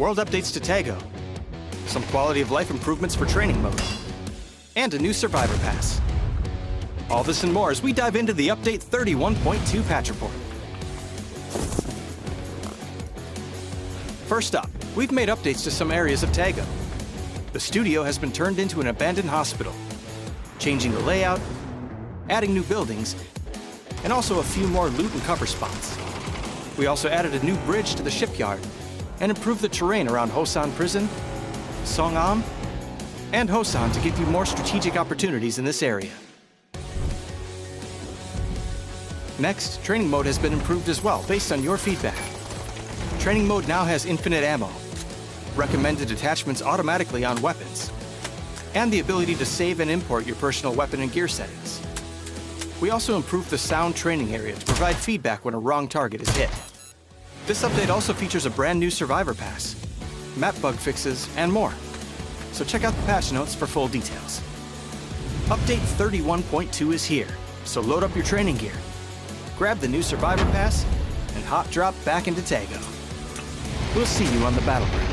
world updates to Taego, some quality of life improvements for training mode, and a new survivor pass. All this and more as we dive into the Update 31.2 patch report. First up, we've made updates to some areas of Taego. The studio has been turned into an abandoned hospital, changing the layout, adding new buildings, and also a few more loot and cover spots. We also added a new bridge to the shipyard and improved the terrain around Hosan Prison, Songam, and Hosan to give you more strategic opportunities in this area. Next, training mode has been improved as well based on your feedback. Training mode now has infinite ammo, recommended attachments automatically on weapons, and the ability to save and import your personal weapon and gear settings. We also improved the sound training area to provide feedback when a wrong target is hit. This update also features a brand new survivor pass, map bug fixes, and more. So check out the patch notes for full details. Update 31.2 is here, so load up your training gear, grab the new survivor pass, and hot drop back into Taego. We'll see you on the battlegrounds.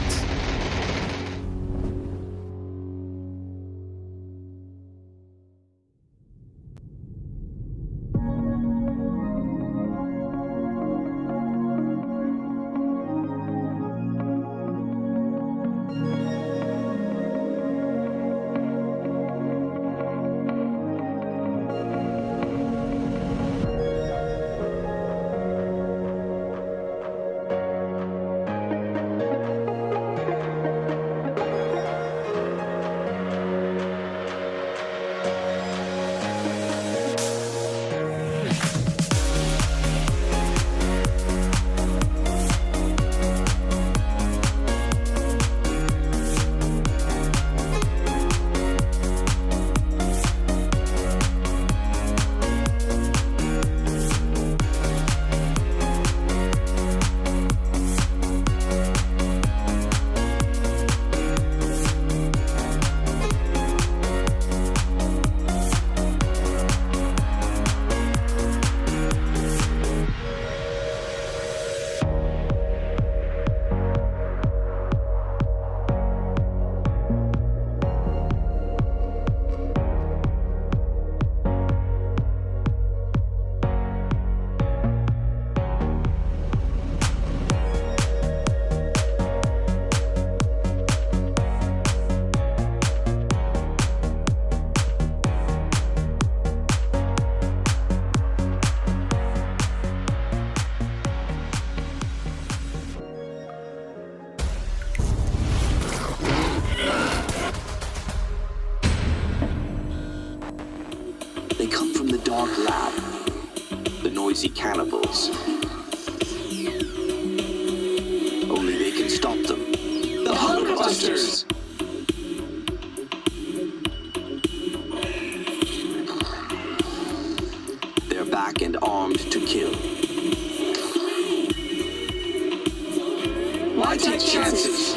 Dark Lab, the noisy cannibals. Only they can stop them. The Hunger Busters! They're back and armed to kill. Why take chances?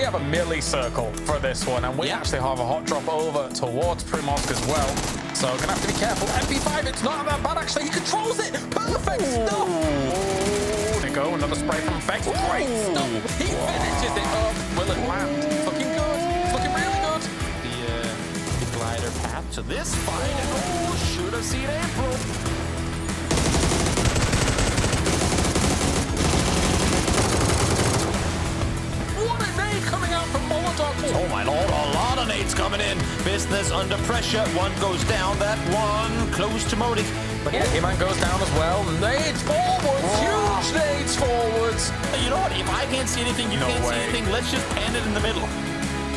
we have a melee circle for this one, and we actually have a hot drop over towards Primosk as well. So gonna have to be careful. MP5, it's not that bad actually. He controls it. Perfect stuff. There you go, another spray from Fex. Great stuff. He finishes it up. Will it land? It's looking good. It's looking really good. The glider path to this fight, and should have seen April. Oh my lord, a lot of nades coming in. Business under pressure. One goes down, that one close to Modik. But yeah, He-Man goes down as well. Nades forwards, huge nades forwards. You know what? If I can't see anything, you can't see anything. Let's just pan it in the middle.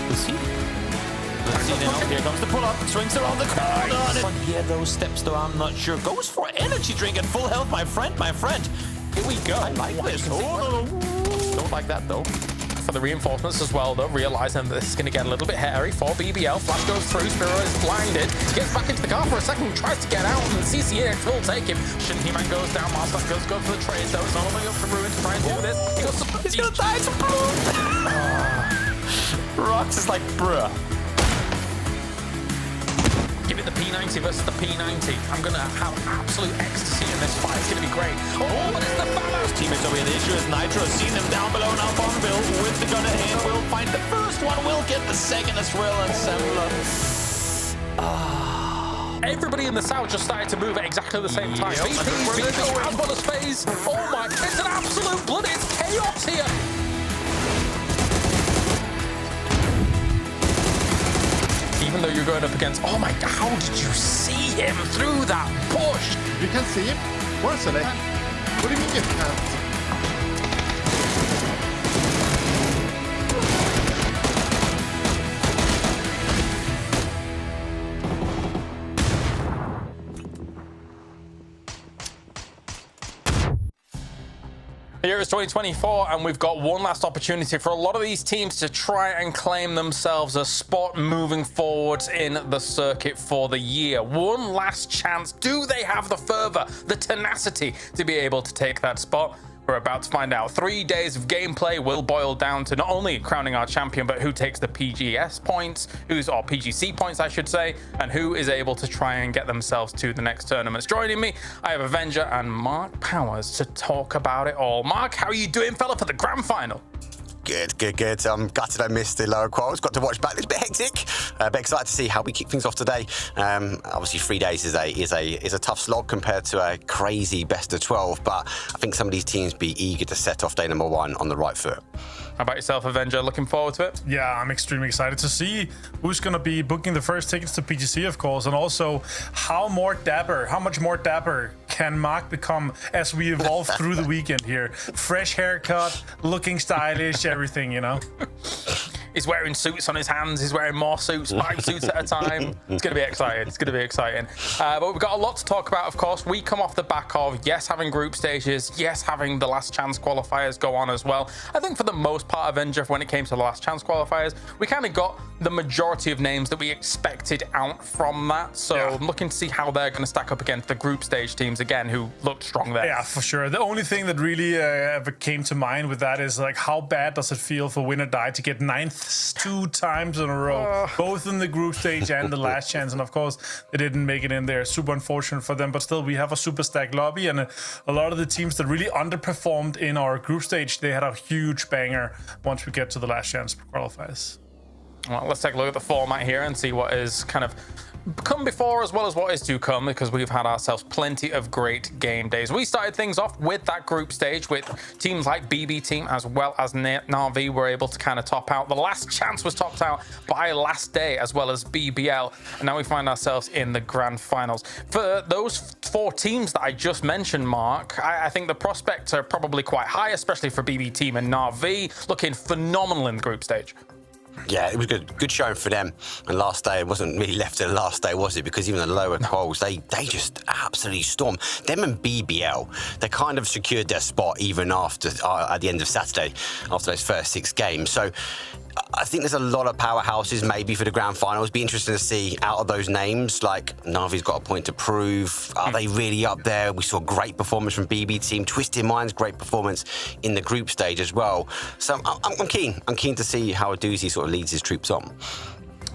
Let's see. Let's see now. Here comes the pull-up. Swings around the corner. Here, those steps, though, I'm not sure. Goes for energy drink at full health, my friend, my friend. Here we go. I like this. Oh, don't like that, though. For the reinforcements as well, though, realizing that this is going to get a little bit hairy for BBL. Flash goes through, Spiro is blinded. He gets back into the car for a second, tries to get out, and CCX will take him. He-Man goes down, Master goes for the trade, though. It's not only up to Ruin to try and do this. He's going to die to Bruin! Rox is like, bruh. Give it the P90 versus the P90. I'm going to have absolute ecstasy in this fight. It's going to be great. Oh, but it's the Thanos. Teammates over here. The issue is Nitro has seen them down below. Now Bonville with the gun ahead will find the first one. Will get the second as well. And Semler. Everybody in the south just started to move at exactly the same time. BP as well as FaZe. Oh my, it's an absolute blood. It's chaos here. Even though you're going up against, oh my god, how did you see him through that bush? You can see him. Where's it? What do you mean you can't? Here is 2024, and we've got one last opportunity for a lot of these teams to try and claim themselves a spot moving forward in the circuit for the year. One last chance. Do they have the fervor, the tenacity to be able to take that spot? We're about to find out. 3 days of gameplay will boil down to not only crowning our champion, but who takes the PGS points, or PGC points, I should say, and who is able to try and get themselves to the next tournaments. Joining me, I have Avenger and Mark Powers to talk about it all. Mark, how are you doing, fella, for the grand final? Good. I'm gutted I missed the lower quals. Got to watch back. It's a bit hectic, but excited to see how we kick things off today. Obviously, 3 days is a tough slog compared to a crazy best of 12. But I think some of these teams be eager to set off day number 1 on the right foot. How about yourself, Avenger? Looking forward to it? Yeah, I'm extremely excited to see who's going to be booking the first tickets to PGC, of course, and also how much more dapper can Mark become as we evolve through the weekend here. Fresh haircut, looking stylish, everything, you know? He's wearing suits on his hands. He's wearing more suits, 5 suits at a time. It's going to be exciting. It's going to be exciting. But we've got a lot to talk about, of course. We come off the back of, yes, having group stages, yes, having the last chance qualifiers go on as well. I think for the most part, Avenger, when it came to the last chance qualifiers, we kind of got the majority of names that we expected out from that. So I'm looking to see how they're going to stack up against the group stage teams again, who looked strong there. Yeah, for sure. The only thing that really ever came to mind with that is like, how bad does it feel for Win or Die to get 9th 2 times in a row, both in the group stage and the last chance, and of course they didn't make it in there. Super unfortunate for them, but still we have a super stacked lobby, and a lot of the teams that really underperformed in our group stage, they had a huge banger once we get to the last chance qualifiers. Well, let's take a look at the format here and see what is kind of come before as well as what is to come, because we've had ourselves plenty of great game days. We started things off with that group stage with teams like BB Team as well as Na'Vi were able to kind of top out. The last chance was topped out by Last Day as well as BBL, and now we find ourselves in the grand finals. For those 4 teams that I just mentioned, Mark, I think the prospects are probably quite high, especially for BB Team and Na'Vi, looking phenomenal in the group stage. Yeah, it was good showing for them. And last day, it wasn't really left to the last day, was it? Because even the lower quals, they just absolutely stormed. Them and BBL, they kind of secured their spot even after at the end of Saturday, after those first 6 games. So I think there's a lot of powerhouses maybe for the grand finals. Be interesting to see out of those names, like Navi's got a point to prove. Are they really up there? We saw great performance from BB team. Twisted Minds, great performance in the group stage as well. So I'm keen. I'm keen to see how Doozy sort of leads his troops on.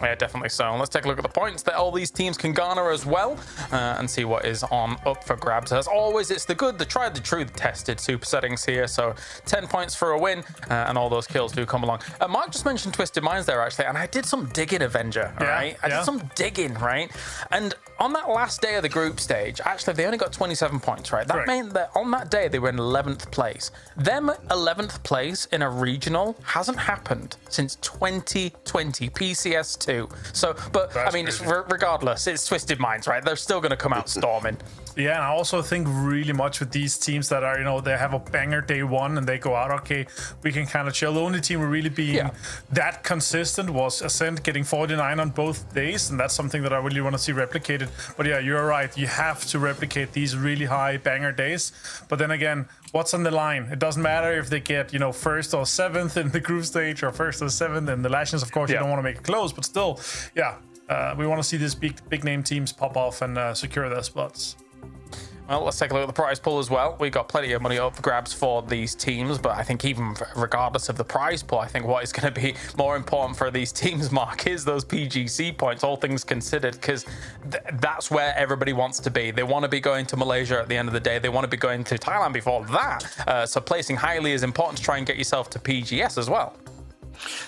Yeah, definitely so. And let's take a look at the points that all these teams can garner as well and see what is up for grabs. As always, it's the good, the tried, the true, the tested super settings here. So 10 points for a win and all those kills do come along. Mark just mentioned Twisted Minds there, actually, and I did some digging, Avenger, right? I did some digging, right? And on that last day of the group stage, actually, they only got 27 points, right? That meant that on that day, they were in 11th place. Them 11th place in a regional hasn't happened since 2020, PCS2. So, but that's I mean, it's regardless, it's Twisted Minds, right? They're still going to come out storming. Yeah, and I also think really much with these teams that are, you know, they have a banger day one and they go out, okay, we can kind of chill. The only team really being that consistent was Ascent getting 49 on both days, and that's something that I really want to see replicated. But yeah, you're right. You have to replicate these really high banger days. But then again, what's on the line? It doesn't matter if they get, you know, 1st or 7th in the group stage or 1st or 7th in the Lashings. Of course, you don't want to make it close, but still, yeah, we want to see these big name teams pop off and secure their spots. Well, let's take a look at the prize pool as well. We got plenty of money up for grabs for these teams, but I think even regardless of the prize pool, I think what is going to be more important for these teams, Mark, is those PGC points, all things considered, because that's where everybody wants to be. They want to be going to Malaysia at the end of the day. They want to be going to Thailand before that. So placing highly is important to try and get yourself to PGS as well.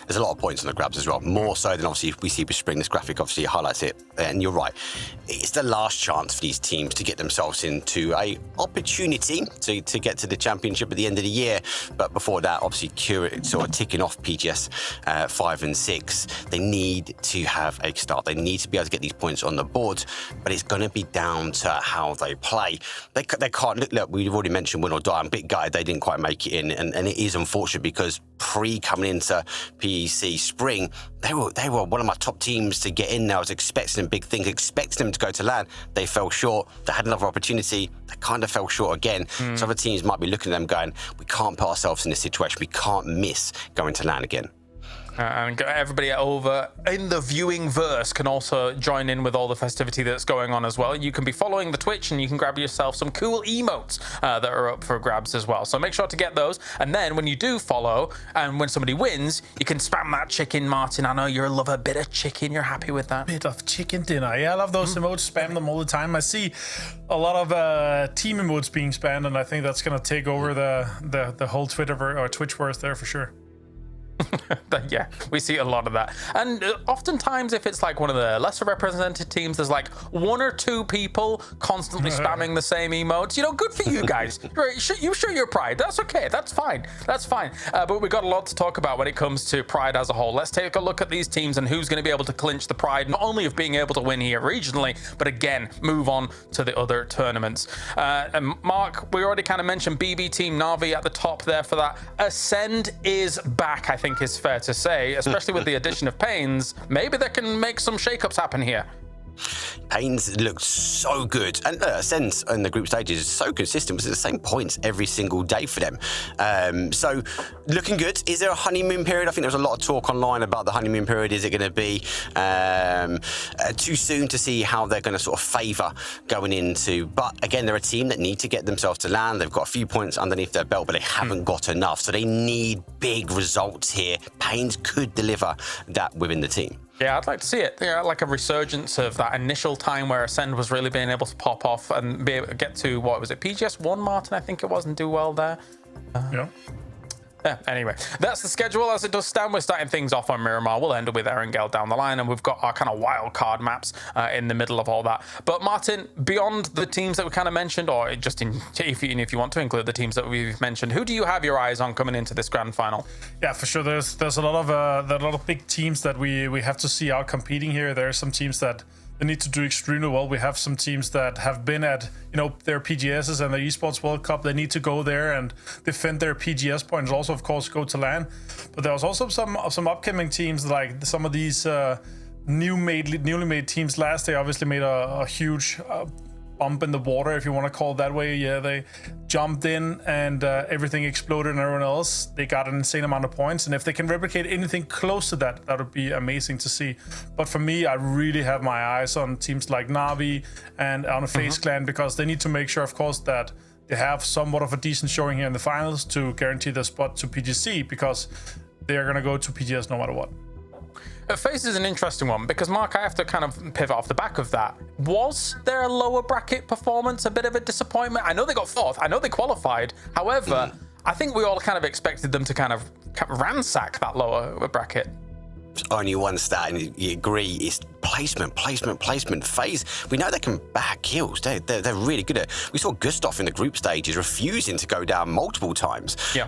There's a lot of points on the grabs as well, more so than obviously we see with Spring. This graphic obviously highlights it, and you're right. It's the last chance for these teams to get themselves into a opportunity to get to the championship at the end of the year. But before that, obviously, Curate sort of ticking off PGS 5 and 6. They need to have a start. They need to be able to get these points on the board, but it's going to be down to how they play. They can't look. We've already mentioned Win or Die. I'm Big Guy. They didn't quite make it in, and it is unfortunate because coming into PEC Spring, they were one of my top teams to get in there. I was expecting them big things, expecting them to go to LAN. They fell short. They had another opportunity. They kind of fell short again. So other teams might be looking at them going, we can't put ourselves in this situation. We can't miss going to LAN again. And everybody over in the viewing verse can also join in with all the festivity that's going on as well. You can be following the Twitch and you can grab yourself some cool emotes that are up for grabs as well. So make sure to get those. And then when you do follow and when somebody wins, you can spam that chicken, Martin. I know you're a lover, bit of chicken. You're happy with that? Bit of chicken dinner. Yeah, I love those emotes. Spam them all the time. I see a lot of team emotes being spammed, and I think that's going to take over the whole Twitterverse or Twitchverse there for sure. Yeah, we see a lot of that. And oftentimes, if it's like one of the lesser represented teams, there's like 1 or 2 people constantly spamming the same emotes. You know, good for you guys. You show your pride. That's okay. That's fine. That's fine. But we've got a lot to talk about when it comes to pride as a whole. Let's take a look at these teams and who's going to be able to clinch the pride, not only of being able to win here regionally, but again, move on to the other tournaments. And Mark, we already kind of mentioned BB Team Na'Vi at the top there for that. Ascend is back, I think is fair to say, especially with the addition of Pains. Maybe they can make some shakeups happen here. Pains looked so good, and Ascend in the group stages is so consistent. It was the same points every single day for them. So looking good. Is there a honeymoon period? I think there was a lot of talk online about the honeymoon period. Is it going to be too soon to see how they're going to sort of favour going into? But again, they're a team that need to get themselves to LAN. They've got a few points underneath their belt, but they haven't got enough. So they need big results here. Pains could deliver that within the team. Yeah, I'd like to see it. Yeah, like a resurgence of that initial time where Ascend was really being able to pop off and be able to get to, what was it, PGS 1, Martin, I think it was, and do well there. Yeah, anyway, that's the schedule as it does stand. We're starting things off on Miramar. We'll end up with Erangel down the line, and we've got our kind of wild card maps in the middle of all that. But Martin, beyond the teams that we kind of mentioned, or just if you want to include the teams that we've mentioned, who do you have your eyes on coming into this grand final? Yeah, for sure. There's a lot of big teams that we have to see out competing here. There are some teams that they need to do extremely well. We have some teams that have been at, their PGSs and the Esports World Cup. They need to go there and defend their PGS points. Also, of course, go to LAN. But there was also some upcoming teams, like some of these newly made teams last day obviously made a huge bump in the water, if you want to call it that way. Yeah, they jumped in and everything exploded, and everyone else, they got an insane amount of points. And if they can replicate anything close to that, that would be amazing to see. But for me, I really have my eyes on teams like Na'Vi and on a FaZe Clan, because they need to make sure, of course, that they have somewhat of a decent showing here in the finals to guarantee the spot to PGC, because they are going to go to PGS no matter what. FaZe is an interesting one because, Mark, I have to kind of pivot off the back of that. Was their lower bracket performance a bit of a disappointment? I know they got 4th. I know they qualified. However, I think we all kind of expected them to kind of ransack that lower bracket. Only one stat, and you agree, is placement. FaZe, we know they can back kills. They're really good at it. We saw Gustav in the group stages refusing to go down multiple times. Yeah.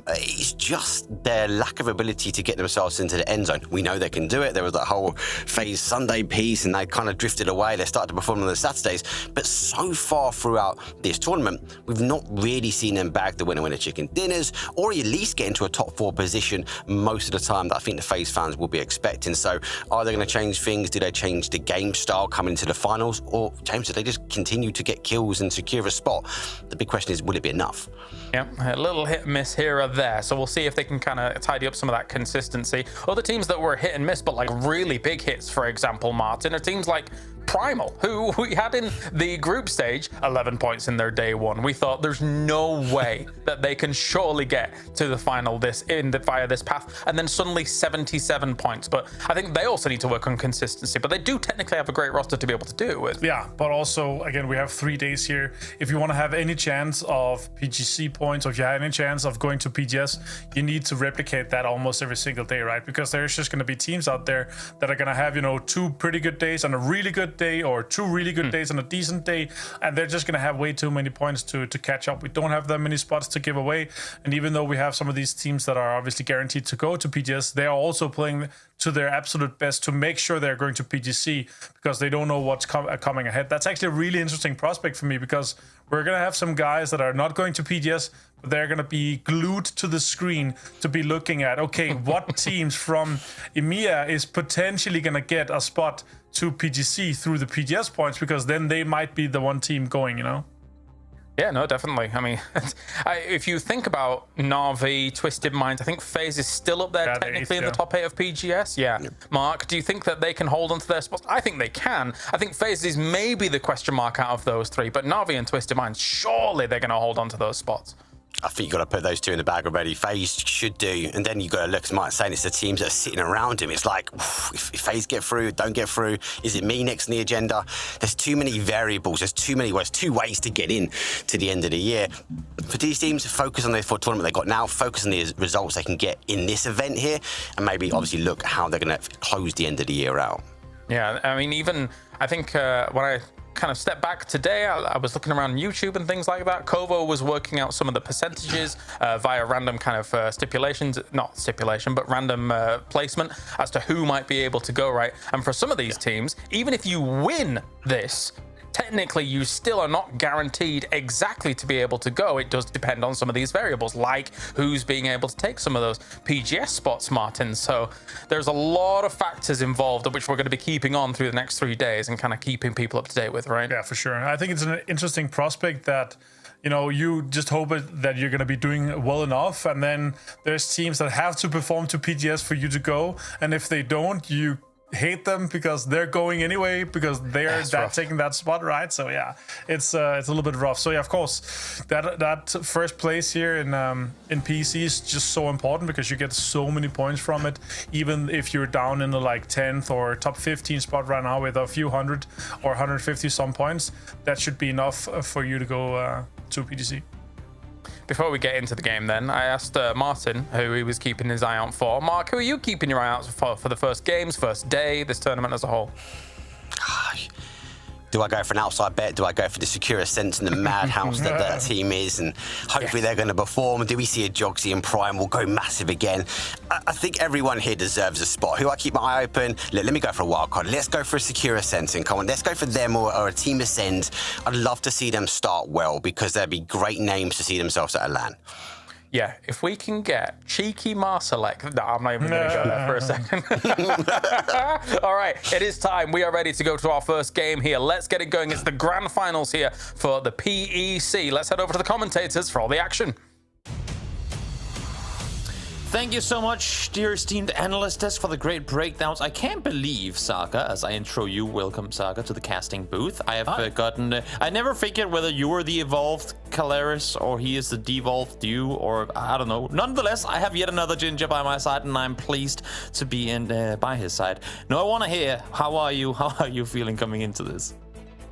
It's just their lack of ability to get themselves into the end zone. We know they can do it. There was that whole FaZe Sunday piece, and they kind of drifted away. They started to perform on the Saturdays, but so far throughout this tournament, we've not really seen them bag the winner chicken dinners, or at least get into a top 4 position most of the time that I think the FaZe fans will be expecting. So are they going to change things? Do they change the game style coming into the finals? Or, James, do they just continue to get kills and secure a spot? The big question is, will it be enough? Yeah, a little hit and miss here or there. So we'll see if they can kind of tidy up some of that consistency. Other teams that were hit and miss, but like really big hits, for example, Martin, are teams like Primal, who we had in the group stage 11 points in their day 1. We thought there's no way that they can surely get to the final via this path, and then suddenly 77 points. But I think they also need to work on consistency, but they do technically have a great roster to be able to do it with. Yeah, but also, again, we have 3 days here. If you want to have any chance of PGC points, or if you have any chance of going to PGS, you need to replicate that almost every single day, right? Because there's just going to be teams out there that are going to have, 2 pretty good days and a really good day, or 2 really good days and a decent day, and they're just going to have way too many points to catch up. We don't have that many spots to give away, and even though we have some of these teams that are obviously guaranteed to go to PGS, they are also playing to their absolute best to make sure they're going to PGC, because they don't know what's coming ahead. That's actually a really interesting prospect for me, because we're going to have some guys that are not going to PGS, but they're going to be glued to the screen to be looking at, okay, what teams from EMEA is potentially going to get a spot to PGC through the PGS points, because then they might be the one team going, Yeah, no, definitely. I mean, if you think about Na'Vi, Twisted Minds, I think FaZe is still up there technically in the top 8 of PGS. Yeah. Mark, do you think that they can hold on to their spots? I think they can. I think FaZe is maybe the question mark out of those 3, but Na'Vi and Twisted Minds, surely they're going to hold on to those spots. I think you've got to put those 2 in the bag already. FaZe should do, and then you've got to look, as Mike's saying, it's the teams that are sitting around him. It's like, if FaZe get through, don't get through, is it me next on the agenda? There's too many variables, there's too many ways, 2 ways to get in to the end of the year. For these teams, focus on the tournament they've got now, focus on the results they can get in this event here, and maybe obviously look how they're going to close the end of the year out. Yeah, I mean, even, I think when I kind of step back today, I was looking around YouTube and things like that. Kovo was working out some of the percentages via random kind of stipulations, not stipulation, but random placement as to who might be able to go, right? And for some of these teams, even if you win this, technically you still are not guaranteed exactly to be able to go. It does depend on some of these variables, like who's being able to take some of those PGS spots, Martin. So there's a lot of factors involved, which we're going to be keeping on through the next 3 days and kind of keeping people up to date with, right? Yeah, for sure. I think it's an interesting prospect that, you just hope that you're going to be doing well enough, and then there's teams that have to perform to PGS for you to go, and if they don't, you hate them because they're going anyway, because they're taking that spot, right? So yeah, it's a little bit rough. So yeah, of course, that first place here in PC is just so important, because you get so many points from it. Even if you're down in the like 10th or top 15 spot right now with a few hundred or 150 some points, that should be enough for you to go to PGC. Before we get into the game then, I asked Martin who he was keeping his eye out for. Mark, who are you keeping your eye out for the first games, first day, this tournament as a whole? Do I go for an outside bet? Do I go for the secure sense and the madhouse that that team is? And hopefully they're going to perform. Do we see a Jogsy and Prime will go massive again? I think everyone here deserves a spot. Who I keep my eye open? Let me go for a wild card. Let's go for a secure sense and come on. Let's go for them or a team Ascend. I'd love to see them start well because there'd be great names to see themselves at a LAN. Yeah, if we can get cheeky Marsalek. No, I'm not even going to go there for a second. All right, it is time. We are ready to go to our first game here. Let's get it going. It's the grand finals here for the PEC. Let's head over to the commentators for all the action. Thank you so much, dear esteemed analyst desk, for the great breakdowns. I can't believe, Saga, as I intro you, welcome, Saga, to the casting booth. I have I never figured whether you were the evolved Calaris or he is the devolved you, or I don't know. Nonetheless, I have yet another Ginger by my side, and I'm pleased to be by his side. Now, I want to hear, how are you? How are you feeling coming into this?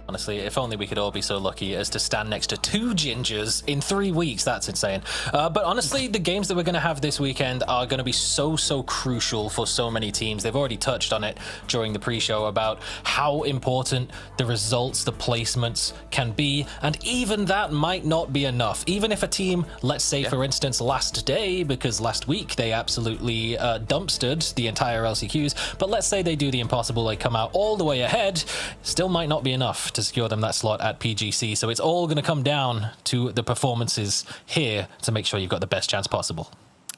Honestly, if only we could all be so lucky as to stand next to 2 Gingers in 3 weeks. That's insane. But honestly, the games that we're going to have this weekend are going to be so crucial for so many teams. They've already touched on it during the pre-show about how important the results, the placements can be. And even that might not be enough. Even if a team, let's say, for instance, last day, because last week they absolutely dumpstered the entire LCQs, but let's say they do the impossible, they come out all the way ahead, still might not be enough to secure them that slot at PGC. So it's all going to come down to the performances here to make sure you've got the best chance possible.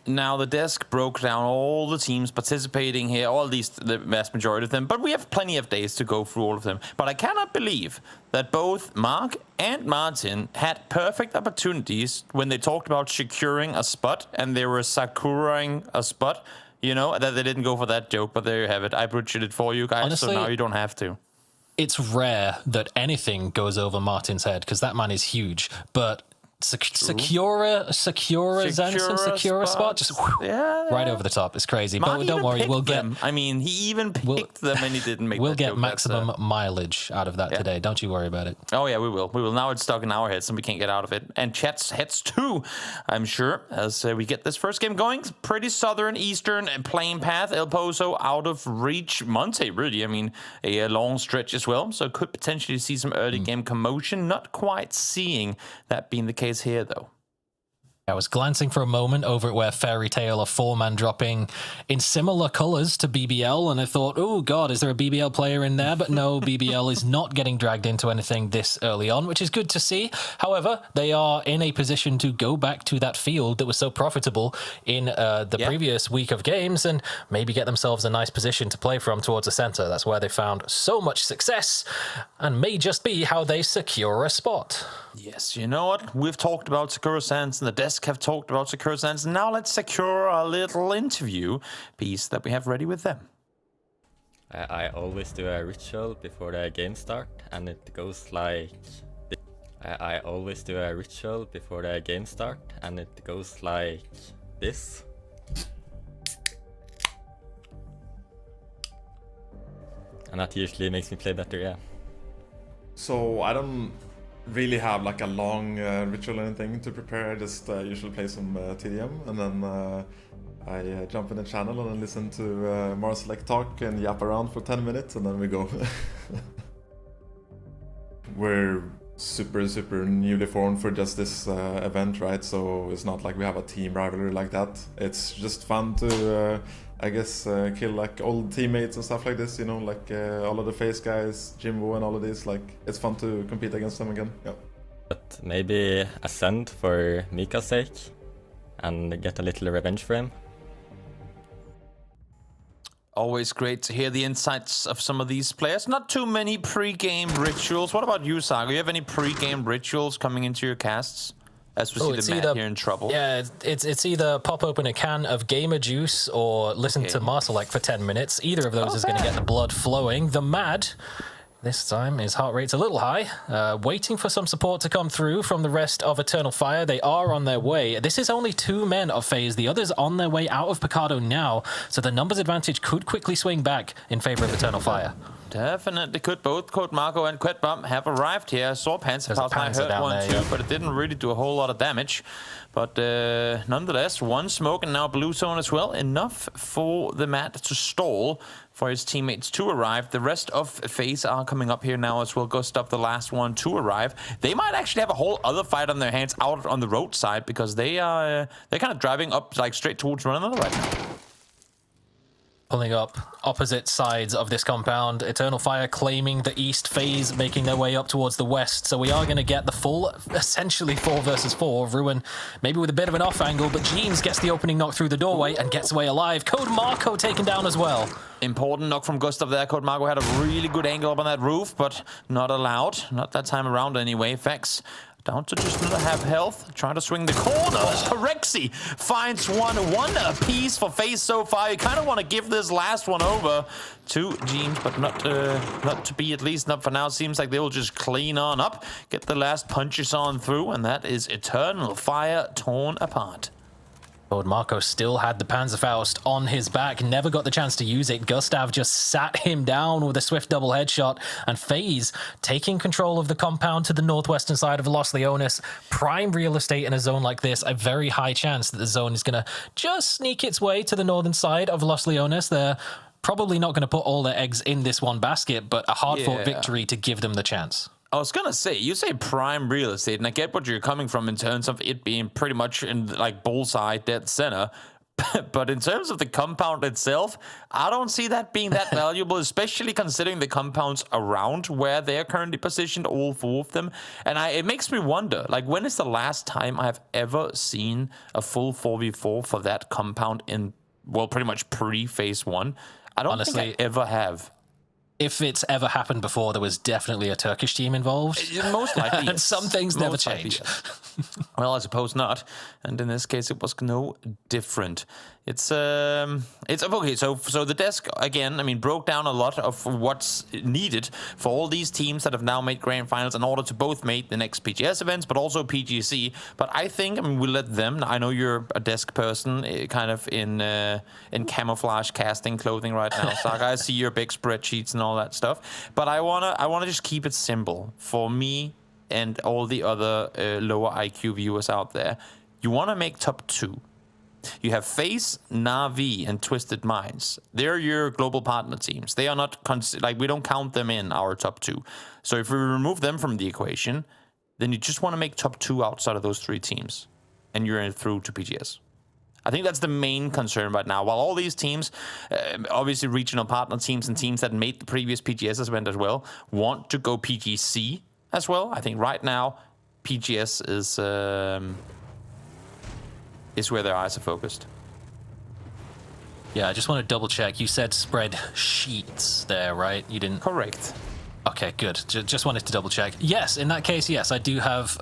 Now, the desk broke down all the teams participating here, or at least the vast majority of them, but we have plenty of days to go through all of them. But I cannot believe that both Mark and Martin had perfect opportunities when they talked about securing a spot, and they were Sakuraing a spot, you know, that they didn't go for that joke, but there you have it. I butchered it for you guys, honestly, so now you don't have to. It's rare that anything goes over Martin's head because that man is huge, but Secura spot, just right over the top. It's crazy. Mark, but don't worry, we'll get them. I mean, he even picked them and he didn't make we'll that get joke. maximum mileage out of that today. Don't you worry about it. Oh yeah, we will. Now it's stuck in our heads and we can't get out of it. And chat's heads too, I'm sure, as we get this first game going. Pretty southern, eastern, plain path. El Pozo out of reach. Monte, really, I mean, a long stretch as well. So could potentially see some early game commotion. Not quite seeing that being the case here, though. I was glancing for a moment over at where Fairy Tail are 4-man dropping in similar colors to BBL, and I thought, oh god, is there a BBL player in there? But no, BBL is not getting dragged into anything this early on, which is good to see. However, they are in a position to go back to that field that was so profitable in the previous week of games and maybe get themselves a nice position to play from towards the center. That's where they found so much success and may just be how they secure a spot. Yes, you know what? We've talked about Sakura Sands and the desk have talked about Sakura Sands. Now let's secure a little interview piece that we have ready with them. I always do a ritual before the game start, and it goes like this. I always do a ritual before the game start, and it goes like this. And that usually makes me play better, yeah. So I don't really have like a long ritual or anything to prepare. I just usually play some TDM, and then I jump in the channel and then listen to Marselect talk and yap around for 10 minutes, and then we go. We're super newly formed for just this event, right? So it's not like we have a team rivalry like that. It's just fun to I guess kill like old teammates and stuff like this, you know, like all of the face guys, Jimbo and all of these. Like, it's fun to compete against them again. Yeah. But maybe Ascend for Mika's sake and get a little revenge for him. Always great to hear the insights of some of these players. Not too many pre-game rituals. What about you, Saga? You have any pre-game rituals coming into your casts? As we see the Matt here in trouble. Yeah, it's either pop open a can of Gamer Juice or listen to Marselect for 10 minutes. Either of those is going to get the blood flowing. The Mad, this time, his heart rate's a little high. Waiting for some support to come through from the rest of Eternal Fire. They are on their way. This is only 2 men of FaZe. The others on their way out of Picado now. So the numbers advantage could quickly swing back in favor of Eternal Fire. Definitely could. Both Code Marco and Quet Bomb have arrived here. Saw Panzer Pulse, I heard one there, too, yeah. but it didn't really do a whole lot of damage. But nonetheless, one smoke and now blue zone as well. Enough for the mat to stall for his teammates to arrive. The rest of FaZe are coming up here now as well. Gustav, the last one to arrive. They might actually have a whole other fight on their hands out on the roadside because they're kind of driving up like straight towards one another right now. Pulling up opposite sides of this compound. Eternal Fire claiming the east, FaZe making their way up towards the west. So we are going to get the full, essentially 4 versus 4. Ruin maybe with a bit of an off angle, but Jeans gets the opening knock through the doorway and gets away alive. Code Marco taken down as well. Important knock from Gustav there. Code Marco had a really good angle up on that roof, but not allowed. Not that time around anyway. Vex down to just not have health. Trying to swing the corner. Parexi finds one apiece for FaZe so far. You kind of want to give this last one over to Jeans, but not to be, at least not for now. Seems like they will just clean on up, get the last punches on through, and that is Eternal Fire torn apart. Code Marco still had the Panzerfaust on his back, never got the chance to use it. Gustav just sat him down with a swift double headshot, and FaZe taking control of the compound to the northwestern side of Los Leones. Prime real estate in a zone like this, a very high chance that the zone is going to just sneak its way to the northern side of Los Leones. They're probably not going to put all their eggs in this one basket, but a hard-fought victory to give them the chance. I was gonna say, you say prime real estate, and I get what you're coming from in terms of it being pretty much in like bullseye dead center. But in terms of the compound itself, I don't see that being that valuable, especially considering the compounds around where they're currently positioned, all 4 of them. And it makes me wonder, like, when is the last time I've ever seen a full 4v4 for that compound in, well, pretty much pre-phase 1? I don't think I ever have. If it's ever happened before, there was definitely a Turkish team involved. Most likely, yes. And some things never change. Yes. Well, I suppose not. And in this case, it was no different. It's okay. So the desk again, I mean, broke down a lot of what's needed for all these teams that have now made grand finals in order to both make the next PGS events, but also PGC. But I think, I mean, we'll let them. I know you're a desk person, kind of in camouflage casting clothing right now, Saga. I see your big spreadsheets and all that stuff. But I wanna just keep it simple for me and all the other lower IQ viewers out there. You wanna make top 2. You have FaZe, Na'Vi, and Twisted Minds. They're your global partner teams. They are not, we don't count them in our top 2. So if we remove them from the equation, then you just want to make top 2 outside of those 3 teams. And you're through to PGS. I think that's the main concern right now. While all these teams, obviously regional partner teams and teams that made the previous PGS event as well, want to go PGC as well. I think right now, PGS is where their eyes are focused. Yeah, I just want to double check. You said spread sheets there, right? You didn't... Correct. Okay, good. Just wanted to double check. Yes, in that case, yes, I do have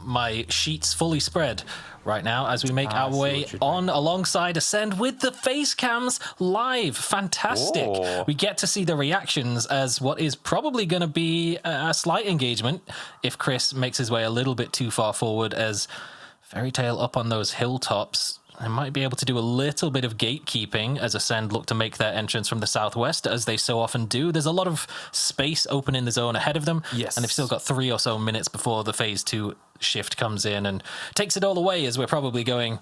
my sheets fully spread right now as we make our way on alongside Ascend with the face cams live. Fantastic. Oh. We get to see the reactions as what is probably going to be a slight engagement if Chris makes his way a little bit too far forward, as Fairy Tail up on those hilltops. I might be able to do a little bit of gatekeeping as Ascend look to make their entrance from the southwest, as they so often do. There's a lot of space open in the zone ahead of them. Yes. And they've still got 3 or so minutes before the phase 2 shift comes in and takes it all away, as we're probably going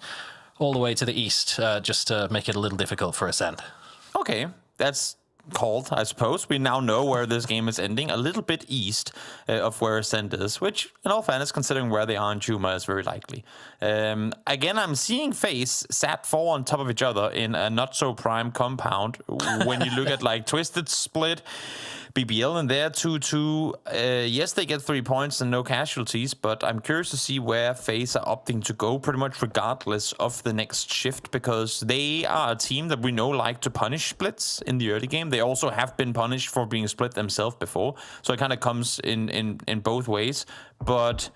all the way to the east, just to make it a little difficult for Ascend. Okay, that's called, I suppose. We now know where this game is ending, a little bit east of where Ascent is, which, in all fairness, considering where they are in Juma, is very likely. Again, I'm seeing FaZe sat 4 on top of each other in a not-so-prime compound. When you look at, like, Twisted Split, BBL in there, 2-2. Yes, they get 3 points and no casualties, but I'm curious to see where FaZe are opting to go, pretty much regardless of the next shift, because they are a team that we know like to punish splits in the early game. They also have been punished for being split themselves before, so it kind of comes in both ways. But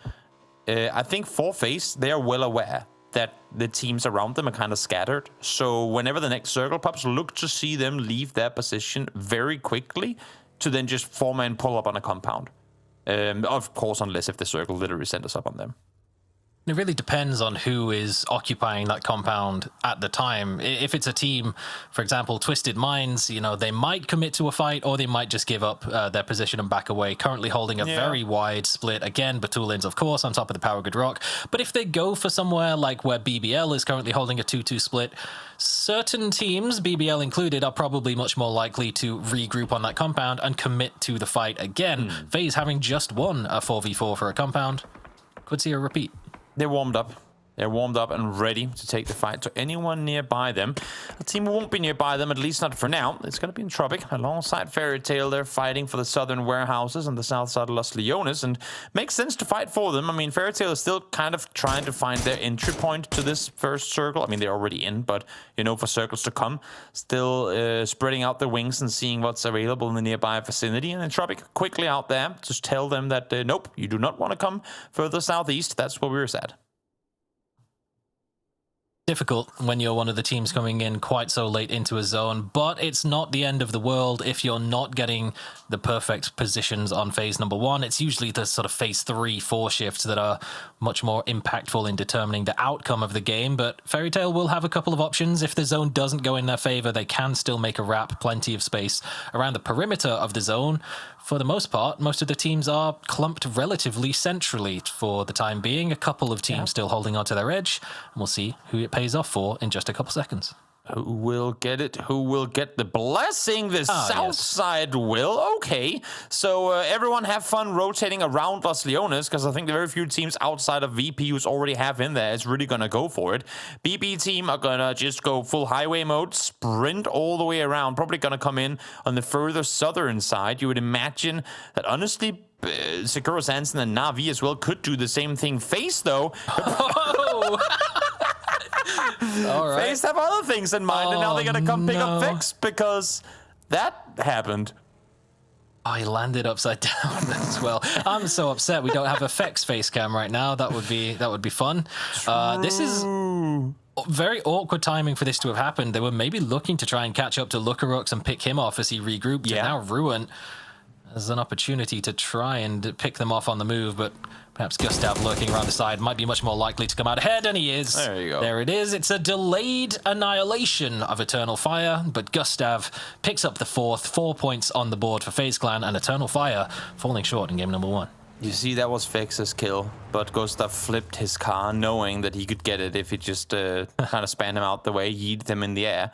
I think for FaZe, they are well aware that the teams around them are kind of scattered. So whenever the next circle pops, look to see them leave their position very quickly to then just form and pull up on a compound. Of course, unless if the circle literally centers up on them. It really depends on who is occupying that compound at the time. If it's a team, for example, Twisted Minds, you know, they might commit to a fight or they might just give up their position and back away. Currently holding a very wide split. Again, Batulins, of course, on top of the Power Grid Rock. But if they go for somewhere like where BBL is currently holding a 2-2 split, certain teams, BBL included, are probably much more likely to regroup on that compound and commit to the fight again. FaZe having just won a 4v4 for a compound. Could see a repeat. They're warmed up. They're warmed up and ready to take the fight to anyone nearby them. A team who won't be nearby them, at least not for now. It's going to be in Tropic. Alongside Fairy Tail, they're fighting for the southern warehouses on the south side of Los Leones, and makes sense to fight for them. I mean, Fairy Tail is still kind of trying to find their entry point to this first circle. I mean, they're already in, but, you know, for circles to come. Still spreading out their wings and seeing what's available in the nearby vicinity. And then Tropic quickly out there, just tell them that, nope, you do not want to come further southeast. That's where we're at. Difficult when you're one of the teams coming in quite so late into a zone, but it's not the end of the world if you're not getting the perfect positions on phase number 1. It's usually the sort of phase 3-4 shifts that are much more impactful in determining the outcome of the game, but Fairy Tail will have a couple of options. If the zone doesn't go in their favor, they can still make a wrap, plenty of space around the perimeter of the zone. For the most part, most of the teams are clumped relatively centrally for the time being. A couple of teams still holding onto their edge, and we'll see who it pays off for in just a couple seconds. Who will get it? Who will get the blessing? The south side will. Okay. So everyone have fun rotating around Los Leones, because I think the very few teams outside of VP who's already have in there is really going to go for it. BB team are going to just go full highway mode, sprint all the way around. Probably going to come in on the further southern side. You would imagine that, honestly, Sakura Sanson and Na'Vi as well could do the same thing. FaZe, though... All right. FaZe have other things in mind, and now they're going to come pick up Vex because that happened. Oh, he landed upside down as well. I'm so upset we don't have a Vex face cam right now. That would be fun. This is very awkward timing for this to have happened. They were maybe looking to try and catch up to Lucarux and pick him off as he regrouped. Yeah. And now Ruin has an opportunity to try and pick them off on the move, but perhaps Gustav lurking around the side might be much more likely to come out ahead, and he is. There you go. There it is. It's a delayed annihilation of Eternal Fire, but Gustav picks up the 4th, 4 points on the board for FaZe Clan, and Eternal Fire falling short in game number 1. You see, that was Vex's kill, but Gustav flipped his car knowing that he could get it if he just kind of span him out the way, yeeted him in the air.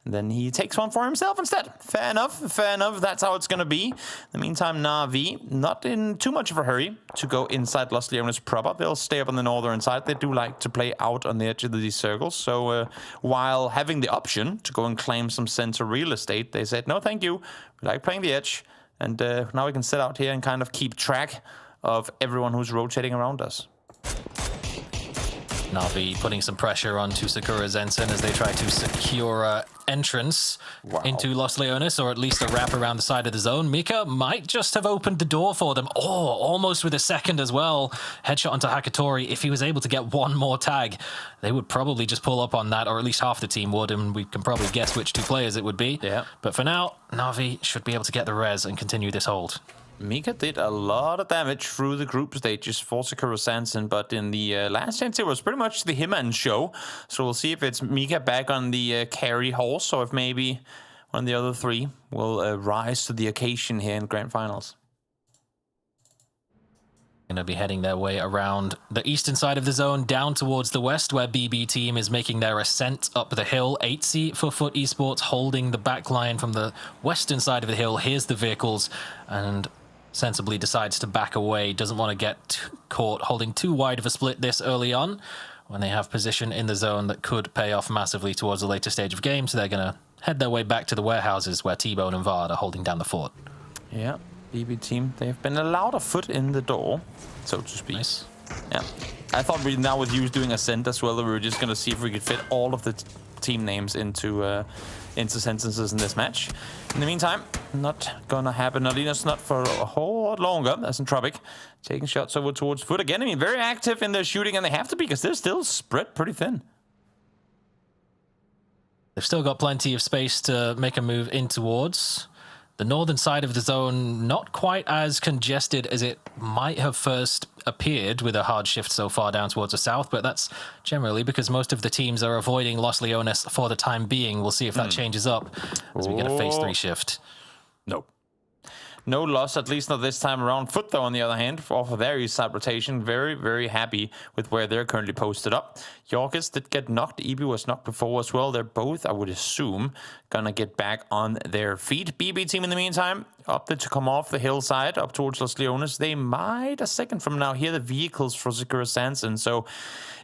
And then he takes one for himself instead. Fair enough, fair enough. That's how it's going to be. In the meantime, Na'Vi, not in too much of a hurry to go inside Los Leones proper. They'll stay up on the northern side. They do like to play out on the edge of these circles. So while having the option to go and claim some center real estate, they said, no, thank you. We like playing the edge. And now we can sit out here and kind of keep track of everyone who's rotating around us. Na'Vi putting some pressure onto Sakura Zensen as they try to secure entrance into Los Leones, or at least a wrap around the side of the zone. Mika might just have opened the door for them. Oh, almost with a second as well. Headshot onto Hakatori. If he was able to get one more tag, they would probably just pull up on that, or at least half the team would, and we can probably guess which 2 players it would be. Yeah. But for now, Na'Vi should be able to get the res and continue this hold. Mika did a lot of damage through the group stages for Sakura Sanson, but in the last chance it was pretty much the Hitman show. So we'll see if it's Mika back on the carry horse, or if maybe one of the other 3 will rise to the occasion here in Grand Finals. Going to be heading their way around the eastern side of the zone down towards the west, where BB team is making their ascent up the hill. 8C for Foot Esports holding the back line from the western side of the hill. Here's the vehicles, and sensibly decides to back away. Doesn't want to get caught holding too wide of a split this early on when they have position in the zone that could pay off massively towards the later stage of game. So they're going to head their way back to the warehouses where T-Bone and Vard are holding down the fort. Yeah, BB team, they've been allowed a foot in the door, so to speak. Nice. Yeah, I thought now with you doing Ascent as well, that we were just going to see if we could fit all of the team names into sentences in this match. In the meantime, not gonna happen. Alina's not for a whole lot longer. As in Tropic, taking shots over towards Foot again. I mean, very active in their shooting, and they have to be, because they're still spread pretty thin. They've still got plenty of space to make a move in towards. The northern side of the zone not quite as congested as it might have first appeared with a hard shift so far down towards the south, but that's generally because most of the teams are avoiding Los Leones for the time being. We'll see if that changes up as we get a phase 3 shift. Nope. No loss, at least not this time around. Foot, though, on the other hand, off of their east side rotation, very, very happy with where they're currently posted up. Yorkis did get knocked. EB was knocked before as well. They're both, I would assume, gonna get back on their feet. BB team, in the meantime, opted to come off the hillside up towards Los Leones. They might, a second from now, hear the vehicles for Sakura Sanson. So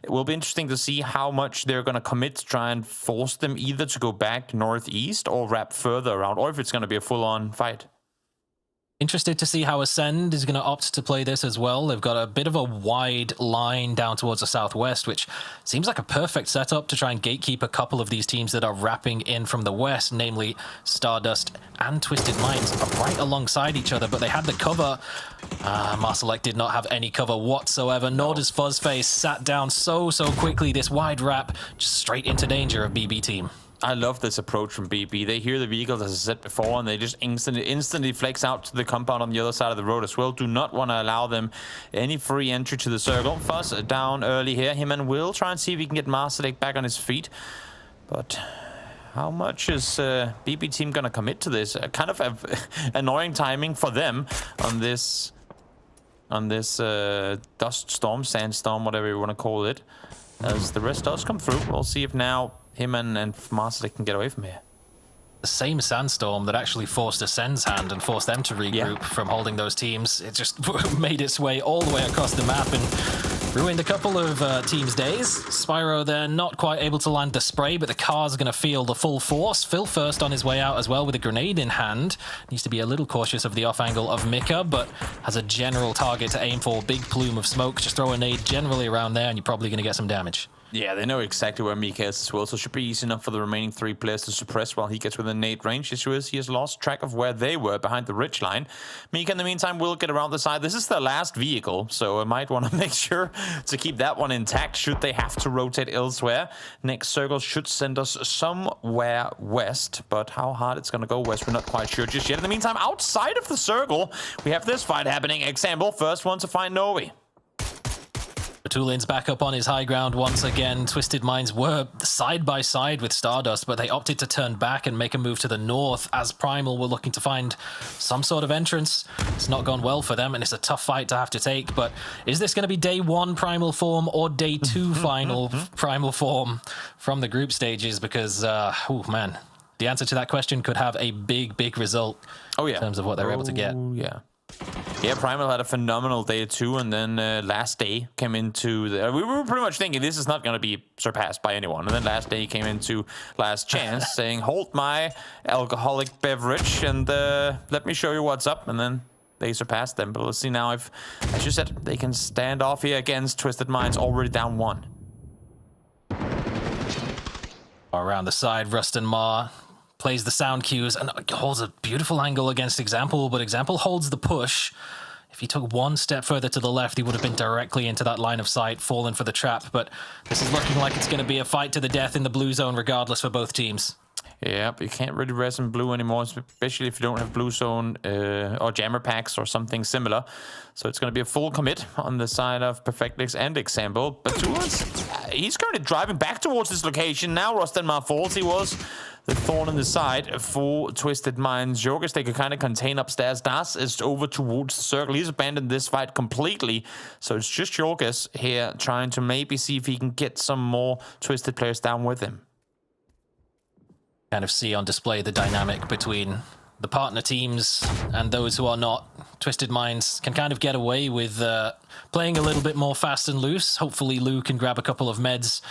it will be interesting to see how much they're gonna commit to try and force them either to go back northeast or wrap further around, or if it's gonna be a full-on fight. Interested to see how Ascend is going to opt to play this as well. They've got a bit of a wide line down towards the southwest, which seems like a perfect setup to try and gatekeep a couple of these teams that are wrapping in from the west, namely Stardust and Twisted Minds are right alongside each other, but they had the cover. Marselec did not have any cover whatsoever, nor does Fuzzface. Sat down so quickly. This wide wrap just straight into danger of BB team. I love this approach from BB. They hear the vehicles, as I said before, and they just instantly flex out to the compound on the other side of the road as well. Do not want to allow them any free entry to the circle. Fuzz down early here. Him will try and see if he can get Marselec back on his feet. But how much is BB team going to commit to this? Kind of annoying timing for them on this dust storm, sandstorm, whatever you want to call it. As the rest does come through. We'll see if now him and Marselec can get away from here. The same sandstorm that actually forced Ascend's hand and forced them to regroup from holding those teams. It just made its way all the way across the map and ruined a couple of teams' days. Spyro there not quite able to land the spray, but the car's going to feel the full force. Phil first on his way out as well with a grenade in hand. Needs to be a little cautious of the off angle of Mika, but has a general target to aim for. Big plume of smoke. Just throw a nade generally around there and you're probably going to get some damage. Yeah, they know exactly where Mika is as well, so it should be easy enough for the remaining 3 players to suppress while he gets within nade range. Issue is he has lost track of where they were behind the ridge line. Mika, in the meantime, will get around the side. This is their last vehicle, so I might want to make sure to keep that one intact should they have to rotate elsewhere. Next circle should send us somewhere west, but how hard it's going to go west, we're not quite sure just yet. In the meantime, outside of the circle, we have this fight happening. Example, first one to find Novi. Batulin's back up on his high ground once again. Twisted Minds were side by side with Stardust, but they opted to turn back and make a move to the north as Primal were looking to find some sort of entrance. It's not gone well for them, and it's a tough fight to have to take, but is this going to be day 1 Primal form or day 2 final Primal form from the group stages? Because, oh man, the answer to that question could have a big result in terms of what they're able to get. Yeah, Primal had a phenomenal day 2, and then last day came into the... We were pretty much thinking this is not going to be surpassed by anyone. And then last day came into Last Chance saying, hold my alcoholic beverage and let me show you what's up. And then they surpassed them. But let's see now if, as you said, they can stand off here against Twisted Minds, already down 1. Around the side, Rust and Mar plays the sound cues and holds a beautiful angle against Example, but Example holds the push. If he took 1 step further to the left, he would have been directly into that line of sight, fallen for the trap. But this is looking like it's going to be a fight to the death in the blue zone, regardless for both teams. Yeah, but you can't really res in blue anymore, especially if you don't have blue zone or jammer packs or something similar. So it's going to be a full commit on the side of Perfectix and Example. But he's currently driving back towards this location. Now Rostenmar falls. He was the thorn in the side for Twisted Minds. Jorgis, they could kind of contain upstairs. Das is over towards the circle. He's abandoned this fight completely. So it's just Jorgis here trying to maybe see if he can get some more Twisted players down with him. Kind of see on display the dynamic between the partner teams and those who are not. Twisted Minds can kind of get away with playing a little bit more fast and loose. Hopefully Lou can grab a couple of meds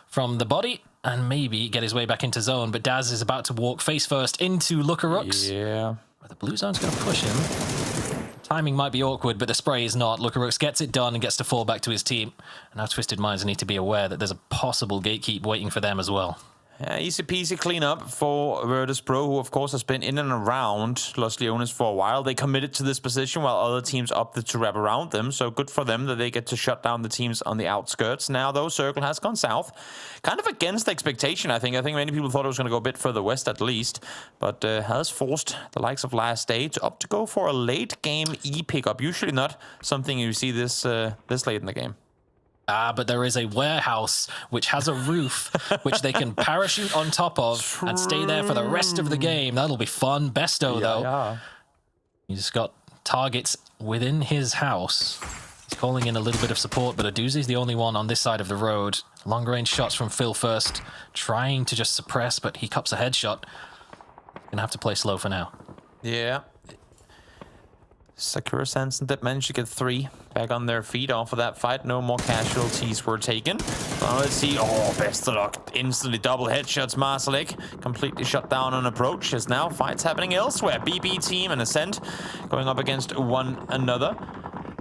from the body and maybe get his way back into zone. But Daz is about to walk face first into Lookarooks. Yeah. But the blue zone's going to push him. Timing might be awkward, but the spray is not. Lookarooks gets it done and gets to fall back to his team. And now Twisted Minds need to be aware that there's a possible gatekeep waiting for them as well. Easy peasy cleanup for Virtus Pro, who of course has been in and around Los Leones for a while. They committed to this position while other teams opted to wrap around them, so good for them that they get to shut down the teams on the outskirts. Now though, Circle has gone south, kind of against expectation, I think. I think many people thought it was going to go a bit further west at least, but has forced the likes of Last Day to opt to go for a late game E pickup. Usually not something you see this late in the game. But there is a warehouse which has a roof which they can parachute on top of and stay there for the rest of the game. That'll be fun. Besto, though. Yeah. He's got targets within his house. He's calling in a little bit of support, but Aduzi's the only one on this side of the road. Long-range shots from Phil first, trying to just suppress, but he cups a headshot. Gonna have to play slow for now. Yeah. Sakura Sanson did manage to get 3 back on their feet off of that fight. No more casualties were taken. Let's see. Oh, best of luck. Instantly double headshots. Marsalek completely shut down on approach. As now fights happening elsewhere. BB team and Ascent going up against one another.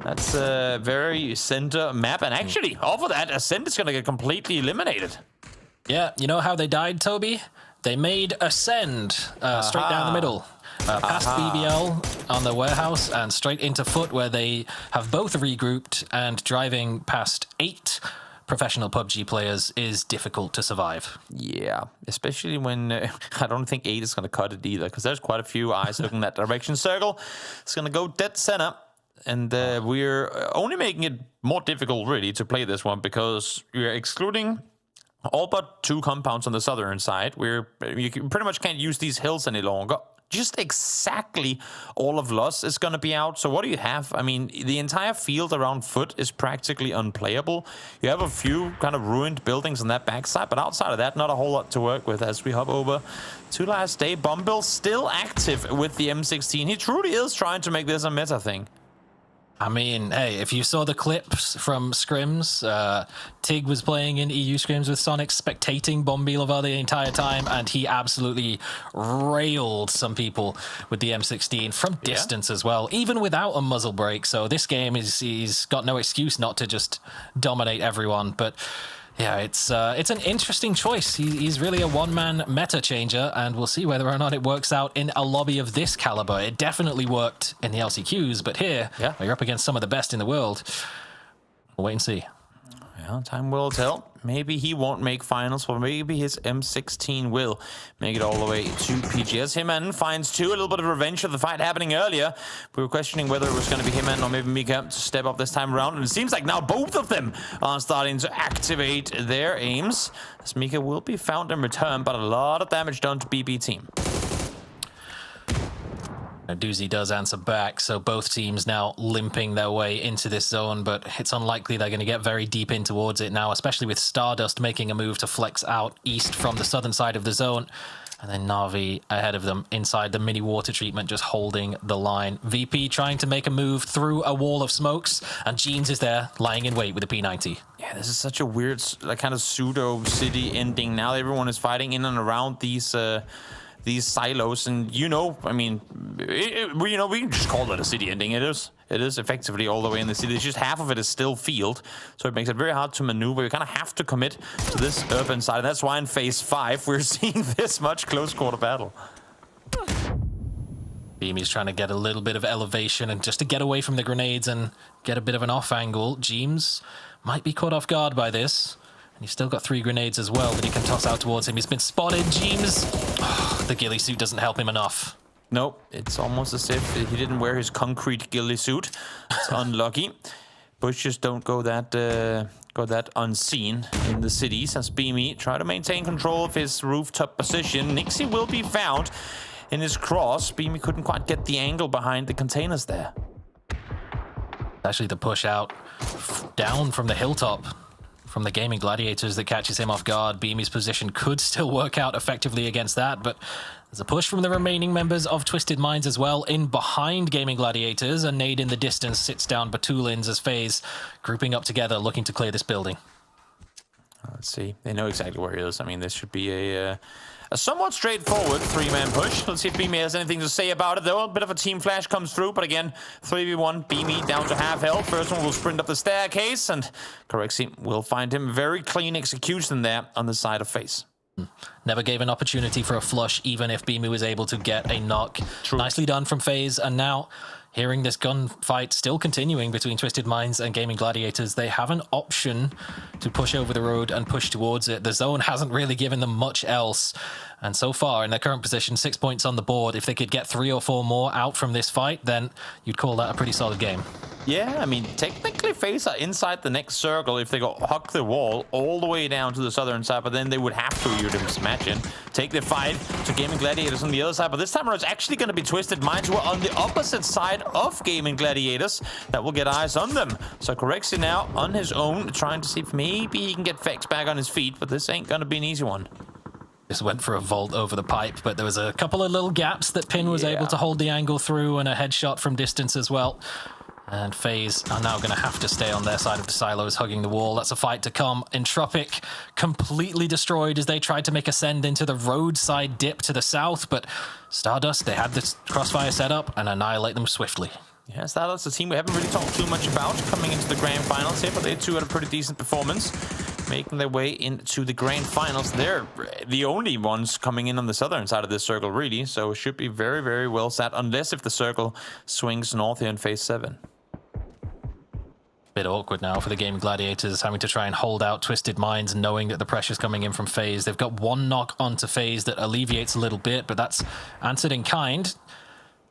That's a very center map. And actually, off of that, Ascent is going to get completely eliminated. Yeah, you know how they died, Toby? They made Ascend straight down the middle. Past BBL on the warehouse and straight into Foot, where they have both regrouped, and driving past 8 professional PUBG players is difficult to survive. Yeah, especially when I don't think 8 is going to cut it either, because there's quite a few eyes looking that direction. Circle is going to go dead center, and we're only making it more difficult, really, to play this one, because we're excluding all but 2 compounds on the southern side. You pretty much can't use these hills any longer. Just exactly all of Loss is going to be out. So what do you have? I mean, the entire field around Foot is practically unplayable. You have a few kind of ruined buildings on that backside, but outside of that, not a whole lot to work with as we hop over to Last Day. Bumble still active with the M16. He truly is trying to make this a meta thing. I mean, hey, if you saw the clips from scrims, Tig was playing in EU scrims with Sonic, spectating Bombilova the entire time, and he absolutely railed some people with the M16 from distance as well, even without a muzzle break. So this game, he's got no excuse not to just dominate everyone. But yeah, it's an interesting choice. He's really a one-man meta changer, and we'll see whether or not it works out in a lobby of this caliber. It definitely worked in the LCQs, but here, you're up against some of the best in the world. We'll wait and see. Well, time will tell. Maybe he won't make finals, but maybe his M16 will make it all the way to PGS. Himan finds 2, a little bit of revenge for the fight happening earlier. We were questioning whether it was going to be Himan or maybe Mika to step up this time around, and it seems like now both of them are starting to activate their aims, as Mika will be found in return, but a lot of damage done to BB team. Doozy does answer back, so both teams now limping their way into this zone, but it's unlikely they're going to get very deep in towards it now, especially with Stardust making a move to flex out east from the southern side of the zone. And then Na'Vi ahead of them inside the mini water treatment, just holding the line. VP trying to make a move through a wall of smokes, and Jeans is there lying in wait with a P90. Yeah, this is such a weird kind of pseudo city ending. Now everyone is fighting in and around these silos, and I mean, we can just call it a city ending. It is effectively all the way in the city. It's just half of it is still field, so it makes it very hard to maneuver. You kind of have to commit to this urban side, and that's why in phase 5 we're seeing this much close quarter battle. Beamy's trying to get a little bit of elevation and just to get away from the grenades and get a bit of an off angle. Jeems might be caught off guard by this. And he's still got 3 grenades as well that he can toss out towards him. He's been spotted, Jeems. Oh, the ghillie suit doesn't help him enough. Nope, it's almost as if he didn't wear his concrete ghillie suit. It's unlucky. Bushes don't go that unseen in the cities as Beamy try to maintain control of his rooftop position. Nixie will be found in his cross. Beamy couldn't quite get the angle behind the containers there. Actually, the push out down from the hilltop from the Gaming Gladiators that catches him off guard. Beamy's position could still work out effectively against that, but there's a push from the remaining members of Twisted Minds as well in behind Gaming Gladiators. A nade in the distance sits down Batulins as FaZe grouping up together looking to clear this building. Let's see. They know exactly where he is. I mean, this should be a somewhat straightforward 3-man push. Let's see if Beamy has anything to say about it, though. A bit of a team flash comes through, but again, 3v1, Beamy down to half health. First one will sprint up the staircase, and Corexi will find him. Very clean execution there on the side of FaZe. Never gave an opportunity for a flush, even if BEMEA was able to get a knock. True. Nicely done from FaZe, and now hearing this gunfight still continuing between Twisted Minds and Gaming Gladiators, they have an option to push over the road and push towards it. The zone hasn't really given them much else. And so far, in their current position, 6 points on the board. If they could get 3 or 4 more out from this fight, then you'd call that a pretty solid game. Yeah, I mean, technically FaZe are inside the next circle if they go hug the wall all the way down to the southern side, but then they would have to, you'd imagine, take the fight to Gaming Gladiators on the other side. But this time around, it's actually going to be Twisted Minds who are on the opposite side of Gaming Gladiators that will get eyes on them. So Corexi now on his own, trying to see if maybe he can get Vex back on his feet, but this ain't going to be an easy one. Just went for a vault over the pipe, but there was a couple of little gaps that Pin was able to hold the angle through, and a headshot from distance as well. And FaZe are now going to have to stay on their side of the silos, hugging the wall. That's a fight to come. Entropic completely destroyed as they tried to make a send into the roadside dip to the south, but Stardust, they had this crossfire set up and annihilate them swiftly. Yeah, Stardust, a team we haven't really talked too much about coming into the grand finals here, but they too had a pretty decent performance, making their way into the grand finals. They're the only ones coming in on the southern side of this circle, really, so it should be very, very well set, unless if the circle swings north here in phase 7. Bit awkward now for the Gaming Gladiators, having to try and hold out Twisted Minds, knowing that the pressure's coming in from FaZe. They've got one knock onto FaZe that alleviates a little bit, but that's answered in kind.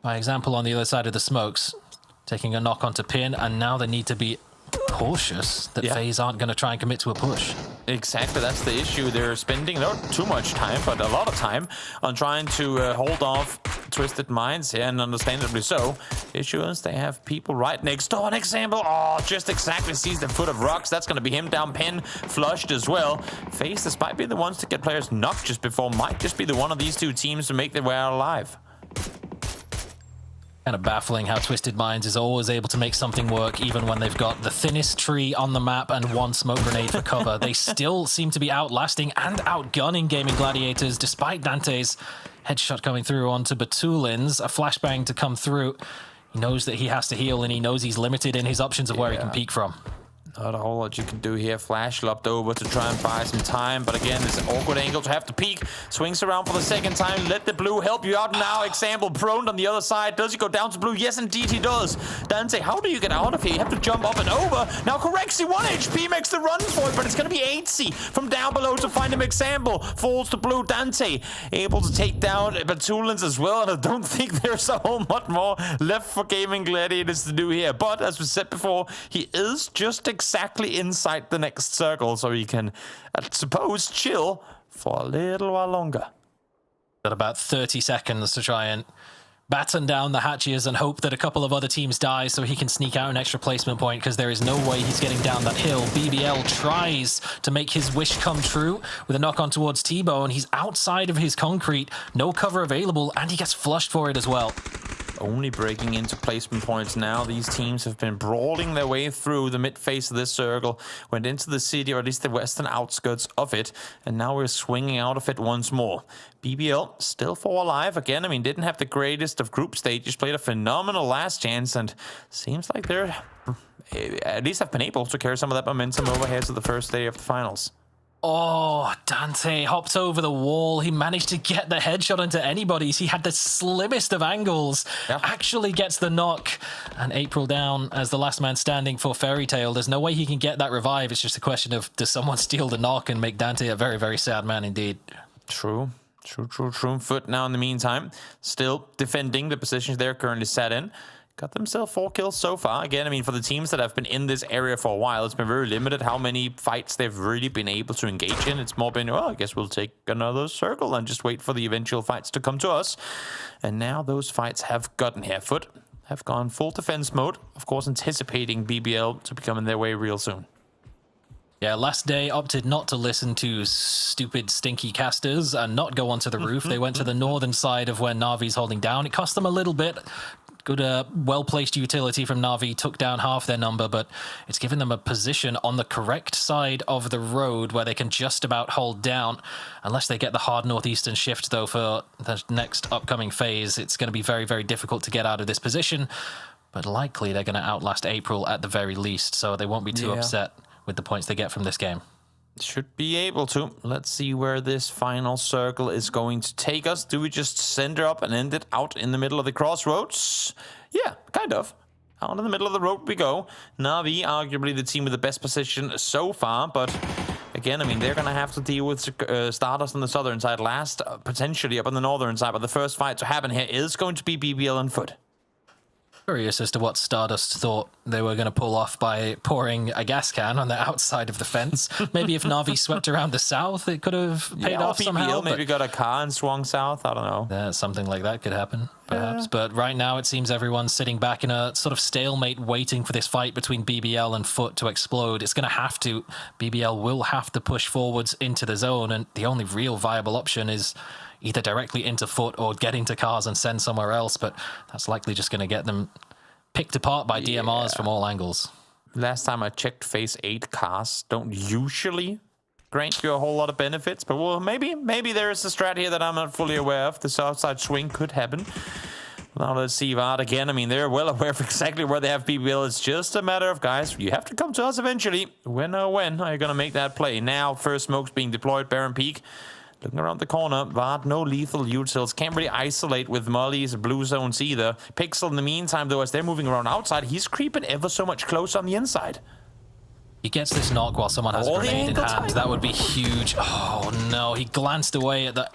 By example, on the other side of the smokes, taking a knock onto Pin, and now they need to be cautious that FaZe aren't going to try and commit to a push. Exactly, that's the issue. They're spending not too much time, but a lot of time on trying to hold off Twisted Minds here, and understandably so. The issue is they have people right next door. An example, oh, just exactly sees the foot of rocks. That's going to be him down, Pin flushed as well. FaZe, despite being the ones to get players knocked just before, might just be the one of these two teams to make their way out alive. Kind of baffling how Twisted Minds is always able to make something work, even when they've got the thinnest tree on the map and one smoke grenade for cover. They still seem to be outlasting and outgunning Gaming Gladiators, despite Dante's headshot coming through onto Batulin's, a flashbang to come through. He knows that he has to heal, and he knows he's limited in his options of where he can peek from. Not a whole lot you can do here. Flash lopped over to try and buy some time, but again, this awkward angle to have to peek. Swings around for the second time. Let the blue help you out now. Example, prone on the other side. Does he go down to blue? Yes, indeed he does. Dante, how do you get out of here? You have to jump up and over. Now Corexi, 1 HP makes the run for it, but it's going to be 8C from down below to find him. Example, falls to blue. Dante able to take down Batulins as well, and I don't think there's a whole lot more left for Gaming Gladiators to do here. But as we said before, he is just exactly inside the next circle, so he can, I suppose, chill for a little while longer. Got about 30 seconds to try and batten down the hatches and hope that a couple of other teams die so he can sneak out an extra placement point, because there is no way he's getting down that hill. BBL tries to make his wish come true with a knock on towards T-Bone. He's outside of his concrete, no cover available, and he gets flushed for it as well. Only breaking into placement points now. These teams have been brawling their way through the mid-face of this circle, went into the city, or at least the western outskirts of it, and now we're swinging out of it once more. BBL still 4 alive. Again, I mean, didn't have the greatest of group stages, played a phenomenal last chance, and seems like they're at least have been able to carry some of that momentum over here to the first day of the finals. Oh, Dante hopped over the wall. He managed to get the headshot into anybody's. He had the slimmest of angles. Actually gets the knock. And April down as the last man standing for Fairy Tail. There's no way he can get that revive. It's just a question of, does someone steal the knock and make Dante a very, very sad man indeed. True. Foot now in the meantime. Still defending the positions they're currently set in. Got themselves 4 kills so far. Again, I mean, for the teams that have been in this area for a while, it's been very limited how many fights they've really been able to engage in. It's more been, well, I guess we'll take another circle and just wait for the eventual fights to come to us. And now those fights have gotten here. Foot have gone full defense mode, of course, anticipating BBL to be coming their way real soon. Yeah, last day opted not to listen to stupid, stinky casters and not go onto the roof. They went to the northern side of where Na'Vi's holding down. It cost them a little bit. Good, well-placed utility from Na'Vi took down half their number, but it's given them a position on the correct side of the road where they can just about hold down. Unless they get the hard northeastern shift, though, for the next upcoming phase, it's going to be very, very difficult to get out of this position. But likely they're going to outlast April at the very least, so they won't be too upset with the points they get from this game. Should be able to. Let's see where this final circle is going to take us. Do we just center up and end it out in the middle of the crossroads? Yeah, kind of. Out in the middle of the road we go. Na'Vi, arguably the team with the best position so far, but again, I mean, they're going to have to deal with Stardust on the southern side last, potentially up on the northern side, but the first fight to happen here is going to be BBL and Foot. Curious as to what Stardust thought they were going to pull off by pouring a gas can on the outside of the fence. Maybe if Na'Vi swept around the south, it could have paid off somehow. Maybe got a car and swung south. I don't know. Yeah, something like that could happen, perhaps. Yeah. But right now, it seems everyone's sitting back in a sort of stalemate, waiting for this fight between BBL and Foot to explode. It's going to have to. BBL will have to push forwards into the zone, and the only real viable option is either directly into Foot or get into cars and send somewhere else, but that's likely just going to get them picked apart by DMRs from all angles. Last time I checked, phase 8 cars don't usually grant you a whole lot of benefits, but well, maybe there is a strat here that I'm not fully aware of. The south side swing could happen. Now let's see VOD again. I mean, they're well aware of exactly where they have BBL. It's just a matter of, guys, you have to come to us eventually. When are you going to make that play? Now, first smokes being deployed, Baron Peak. Looking around the corner, VOD, no lethal utils. Can't really isolate with Molly's blue zones either. Pixel, in the meantime, though, as they're moving around outside, he's creeping ever so much closer on the inside. He gets this knock while someone has a grenade in hand. That would be huge. Oh, no. He glanced away at that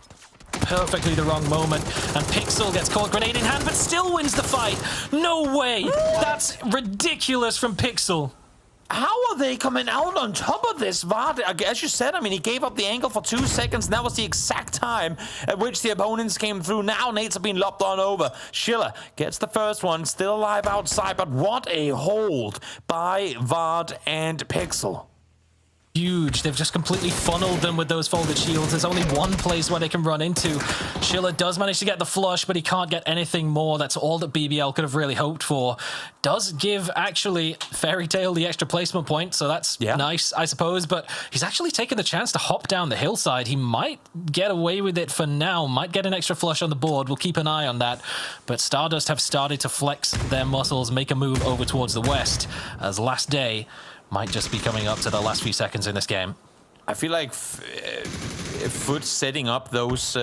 perfectly the wrong moment, and Pixel gets caught grenade in hand, but still wins the fight. No way. That's ridiculous from Pixel. How are they coming out on top of this, VOD? As you said, I mean, he gave up the angle for 2 seconds, and that was the exact time at which the opponents came through. Now Nates have been lopped on over. Schiller gets the first one, still alive outside, but what a hold by VOD and Pixel. Huge. They've just completely funneled them with those folded shields. There's only one place where they can run into. Schiller does manage to get the flush, but he can't get anything more. That's all that BBL could have really hoped for. Does give, actually, Fairy Tail the extra placement point, so that's nice, I suppose, but he's actually taken the chance to hop down the hillside. He might get away with it for now, might get an extra flush on the board. We'll keep an eye on that, but Stardust have started to flex their muscles, make a move over towards the west, as last day might just be coming up to the last few seconds in this game. I feel like Foot setting up those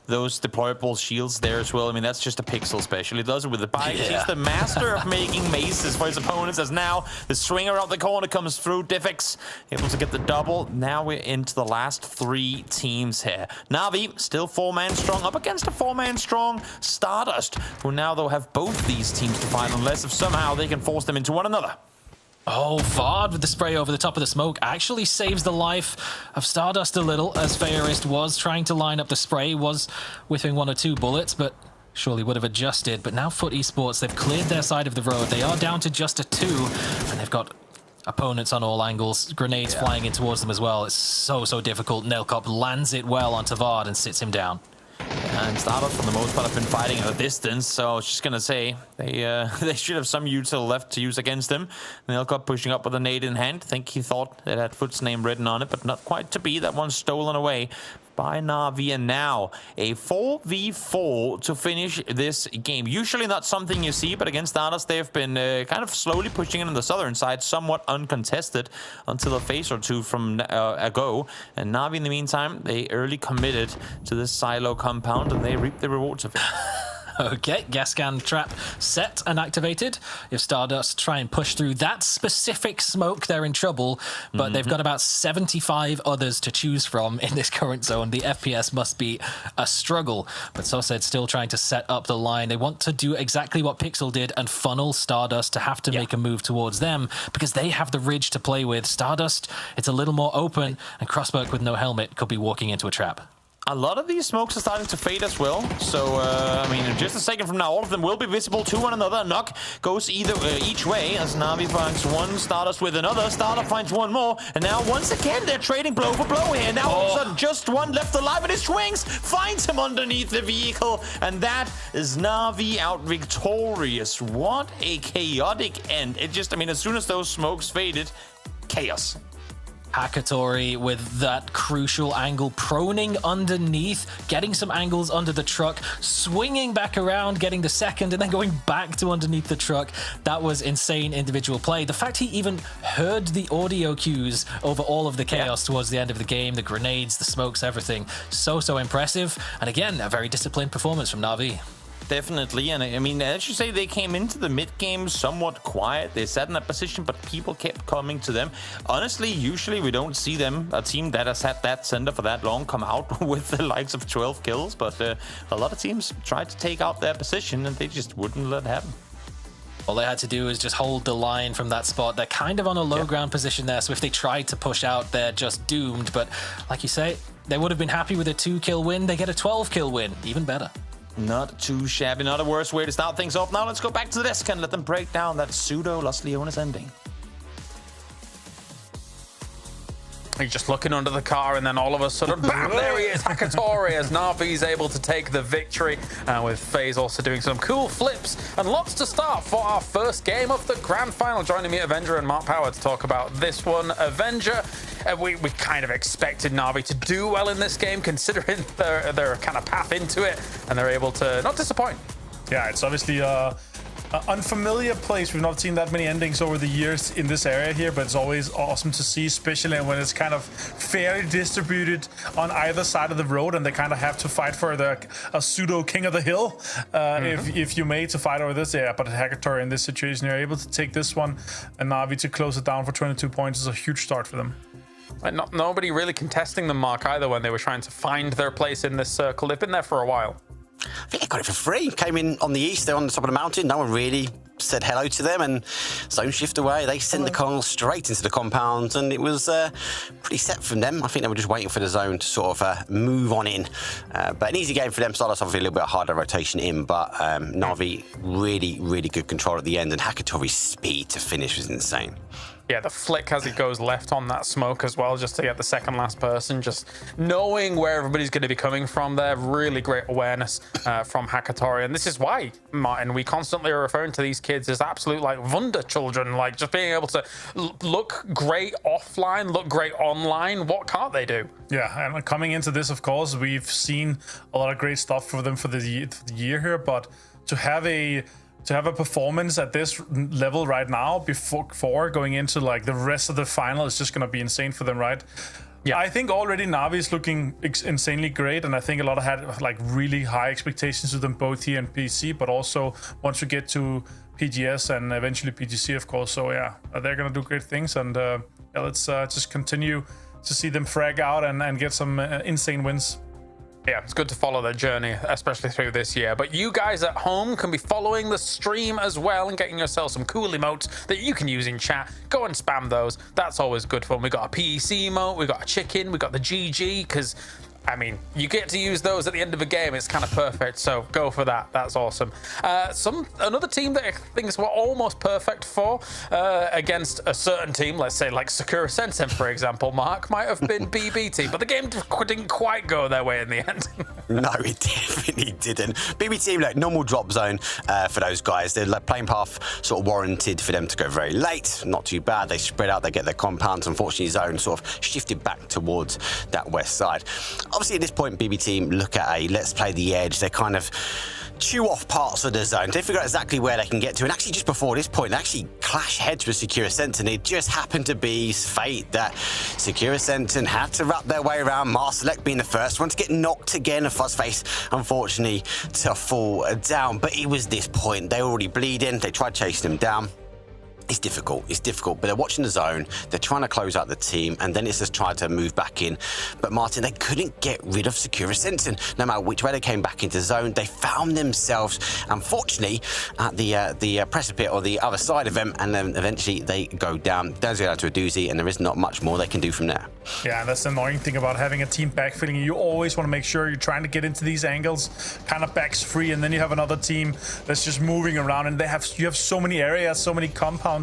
deployable shields there as well. I mean, that's just a Pixel special. He does it with the bike. Yeah. He's the master of making maces for his opponents, as now the swing around the corner comes through. Diffix able to get the double. Now we're into the last 3 teams here. Na'Vi still 4-man strong up against a 4-man strong Stardust, who now, though, have both these teams to fight unless if somehow they can force them into one another. Oh, VOD with the spray over the top of the smoke actually saves the life of Stardust a little, as Fairist was trying to line up the spray, was whiffing 1 or 2 bullets, but surely would have adjusted. But now Foot Esports, they've cleared their side of the road. They are down to just a 2, and they've got opponents on all angles, grenades flying in towards them as well. It's so difficult. Nelkop lands it well onto VOD and sits him down. And Stardust, for the most part, have been fighting at a distance, so I was just going to say they should have some util left to use against him. Nelkop pushing up with a nade in hand. I think he thought it had Foot's name written on it, but not quite to be. That one's stolen away by Na'Vi, and now a 4v4 to finish this game. Usually not something you see, but against Stardust, they've been kind of slowly pushing in on the southern side, somewhat uncontested until a phase or 2 from ago. And Na'Vi, in the meantime, they early committed to this silo compound, and they reap the rewards of it. Okay, gas can trap set and activated. If Stardust try and push through that specific smoke, they're in trouble, but they've got about 75 others to choose from in this current zone. The FPS must be a struggle, but Sosed still trying to set up the line. They want to do exactly what Pixel did and funnel Stardust to have to make a move towards them, because they have the ridge to play with. Stardust, it's a little more open, and Crossberg with no helmet could be walking into a trap. A lot of these smokes are starting to fade as well, so I mean, in just a second from now, all of them will be visible to one another. Knock goes each way as Na'Vi finds one, Stardust with another, Stardust finds one more, and now once again they're trading blow for blow here. Now all of a sudden, just one left alive, and his swings finds him underneath the vehicle, and that is Na'Vi out victorious. What a chaotic end! It just, I mean, as soon as those smokes faded, chaos. Hakatori with that crucial angle, proning underneath, getting some angles under the truck, swinging back around, getting the second, and then going back to underneath the truck. That was insane individual play. The fact he even heard the audio cues over all of the chaos towards the end of the game, the grenades, the smokes, everything. So impressive. And again, a very disciplined performance from Na'Vi. Definitely, and I mean, as you say, they came into the mid game somewhat quiet. They sat in that position, but people kept coming to them. Honestly, usually we don't see them, a team that has sat that center for that long, come out with the likes of 12 kills. But a lot of teams tried to take out their position, and they just wouldn't let it happen. All they had to do is just hold the line from that spot. They're kind of on a low ground position there, so if they tried to push out, they're just doomed. But like you say, they would have been happy with a 2-kill win. They get a 12-kill win, even better. Not too shabby, not a worse way to start things off. Now let's go back to the desk and let them break down that pseudo Los Leones ending. He's just looking under the car, and then all of a sudden, bam, there he is, Hakatori, as Na'Vi's able to take the victory, with FaZe also doing some cool flips, and lots to start for our first game of the grand final. Joining me, Avenger and Mark Power, to talk about this one. Avenger, we kind of expected Na'Vi to do well in this game, considering their kind of path into it, and they're able to not disappoint. Yeah, it's obviously unfamiliar place. We've not seen that many endings over the years in this area here, but it's always awesome to see, especially when it's kind of fairly distributed on either side of the road, and they kind of have to fight for a pseudo king of the hill, if you may, to fight over this area. But Hakatori in this situation, you're able to take this one, and Na'Vi to close it down for 22 points is a huge start for them. And nobody really contesting them, Mark, either, when they were trying to find their place in this circle. They've been there for a while. I think they got it for free. Came in on the east, they're on the top of the mountain. No one really said hello to them, and zone shift away. They sent the Colonel straight into the compound, and it was pretty set from them. I think they were just waiting for the zone to sort of move on in. But an easy game for them. Started off with a little bit harder rotation in, but Na'Vi really good control at the end, and Hakatori's speed to finish was insane. Yeah, the flick as it goes left on that smoke as well, just to get the second last person, just knowing where everybody's going to be coming from there. Really great awareness from Hakatori. And this is why, Martin, we constantly are referring to these kids as absolute like wonder children, like just being able to look great offline, look great online. What can't they do? Yeah, and coming into this, of course, we've seen a lot of great stuff for them for the year here, but to have a performance at this level right now before going into like the rest of the final is just going to be insane for them, right? Yeah, I think already Na'Vi is looking insanely great, and I think a lot of had like really high expectations of them both here in PC, but also once we get to PGS and eventually PGC, of course. So yeah, they're going to do great things, and yeah, let's just continue to see them frag out and get some insane wins. Yeah, it's good to follow their journey, especially through this year. But you guys at home can be following the stream as well and getting yourself some cool emotes that you can use in chat. Go and spam those. That's always good fun. We got a PEC emote, we got a chicken, we got the GG, because I mean, you get to use those at the end of a game. It's kind of perfect, so go for that. That's awesome. Another team that I think we're almost perfect for against a certain team, let's say like Sakura Sensen, for example, Mark, might have been BB team, but the game didn't quite go their way in the end. No, it definitely didn't. BB team, like normal drop zone for those guys. They're like playing path sort of warranted for them to go very late. Not too bad. They spread out, they get their compounds. Unfortunately, zone sort of shifted back towards that west side. Obviously, at this point, BB team look at a let's play the edge. They kind of chew off parts of the zone. They figure out exactly where they can get to. And actually, just before this point, they actually clash heads with Sakura Sensen. It just happened to be fate that Sakura Sensen had to wrap their way around. Marselec being the first one to get knocked again. And Fuzzface, unfortunately, to fall down. But it was this point. They were already bleeding. They tried chasing him down. It's difficult, but they're watching the zone, they're trying to close out the team, and then it's just trying to move back in. But Martin, they couldn't get rid of Sakura Sensen. No matter which way they came back into the zone, they found themselves, unfortunately, at the precipice or the other side of them, and then eventually they go down. They go down to a doozy, and there is not much more they can do from there. Yeah, that's the annoying thing about having a team backfilling. You always want to make sure you're trying to get into these angles, kind of backs free, and then you have another team that's just moving around, and you have so many areas, so many compounds.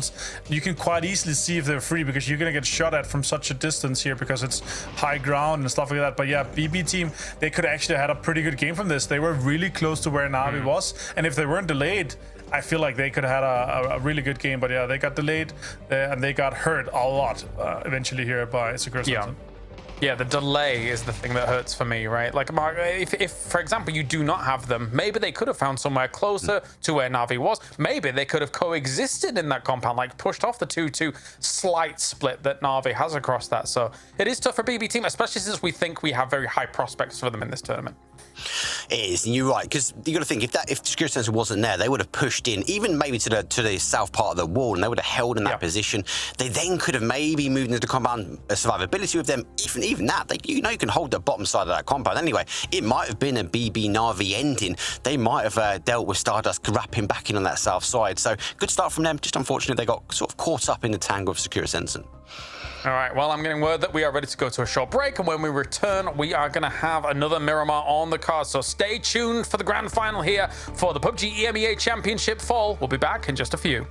You can quite easily see if they're free because you're gonna get shot at from such a distance here because it's high ground and stuff like that. But yeah, BB team, they could actually have had a pretty good game from this. They were really close to where Na'Vi was, and if they weren't delayed, I feel like they could have had a really good game, but yeah, they got delayed and they got hurt a lot eventually here by Secure. Yeah, the delay is the thing that hurts for me, right? Like, Mark, if for example, you do not have them, maybe they could have found somewhere closer to where Na'Vi was. Maybe they could have coexisted in that compound, like pushed off the 2-2 slight split that Na'Vi has across that. So it is tough for BB team, especially since we think we have very high prospects for them in this tournament. It is, and you're right, because you got to think if security sensor wasn't there, they would have pushed in, even maybe to the south part of the wall, and they would have held in that position. They then could have maybe moved into the compound, survivability with them. Even that, you can hold the bottom side of that compound anyway. It might have been a BB Na'Vi ending. They might have dealt with Stardust wrapping back in on that south side. So good start from them. Just unfortunate they got sort of caught up in the tangle of security sensor. All right, well, I'm getting word that we are ready to go to a short break, and when we return, we are going to have another Miramar on the card. So stay tuned for the grand final here for the PUBG EMEA Championship Fall. We'll be back in just a few.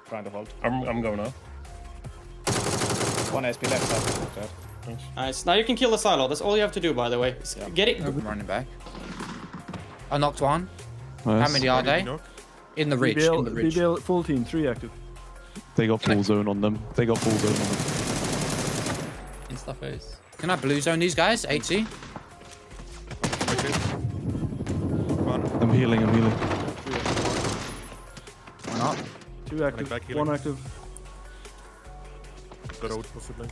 Trying to hold. I'm going now. One SP left side. Nice. Now you can kill the silo. That's all you have to do, by the way. Get it. I'm running back. I knocked one. Nice. How many are they? In the ridge. In the ridge. BBL full team, 3 active. They got full zone on them. They got full zone on them. Insta face. Can I blue zone these guys? 80. I'm healing. One up. 2 active. 1 active.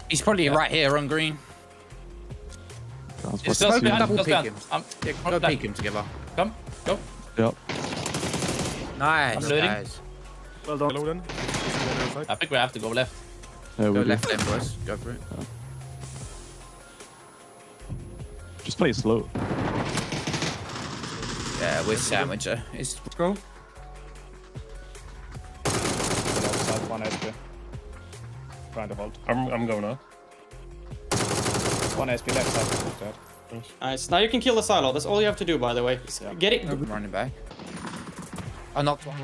He's probably right here on green. Just double peek him. Go peek him together. Come, go. Yep. Nice, guys. Well done. I think we have to go left. Yeah, go we left do. then, boys. Go for it. Yeah. Just play slow. Yeah, we're sandwicher. It's go. One SP. Trying to hold. I'm going now. One SP left side. Nice. Now you can kill the silo. That's all you have to do, by the way. Get it. I'm running back. I knocked one.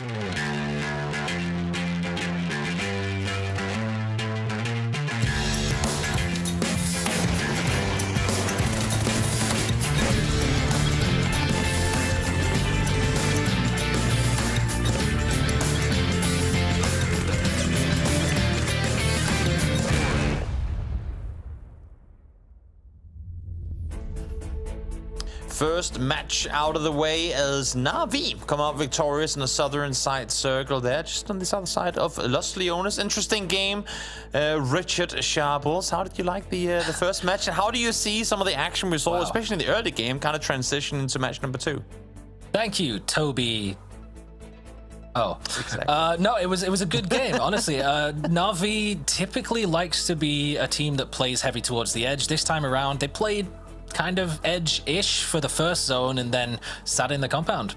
First match out of the way as Na'Vi come out victorious in the southern side circle there, just on this other side of Los Leones. Interesting game. Richard Sharbles, how did you like the first match, and how do you see some of the action we saw, especially in the early game, kind of transition into match number 2? Thank you, Toby. Oh, no, it was a good game, honestly. Na'Vi typically likes to be a team that plays heavy towards the edge. This time around, they played kind of edge-ish for the first zone and then sat in the compound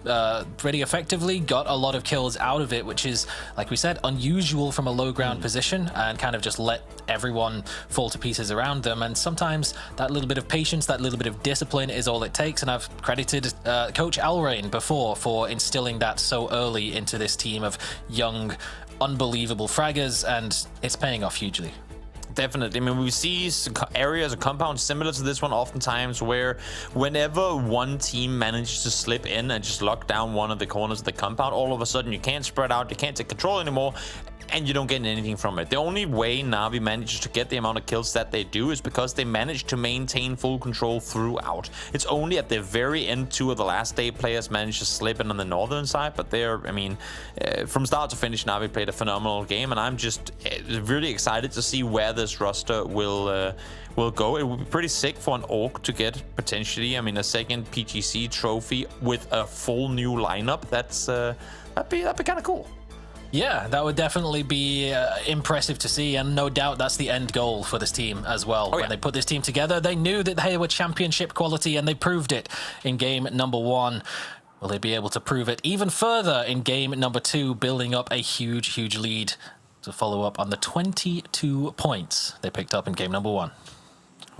pretty effectively, got a lot of kills out of it, which is, like we said, unusual from a low ground position, and kind of just let everyone fall to pieces around them. And sometimes that little bit of patience, that little bit of discipline is all it takes, and I've credited Coach Alrain before for instilling that so early into this team of young, unbelievable fraggers, and it's paying off hugely. Definitely. I mean, we see areas or compounds similar to this one oftentimes where whenever one team manages to slip in and just lock down one of the corners of the compound, all of a sudden you can't spread out, you can't take control anymore, and you don't get anything from it. The only way Na'Vi manages to get the amount of kills that they do is because they manage to maintain full control throughout. It's only at the very end, 2 of the last day players managed to slip in on the northern side, but I mean, from start to finish, Na'Vi played a phenomenal game, and I'm just really excited to see where this roster will go. It would be pretty sick for an Orc to get potentially, I mean, a second PGC trophy with a full new lineup. That'd be kind of cool. Yeah, that would definitely be impressive to see, and no doubt that's the end goal for this team as well. When they put this team together, they knew that they were championship quality, and they proved it in game number 1. Will they be able to prove it even further in game number 2, building up a huge lead to follow up on the 22 points they picked up in game number 1?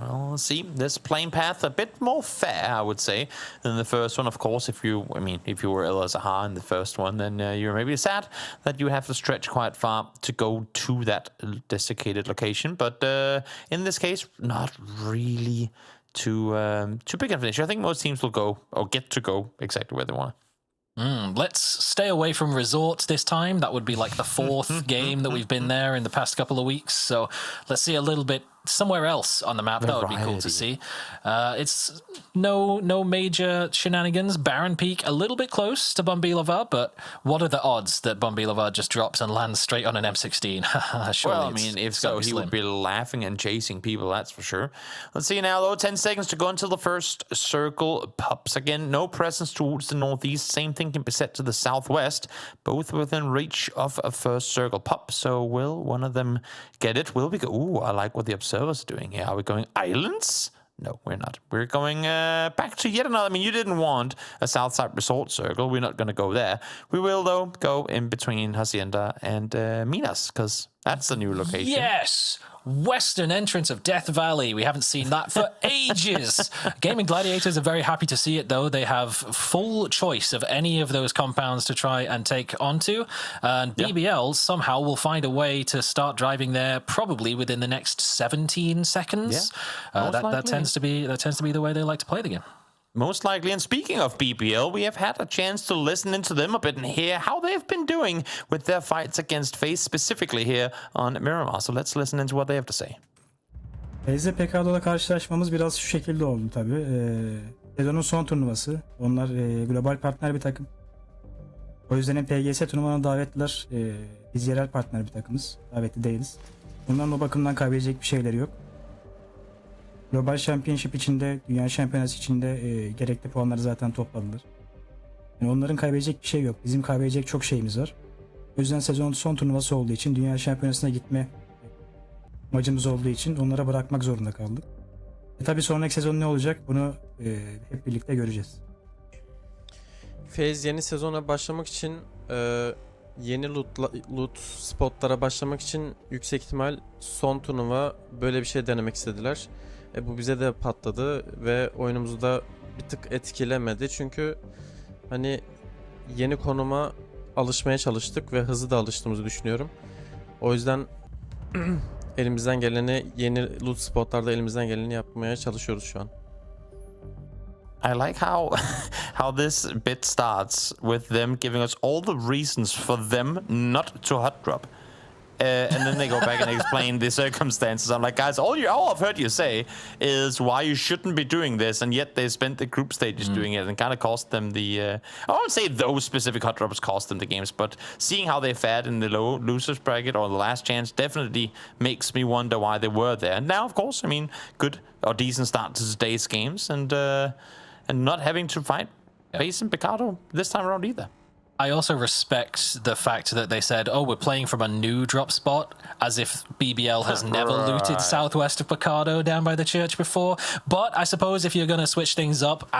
Well, let's see. This playing path a bit more fair, I would say, than the first one. Of course, if you were El Azahar in the first one, then you're maybe sad that you have to stretch quite far to go to that desiccated location. But in this case, not really too big of an issue. I think most teams will go or get to go exactly where they want. Let's stay away from resorts this time. That would be like the 4th game that we've been there in the past couple of weeks. So let's see a little bit somewhere else on the map. That would be cool to see. It's no major shenanigans. Baron Peak a little bit close to Bombilova, but what are the odds that Bombilova just drops and lands straight on an M16? Well, I mean, if so, he would be laughing and chasing people, that's for sure. Let's see now, though. 10 seconds to go until the first circle pops. Again, no presence towards the northeast. Same thing can be set to the southwest. Both within reach of a first circle pop. So will one of them get it? Will we go? Ooh, I like what the observers are doing here. Are we going islands? No, we're not. We're going back to yet another. I mean, you didn't want a Southside Resort Circle. We're not going to go there. We will, though, go in between Hacienda and Minas, because that's the new location. Yes! Western entrance of Death Valley. We haven't seen that for ages. Gaming Gladiators are very happy to see it, though. They have full choice of any of those compounds to try and take onto. And BBL somehow will find a way to start driving there probably within the next 17 seconds. That tends to be the way they like to play the game. Most likely. And speaking of BBL, we have had a chance to listen into them a bit and hear how they've been doing with their fights against FaZe, specifically here on Miramar. So let's listen into what they have to say. FaZe PK'da karşılaşmamız biraz şu şekilde oldu tabii. Sezonun son turnuvası. Onlar global partner bir takım. O yüzden PGS turnuvana davetliler. Biz yerel partner bir takımız. Davetli değiliz. Bunların o bakımdan kaybedecek bir şeyleri yok. Global Championship içinde, Dünya Şampiyonası içinde gerekli puanları zaten topladılar. Yani onların kaybedecek bir şey yok. Bizim kaybedecek çok şeyimiz var. O yüzden sezonun son turnuvası olduğu için, Dünya Şampiyonası'na gitme amacımız olduğu için onlara bırakmak zorunda kaldık. Tabii sonraki sezon ne olacak bunu hep birlikte göreceğiz. FaZe yeni sezona başlamak için, yeni loot spotlara başlamak için yüksek ihtimal son turnuva böyle bir şey denemek istediler. Bu bize de patladı ve oyunumuzu da bir tık etkilemedi. Çünkü hani yeni konuma alışmaya çalıştık ve hızlı da alıştığımızı düşünüyorum. O yüzden elimizden geleni, yeni loot spotlarda elimizden geleni yapmaya çalışıyoruz şu an. I like how this bit starts with them giving us all the reasons for them not to hot drop. And then they go back and explain the circumstances. I'm like, guys, all I've heard you say is why you shouldn't be doing this, and yet they spent the group stages doing it and kind of cost them the... I won't say those specific hot drops cost them the games, but seeing how they fared in the low losers bracket or the last chance definitely makes me wonder why they were there. And now, of course, I mean, good or decent start to today's games, and not having to fight FaZe and Picado this time around either. I also respect the fact that they said, oh, we're playing from a new drop spot, as if BBL has never looted southwest of Picado down by the church before. But I suppose if you're going to switch things up,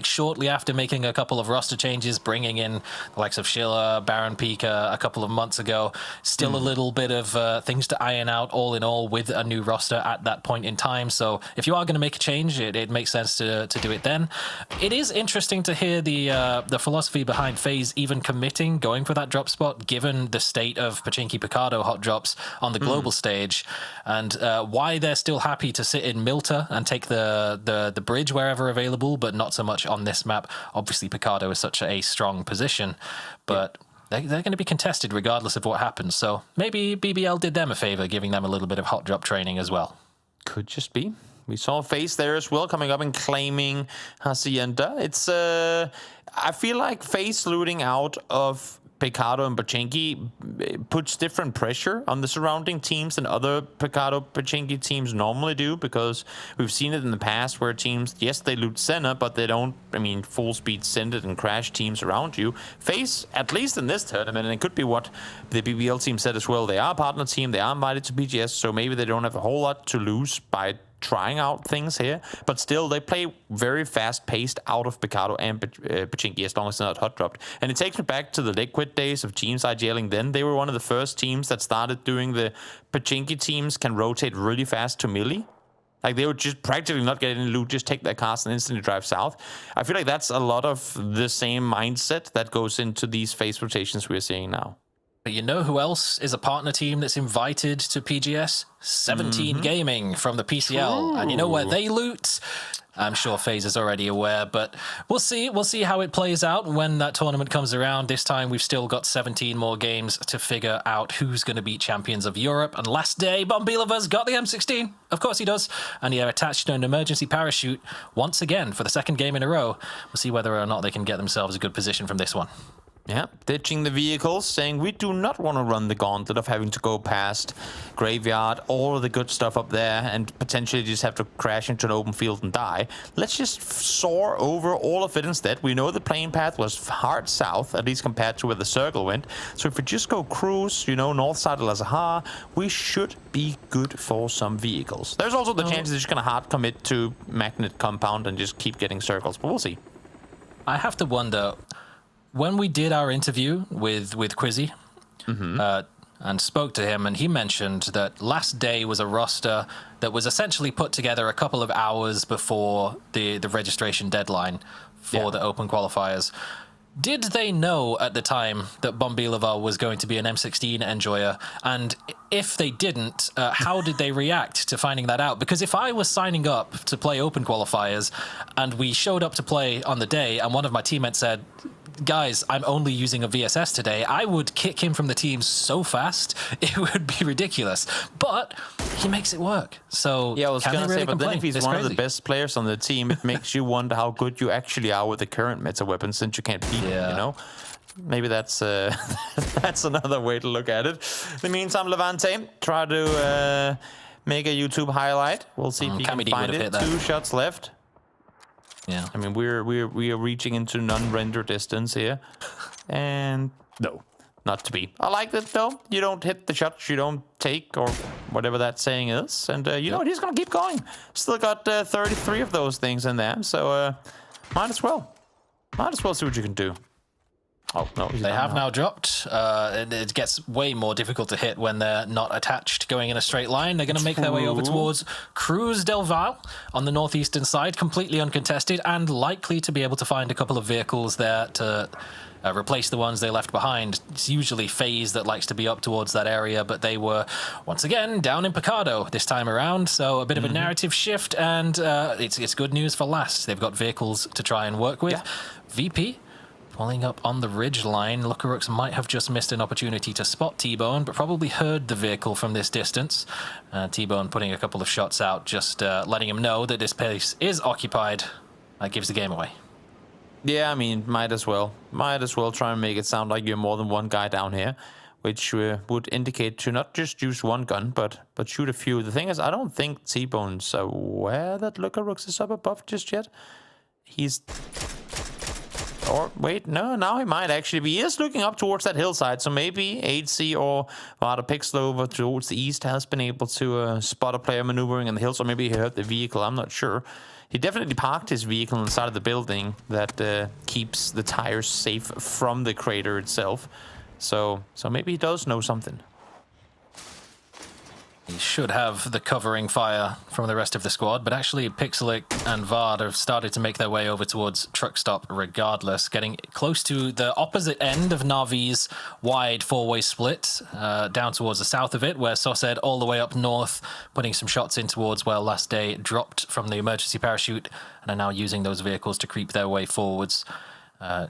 shortly after making a couple of roster changes, bringing in the likes of Schiller, Baron Pika a couple of months ago, still a little bit of things to iron out all in all with a new roster at that point in time. So if you are going to make a change, it makes sense to do it then. It is interesting to hear the philosophy behind FaZe even committing, going for that drop spot, given the state of Pachinki Picado hot drops on the global stage, and why they're still happy to sit in Milta and take the bridge wherever available, but not so much on this map. Obviously, Picado is such a strong position, but they're going to be contested regardless of what happens. So maybe BBL did them a favor, giving them a little bit of hot drop training as well. Could just be. We saw FaZe there as well, coming up and claiming Hacienda. It's I feel like FaZe looting out of Picado and Pachinki puts different pressure on the surrounding teams than other Picado Pachinki teams normally do, because we've seen it in the past where teams, yes, they loot Senna, but they don't, I mean, full speed send it and crash teams around you. FaZe, at least in this tournament, and it could be what the BBL team said as well, they are a partner team, they are invited to BGS, so maybe they don't have a whole lot to lose by trying out things here, but still they play very fast-paced out of Picado and Pachinki as long as they're not hot dropped. And it takes me back to the Liquid days of teams IGLing then. They were one of the first teams that started doing the Pachinki teams can rotate really fast to melee. Like, they would just practically not get any loot, just take their cast and instantly drive south. I feel like that's a lot of the same mindset that goes into these phase rotations we're seeing now. But you know who else is a partner team that's invited to PGS? 17 Gaming from the PCL. True. And you know where they loot? I'm sure FaZe is already aware, but we'll see. We'll see how it plays out when that tournament comes around. This time, we've still got 17 more games to figure out who's going to be champions of Europe. And last day, Bombilova's got the M16. Of course he does. And he attached an emergency parachute once again for the second game in a row. We'll see whether or not they can get themselves a good position from this one. Yeah, ditching the vehicles, saying we do not want to run the gauntlet of having to go past Graveyard, all of the good stuff up there, and potentially just have to crash into an open field and die. Let's just soar over all of it instead. We know the plane path was hard south, at least compared to where the circle went. So if we just go cruise, you know, north side of Lazahar, we should be good for some vehicles. There's also the chance they're just going to hard commit to Magnet Compound and just keep getting circles, but we'll see. I have to wonder, when we did our interview with Quizzy and spoke to him, and he mentioned that last day was a roster that was essentially put together a couple of hours before the registration deadline for the open qualifiers. Did they know at the time that Bombilova was going to be an M16 enjoyer? And if they didn't, how did they react to finding that out? Because if I was signing up to play open qualifiers and we showed up to play on the day and one of my teammates said, guys, I'm only using a VSS today, I would kick him from the team so fast, it would be ridiculous. But he makes it work. So yeah, I was going to say, but then if he's one of the best players on the team, it makes you wonder how good you actually are with the current meta weapons, since you can't beat them, you know? Maybe that's that's another way to look at it. In the meantime, Levante, try to make a YouTube highlight. We'll see if you can find it. 2 shots left. Yeah, I mean, we are reaching into non-render distance here, and no, not to be. I like that though. You don't hit the shots you don't take, or whatever that saying is, and you know what? He's gonna keep going. Still got 33 of those things in there, so might as well see what you can do. Oh no, they have now dropped. And it gets way more difficult to hit when they're not attached going in a straight line. They're going to make their way over towards Cruz del Val on the northeastern side, completely uncontested, and likely to be able to find a couple of vehicles there to replace the ones they left behind. It's usually FaZe that likes to be up towards that area, but they were once again down in Picado this time around, so a bit of a narrative shift, and it's good news for last. They've got vehicles to try and work with. VP pulling up on the ridge line. Lucarux might have just missed an opportunity to spot T-Bone, but probably heard the vehicle from this distance. T-Bone putting a couple of shots out, just letting him know that this place is occupied. That gives the game away. Yeah, I mean, might as well. Might as well try and make it sound like you're more than one guy down here, which would indicate to not just use one gun, but shoot a few. The thing is, I don't think T-Bone's aware that Lucarux is up above just yet. He's... Or, wait, no, now he might actually be. He is looking up towards that hillside, so maybe HC or Vada Pixel over towards the east has been able to spot a player maneuvering in the hills, or maybe he heard the vehicle, I'm not sure. He definitely parked his vehicle inside of the building that keeps the tires safe from the crater itself. So maybe he does know something. He should have the covering fire from the rest of the squad, but actually Pixelic and Vard have started to make their way over towards Truck Stop regardless, getting close to the opposite end of Na'Vi's wide four-way split, down towards the south of it, where Sosed all the way up north, putting some shots in towards where Last Day dropped from the emergency parachute, and are now using those vehicles to creep their way forwards.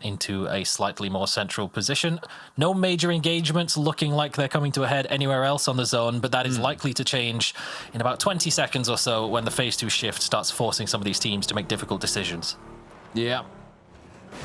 Into a slightly more central position. No major engagements looking like they're coming to a head anywhere else on the zone, but that is likely to change in about 20 seconds or so when the phase 2 shift starts forcing some of these teams to make difficult decisions. Yeah.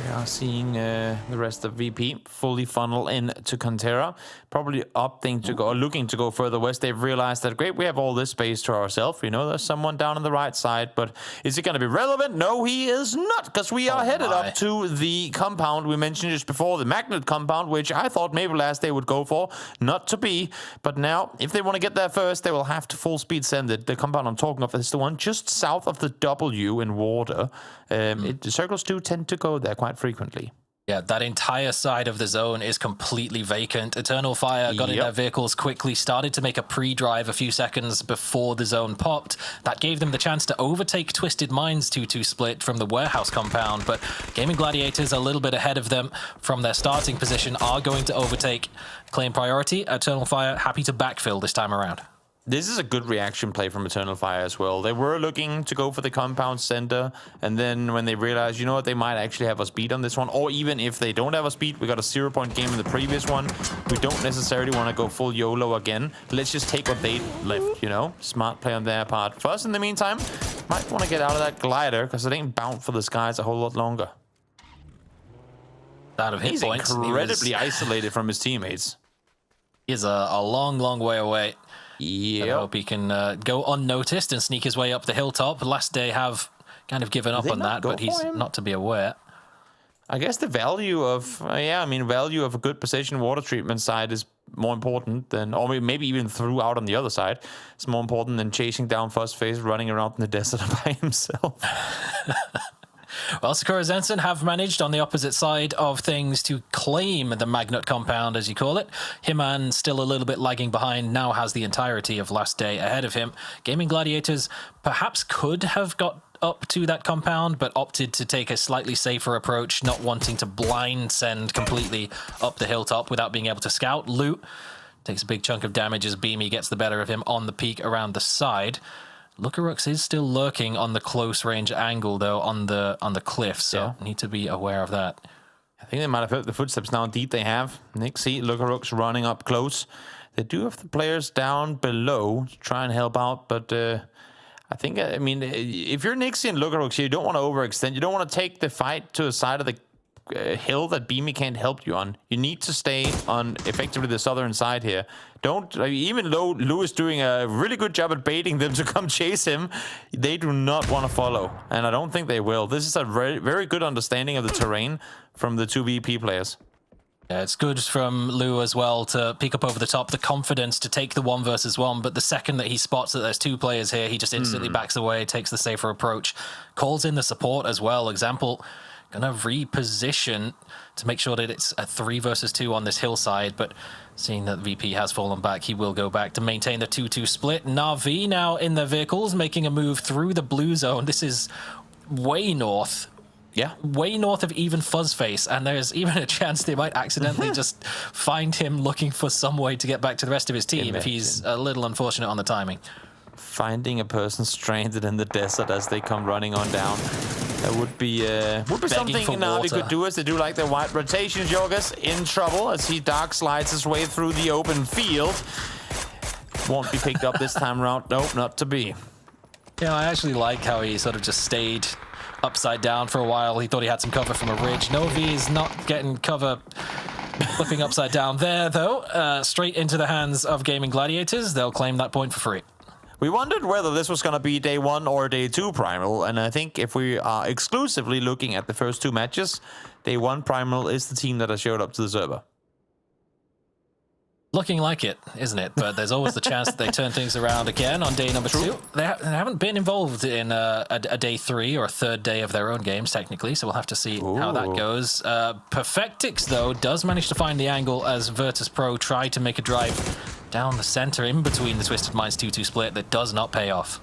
We are seeing the rest of VP fully funnel into Cantera, probably opting to go, or looking to go further west. They've realized that, great, we have all this space to ourselves. You know, there's someone down on the right side, but is it going to be relevant? No, he is not, because we are headed up to the compound we mentioned just before, the magnet compound, which I thought maybe Last Day would go for, not to be. But now, if they want to get there first, they will have to full speed send it. The compound I'm talking of is the one just south of the W in water. The circles do tend to go there quite frequently. Yeah, that entire side of the zone is completely vacant. Eternal Fire got in their vehicles quickly, started to make a pre-drive a few seconds before the zone popped. That gave them the chance to overtake Twisted Minds 2-2 split from the warehouse compound, but Gaming Gladiators, a little bit ahead of them from their starting position, are going to overtake, claim priority. Eternal Fire happy to backfill this time around. This is a good reaction play from Eternal Fire as well. They were looking to go for the compound center, and then when they realized, you know what, they might actually have us beat on this one, or even if they don't have us beat, we got a 0-point game in the previous one. We don't necessarily want to go full YOLO again. Let's just take what they left, you know? Smart play on their part. For us, in the meantime, might want to get out of that glider, because it ain't bound for the skies a whole lot longer. Out of hit He's points. incredibly isolated from his teammates. He's a long, long way away. Yeah. I hope he can go unnoticed and sneak his way up the hilltop. Last Day have kind of given up on that, but he's not to be aware. I guess the value of, value of a good precision water treatment side is more important than, or maybe even throughout on the other side, it's more important than chasing down Fuzzface running around in the desert by himself. Well, Sakura Zenson have managed on the opposite side of things to claim the magnet compound, as you call it. Himan, still a little bit lagging behind, now has the entirety of Last Day ahead of him. Gaming Gladiators perhaps could have got up to that compound, but opted to take a slightly safer approach, not wanting to blind send completely up the hilltop without being able to scout. Loot takes a big chunk of damage as Beamy gets the better of him on the peak around the side. Lookarux is still lurking on the close range angle, though, on the cliff, so need to be aware of that. I think they might have heard the footsteps now. Indeed, they have. Nixie, Lookarux running up close. They do have the players down below to try and help out, but I think, if you're Nixie and Lookarux, you don't want to overextend. You don't want to take the fight to a side of the hill that Beamy can't help you on. You need to stay on effectively the southern side here. Even though Lewis doing a really good job at baiting them to come chase him, they do not want to follow, and I don't think they will. This is a very, very good understanding of the terrain from the two VP players. Yeah, it's good from Lou as well to peek up over the top, the confidence to take the 1 versus 1, but the second that he spots that there's 2 players here, he just instantly backs away, takes the safer approach, calls in the support as well. Example, gonna reposition to make sure that it's a 3 versus 2 on this hillside, but seeing that VP has fallen back, he will go back to maintain the 2-2 split. Na'Vi now in their vehicles, making a move through the blue zone. This is way north. Yeah. Way north of even Fuzzface, and there's even a chance they might accidentally just find him looking for some way to get back to the rest of his team if he's a little unfortunate on the timing. Finding a person stranded in the desert as they come running on down. That would be something Na'Vi could do, as they do like their wide rotation. Jorgas in trouble as he dark slides his way through the open field. Won't be picked up this time around. Nope, not to be. Yeah, I actually like how he sort of just stayed upside down for a while. He thought he had some cover from a ridge. Novi is not getting cover flipping upside down there, though. Straight into the hands of Gaming Gladiators. They'll claim that point for free. We wondered whether this was going to be day 1 or day 2 Primal, and I think if we are exclusively looking at the first 2 matches, day 1 Primal is the team that has showed up to the server. Looking like it, isn't it? But there's always the chance that they turn things around again on day number 2. They haven't been involved in a day 3 or a 3rd day of their own games, technically, so we'll have to see how that goes. Perfectix, though, does manage to find the angle as Virtus Pro try to make a drive down the center in between the Twisted Minds 2-2 split that does not pay off.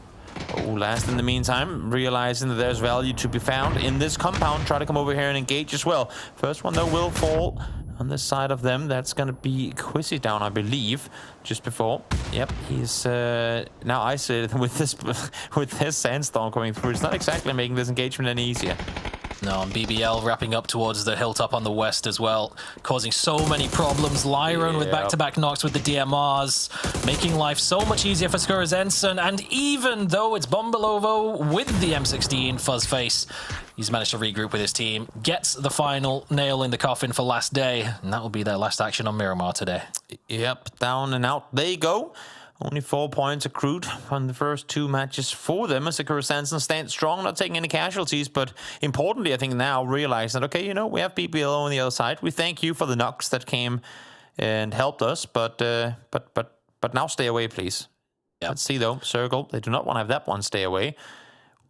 Oh, Last in the meantime, realizing that there's value to be found in this compound, try to come over here and engage as well. First one, though, will fall on this side of them. That's going to be Quizzy down, I believe, just before. Yep, he's now isolated with this sandstorm coming through. It's not exactly making this engagement any easier. No, and BBL wrapping up towards the hilltop on the west as well, causing so many problems. Lyron with back-to-back knocks with the DMRs, making life so much easier for Skirmishes. And even though it's Bombelovo with the M16 Fuzzface, he's managed to regroup with his team, gets the final nail in the coffin for last day, and that will be their last action on Miramar today. Yep, down and out they go. Only 4 points accrued on the first 2 matches for them as Skirmishes stands strong, not taking any casualties, but importantly, I think now realize that, okay, you know, we have BBL on the other side. We thank you for the knocks that came and helped us, but now stay away, please. Yep. Let's see, though. Circle, they do not want to have that one stay away.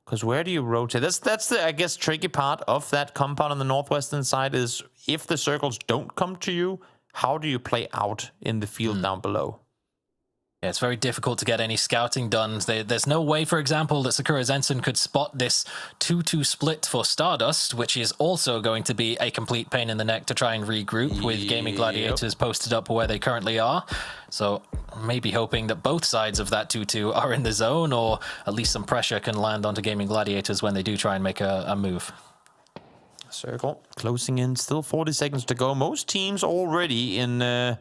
Because where do you rotate? That's the, I guess, tricky part of that compound on the northwestern side is if the circles don't come to you, how do you play out in the field down below? Yeah, it's very difficult to get any scouting done. There's no way, for example, that Sakura Zensen could spot this 2-2 split for Stardust, which is also going to be a complete pain in the neck to try and regroup with Gaming Gladiators posted up where they currently are. So maybe hoping that both sides of that 2-2 are in the zone, or at least some pressure can land onto Gaming Gladiators when they do try and make a move. Circle closing in, still 40 seconds to go. Most teams already in...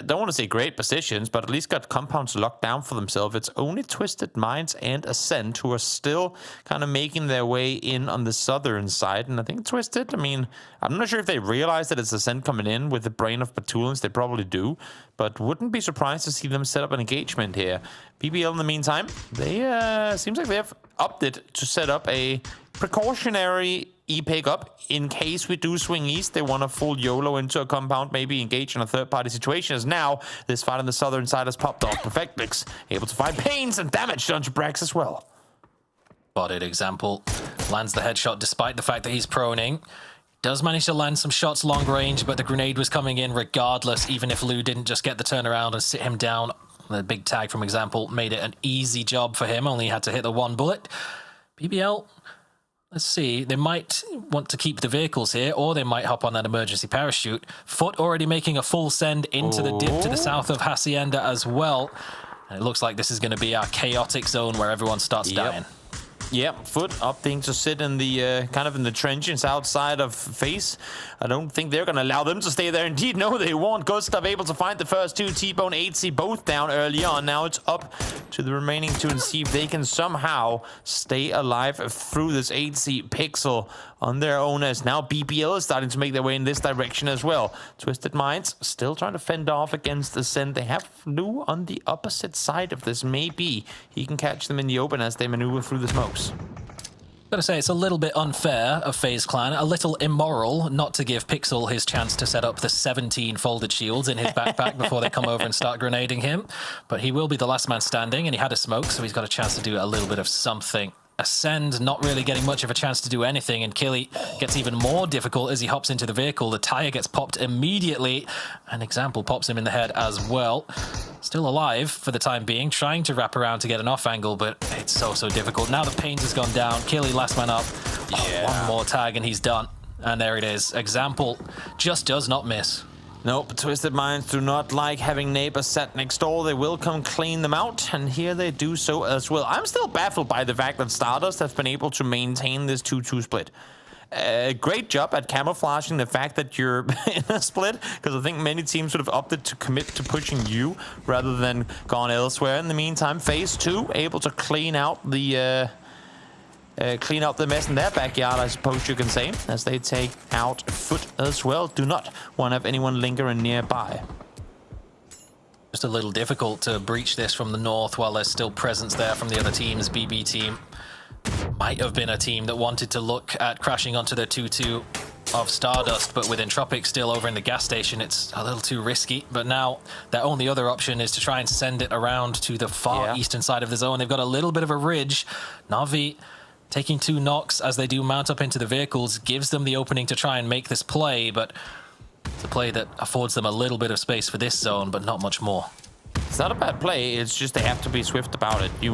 don't want to say great positions, but at least got compounds locked down for themselves. It's only Twisted Minds and Ascent who are still kind of making their way in on the southern side. And I think Twisted, I mean, I'm not sure if they realize that it's Ascent coming in with the brain of Batulans. They probably do, but wouldn't be surprised to see them set up an engagement here. BBL in the meantime, they seems like they have upped it to set up a precautionary E-pick up in case we do swing east. They want a full YOLO into a compound, maybe engage in a third-party situation. As now, this fight on the southern side has popped off. Perfectix able to find pains and damage to Brax as well. Spotted example lands the headshot despite the fact that he's proning. Does manage to land some shots long range, but the grenade was coming in regardless, even if Lou didn't just get the turnaround and sit him down. The big tag from example made it an easy job for him, only had to hit the 1 bullet. BBL, let's see, they might want to keep the vehicles here, or they might hop on that emergency parachute. Foot already making a full send into the dip to the south of Hacienda as well. And it looks like this is going to be our chaotic zone where everyone starts dying. Yep, Foot opting to sit in the kind of in the trenches outside of Face. I don't think they're going to allow them to stay there. Indeed, no, they won't. Gustav able to find the first 2. T-Bone, 8C, both down early on. Now it's up to the remaining 2 and see if they can somehow stay alive through this 8C Pixel on their own, as now BBL is starting to make their way in this direction as well. Twisted Minds still trying to fend off against Ascent. They have Lou on the opposite side of this. Maybe he can catch them in the open as they maneuver through the smokes. Gotta say, it's a little bit unfair of FaZe Clan, a little immoral not to give Pixel his chance to set up the 17 folded shields in his backpack before they come over and start grenading him. But he will be the last man standing, and he had a smoke, so he's got a chance to do a little bit of something. Ascend not really getting much of a chance to do anything, and Killy gets even more difficult as he hops into the vehicle. The tire gets popped immediately, and example pops him in the head as well. Still alive for the time being, trying to wrap around to get an off angle, but it's so difficult. Now the paint has gone down. Killy last man up. One more tag and he's done. And there it is. Example just does not miss. Nope, Twisted Minds do not like having neighbors sat next door. They will come clean them out, and here they do so as well. I'm still baffled by the fact that Stardust has been able to maintain this 2-2 split. Great job at camouflaging the fact that you're in a split, because I think many teams would have opted to commit to pushing you rather than gone elsewhere. In the meantime, Phase 2 able to clean out the mess in their backyard, I suppose you can say, as they take out Foot as well. Do not want to have anyone lingering nearby. Just a little difficult to breach this from the north while there's still presence there from the other teams. BB team might have been a team that wanted to look at crashing onto the 2-2 of Stardust, but with Entropic still over in the gas station, it's a little too risky. But now their only other option is to try and send it around to the far eastern side of the zone. They've got a little bit of a ridge. Na'Vi taking 2 knocks as they do mount up into the vehicles gives them the opening to try and make this play, but it's a play that affords them a little bit of space for this zone, but not much more. It's not a bad play, it's just they have to be swift about it. You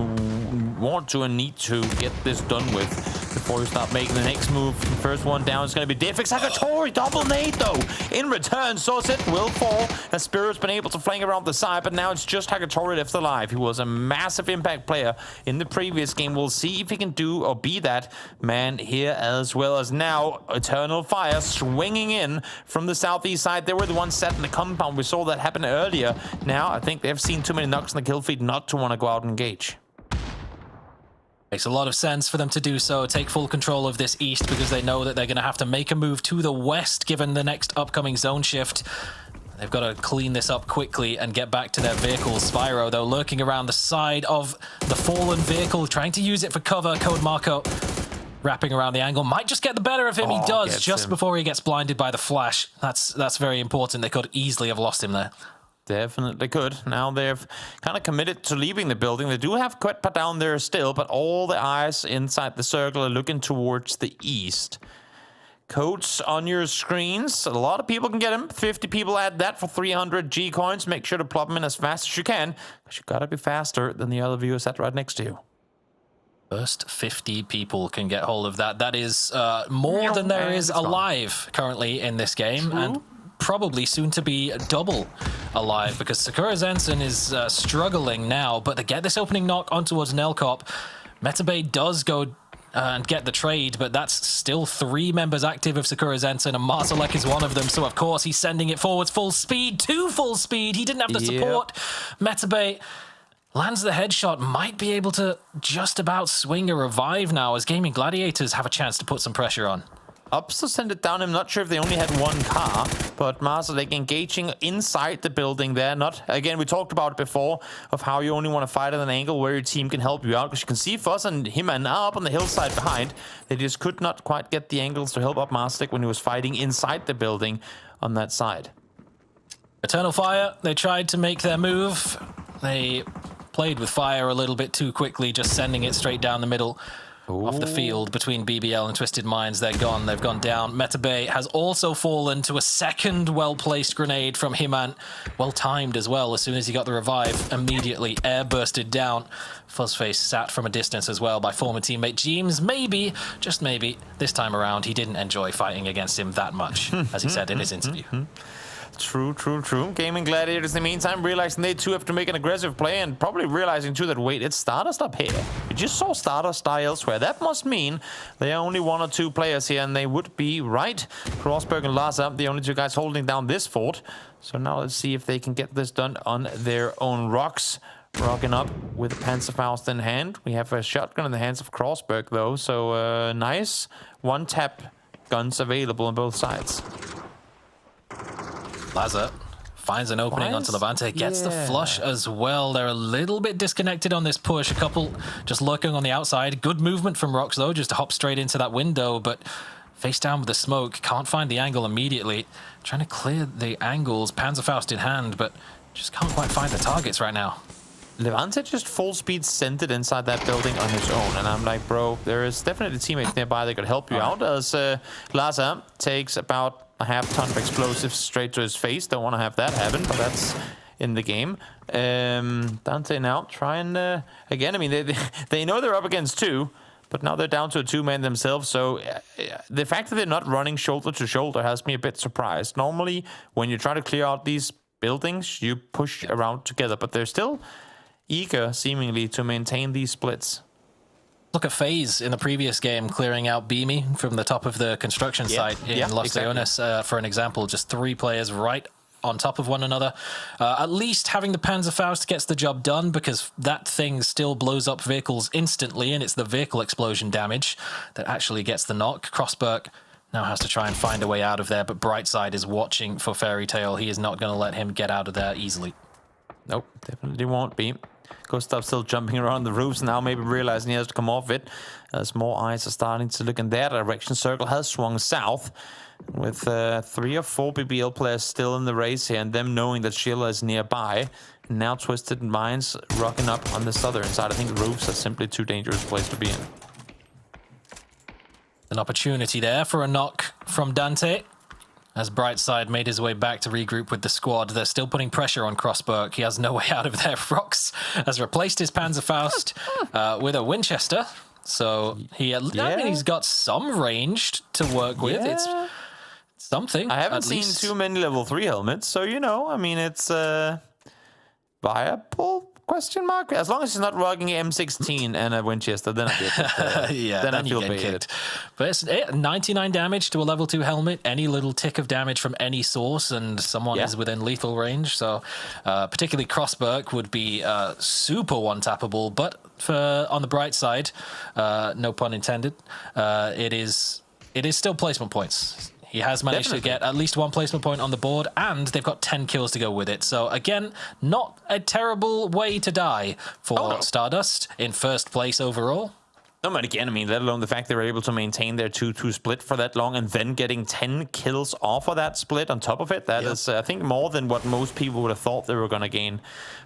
want to and need to get this done with before you start making the next move. The first one down is going to be Diffix. Hagatori, double nade though. In return, Soset will fall as Spirit's been able to flank around the side, but now it's just Hagatori left alive. He was a massive impact player in the previous game. We'll see if he can do or be that man here, as well as now Eternal Fire swinging in from the southeast side. They were the ones set in the compound. We saw that happen earlier. Now I think they've seen too many knocks in the kill feed not to want to go out and engage. Makes a lot of sense for them to do so, take full control of this east, because they know that they're going to have to make a move to the west given the next upcoming zone shift. They've got to clean this up quickly and get back to their vehicles. Spyro, though, lurking around the side of the fallen vehicle, trying to use it for cover. Code Marco wrapping around the angle. Might just get the better of him. He does, just before he gets blinded by the flash. That's very important. They could easily have lost him there. Definitely could. Now they've kind of committed to leaving the building. They do have Quetpa down there still, but all the eyes inside the circle are looking towards the east. Codes on your screens. A lot of people can get them. 50 people add that for 300 G coins. Make sure to plop them in as fast as you can, because you gotta be faster than the other viewers sat right next to you. First 50 people can get hold of that. That is more than there is alive currently in this game. True. And probably soon to be double alive, because Sakura Zensen is struggling now, but they get this opening knock on towards Nelkop. Metabay does go and get the trade, but that's still 3 members active of Sakura Zensen, and Marzalek is one of them, so of course he's sending it forwards full speed, to full speed. He didn't have the support. Metabay lands the headshot, might be able to just about swing a revive now, as Gaming Gladiators have a chance to put some pressure on. Ups to send it down. I'm not sure if they only had 1 car, but Marzalek engaging inside the building there. Not again, we talked about it before, of how you only want to fight at an angle where your team can help you out, because you can see Fuss and him are now up on the hillside behind. They just could not quite get the angles to help up Marzalek when he was fighting inside the building on that side. Eternal Fire, they tried to make their move. They played with fire a little bit too quickly, just sending it straight down the middle. Off the field between BBL and Twisted Minds. They're gone. They've gone down. Metabay has also fallen to a second well-placed grenade from Himant. Well-timed as well. As soon as he got the revive, immediately air bursted down. Fuzzface sat from a distance as well by former teammate James. Maybe, just maybe, this time around, he didn't enjoy fighting against him that much, as he said in his interview. True. Gaming Gladiators, in the meantime, realizing they too have to make an aggressive play, and probably realizing too that, wait, it's Stardust up here. We just saw Stardust die elsewhere. That must mean there are only 1 or 2 players here, and they would be right. Crossberg and Laza, the only 2 guys holding down this fort. So now let's see if they can get this done on their own rocks. Rocking up with a Panzerfaust in hand. We have a shotgun in the hands of Crossberg, though, so nice 1-tap guns available on both sides. Laza finds an opening onto Levante, gets the flush as well. They're a little bit disconnected on this push. A couple just lurking on the outside. Good movement from Rox, though, just to hop straight into that window, but face down with the smoke. Can't find the angle immediately. Trying to clear the angles, Panzerfaust in hand, but just can't quite find the targets right now. Levante just full speed sent it inside that building on his own, and I'm like, bro, there is definitely teammates nearby that could help you out, as Laza takes about a half-ton of explosives straight to his face. Don't want to have that happen, but that's in the game. Dante now trying again. I mean, they know they're up against 2, but now they're down to a 2-man themselves. So the fact that they're not running shoulder to shoulder has me a bit surprised. Normally, when you try to clear out these buildings, you push around together, but they're still eager, seemingly, to maintain these splits. Look at FaZe in the previous game clearing out Beamy from the top of the construction site in Los Leones, for an example. Just 3 players right on top of one another. At least having the Panzerfaust gets the job done, because that thing still blows up vehicles instantly, and it's the vehicle explosion damage that actually gets the knock. Crossberg now has to try and find a way out of there, but Brightside is watching for Fairy Tail. He is not going to let him get out of there easily. Nope, definitely won't be. Gustav still jumping around the roofs now, maybe realizing he has to come off it, as more eyes are starting to look in their direction. Circle has swung south, with 3 or 4 BBL players still in the race here, and them knowing that Sheila is nearby. And now Twisted Minds rocking up on the southern side. I think roofs are simply too dangerous a place to be in. An opportunity there for a knock from Dante. As Brightside made his way back to regroup with the squad, they're still putting pressure on Crossberg. He has no way out of there. Rox has replaced his Panzerfaust with a Winchester. So I mean, he's got some range to work with. It's something. I haven't seen too many level 3 helmets, so you know, I mean, it's viable? Question mark? As long as he's not rocking an M16 and a Winchester, then I feel yeah, then I feel you get baited. kicked. But it's 99 damage to a level 2 helmet. Any little tick of damage from any source, and someone is within lethal range. So, particularly Crossberg would be super one-tappable. But on the bright side, no pun intended, it is still placement points. He has managed to get at least 1 placement point on the board, and they've got 10 kills to go with it. So again, not a terrible way to die for Stardust in first place overall. No, but again, I mean, let alone the fact they were able to maintain their 2-2 split for that long and then getting 10 kills off of that split on top of it. That is, I think, more than what most people would have thought they were going to gain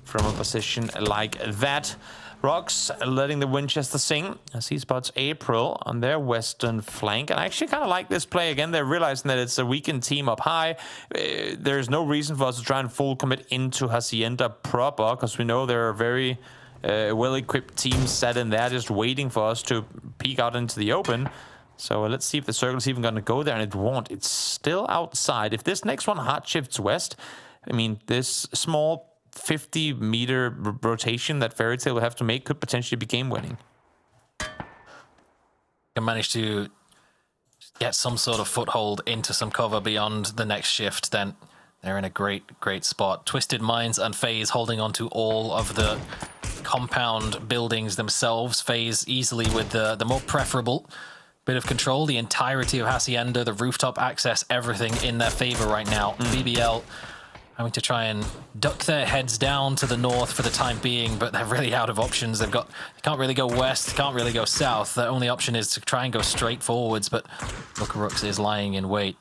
from a position like that. Rox letting the Winchester sing as he spots April on their western flank. And I actually kind of like this play. Again, they're realizing that it's a weakened team up high. There's no reason for us to try and full commit into Hacienda proper, because we know there are very well-equipped teams set in there just waiting for us to peek out into the open. So let's see if the circle's even going to go there, and it won't. It's still outside. If this next one hard shifts west, I mean, this small 50-meter rotation that Fairy Tail will have to make could potentially be game-winning. Can manage to get some sort of foothold into some cover beyond the next shift, then they're in a great spot. Twisted Minds and FaZe holding on to all of the compound buildings themselves. FaZe easily with the more preferable bit of control. The entirety of Hacienda, the rooftop access, everything in their favor right now. BBL having to try and duck their heads down to the north for the time being, but they're really out of options. They can't really go west, can't really go south. The only option is to try and go straight forwards, but Lookarooks is lying in wait.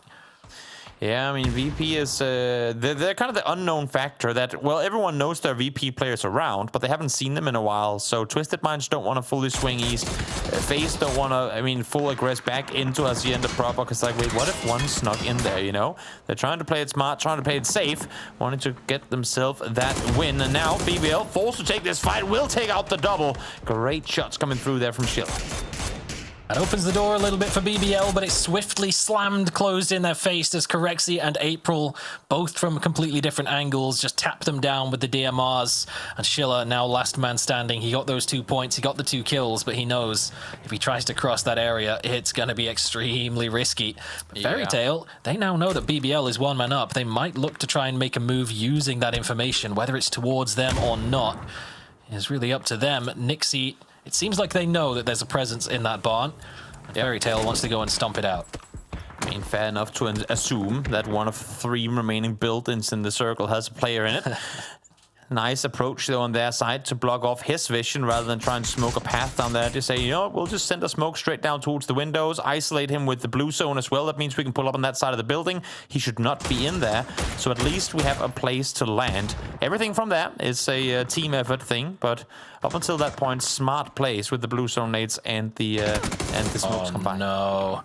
Yeah, I mean, VP is... they're kind of the unknown factor that, well, everyone knows there are VP players around, but they haven't seen them in a while. So Twisted Minds don't want to fully swing east. FaZe don't want to, I mean, full aggress back into Hacienda proper, because, like, wait, what if one snuck in there, you know? They're trying to play it smart, trying to play it safe, wanting to get themselves that win. And now BBL, forced to take this fight, will take out the double. Great shots coming through there from Schiller. That opens the door a little bit for BBL, but it's swiftly closed in their face as Corexi and April, both from completely different angles, just tap them down with the DMRs. And Schiller, now last man standing, he got those 2 points, he got the 2 kills, but he knows if he tries to cross that area, it's going to be extremely risky. But Fairy Tail, they now know that BBL is 1 man up. They might look to try and make a move using that information, whether it's towards them or not. It's really up to them. Nixie... It seems like they know that there's a presence in that barn. Fairy Tail wants to go and stomp it out. I mean, fair enough to assume that one of 3 remaining buildings in the circle has a player in it. Nice approach, though, on their side to block off his vision rather than try and smoke a path down there. Just say, you know what, we'll just send a smoke straight down towards the windows, isolate him with the blue zone as well. That means we can pull up on that side of the building. He should not be in there. So at least we have a place to land. Everything from there is a team effort thing, but up until that point, smart plays with the blue zone nades and the smokes combined. No.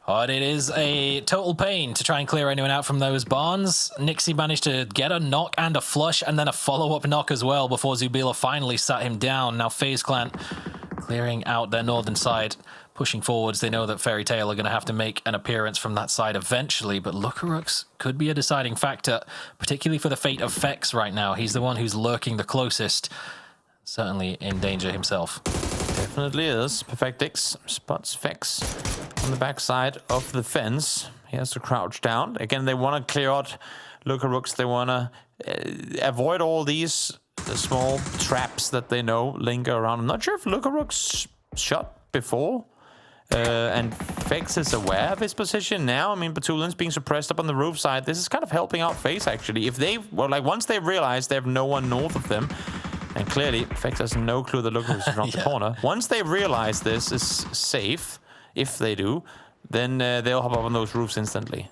But it is a total pain to try and clear anyone out from those barns. Nixie managed to get a knock and a flush and then a follow-up knock as well before Zubila finally sat him down. Now FaZe Clan clearing out their northern side, pushing forwards. They know that Fairy Tail are going to have to make an appearance from that side eventually, but Lookarooks could be a deciding factor, particularly for the fate of Fex right now. He's the one who's lurking the closest, certainly in danger himself. Definitely is. Perfectix spots Fex on the backside of the fence. He has to crouch down. Again, they want to clear out Lookarooks. They want to avoid all these small traps that they know linger around. I'm not sure if Lookarooks shot before. And Fex is aware of his position now. I mean, Batulin's being suppressed up on the roof side. This is kind of helping out FaZe, actually. If they, well, like, once they realize they have no one north of them, and clearly, Fex has no clue that Lookarooks is around the corner. Once they realize this is safe, if they do, then they'll hop up on those roofs instantly.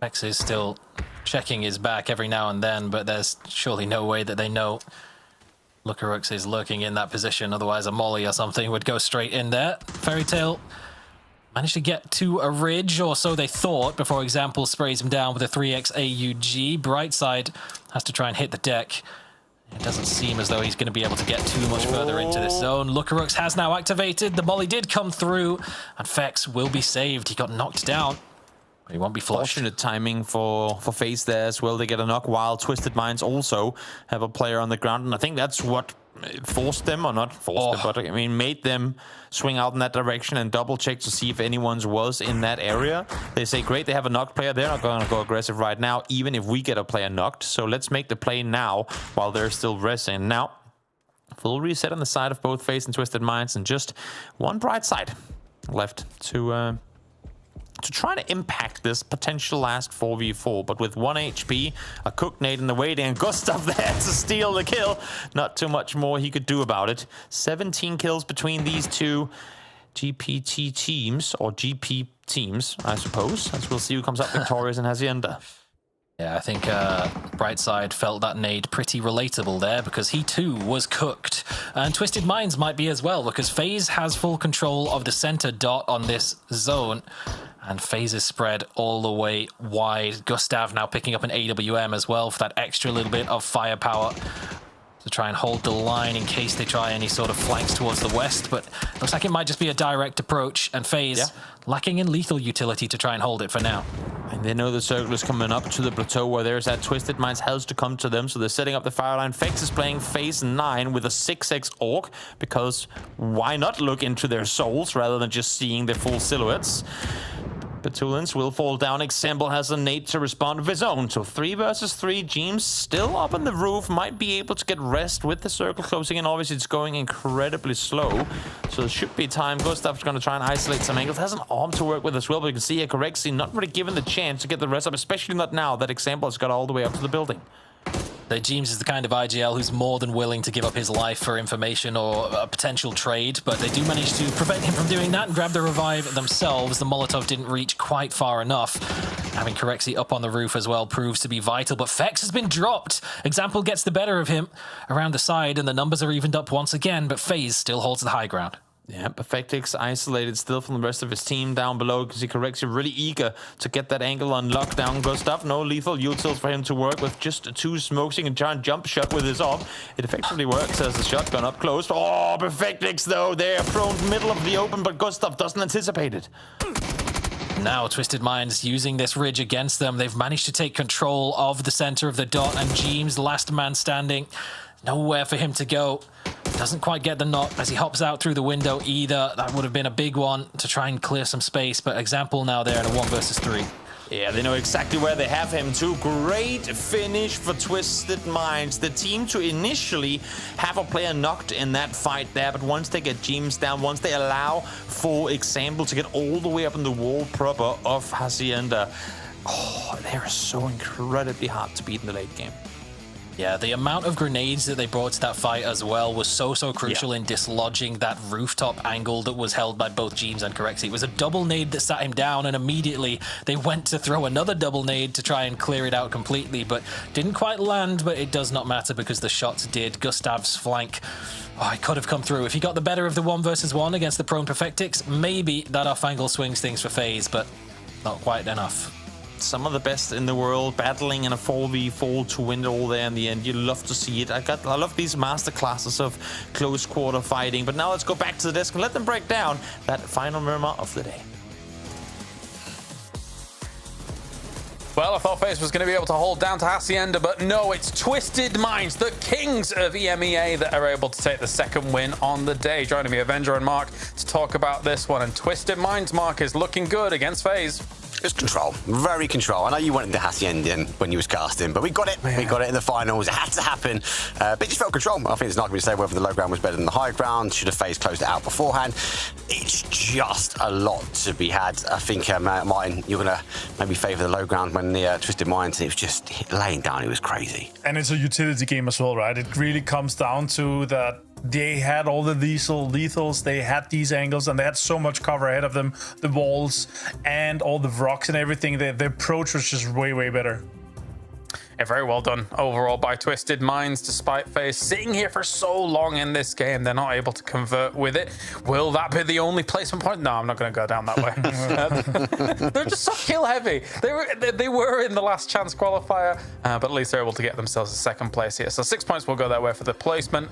Fex is still checking his back every now and then, but there's surely no way that they know Lookarooks is lurking in that position. Otherwise, a molly or something would go straight in there. Fairy Tail Managed to get to a ridge, or so they thought, before Example sprays him down with a 3x AUG. Brightside has to try and hit the deck. It doesn't seem as though he's going to be able to get too much further into this zone. Lookarux has now activated. The molly did come through, and Fex will be saved. He got knocked down. He won't be flushed. Fortunate timing for FaZe there as well. They get a knock while Twisted Minds also have a player on the ground. And I think that's what forced them, or not forced them, but I mean made them swing out in that direction and double check to see if anyone's was in that area. They say, great, they have a knocked player. They're not going to go aggressive right now, even if we get a player knocked. So let's make the play now while they're still resting. Now, full reset on the side of both FaZe and Twisted Minds, and just one bright side left to try to impact this potential last 4v4, but with 1 HP, a cooked nade in the waiting, and Gustav there to steal the kill. Not too much more he could do about it. 17 kills between these two GPT teams, or GP teams, I suppose, as we'll see who comes up victorious in Hacienda. Yeah, I think Brightside felt that nade pretty relatable there, because he too was cooked. And Twisted Minds might be as well, because FaZe has full control of the center dot on this zone. And FaZe is spread all the way wide. Gustav now picking up an AWM as well for that extra little bit of firepower to try and hold the line in case they try any sort of flanks towards the west. But looks like it might just be a direct approach, and FaZe lacking in lethal utility to try and hold it for now. And they know the circle is coming up to the plateau where there's that Twisted Minds has to come to them, so they're setting up the fire line. Fex is playing phase 9 with a 6x Orc, because why not look into their souls rather than just seeing their full silhouettes? Petulance will fall down. Example has a nade to respond of his own. So 3 versus 3. James still up on the roof. Might be able to get rest with the circle closing in. Obviously, it's going incredibly slow. So there should be time. Gustav's going to try and isolate some angles. Has an arm to work with as well. But you can see here, Corexi not really given the chance to get the rest up. Especially not now that Example has got all the way up to the building. So James is the kind of IGL who's more than willing to give up his life for information or a potential trade, but they do manage to prevent him from doing that and grab the revive themselves. The Molotov didn't reach quite far enough. Having Corexi up on the roof as well proves to be vital, but Fex has been dropped. Example gets the better of him around the side, and the numbers are evened up once again, but FaZe still holds the high ground. Yeah, Perfectix isolated still from the rest of his team down below. You can see Corexi really eager to get that angle on lockdown. Gustav, no lethal utils for him to work with. Just 2 smokes. He can try and jump shot with his off. It effectively works as the shotgun up close. Oh, Perfectix though, they're prone middle of the open, but Gustav doesn't anticipate it. Now Twisted Minds using this ridge against them. They've managed to take control of the center of the dot, and James, last man standing. Nowhere for him to go. Doesn't quite get the knock as he hops out through the window either. That would have been a big one to try and clear some space, but Example now there in a 1 versus 3. Yeah, they know exactly where they have him too. Great finish for Twisted Minds. The team to initially have a player knocked in that fight there, but once they get James down, once they allow for Example to get all the way up in the wall proper of Hacienda, oh, they are so incredibly hard to beat in the late game. Yeah, the amount of grenades that they brought to that fight as well was so crucial in dislodging that rooftop angle that was held by both James and Corexi. It was a double nade that sat him down, and immediately they went to throw another double nade to try and clear it out completely, but didn't quite land. But it does not matter because the shots did. Gustav's flank, oh, he could have come through. If he got the better of the 1 versus 1 against the prone Perfectix, maybe that off angle swings things for FaZe, but not quite enough. Some of the best in the world battling in a 4v4 to win it all there in the end. You love to see it. I love these master classes of close quarter fighting. But now let's go back to the desk and let them break down that final Miramar of the day. Well, I thought FaZe was going to be able to hold down to Hacienda, but no, it's Twisted Minds, the kings of EMEA, that are able to take the second win on the day. Joining me, Avenger and Mark, to talk about this one. And Twisted Minds, Mark, is looking good against FaZe. It's control, very control. I know you wanted the Hacienda when you was casting, but we got it. Yeah. We got it in the finals. It had to happen. But it just felt control. I think there's not going to say whether the low ground was better than the high ground. Should have FaZe closed it out beforehand. It's just a lot to be had. I think, Martin, you're going to maybe favour the low ground when the Twisted Minds, it was just laying down. It was crazy. And it's a utility game as well, right? It really comes down to that. They had all the lethals, they had these angles, and they had so much cover ahead of them, the walls and all the rocks and everything. The approach was just way better. Yeah, very well done overall by Twisted Minds, despite FaZe sitting here for so long in this game. They're not able to convert with it. Will that be the only placement point? No, I'm not going to go down that way. They're just so kill heavy. They were in the last chance qualifier, but at least they're able to get themselves a second place here. So 6 points will go their way for the placement,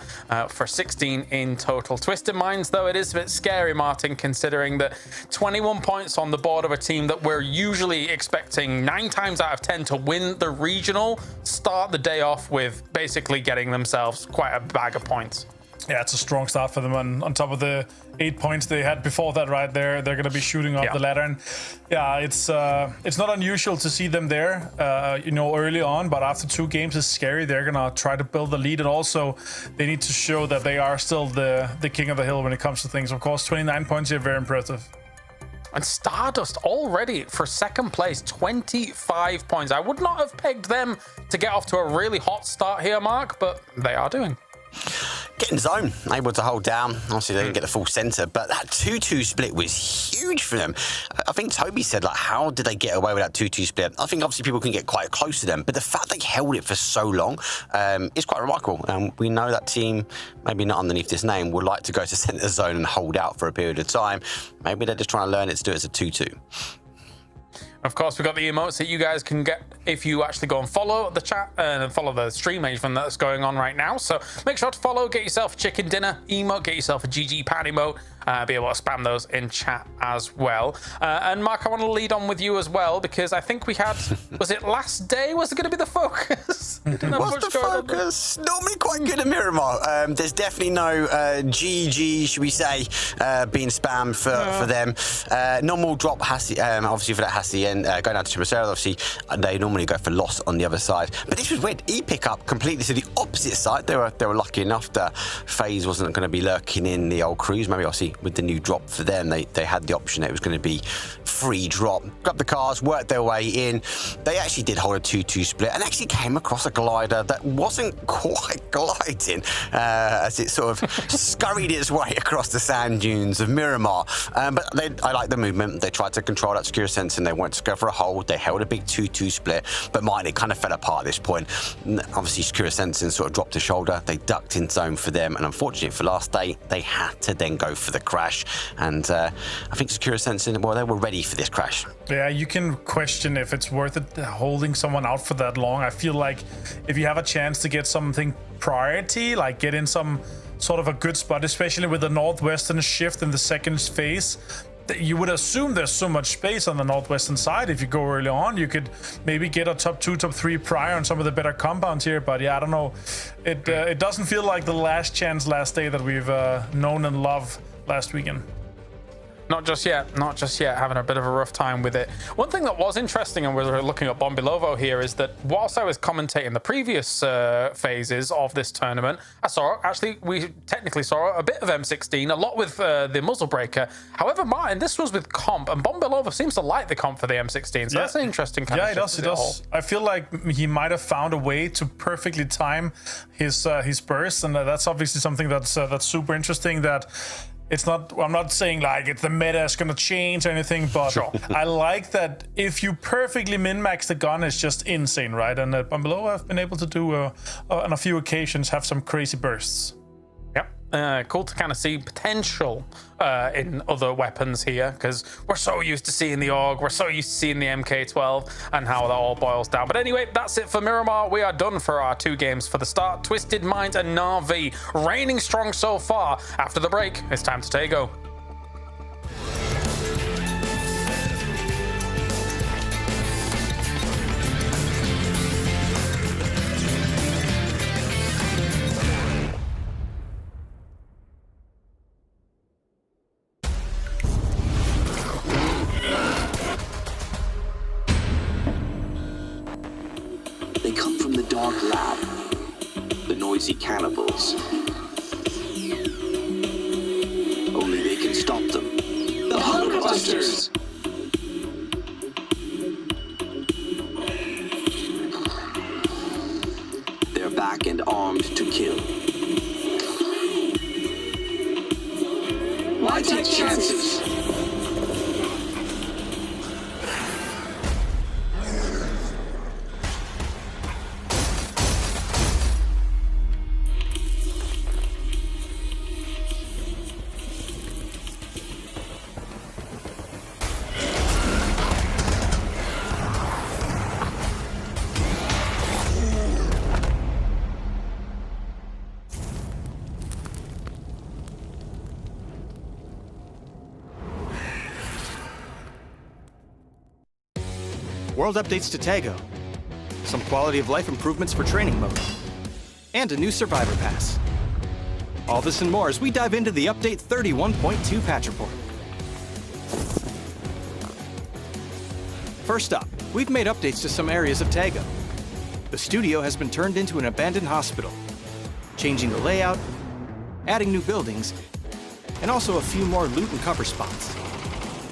for 16 in total. Twisted Minds, though, it is a bit scary, Martin, considering that 21 points on the board of a team that we're usually expecting 9 times out of 10 to win the regional, start the day off with basically getting themselves quite a bag of points. Yeah, it's a strong start for them. And on top of the 8 points they had before that, right there, they're going to be shooting up the ladder. And yeah, it's not unusual to see them there, early on. But after 2 games, it's scary. They're going to try to build the lead, and also they need to show that they are still the king of the hill when it comes to things. Of course, 29 points here, very impressive. And Stardust already for second place, 25 points. I would not have pegged them to get off to a really hot start here, Mark, but they are doing. Getting zone, able to hold down. Obviously, they didn't get the full center, but that 2-2 split was huge for them. I think Toby said, like, how did they get away with that 2-2 split? I think obviously people can get quite close to them, but the fact they held it for so long is quite remarkable. And we know that team, maybe not underneath this name, would like to go to center zone and hold out for a period of time. Maybe they're just trying to learn it to do it as a 2-2. Of course, we've got the emotes that you guys can get if you actually go and follow the chat and follow the stream even that's going on right now. So make sure to follow, get yourself a chicken dinner emote, get yourself a GG pan emote, be able to spam those in chat as well. And Mark, I want to lead on with you as well, because I think we had, was it last day? Was it going to be the focus? What's the focus? Normally quite good at Miramar. There's definitely no GG, should we say, being spammed for them. Normal drop Hassi, obviously for that Hassi, and going down to Chimicera, obviously they normally go for loss on the other side. But this was weird. E-pick up completely to the opposite side. They were lucky enough that FaZe wasn't going to be lurking in the old cruise. Maybe obviously with the new drop for them, they had the option that it was going to be free drop. Grabbed the cars, worked their way in. They actually did hold a 2-2 split and actually came across a glider that wasn't quite gliding as it sort of scurried its way across the sand dunes of Miramar. But I like the movement. They tried to control that secure sense and they wanted to go for a hold. They held a big 2-2 split, but mine, it kind of fell apart at this point. Obviously, secure sensing sort of dropped the shoulder. They ducked in zone for them, and unfortunately for last day, they had to then go for the crash. And I think secure sensing, well, they were ready for this crash. Yeah, you can question if it's worth it holding someone out for that long. I feel like if you have a chance to get something priority, like get in some sort of a good spot, especially with the northwestern shift in the second phase, you would assume there's so much space on the northwestern side. If you go early on, you could maybe get a top 2, top 3 prior on some of the better compounds here. But yeah, I don't know. It doesn't feel like the last chance last day that we've known and loved last weekend. Not just yet, having a bit of a rough time with it. One thing that was interesting, and we're looking at Bombilovo here, is that whilst I was commentating the previous phases of this tournament, we technically saw a bit of M16, a lot with the muzzle breaker. However, Martin, this was with comp, and Bombilovo seems to like the comp for the M16, so that's an interesting kind of shift. Yeah, it does. I feel like he might have found a way to perfectly time his burst, and that's obviously something that's super interesting. That it's not, I'm not saying like it's the meta is going to change or anything, but sure. I like that if you perfectly min-max the gun, it's just insane, right? And Bombilovo have been able to do on a few occasions have some crazy bursts. Yep, cool to kind of see potential in other weapons here, because we're so used to seeing the AUG, we're so used to seeing the MK12 and how that all boils down. But anyway, that's it for Miramar. We are done for our 2 games for the start. Twisted Minds and Na'Vi reigning strong so far. After the break, it's time to Taego. Cannibals. Only they can stop them. The Hunger Busters! They're back and armed to kill. Why take chances? world updates to Taego, some quality of life improvements for training mode, and a new survivor pass. All this and more as we dive into the update 31.2 patch report. First up, we've made updates to some areas of Taego. The studio has been turned into an abandoned hospital, changing the layout, adding new buildings, and also a few more loot and cover spots.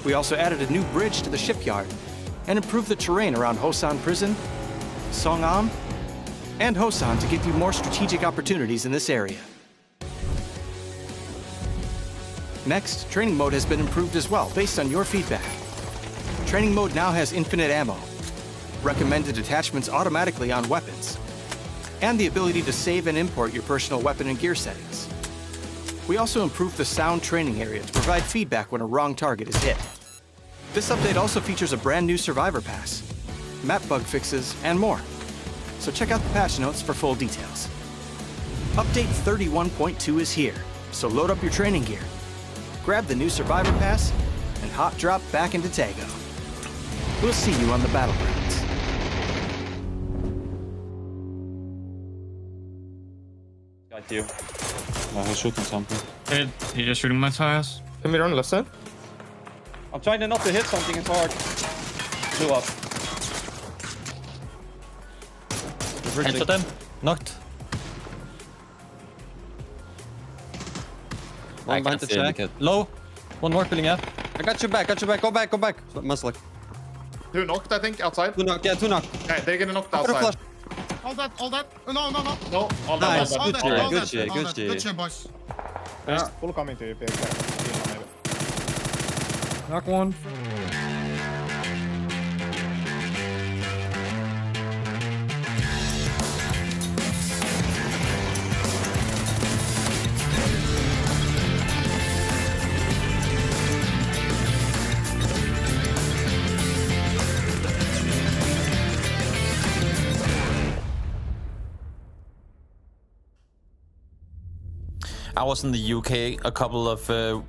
We also added a new bridge to the shipyard and improved the terrain around Hosan Prison, Songam, and Hosan to give you more strategic opportunities in this area. Next, training mode has been improved as well based on your feedback. Training mode now has infinite ammo, recommended attachments automatically on weapons, and the ability to save and import your personal weapon and gear settings. We also improved the sound training area to provide feedback when a wrong target is hit. This update also features a brand new survivor pass, map bug fixes, and more. So check out the patch notes for full details. Update 31.2 is here, so load up your training gear, grab the new survivor pass, and hot drop back into Taego. We'll see you on the battlegrounds. Got you. He's shooting something. Hey, he's just shooting my tires. Let me run left side. I'm trying not to hit something, it's hard. Blew up. Headshot them. Knocked. One behind the check. Low. One more filling up. I got your back, Go back. Muscle. 2 knocked, I think, outside. 2 knocked, yeah, 2 knocked. Okay, they're gonna knock outside. All that. No. All that. Good shit. Boys. Full coming to you, Pig. Knock one. I was in the UK a couple of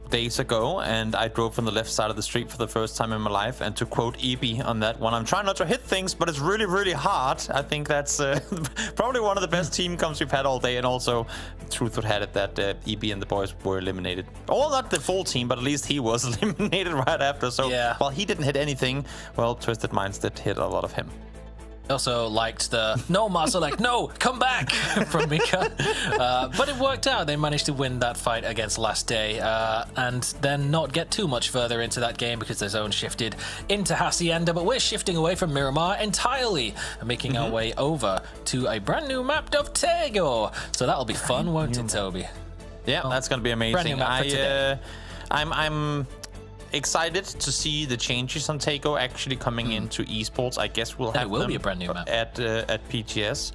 days ago, and I drove from the left side of the street for the first time in my life. And to quote EB on that one, I'm trying not to hit things, but it's really, really hard. I think that's probably one of the best team comps we've had all day. And also, truth would have it that EB and the boys were eliminated. Well, not the full team, but at least he was eliminated right after. So while he didn't hit anything, well, Twisted Minds did hit a lot of him. Also liked the no Marcel, like no, come back from Mika, but it worked out. They managed to win that fight against Last Day, and then not get too much further into that game because their zone shifted into Hacienda. But we're shifting away from Miramar entirely and making our way over to a brand new map of Taego. So that'll be fun, won't it, Toby? Yeah, that's gonna be amazing. Brand new map for today. I'm excited to see the changes on Taego actually coming into esports. I guess we'll have them be a brand new map at PGS.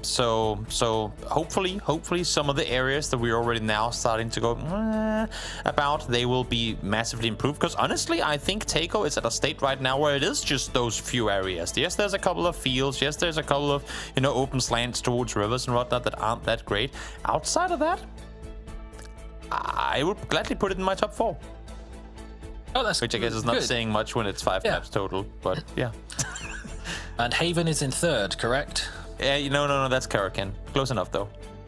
So hopefully some of the areas that we're already now starting to go about, they will be massively improved. Because honestly, I think Taego is at a state right now where it is just those few areas. Yes, there's a couple of fields. Yes, there's a couple of open slants towards rivers and whatnot that aren't that great. Outside of that, I would gladly put it in my top 4. Oh, that's which I guess is not saying much when it's 5 maps total, but yeah. And Haven is in 3rd, correct? Yeah, no, that's Karakin. Close enough though.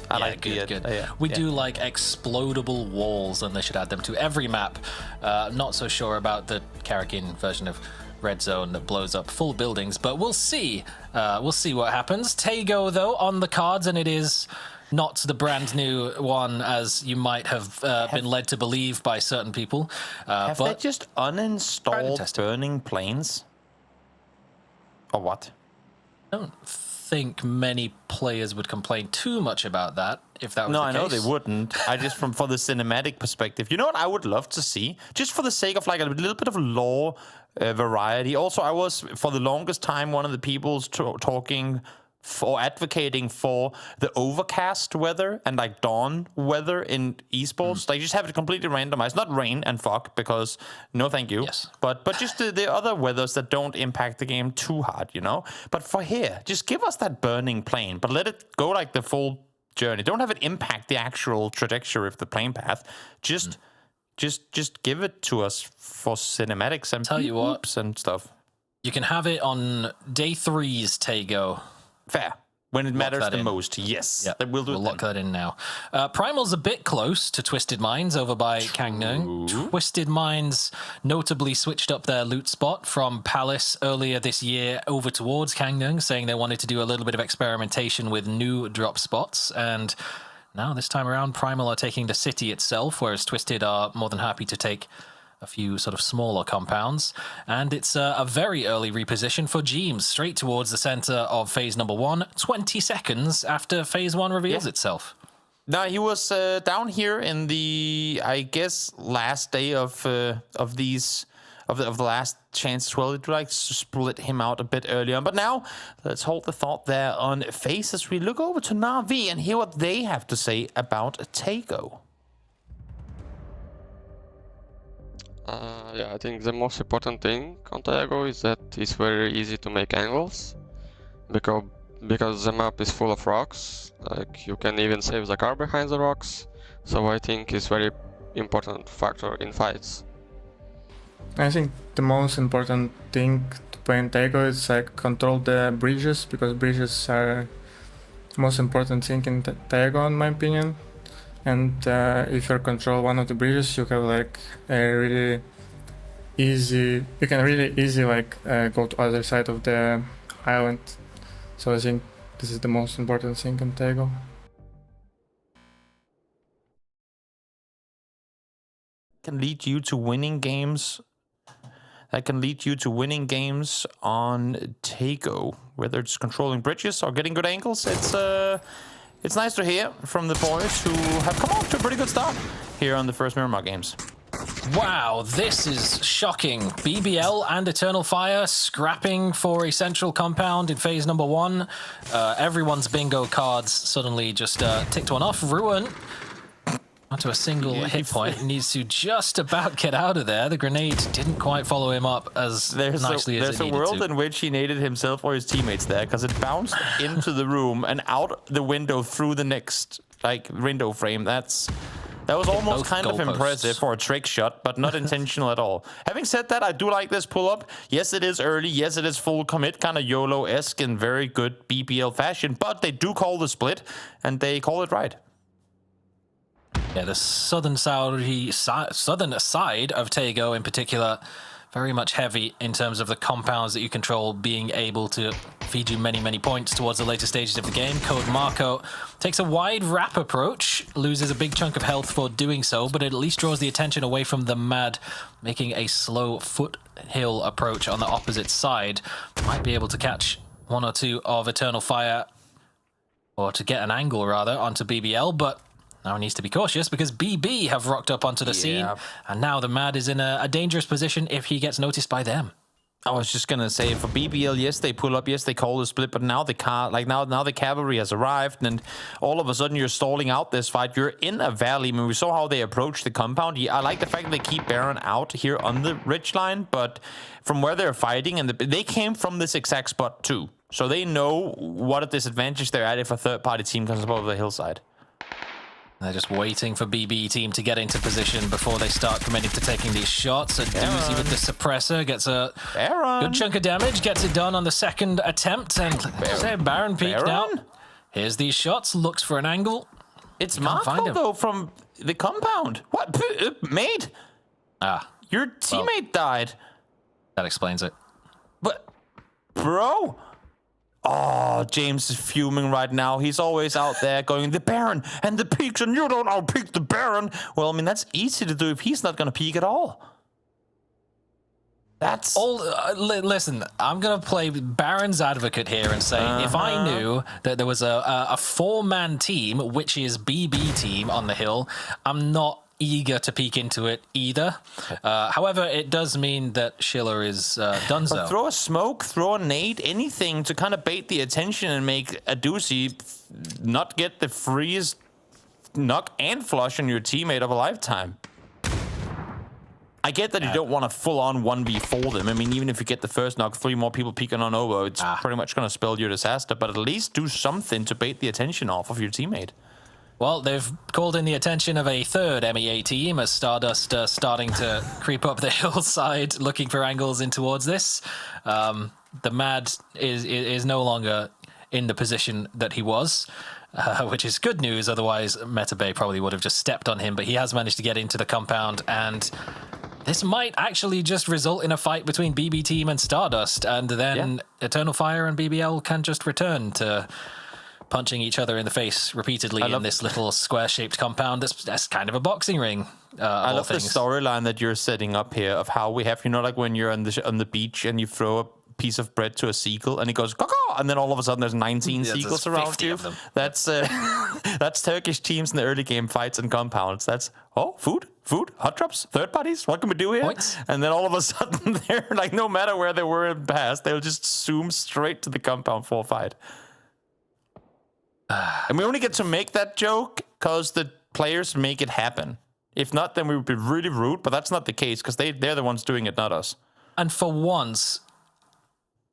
I like good. We do like explodable walls, and they should add them to every map. Not so sure about the Karakin version of Red Zone that blows up full buildings, but we'll see. We'll see what happens. Taego though on the cards, and it is not the brand new one as you might have been led to believe by certain people. Have they just uninstalled Burning Plains? Or what? I don't think many players would complain too much about that if that was the case. No, I know they wouldn't. I just for the cinematic perspective. You know what I would love to see? Just for the sake of like a little bit of lore variety. Also, I was for the longest time one of the people talking for advocating for the overcast weather and like dawn weather in esports. Like just have it completely randomized, not rain and fog, because no thank you. Yes. But just the other weathers that don't impact the game too hard, But for here, just give us that burning plane, but let it go like the full journey. Don't have it impact the actual trajectory of the plane path. Just give it to us for cinematics and Tell you what, and stuff. You can have it on day 3's Taego. Fair. When it matters the in. most, yes. Yep. We'll lock that in now. Primal's a bit close to Twisted Minds over by Kangnung. Twisted Minds notably switched up their loot spot from Palace earlier this year over towards Kangnung, saying they wanted to do a little bit of experimentation with new drop spots. And now this time around, Primal are taking the city itself, whereas Twisted are more than happy to take a few sort of smaller compounds. And it's a very early reposition for Jeems, straight towards the center of phase number 1, 20 seconds after phase 1 reveals itself. No, he was down here in the, I guess, last day of the last chance as well. It'd like to split him out a bit earlier. But now, let's hold the thought there on phase as we look over to Na'Vi and hear what they have to say about Taego. Yeah, I think the most important thing on Taego is that it's very easy to make angles because the map is full of rocks. Like you can even save the car behind the rocks. So I think it's very important factor in fights. I think the most important thing to play in Taego is like control the bridges, because bridges are the most important thing in Taego in my opinion. And if you control one of the bridges, you have like a really easy, you can really easy like go to other side of the island. So I think this is the most important thing in Taego. Can lead you to winning games. That can lead you to winning games on Taego, whether it's controlling bridges or getting good angles. It's nice to hear from the boys who have come off to a pretty good start here on the first Miramar games. Wow, this is shocking. BBL and Eternal Fire scrapping for a central compound in phase number 1. Everyone's bingo cards suddenly just ticked one off. Ruin onto a single hit point, needs to just about get out of there. The grenade didn't quite follow him up as nicely as it needed to. There's a world in which he naded himself or his teammates there, because it bounced into the room and out the window through the next window frame. That was almost kind of impressive for a trick shot, but not intentional at all. Having said that, I do like this pull-up. Yes, it is early. Yes, it is full commit, kind of YOLO-esque in very good BBL fashion, but they do call the split, and they call it right. Yeah, the southern side of Taego in particular, very much heavy in terms of the compounds that you control being able to feed you many, many points towards the later stages of the game. Code Marco takes a wide wrap approach, loses a big chunk of health for doing so, but it at least draws the attention away from the Mad, making a slow foothill approach on the opposite side. Might be able to catch one or two of Eternal Fire, or to get an angle rather, onto BBL, but now he needs to be cautious because BB have rocked up onto the scene, and now the Mad is in a dangerous position if he gets noticed by them. I was just gonna say, for BBL, yes, they pull up, yes, they call the split, but now the now the cavalry has arrived, and all of a sudden you're stalling out this fight. You're in a valley. I mean, we saw how they approached the compound. I like the fact that they keep Baron out here on the ridge line, but from where they're fighting, and they came from this exact spot too, so they know what a disadvantage they're at if a third-party team comes up over the hillside. They're just waiting for BB team to get into position before they start committing to taking these shots. A doozy with the suppressor gets a good chunk of damage, gets it done on the second attempt, and Baron peeked out. Here's these shots, looks for an angle. It's Marco though from the compound. What, mate? Your teammate died. That explains it. But, bro. Oh, James is fuming right now. He's always out there going, the Baron and the peaks, and you don't out-peak the Baron. Well, I mean, that's easy to do if he's not going to peak at all. That's... listen, I'm going to play Baron's advocate here and say, if I knew that there was a four-man team, which is BB team on the hill, I'm not eager to peek into it either. However, it does mean that Schiller is done so. Throw a smoke, throw a nade, anything to kind of bait the attention and make a doozy not get the freeze, knock, and flush on your teammate of a lifetime. I get that you don't want to full-on 1v4 them. I mean, even if you get the first knock, 3 more people peeking on over, it's pretty much going to spell your disaster, but at least do something to bait the attention off of your teammate. Well, they've called in the attention of a third MEA team as Stardust starting to creep up the hillside, looking for angles in towards this. The Mad is no longer in the position that he was, which is good news. Otherwise, Metabay probably would have just stepped on him, but he has managed to get into the compound, and this might actually just result in a fight between BB Team and Stardust, and then Eternal Fire and BBL can just return to punching each other in the face repeatedly in this little square-shaped compound. That's kind of a boxing ring. I love the storyline that you're setting up here of how we have, you know, like when you're on the beach and you throw a piece of bread to a seagull and it goes caw, and then all of a sudden there's 19 seagulls around you. That's that's Turkish teams in the early game fights and compounds. That's food, hot drops, third parties. What can we do here? Points. And then all of a sudden they're like, no matter where they were in the past, they'll just zoom straight to the compound for a fight. And we only get to make that joke because the players make it happen. If not, then we would be really rude, but that's not the case because they're the ones doing it, not us. And for once,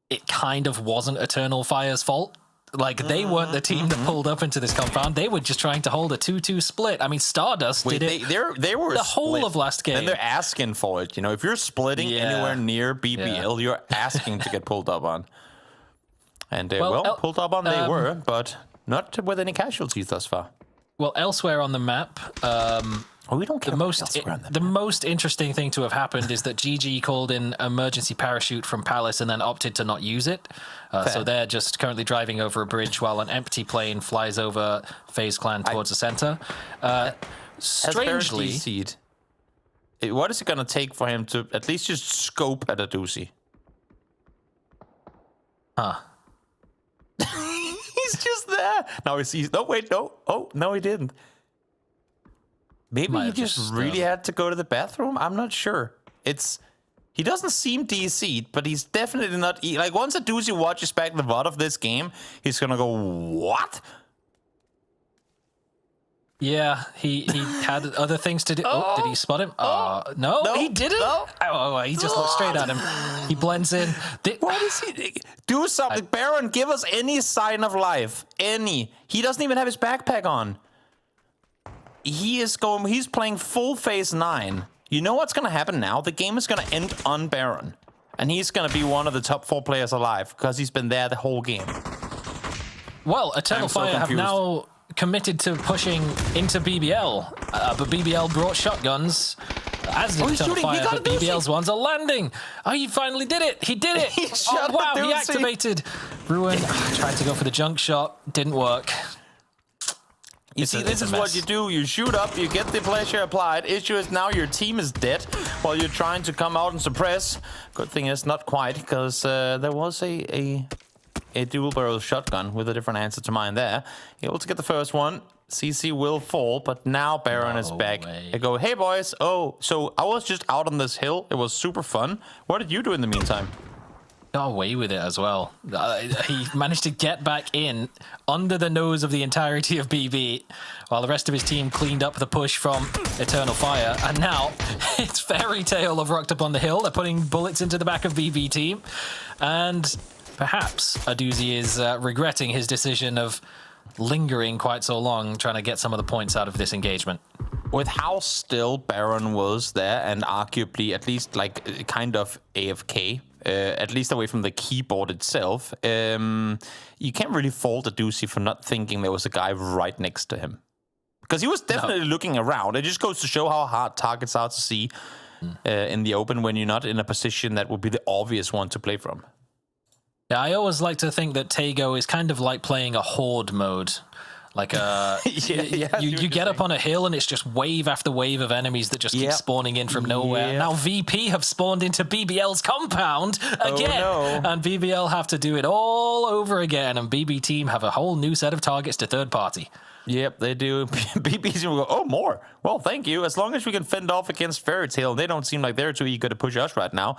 it kind of wasn't Eternal Fire's fault. Like, they weren't the team that pulled up into this compound. They were just trying to hold a 2-2 split. I mean, Stardust did it they were the whole of last game. And they're asking for it. You know, if you're splitting anywhere near BBL, you're asking to get pulled up on. And, pulled up on they were, but not with any casualties thus far. Well, elsewhere on the map, we don't care the most interesting thing to have happened is that GG called in emergency parachute from Palace and then opted to not use it. So they're just currently driving over a bridge while an empty plane flies over FaZe Clan towards the center. Strangely, what is it going to take for him to at least just scope at a doozy? He's just there. Now he sees. No, wait, no. Oh, no, he didn't. Maybe he just really had to go to the bathroom. I'm not sure. He doesn't seem DC'd, but he's definitely not. Like, once a doozy watches back the VOD of this game, he's gonna go, what? Yeah, he had other things to do. Oh, did he spot him? No, he didn't. No. He just looked straight at him. He blends in. What is he? Do something. Baron, give us any sign of life. Any. He doesn't even have his backpack on. He's playing full phase 9. You know what's going to happen now? The game is going to end on Baron. And he's going to be one of the top 4 players alive because he's been there the whole game. Well, Eternal Fire have now committed to pushing into BBL, but BBL brought shotguns, as did Eternal Fire, but BBL's ones are landing. Oh, he finally did it. He did it. Wow, he activated. Ruin tried to go for the junk shot. Didn't work. You see, this is what you do. You shoot up, you get the pressure applied. Issue is now your team is dead while you're trying to come out and suppress. Good thing is not quite, because there was a dual barrel shotgun with a different answer to mine there. Able to get the first one. CC will fall, but now Baron is back. They go, hey boys. Oh, so I was just out on this hill. It was super fun. What did you do in the meantime? Got away with it as well. He managed to get back in under the nose of the entirety of BB while the rest of his team cleaned up the push from Eternal Fire. And now it's Fairy Tale of Rocked Up on the Hill. They're putting bullets into the back of BB team. And perhaps Aduzi is regretting his decision of lingering quite so long, trying to get some of the points out of this engagement. With how still Baron was there, and arguably at least like kind of AFK, at least away from the keyboard itself, you can't really fault Aduzi for not thinking there was a guy right next to him. Because he was definitely looking around. It just goes to show how hard targets are to see in the open when you're not in a position that would be the obvious one to play from. Yeah, I always like to think that Taego is kind of like playing a horde mode. Like you get up on a hill and it's just wave after wave of enemies that just keep spawning in from nowhere. Now VP have spawned into BBL's compound again, and BBL have to do it all over again, and BB team have a whole new set of targets to third party. Yep, they do. BB's will go, oh, more. Well, thank you. As long as we can fend off against Fairy Tale, they don't seem like they're too eager to push us right now.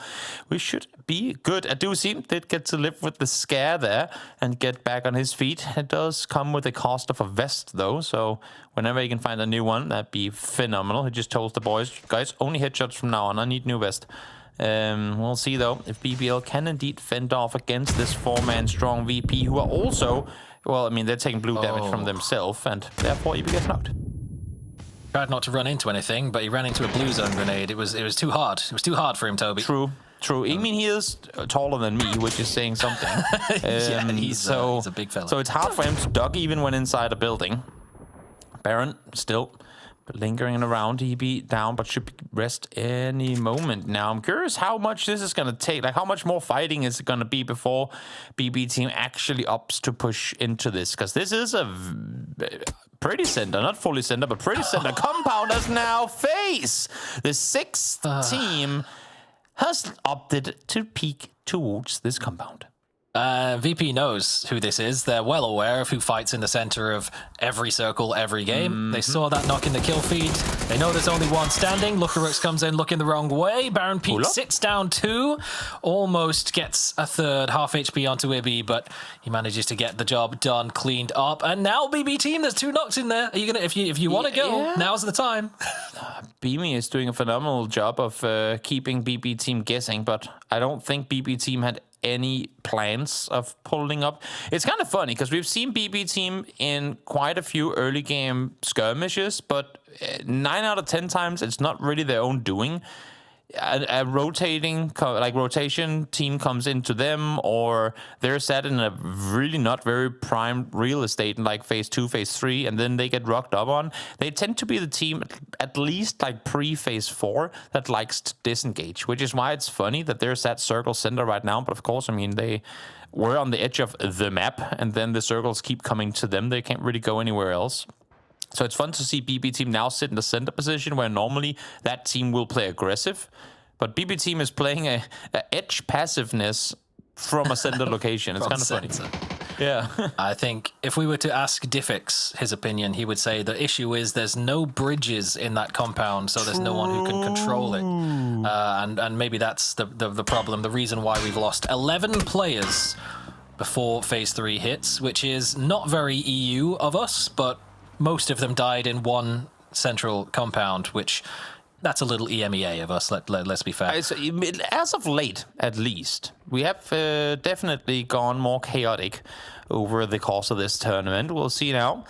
We should be good. Aduzi did get to live with the scare there and get back on his feet. It does come with the cost of a vest, though, so whenever you can find a new one, that'd be phenomenal. He just told the boys, guys, only headshots from now on. I need new vest. We'll see, though, if BBL can indeed fend off against this 4-man strong VP, who are also Well, I mean, they're taking blue damage from themselves, and therefore EB gets knocked. Tried not to run into anything, but he ran into a blue zone grenade. It was too hard. It was too hard for him, Toby. True. I mean, he is taller than me, which is saying something. Yeah, he's a big fella. So it's hard for him to duck even when inside a building. Baron still lingering around. EB down, but should rest any moment now. I'm curious how much this is going to take. Like, how much more fighting is it going to be before BB team actually opts to push into this? Because this is a pretty center, not fully center, but pretty center compound has now FaZe. The 6th team has opted to peek towards this compound. VP knows who this is. They're well aware of who fights in the center of every circle, every game. They saw that knock in the kill feed. They know there's only one standing. Lookarux comes in looking the wrong way. Baron Pete sits down 2, almost gets a third, half HP onto Ibby, but he manages to get the job done, cleaned up. And now BB team, there's 2 knocks in there. Are you gonna, if you want to go, now's the time. Beamy is doing a phenomenal job of keeping BB team guessing, but I don't think BB team had any plans of pulling up. It's kind of funny because we've seen BB team in quite a few early game skirmishes, but 9 out of 10 times it's not really their own doing. A rotation team comes into them, or they're set in a really not very prime real estate in like phase 2, phase 3, and then they get rocked up on. They tend to be the team, at least like pre-phase 4, that likes to disengage, which is why it's funny that they're set circle center right now. But of course, I mean, they were on the edge of the map, and then the circles keep coming to them. They can't really go anywhere else. So it's fun to see BB team now sit in the center position where normally that team will play aggressive. But BB team is playing a edge passiveness from a center location. It's kind of funny. Yeah. I think if we were to ask Diffix his opinion, he would say the issue is there's no bridges in that compound, so there's no one who can control it. And maybe that's the problem, the reason why we've lost 11 players before phase 3 hits, which is not very EU of us, but most of them died in one central compound, which that's a little EMEA of us, let's be fair. As of late, at least, we have definitely gone more chaotic over the course of this tournament. We'll see now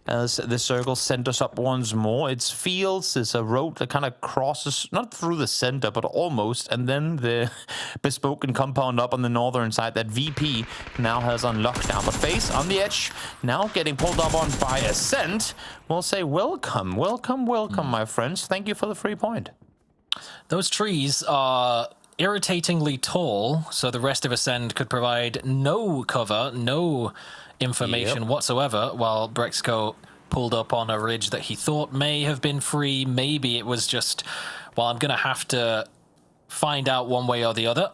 as the circle centers up once more. It's fields, it's a road that kind of crosses, not through the center, but almost, and then the bespoken compound up on the northern side that VP now has on lockdown. But FaZe on the edge, now getting pulled up on by Ascent. We'll say welcome, welcome, welcome, my friends. Thank you for the free point. Those trees are irritatingly tall, so the rest of Ascend could provide no cover, no information whatsoever, while Brexco pulled up on a ridge that he thought may have been free. Maybe it was just, well, I'm going to have to find out one way or the other,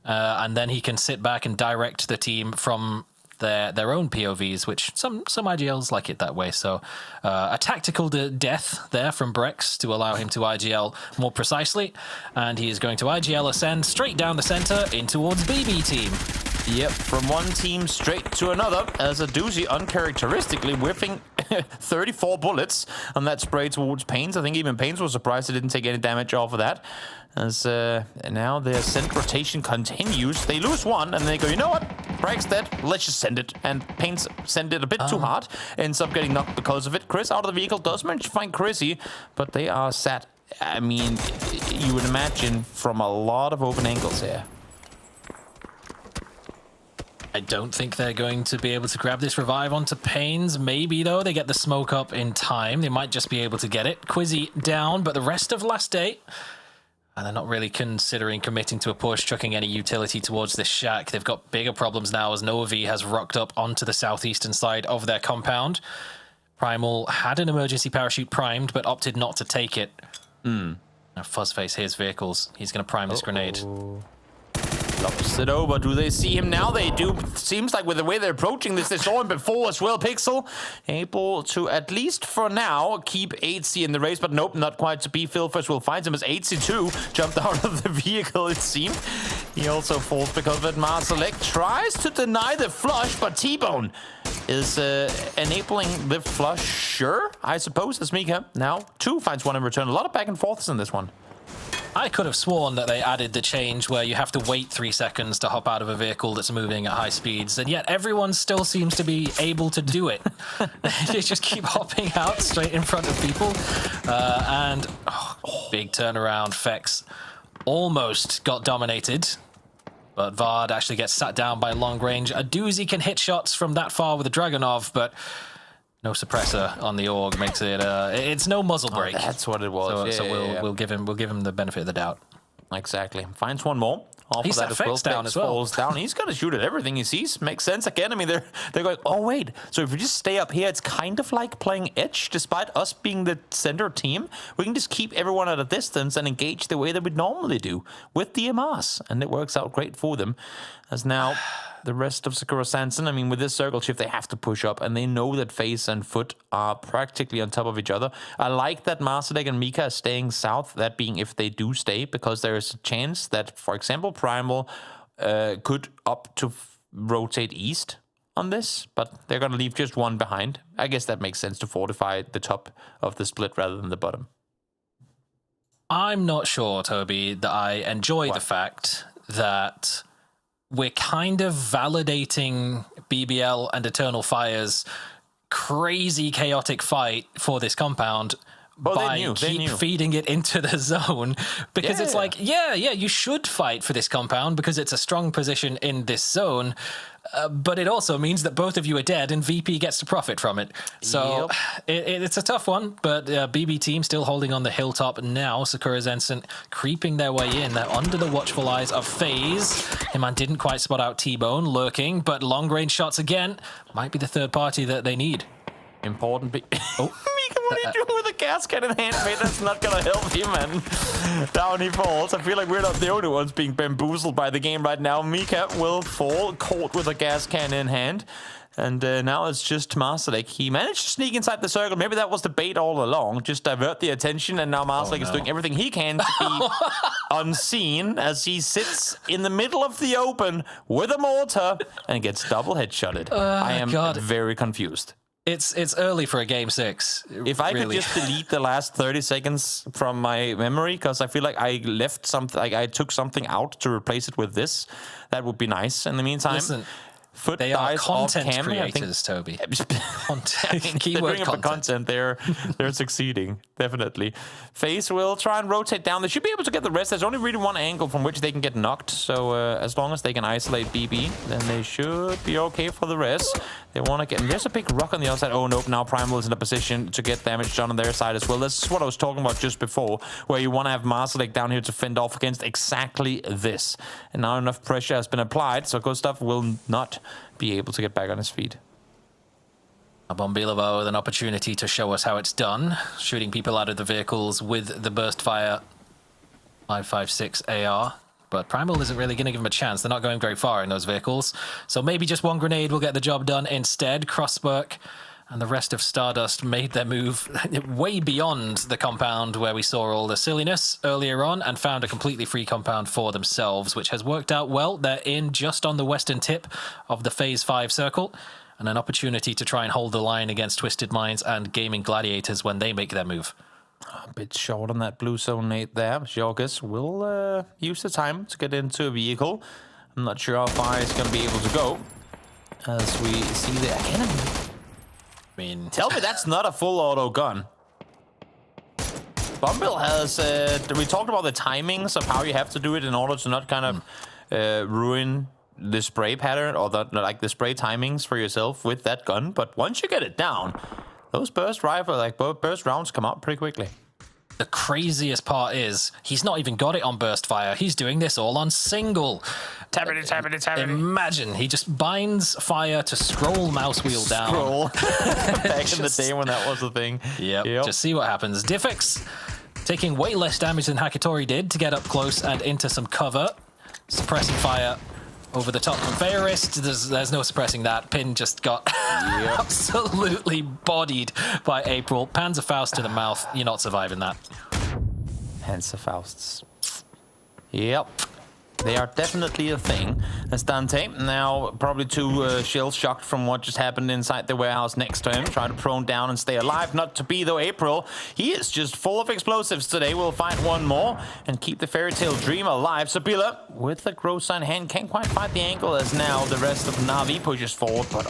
and then he can sit back and direct the team from their own POVs, which some IGLs like it that way. So a tactical death there from Brex to allow him to IGL more precisely, and he is going to IGL Ascend straight down the center in towards BB team. Yep, from one team straight to another as a doozy uncharacteristically whiffing 34 bullets on that spray towards Pains. I think even Pains was surprised he didn't take any damage off of that. As now the Ascent rotation continues. They lose one and they go, you know what? Brag's dead, let's just send it. And Pains send it a bit too hard. Ends up getting knocked because of it. Chris out of the vehicle does manage to find Chrissy, but they are sat, I mean, you would imagine, from a lot of open angles here. I don't think they're going to be able to grab this revive onto Pains. Maybe, though, they get the smoke up in time. They might just be able to get it. Quizzy down, but the rest of last day, and they're not really considering committing to a push, chucking any utility towards this shack. They've got bigger problems now as Novavi has rocked up onto the southeastern side of their compound. Primal had an emergency parachute primed, but opted not to take it. Now Fuzzface hears vehicles. He's going to prime this grenade. Lops it over. Do they see him now? They do. Seems like with the way they're approaching this, they saw him before as well. Pixel able to, at least for now, keep 8C in the race, but nope, not quite to be. Phil first will find him as 8C2 jumped out of the vehicle, it seemed. He also falls because of it. Marselect tries to deny the flush, but T-Bone is enabling the flush. Sure, I suppose, as Mika now 2 finds one in return. A lot of back and forths in this one. I could have sworn that they added the change where you have to wait 3 seconds to hop out of a vehicle that's moving at high speeds, and yet everyone still seems to be able to do it. They just keep hopping out straight in front of people. And big turnaround. Fex almost got dominated, but Vard actually gets sat down by long range. A doozy can hit shots from that far with a Dragunov, but no suppressor on the AUG makes it. It's no muzzle break. That's what it was. So we'll give him the benefit of the doubt. Exactly. Finds one more. Off He's of that as well. down as well. Falls down. He's got to shoot at everything he sees. Makes sense. Again, I mean, they're going, oh, wait. So if we just stay up here, it's kind of like playing Edge. Despite us being the center team, we can just keep everyone at a distance and engage the way that we normally do with the MRs. And it works out great for them. As now, the rest of Sakura Sanson, I mean, with this circle shift, they have to push up. And they know that Face and Foot are practically on top of each other. I like that Marsadek and Mika are staying south. That being if they do stay, because there is a chance that, for example, Primal could up to rotate east on this, but they're going to leave just one behind. I guess that makes sense to fortify the top of the split rather than the bottom. I'm not sure, Toby, that I enjoy the fact that we're kind of validating BBL and Eternal Fire's crazy chaotic fight for this compound by keep feeding it into the zone, because it's like, yeah, you should fight for this compound because it's a strong position in this zone, but it also means that both of you are dead and VP gets to profit from it. So it's a tough one, but BB team still holding on the hilltop now. Sakura Zenson creeping their way in. They're under the watchful eyes of FaZe. Hitman didn't quite spot out T-Bone lurking, but long range shots again might be the third party that they need. Important. Mika, what are you doing with a gas can in hand, mate? That's not gonna help him, man. Down he falls. I feel like we're not the only ones being bamboozled by the game right now. Mika will fall, caught with a gas can in hand. And now it's just Marsadek. He managed to sneak inside the circle. Maybe that was the bait all along. Just divert the attention, and now Marsadek is doing everything he can to be unseen as he sits in the middle of the open with a mortar and gets double headshotted. I am very confused. It's early for a game 6. If I could just delete the last 30 seconds from my memory, because I feel like I left something, like I took something out to replace it with this, that would be nice. In the meantime, Foot they are content creators, Toby. Keyword content. They're succeeding, definitely. FaZe will try and rotate down. They should be able to get the rest. There's only really one angle from which they can get knocked. So as long as they can isolate BB, then they should be okay for the rest. They want to get... And there's a big rock on the other side. Oh, nope. Now Primal is in a position to get damage done on their side as well. This is what I was talking about just before, where you want to have Marsadek down here to fend off against exactly this. And now enough pressure has been applied, so Gustav will not be able to get back on his feet. Bombilova with an opportunity to show us how it's done. Shooting people out of the vehicles with the burst fire 5.56 AR. But Primal isn't really going to give him a chance. They're not going very far in those vehicles. So maybe just one grenade will get the job done instead. Crossberg and the rest of Stardust made their move way beyond the compound where we saw all the silliness earlier on and found a completely free compound for themselves, which has worked out well. They're in just on the western tip of the Phase 5 circle, and an opportunity to try and hold the line against Twisted Minds and Gaming Gladiators when they make their move. A bit short on that blue zone nade there. Jorgis will use the time to get into a vehicle. I'm not sure how far he's going to be able to go. As we see the enemy. I mean, tell me that's not a full auto gun. Bumble has... we talked about the timings of how you have to do it in order to not kind of ruin the spray pattern or the spray timings for yourself with that gun. But once you get it down, those burst rounds come out pretty quickly. The craziest part is he's not even got it on burst fire. He's doing this all on single. Tappity. Imagine he just binds fire to scroll mouse wheel down. Scroll. Back in the day when that was a thing. Yep. Just see what happens. Diffix taking way less damage than Hakitori did to get up close and into some cover. Suppressing fire over the top from Fairist. There's no suppressing that. Pin just got absolutely bodied by April. Panzerfaust to the mouth. You're not surviving that. Panzerfausts. Yep. They are definitely a thing. As Dante, now probably too shell-shocked from what just happened inside the warehouse next to him, trying to prone down and stay alive. Not to be, though, April. He is just full of explosives today. We'll find one more and keep the fairy tale dream alive. Sabila, with the Grosa in hand, can't quite find the angle as now the rest of Na'Vi pushes forward, but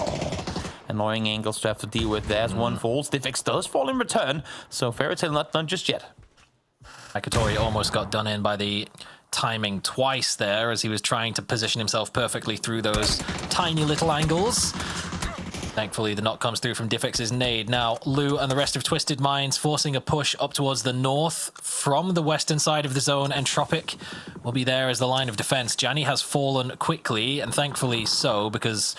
annoying angles to have to deal with. There's one falls. Diffix does fall in return, so fairy tale not done just yet. Akatori almost got done in by the timing twice there as he was trying to position himself perfectly through those tiny little angles. Thankfully, the knock comes through from Diffix's nade. Now, Lu and the rest of Twisted Minds forcing a push up towards the north from the western side of the zone, and Tropic will be there as the line of defense. Janny has fallen quickly, and thankfully so, because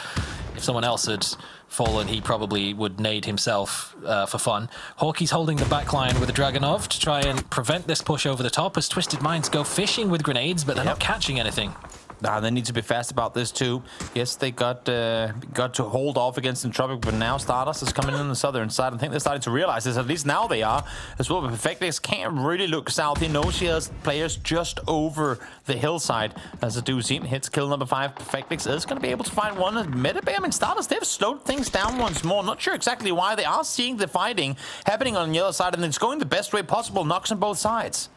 if someone else had fallen, he probably would nade himself for fun. Hawkey's holding the backline with a Dragonov to try and prevent this push over the top as Twisted Minds go fishing with grenades, but they're not catching anything. They need to be fast about this too. Yes, they got to hold off against Entropic, but now Stardust is coming in on the southern side. I think they're starting to realize this. At least now they are as well. But Perfectix can't really look south. He knows he has players just over the hillside. As a doozy hits kill number 5, Perfectix is going to be able to find one. Metabam and Stardust, they've slowed things down once more. Not sure exactly why. They are seeing the fighting happening on the other side, and it's going the best way possible. Knocks on both sides.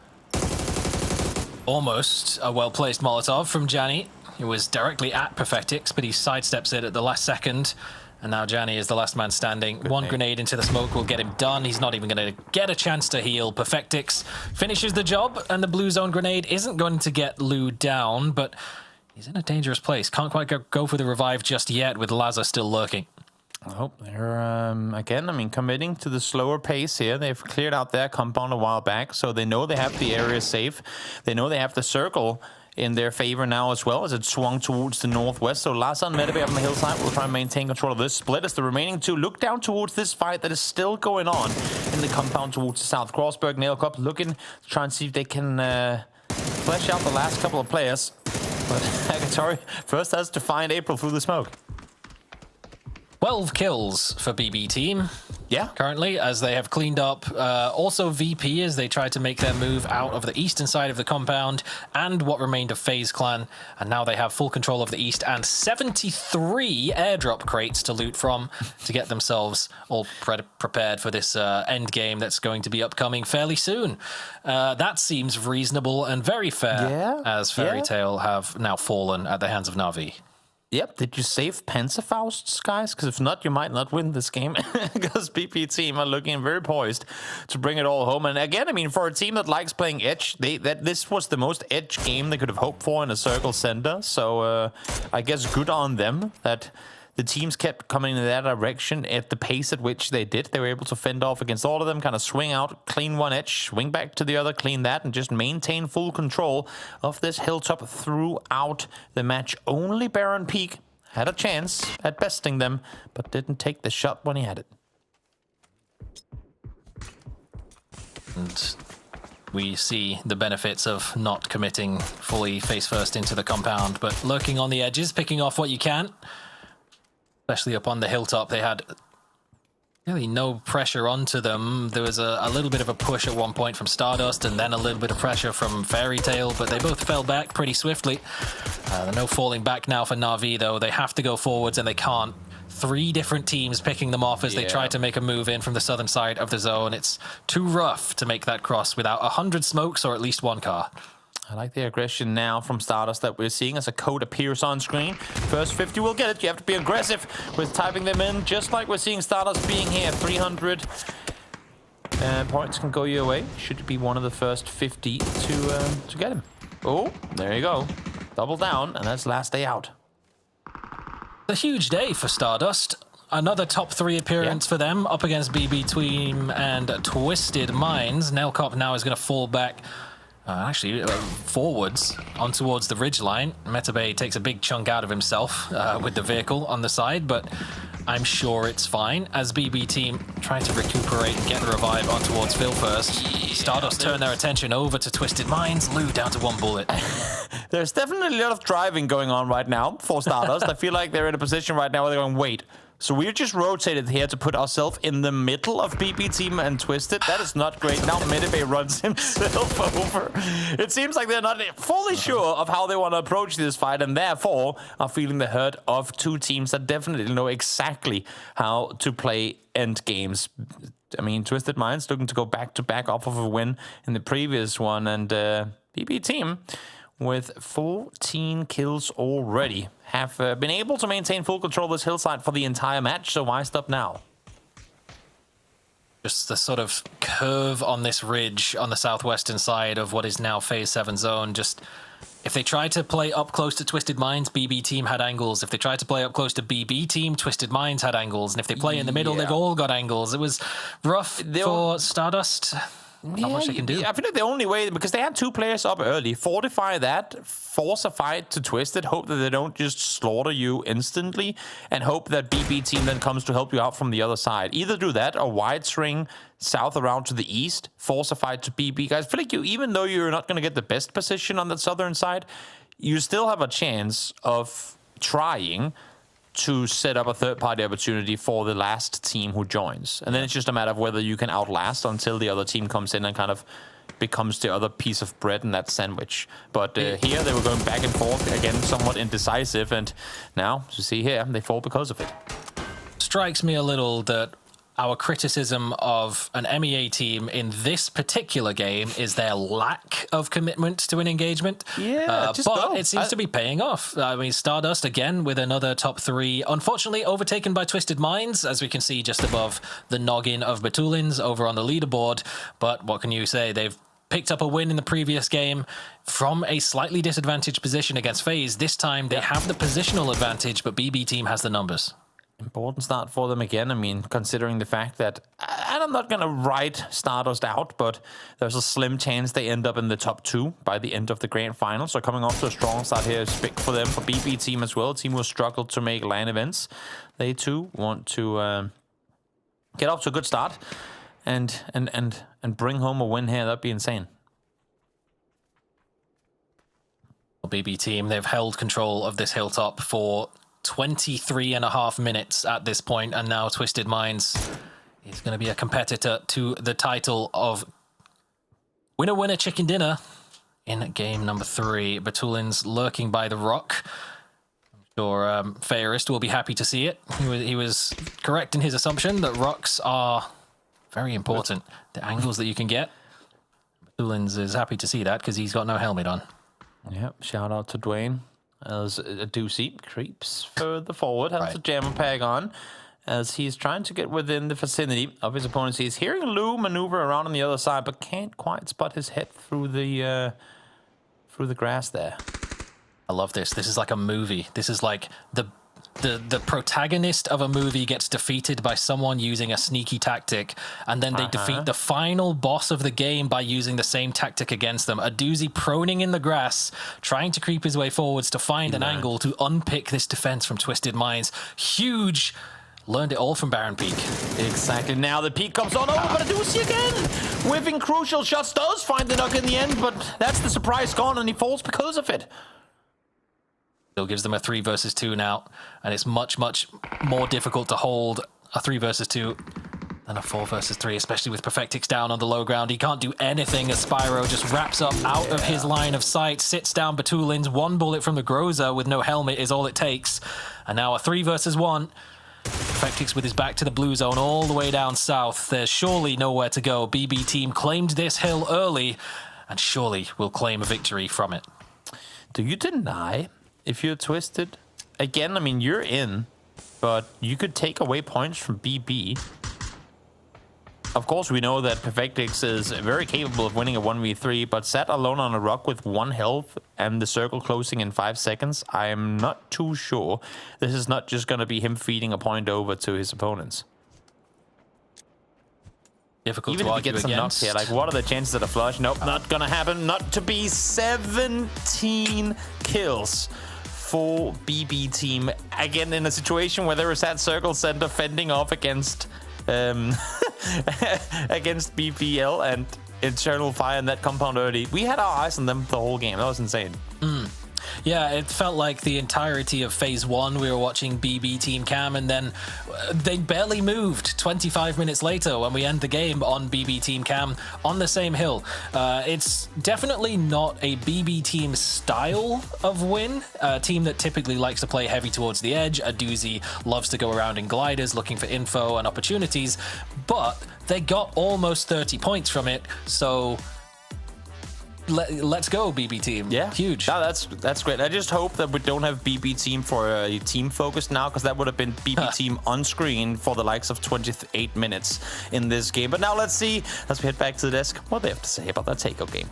Almost a well-placed Molotov from Janny. It was directly at Perfectix, but he sidesteps it at the last second. And now Janny is the last man standing. One grenade into the smoke will get him done. He's not even going to get a chance to heal. Perfectix finishes the job, and the blue zone grenade isn't going to get Lu down, but he's in a dangerous place. Can't quite go for the revive just yet with Laza still lurking. Oh, they're, again, I mean, committing to the slower pace here. They've cleared out their compound a while back, so they know they have the area safe. They know they have the circle in their favor now as well, as it swung towards the northwest. So Laza and Metabay on the hillside will try and maintain control of this split as the remaining two look down towards this fight that is still going on in the compound towards the south. Crossberg, Nailcup looking to try and see if they can flesh out the last couple of players. But Agatori first has to find April through the smoke. 12 kills for BB team. Yeah. Currently, as they have cleaned up also VP as they try to make their move out of the eastern side of the compound and what remained of FaZe Clan. And now they have full control of the east and 73 airdrop crates to loot from to get themselves all prepared for this end game that's going to be upcoming fairly soon. That seems reasonable and very fair as Fairy Tail have now fallen at the hands of Na'Vi. Yep, did you save Panzerfausts, guys? Because if not, you might not win this game. Because BP team are looking very poised to bring it all home. And again, I mean, for a team that likes playing Edge, this was the most Edge game they could have hoped for in a Circle Center. So I guess good on them that the teams kept coming in that direction at the pace at which they did. They were able to fend off against all of them, kind of swing out, clean one edge, swing back to the other, clean that, and just maintain full control of this hilltop throughout the match. Only Baron Peak had a chance at besting them, but didn't take the shot when he had it. And we see the benefits of not committing fully face first into the compound, but lurking on the edges, picking off what you can. Especially up on the hilltop, they had really no pressure onto them. There was a little bit of a push at one point from Stardust and then a little bit of pressure from Fairy Tail, but they both fell back pretty swiftly. No falling back now for Na'Vi, though. They have to go forwards and they can't. 3 different teams picking them off as they try to make a move in from the southern side of the zone. It's too rough to make that cross without 100 smokes or at least 1 car. I like the aggression now from Stardust that we're seeing as a code appears on screen. First 50 will get it. You have to be aggressive with typing them in, just like we're seeing Stardust being here. 300 points can go your way. Should be one of the first 50 to get him. Oh, there you go. Double down, and that's last day out. A huge day for Stardust. Another top 3 appearance for them up against BB Team and Twisted Minds. Nailcop now is going to fall back. Forwards on towards the ridgeline. Metabay takes a big chunk out of himself with the vehicle on the side, but I'm sure it's fine as BB team try to recuperate and get the revive on towards Phil first. Stardust turn their attention over to Twisted Minds. Lu down to 1 bullet. There's definitely a lot of driving going on right now for Stardust. I feel like they're in a position right now where they're going, wait, So we've just rotated here to put ourselves in the middle of BB Team and Twisted. That is not great. Now Medibay runs himself over. It seems like they're not fully sure of how they want to approach this fight, and therefore are feeling the hurt of two teams that definitely know exactly how to play end games. I mean, Twisted Minds looking to go back-to-back off of a win in the previous one, and BB Team with 14 kills already have been able to maintain full control of this hillside for the entire match, so why stop now? Just the sort of curve on this ridge on the southwestern side of what is now Phase 7 zone. Just if they tried to play up close to Twisted Minds, BB Team had angles. If they tried to play up close to BB Team, Twisted Minds had angles. And if they play in the middle, they've all got angles. It was rough for Stardust. Not much they can do. I feel like the only way, because they had two players up early, fortify that, force a fight to Twisted, hope that they don't just slaughter you instantly, and hope that BB Team then comes to help you out from the other side. Either do that or wide swing south around to the east, force a fight to BB. Guys, I feel like even though you're not going to get the best position on the southern side, you still have a chance of trying to set up a third-party opportunity for the last team who joins. And then it's just a matter of whether you can outlast until the other team comes in and kind of becomes the other piece of bread in that sandwich. But here they were going back and forth, again, somewhat indecisive. And now, as you see here, they fall because of it. Strikes me a little that our criticism of an MEA team in this particular game is their lack of commitment to an engagement. Yeah, but it seems to be paying off. I mean, Stardust, again, with another top 3. Unfortunately, overtaken by Twisted Minds, as we can see just above the noggin of Batulins over on the leaderboard. But what can you say? They've picked up a win in the previous game from a slightly disadvantaged position against FaZe. This time, they have the positional advantage, but BB Team has the numbers. Important start for them again. I mean, considering the fact that, and I'm not going to write Stardust out, but there's a slim chance they end up in the top 2 by the end of the grand final. So coming off to a strong start here is big for them, for BB Team as well. A team who struggled to make LAN events. They too want to get off to a good start and bring home a win here. That'd be insane. BB Team, they've held control of this hilltop for 23.5 minutes at this point, and now Twisted Minds is going to be a competitor to the title of winner chicken dinner in game number 3. Batulins lurking by the rock. I'm sure Fairist will be happy to see it. He was correct in his assumption that rocks are very important. The angles that you can get. Batulins is happy to see that because he's got no helmet on. Yep, shout out to Dwayne. As a Doozy creeps further forward, has a jammer peg on, as he's trying to get within the vicinity of his opponents. He's hearing Lou maneuver around on the other side, but can't quite spot his head through the grass there. I love this. This is like a movie. This is like the protagonist of a movie gets defeated by someone using a sneaky tactic, and then they defeat the final boss of the game by using the same tactic against them. A Doozy proning in the grass, trying to creep his way forwards to find an angle to unpick this defense from Twisted Minds. Huge. Learned it all from Baron Peak. Exactly. Now the peak comes on over, but a Doozy again, whiffing crucial shots, does find the knock in the end, but that's the surprise gone, and he falls because of it. Still gives them a 3 versus 2 now, and it's much more difficult to hold a 3 versus 2 than a 4 versus 3, especially with Perfectix down on the low ground. He can't do anything as Spyro just wraps up out of his line of sight, sits down Batulins. 1 bullet from the Groza with no helmet is all it takes, and now a 3 versus 1. Perfectix with his back to the blue zone all the way down south. There's surely nowhere to go. BB Team claimed this hill early, and surely will claim a victory from it. Do you deny? If you're Twisted, again, I mean, you're in, but you could take away points from BB. Of course, we know that Perfectix is very capable of winning a 1v3, but sat alone on a rock with 1 health and the circle closing in 5 seconds, I'm not too sure this is not just going to be him feeding a point over to his opponents. Difficult even to if argue he gets some knocks here, like, what are the chances of a flush? Nope, not gonna happen. Not to be. 17 kills for BB Team. Again, in a situation where there is that circle center fending off against against BPL and Eternal Fire in that compound early. We had our eyes on them the whole game. That was insane. Yeah, it felt like the entirety of Phase 1 we were watching BB Team Cam, and then they barely moved 25 minutes later when we end the game on BB Team Cam on the same hill. It's definitely not a BB Team style of win, a team that typically likes to play heavy towards the edge. A doozy loves to go around in gliders looking for info and opportunities, but they got almost 30 points from it, so let's go, BB Team. Yeah, huge. No, that's great. I just hope that we don't have BB Team for a team focus now, because that would have been BB Team on screen for the likes of 28 minutes in this game. But now let's see, as we head back to the desk, what they have to say about that Taego game.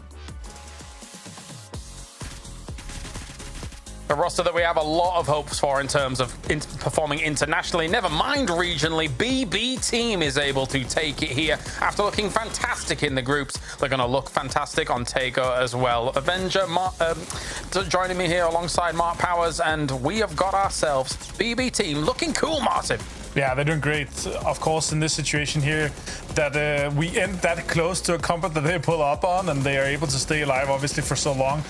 A roster that we have a lot of hopes for in terms of performing internationally, never mind regionally. BB Team is able to take it here after looking fantastic in the groups. They're going to look fantastic on Taego as well. Avenger joining me here alongside Mark Powers, and we have got ourselves BB Team looking cool, Martin. Yeah, they're doing great. Of course, in this situation here, that we end that close to a combat that they pull up on, and they are able to stay alive, obviously, for so long.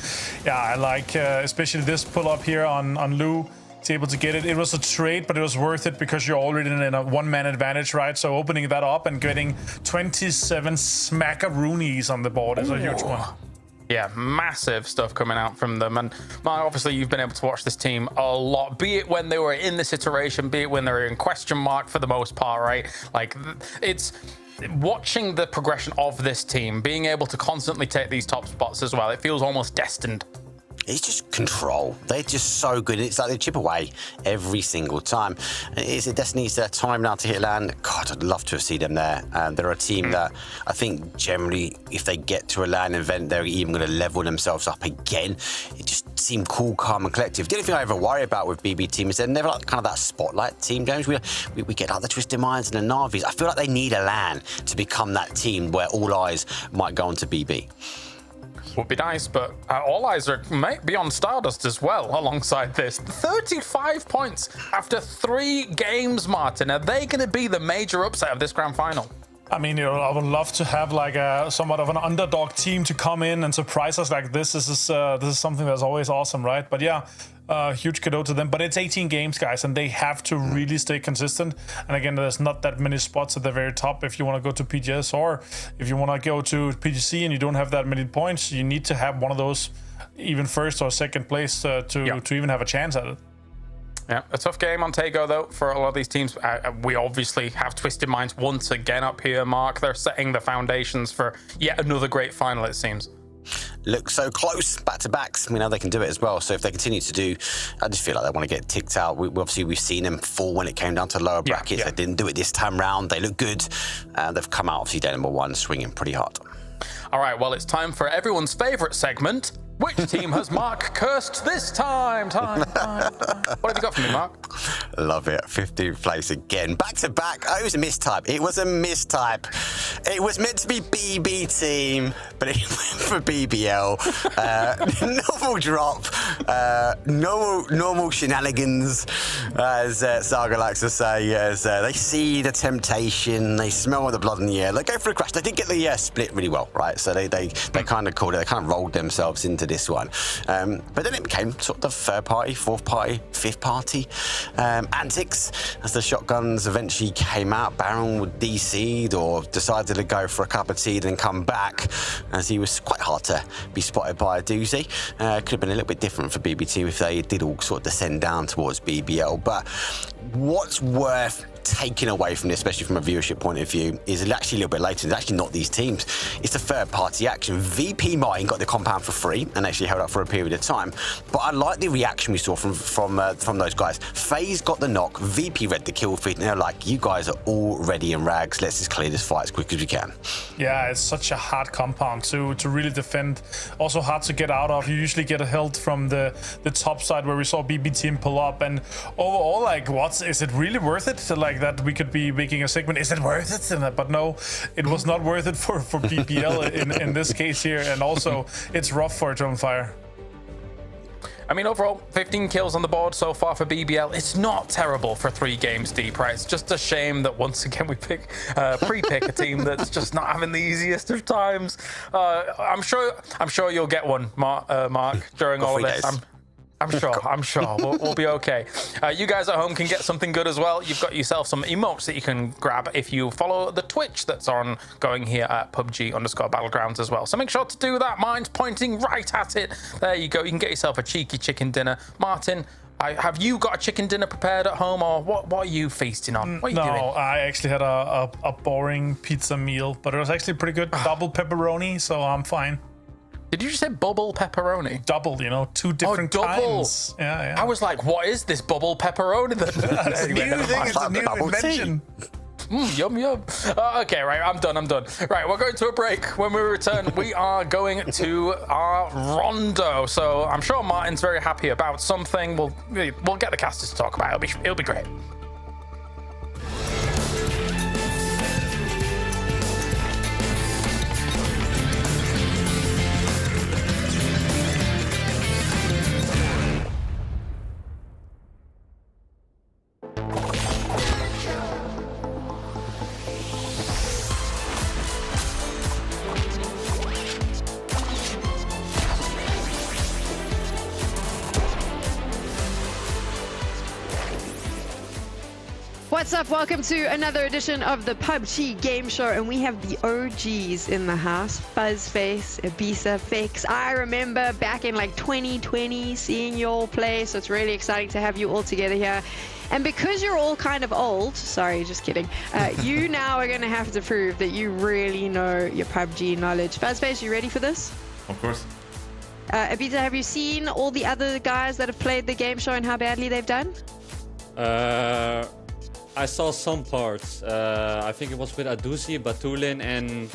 Yeah, I like especially this pull up here on Lou. He's able to get it. It was a trade, but it was worth it because you're already in a one-man advantage, right? So opening that up and getting 27 smackaroonies on the board is a huge one. Yeah, massive stuff coming out from them. And Mark, obviously you've been able to watch this team a lot, be it when they were in this iteration, be it when they were in question mark for the most part, right? Like, it's watching the progression of this team, being able to constantly take these top spots as well. It feels almost destined. It's just control. They're just so good. It's like they chip away every single time. It just needs their time now to hit land. God, I'd love to have seen them there. They're a team that I think generally, if they get to a land event, they're even going to level themselves up again. It just seemed cool, calm, and collective. The only thing I ever worry about with BB Team is they're never like kind of that spotlight team, James. We get like the Twisted Minds and the Navis. I feel like they need a land to become that team where all eyes might go onto BB. Would be nice, but all eyes might be on Stardust as well alongside this. 35 points after 3 games, Martin. Are they going to be the major upset of this grand final? I mean, I would love to have like somewhat of an underdog team to come in and surprise us like this. This is something that's always awesome, right? But yeah, huge kudos to them. But it's 18 games, guys, and they have to really stay consistent. And again, there's not that many spots at the very top if you want to go to PGS, or if you want to go to PGC and you don't have that many points, you need to have one of those, even first or second place, to even have a chance at it. Yeah, a tough game on Taego, though, for a lot of these teams. We obviously have Twisted Minds once again up here, Mark. They're setting the foundations for yet another great final, it seems. Look so close, back-to-backs. We know they can do it as well. So if they continue to do, I just feel like they want to get ticked out. Obviously, we've seen them fall when it came down to lower brackets. They didn't do it this time round. They look good. They've come out, obviously, day number 1, swinging pretty hard. All right, well, it's time for everyone's favorite segment. Which team has Mark cursed this time? What have you got for me, Mark? Love it. 15th place again. Back to back. Oh, it was a mistype. It was a mistype. It was meant to be BB Team, but it went for BBL. Novel drop. Normal shenanigans, as Saga likes to say. As they see the temptation, they smell the blood in the air. They go for a crash. They did get the split really well, right? So they kind of called it. They kind of rolled themselves into this one, but then it became sort of the third party, fourth party, fifth party antics as the shotguns eventually came out. Baron would DC'd or decided to go for a cup of tea then come back, as he was quite hard to be spotted by a doozy. Could have been a little bit different for BB Team if they did all sort of descend down towards BBL, but what's worth taking away from this, especially from a viewership point of view, is actually a little bit later. It's actually not these teams. It's the third-party action. VP Martin got the compound for free and actually held up for a period of time. But I like the reaction we saw from those guys. FaZe got the knock. VP read the kill feed, and they're like, "You guys are all ready in rags. Let's just clear this fight as quick as we can." Yeah, it's such a hard compound to really defend. Also hard to get out of. You usually get held from the top side where we saw BB Team pull up, and overall, like, is it really worth it? Like that we could be making a segment, is it worth it? But no, it was not worth it for BBL in this case here, and also it's rough for Drumfire. I mean, overall, 15 kills on the board so far for BBL. It's not terrible for 3 games deep, right? It's just a shame that once again we pre-pick a team that's just not having the easiest of times. I'm sure you'll get one, Mark, during all of this. I'm sure. We'll be okay. You guys at home can get something good as well. You've got yourself some emotes that you can grab if you follow the Twitch that's on going here at PUBG_Battlegrounds as well. So make sure to do that. Mine's pointing right at it. There you go. You can get yourself a cheeky chicken dinner. Martin, have you got a chicken dinner prepared at home, or what are you feasting on? What are you doing? No, I actually had a boring pizza meal, but it was actually pretty good. Double pepperoni, so I'm fine. Did you just say bubble pepperoni? Double, you know, 2 different kinds. Yeah. I was like, what is this bubble pepperoni? It's a new thing. It's a new invention. Yum, yum. Okay, right, I'm done. Right, we're going to a break. When we return, we are going to our Rondo. So I'm sure Martin's very happy about something. We'll get the casters to talk about it. It'll be great. What's up? Welcome to another edition of the PUBG Game Show, and we have the OGs in the house. Fuzzface, Ibiza, Fix. I remember back in like 2020 seeing you all play, so it's really exciting to have you all together here. And because you're all kind of old, sorry, just kidding, you now are going to have to prove that you really know your PUBG knowledge. Fuzzface, you ready for this? Of course. Ibiza, have you seen all the other guys that have played the game show and how badly they've done? I saw some parts. I think it was with Aduzi, Batulin, and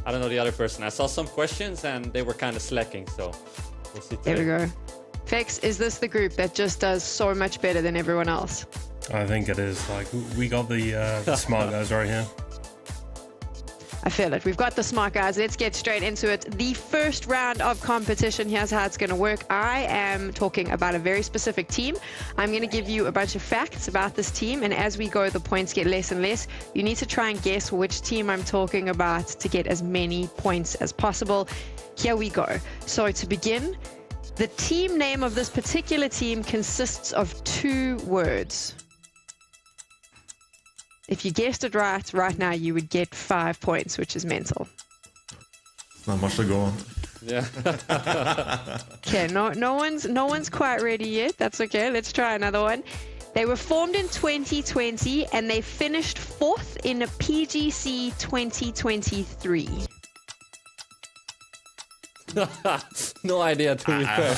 I don't know the other person. I saw some questions and they were kind of slacking, so we'll see today. There we go. Fix, is this the group that just does so much better than everyone else? I think it is. Like, we got the smart guys right here. I feel it. We've got the smart guys. Let's get straight into it. The first round of competition, here's how it's going to work. I am talking about a very specific team. I'm going to give you a bunch of facts about this team, and as we go, the points get less and less. You need to try and guess which team I'm talking about to get as many points as possible. Here we go. So to begin, the team name of this particular team consists of 2 words. If you guessed it right now, you would get 5 points, which is mental. Not much to go on. Yeah. Okay, no one's quite ready yet. That's okay. Let's try another one. They were formed in 2020 and they finished 4th in a PGC 2023. No idea, to be fair.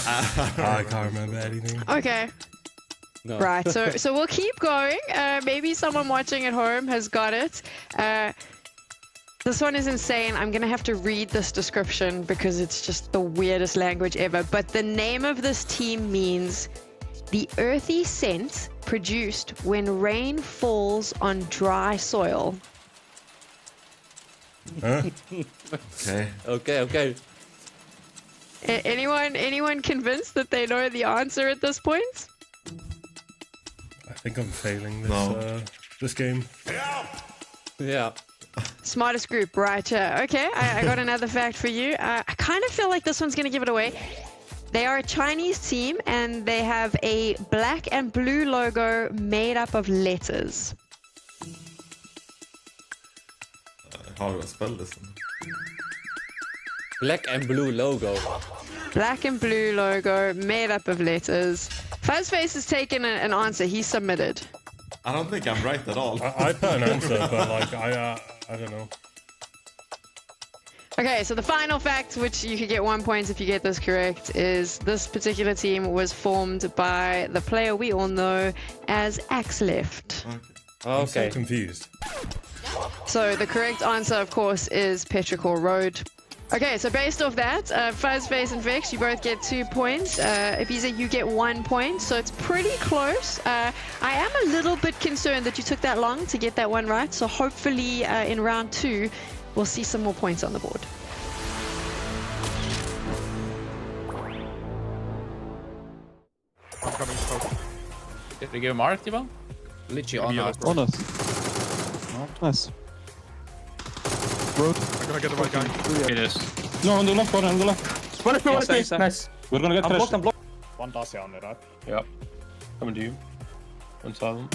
I can't remember anything. Okay. No. Right, so we'll keep going. Maybe someone watching at home has got it. This one is insane. I'm going to have to read this description because it's just the weirdest language ever. But the name of this team means the earthy scent produced when rain falls on dry soil. Huh? Okay. Anyone convinced that they know the answer at this point? I think I'm failing this game. Yeah. Smartest group, right here. Okay, I got another fact for you. I kind of feel like this one's going to give it away. They are a Chinese team, and they have a black and blue logo made up of letters. How do I spell this? Black and blue logo. Black and blue logo made up of letters. Fuzzface has taken an answer. He submitted. I don't think I'm right at all. I put an answer, but like I don't know. Okay, so the final fact, which you could get 1 point if you get this correct, is this particular team was formed by the player we all know as Axleft. I'm so confused. So the correct answer, of course, is Petrichor Road. Okay, so based off that, Fuzzface and Vex, you both get 2 points. Ibiza, you get 1 point, so it's pretty close. I am a little bit concerned that you took that long to get that one right, so hopefully in round 2, we'll see some more points on the board. Did we give a mark, Tivo? Literally on us. On us. Nice. Road. I'm gonna get the right guy. It is. No, on the left, on the left. Nice. We're gonna get I'm blocked. One I'm Darcy on there, right? Yep. Coming to you. One silent.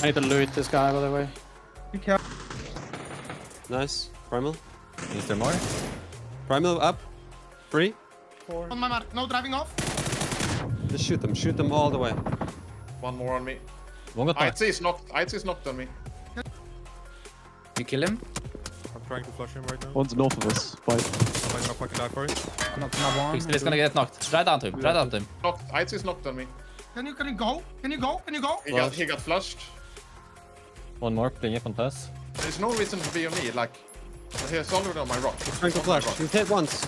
I need to loot this guy, by the way. Nice. Primal. Is there more? Primal up. 3. 4. On my mark. No driving off. Just shoot them. Shoot them all the way. One more on me. One got IT is knocked. IT is knocked on me. You kill him? I'm trying to flush him right now. One's north of us. Fight. I might not fucking die for it. Knocked one. He's gonna get knocked. Right down to him. Right down to him. Knocked. IT is knocked on me. Can you go? Can you go? Can you go? He got flushed. One more. Ping up on pass. There's no reason to be on me. Like, he's already on my rock. He's trying to flush. He's hit once.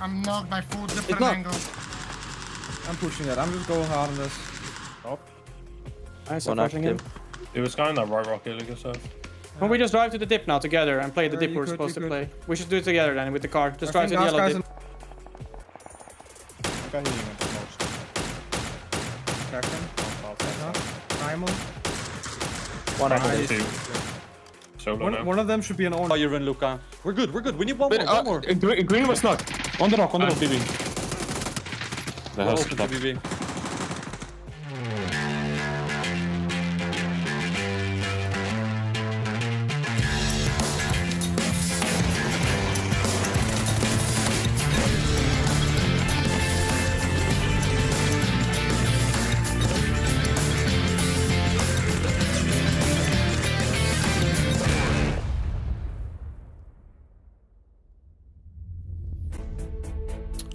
I'm knocked by 4 different knocked. angles. I'm pushing it. I'm just going hard on this. Stop. Nice, I'm pushing him. It was going that right rocket, like I said. Can we just drive to the dip now together and play the dip we're supposed to play? We should do it together then with the car. Just drive to the yellow dip. Got healing at the most. Crack him. Primal. One of them. One of them should be an orange. Oh, you're in, Luca. We're good. We're good. We need one more. One more. Green was knocked. On the rock, BB. The house is knocked. BB.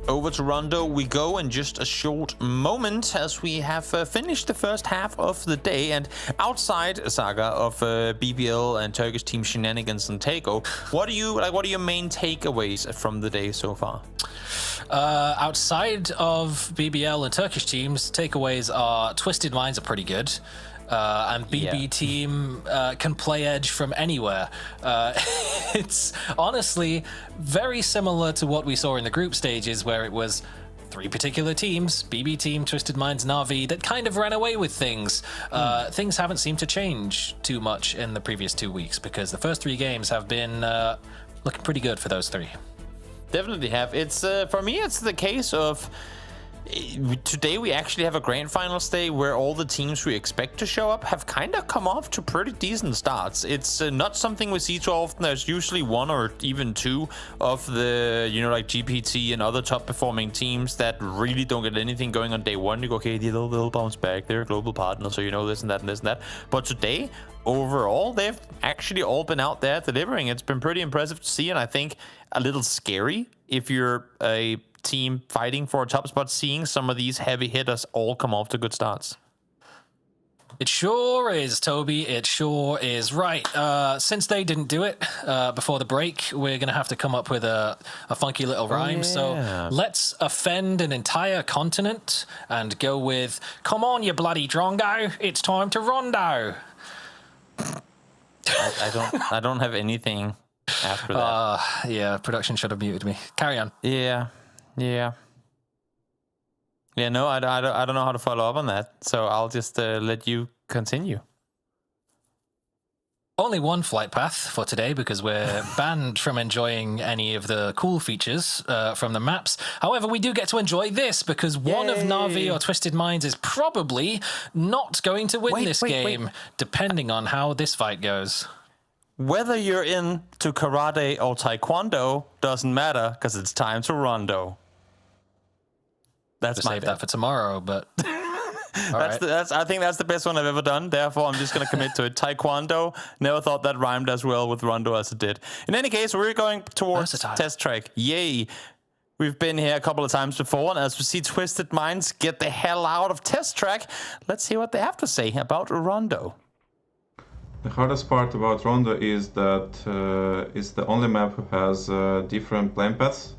Over to Rondo we go in just a short moment as we have finished the first half of the day, and outside Saga of BBL and Turkish team shenanigans and Taego, what are your main takeaways from the day so far? Outside of BBL and Turkish teams, takeaways are Twisted Minds are pretty good. And BB team can play Edge from anywhere. It's honestly very similar to what we saw in the group stages, where it was 3 particular teams, BB team, Twisted Minds, Na'Vi, that kind of ran away with things. Things haven't seemed to change too much in the previous 2 weeks, because the first 3 games have been looking pretty good for those 3. Definitely have. It's for me, it's the case of today we actually have a grand finals day where all the teams we expect to show up have kind of come off to pretty decent starts. It's not something we see too often. There's usually 1 or even 2 of the, like GPT and other top performing teams that really don't get anything going on day 1. You go, okay, they'll bounce back. They're a global partner, so this and that and this and that. But today, overall, they've actually all been out there delivering. It's been pretty impressive to see, and I think a little scary if you're a team fighting for a top spot, seeing some of these heavy hitters all come off to good starts. It sure is, Toby. It sure is. Right, since they didn't do it before the break, we're going to have to come up with a funky little rhyme. So let's offend an entire continent and go with, come on, you bloody drongo, it's time to Rondo. I don't have anything after that. Yeah, production should have muted me. Carry on. Yeah, no, I don't know how to follow up on that, so I'll just let you continue. Only one flight path for today because we're banned from enjoying any of the cool features from the maps. However, we do get to enjoy this because one of Na'Vi or Twisted Minds is probably not going to win this game, depending on how this fight goes. Whether you're into karate or taekwondo doesn't matter because it's time to Rondo. That's my save that for tomorrow, but I think that's the best one I've ever done. Therefore, I'm just going to commit to it. Taekwondo. Never thought that rhymed as well with Rondo as it did. In any case, we're going towards test track. Yay! We've been here a couple of times before, and as we see Twisted Minds get the hell out of test track, let's hear what they have to say about Rondo. The hardest part about Rondo is that it's the only map who has different plane paths.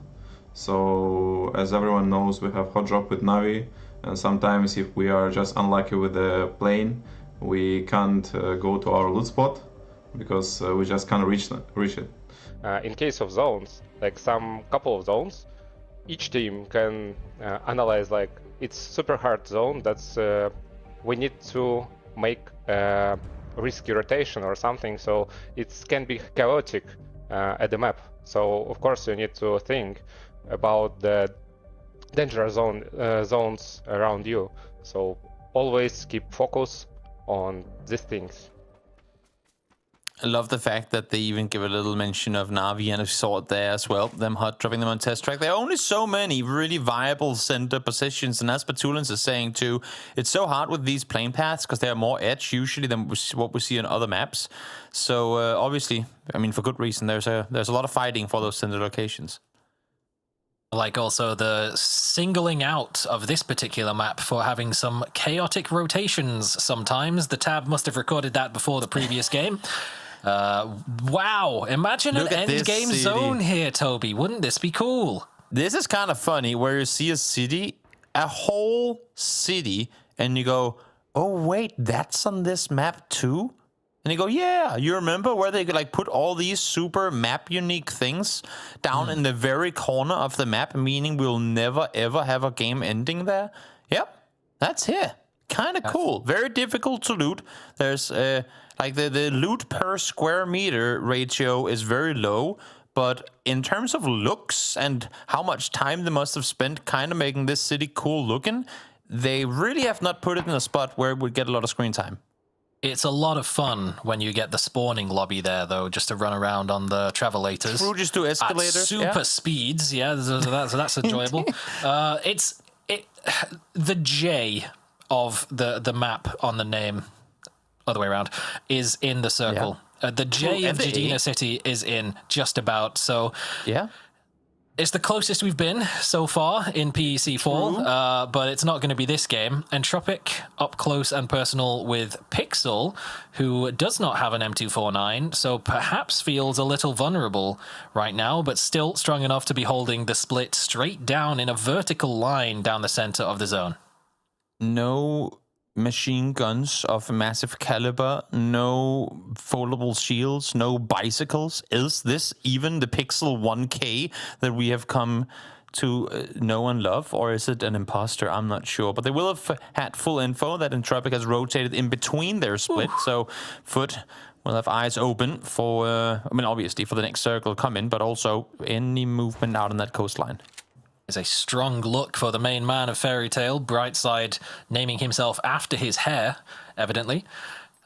So, as everyone knows, we have hot drop with Na'Vi, and sometimes if we are just unlucky with the plane, we can't go to our loot spot because we just can't reach it. In case of zones, like some couple of zones, each team can analyze like it's super hard zone that's we need to make risky rotation or something, so it can be chaotic at the map. So of course you need to think about the danger zones around you. So always keep focus on these things. I love the fact that they even give a little mention of Na'Vi and a sword there as well. Them hot dropping them on test track. There are only so many really viable center positions, and as Batulins is saying too, it's so hard with these plane paths because they are more edge usually than what we see on other maps. So obviously, I mean, for good reason, there's a lot of fighting for those center locations. Like also the singling out of this particular map for having some chaotic rotations sometimes. The tab must have recorded that before the previous game. Wow, imagine an end game zone here, Toby. Wouldn't this be cool? This is kind of funny where you see a city, a whole city, and you go, oh wait, that's on this map too? And you go, yeah, you remember where they could like put all these super map unique things down in the very corner of the map, meaning we'll never ever have a game ending there? Yep, that's here. Kind of cool. Very difficult to loot. There's like the loot per square meter ratio is very low, but in terms of looks and how much time they must have spent kind of making this city cool looking, they really have not put it in a spot where it would get a lot of screen time. It's a lot of fun when you get the spawning lobby there, though, just to run around on the travelators. True, just do escalators. At super speeds, yeah, so that's enjoyable. The J of the map on the name, other way around, is in the circle. Yeah. The J of Jadina City is in just about, so... Yeah. It's the closest we've been so far in PEC Fall, but it's not going to be this game. Entropic up close and personal with Pixel, who does not have an M249, so perhaps feels a little vulnerable right now, but still strong enough to be holding the split straight down in a vertical line down the center of the zone. No machine guns of massive caliber, no foldable shields, no bicycles. Is this even the Pixel 1K that we have come to know and love, or is it an imposter? I'm not sure, but they will have had full info that Entropic has rotated in between their split. Ooh. So Foot will have eyes open for, I mean, obviously for the next circle coming, but also any movement out on that coastline. Is a strong look for the main man of Fairy Tail, Brightside naming himself after his hair, evidently.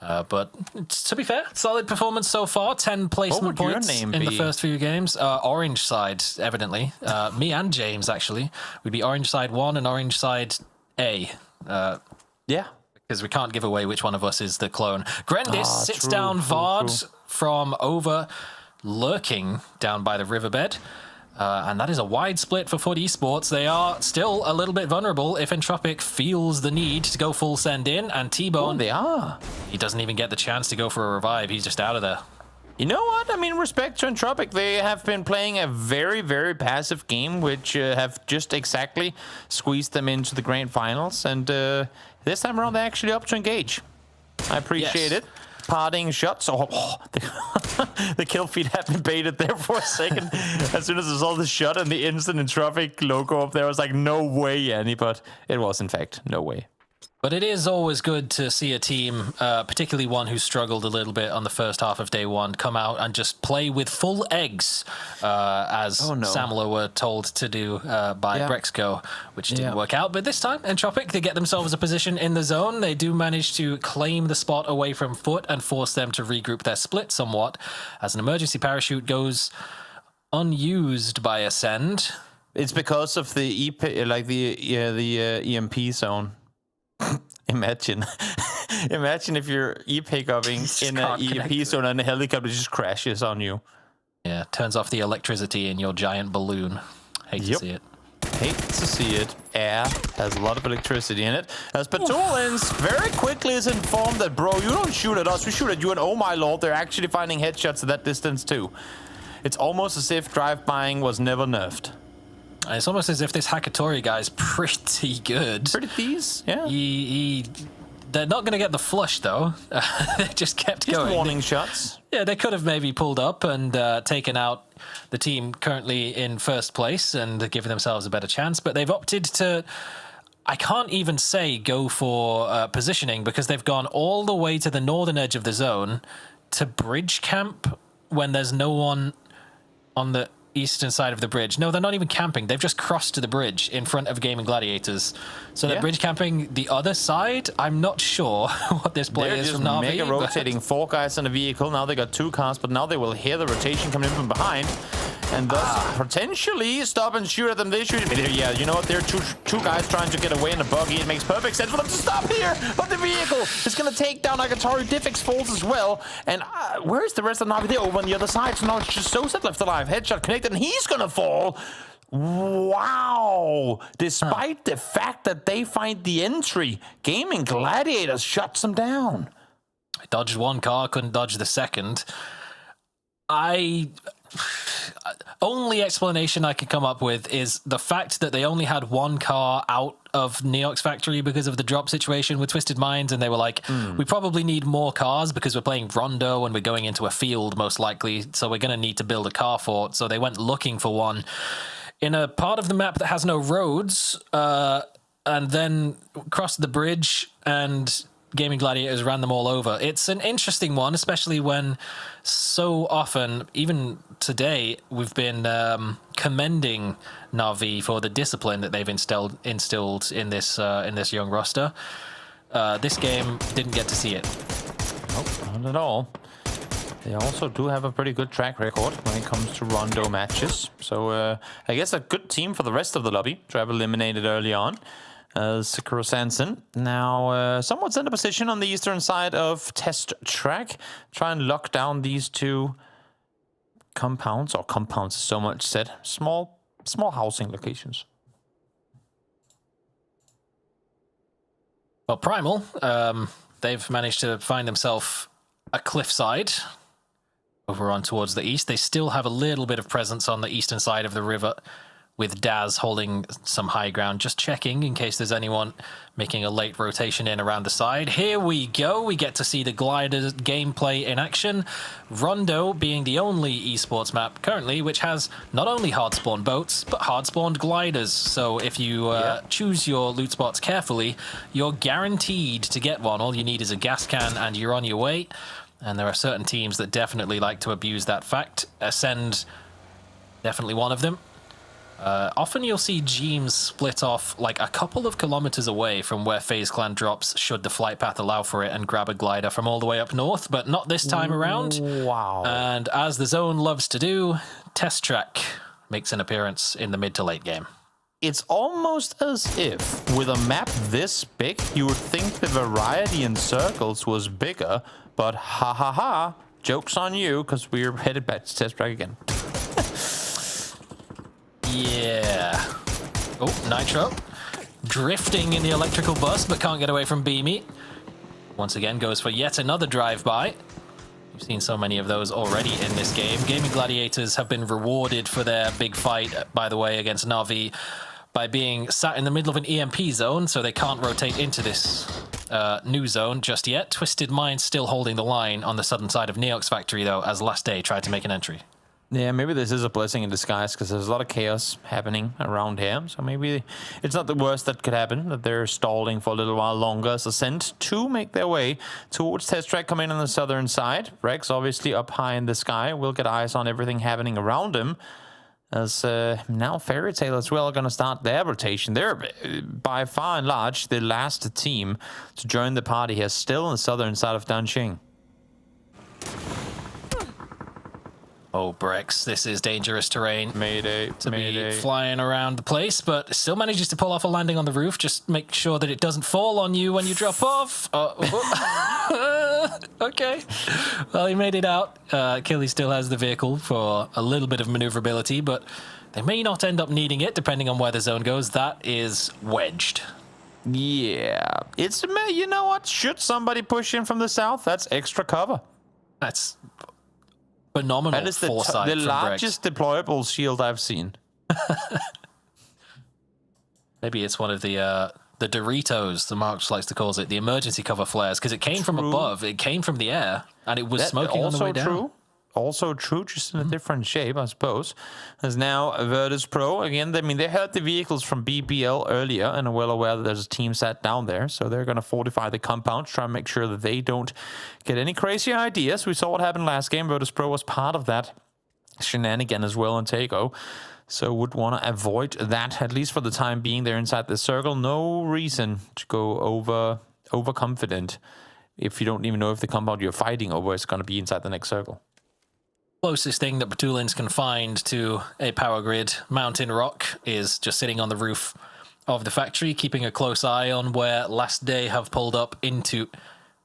But to be fair, solid performance so far. 10 placement points in the first few games. Orange Side, evidently. Me and James, actually. We'd be Orange Side 1 and Orange Side A. Yeah. Because we can't give away which one of us is the clone. Grendis sits down Vard from over, lurking down by the riverbed. And that is a wide split for FUT Esports. They are still a little bit vulnerable if Entropic feels the need to go full send in, and T-Bone... they are. He doesn't even get the chance to go for a revive. He's just out of there. You know what? I mean, respect to Entropic. They have been playing a very, very passive game, which have just exactly squeezed them into the grand finals. And this time around, they're actually up to engage. I appreciate it. Parting shots. The kill feed had been baited there for a second. As soon as I saw the shot and the instant Entropic logo up there, I was like, no way, Yanni. But it was, in fact, no way. But it is always good to see a team, particularly one who struggled a little bit on the first half of day one, come out and just play with full eggs, as Samla were told to do by Brexco, which didn't work out. But this time, Entropic, they get themselves a position in the zone. They do manage to claim the spot away from Foot and force them to regroup their split somewhat, as an emergency parachute goes unused by Ascend. It's because of the EMP zone. Imagine if you're e-pick-upping in an EMP zone and a helicopter just crashes on you. Yeah, turns off the electricity in your giant balloon. Hate to see it. Hate to see it. Air has a lot of electricity in it. As Patolins very quickly is informed that, bro, you don't shoot at us, we shoot at you, and oh my lord, they're actually finding headshots at that distance too. It's almost as if drive-bying was never nerfed. It's almost as if this Hakatori guy's pretty good. Pretty thieves, yeah. They're not going to get the flush, though. They just kept going. Warning shots. Yeah, they could have maybe pulled up and taken out the team currently in first place and given themselves a better chance, but they've opted to, I can't even say go for positioning, because they've gone all the way to the northern edge of the zone to bridge camp when there's no one on the eastern side of the bridge. No, they're not even camping. They've just crossed to the bridge in front of Gaming Gladiators. So they're bridge camping the other side. I'm not sure what this play is from Na'Vi. They're just mega rotating 4 guys in a vehicle. Now they got 2 cars, but now they will hear the rotation coming in from behind. And thus potentially stop and shoot at them. They shoot. Yeah, you know what? There are two guys trying to get away in a buggy. It makes perfect sense for them to stop here. But the vehicle is going to take down Agatari. Diffix falls as well. And where's the rest of Na'Vi? They're over on the other side. So now it's just Soset left alive. Headshot connected, and he's going to fall. Wow. Despite the fact that they find the entry, Gaming Gladiators shuts them down. I dodged 1 car, couldn't dodge the second. Only explanation I could come up with is the fact that they only had 1 car out of Neox factory because of the drop situation with Twisted Minds, and they were like, we probably need more cars because we're playing Rondo and we're going into a field most likely, so we're going to need to build a car fort. So they went looking for one in a part of the map that has no roads, and then crossed the bridge, and Gaming Gladiators ran them all over. It's an interesting one, especially when so often, even today, we've been commending Na'Vi for the discipline that they've instilled in this young roster. This game didn't get to see it. Nope, not at all. They also do have a pretty good track record when it comes to Rondo matches. So I guess a good team for the rest of the lobby to have eliminated early on. Sakura Sanson now somewhat in a position on the eastern side of test track. Try and lock down these 2 compounds, or compounds is so much said, small housing locations. Well, Primal, they've managed to find themselves a cliffside over on towards the east. They still have a little bit of presence on the eastern side of the river, with Daz holding some high ground, just checking in case there's anyone making a late rotation in around the side. Here we go. We get to see the glider gameplay in action. Rondo being the only esports map currently which has not only hard-spawned boats, but hard-spawned gliders. So if you choose your loot spots carefully, you're guaranteed to get one. All you need is a gas can and you're on your way. And there are certain teams that definitely like to abuse that fact. Ascend, definitely one of them. Often you'll see Jeems split off like a couple of kilometers away from where FaZe Clan drops, should the flight path allow for it, and grab a glider from all the way up north, but not this time around. Wow. And as the zone loves to do, Test Track makes an appearance in the mid to late game. It's almost as if, with a map this big, you would think the variety in circles was bigger, but ha ha ha, joke's on you, because we're headed back to Test Track again. Yeah. Oh, Nitro. Drifting in the electrical bus, but can't get away from Beamy. Once again, goes for yet another drive-by. We've seen so many of those already in this game. Gaming Gladiators have been rewarded for their big fight, by the way, against Na'Vi by being sat in the middle of an EMP zone, so they can't rotate into this new zone just yet. Twisted Mind still holding the line on the southern side of Neox Factory, though, as Last Day tried to make an entry. Yeah, maybe this is a blessing in disguise, because there's a lot of chaos happening around here. So maybe it's not the worst that could happen, that they're stalling for a little while longer as Ascent to make their way towards Test Track, coming on the southern side. Rex obviously up high in the sky. We'll get eyes on everything happening around him. As now Fairy Tail as well are going to start their rotation. They're by far and large the last team to join the party here, still on the southern side of Danqing. Oh, Brex, this is dangerous terrain. Mayday. Be flying around the place, but still manages to pull off a landing on the roof. Just make sure that it doesn't fall on you when you drop off. Okay. Well, he made it out. Killy still has the vehicle for a little bit of maneuverability, but they may not end up needing it, depending on where the zone goes. That is wedged. Yeah. It's, you know what? Should somebody push in from the south, that's extra cover. That's phenomenal. That is the largest deployable shield I've seen. Maybe it's one of the Doritos, the Mark likes to call it, the emergency cover flares, because it came from above, it came from the air, and it was smoking on the way down. Also true, just in a different shape, I suppose. There's now Virtus Pro. Again, I mean, they had the vehicles from BBL earlier and are well aware that there's a team sat down there. So they're going to fortify the compound, try and make sure that they don't get any crazy ideas. We saw what happened last game. Virtus Pro was part of that shenanigan as well on Taego. So would want to avoid that, at least for the time being. They're inside the circle. No reason to go overconfident if you don't even know if the compound you're fighting over is going to be inside the next circle. Closest thing that Batulins can find to a power grid mountain rock is just sitting on the roof of the factory, keeping a close eye on where Last Day have pulled up into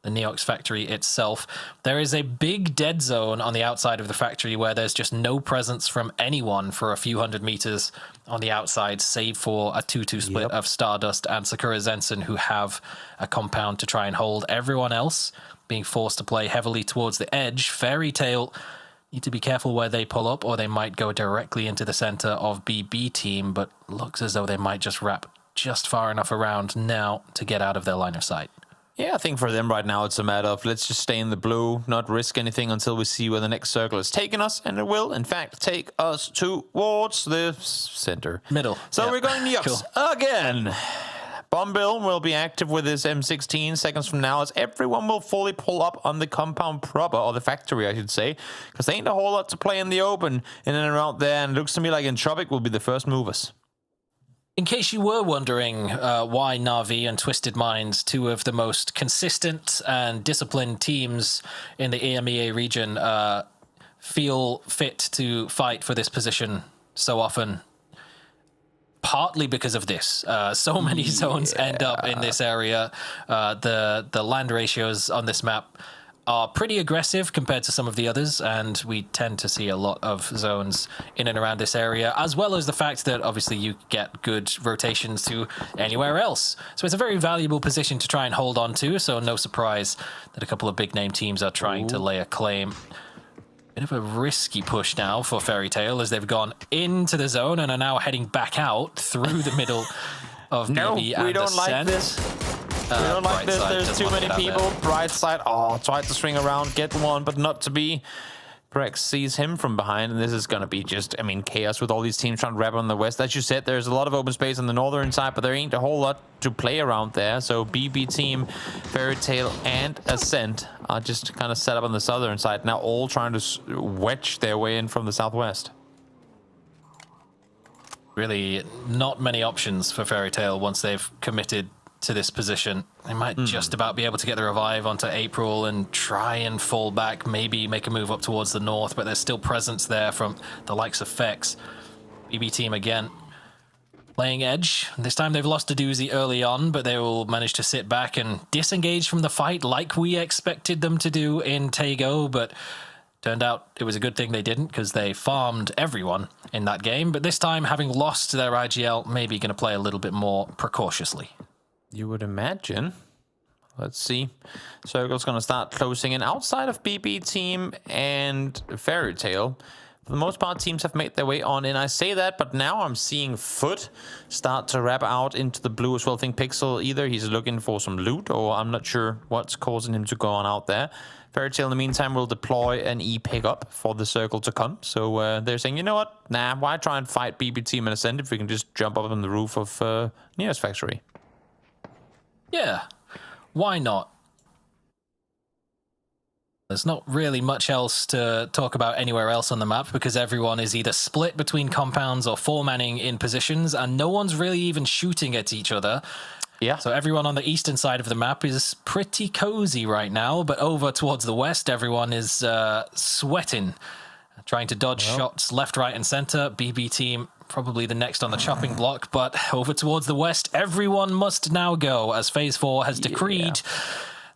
the Neox factory itself. There is a big dead zone on the outside of the factory where there's just no presence from anyone for a few hundred meters on the outside, save for a 2-2 split of Stardust and Sakura Zensen, who have a compound to try and hold. Everyone else being forced to play heavily towards the edge. Fairy Tail need to be careful where they pull up, or they might go directly into the center of BB team, but looks as though they might just wrap just far enough around now to get out of their line of sight. Yeah, I think for them right now it's a matter of let's just stay in the blue, not risk anything until we see where the next circle is taking us, and it will, in fact, take us towards the center. Middle. So we're going Neox again. Bombil will be active with his M16 seconds from now, as everyone will fully pull up on the compound proper, or the factory, I should say, because there ain't a whole lot to play in the open in and around there, and it looks to me like Entropic will be the first movers. In case you were wondering why Na'Vi and Twisted Minds, two of the most consistent and disciplined teams in the EMEA region, feel fit to fight for this position so often, partly because of this. So many zones end up in this area. The land ratios on this map are pretty aggressive compared to some of the others, and we tend to see a lot of zones in and around this area, as well as the fact that obviously you get good rotations to anywhere else. So it's a very valuable position to try and hold on to, so no surprise that a couple of big name teams are trying to lay a claim. Bit of a risky push now for Fairy Tail, as they've gone into the zone and are now heading back out through the middle of BB and we don't Ascent. like this. We don't like this. There's too many people. Bright side. Oh, tried to swing around, get one, but not to be. Brex sees him from behind, and this is going to be just, I mean, chaos with all these teams trying to wrap on the west. As you said, there's a lot of open space on the northern side, but there ain't a whole lot to play around there. So BB team, Fairy Tail, and Ascent are just kind of set up on the southern side, now all trying to wedge their way in from the southwest. Really not many options for Fairy Tail once they've committed to this position. They might just about be able to get the revive onto April and try and fall back, maybe make a move up towards the north, but there's still presence there from the likes of Fex. BB team again playing edge. This time they've lost a doozy early on, but they will manage to sit back and disengage from the fight like we expected them to do in Taego, but turned out it was a good thing they didn't, because they farmed everyone in that game. But this time, having lost their IGL, maybe going to play a little bit more precautiously. You would imagine. Let's see. Circle's going to start closing in outside of BB team and Fairy Tail. For the most part, teams have made their way on in. I say that, but now I'm seeing Foot start to wrap out into the blue as well. I think Pixel, either he's looking for some loot, or I'm not sure what's causing him to go on out there. Fairy Tail, in the meantime, will deploy an E-pickup for the circle to come. So they're saying, you know what? Nah, why try and fight BB team and Ascend if we can just jump up on the roof of Neo's factory? Yeah, why not? There's not really much else to talk about anywhere else on the map, because everyone is either split between compounds or four-manning in positions, and no one's really even shooting at each other. Yeah. So everyone on the eastern side of the map is pretty cozy right now, but over towards the west, everyone is sweating, trying to dodge shots left, right, and center. BB team probably the next on the chopping block, but over towards the west, everyone must now go, as Phase 4 has decreed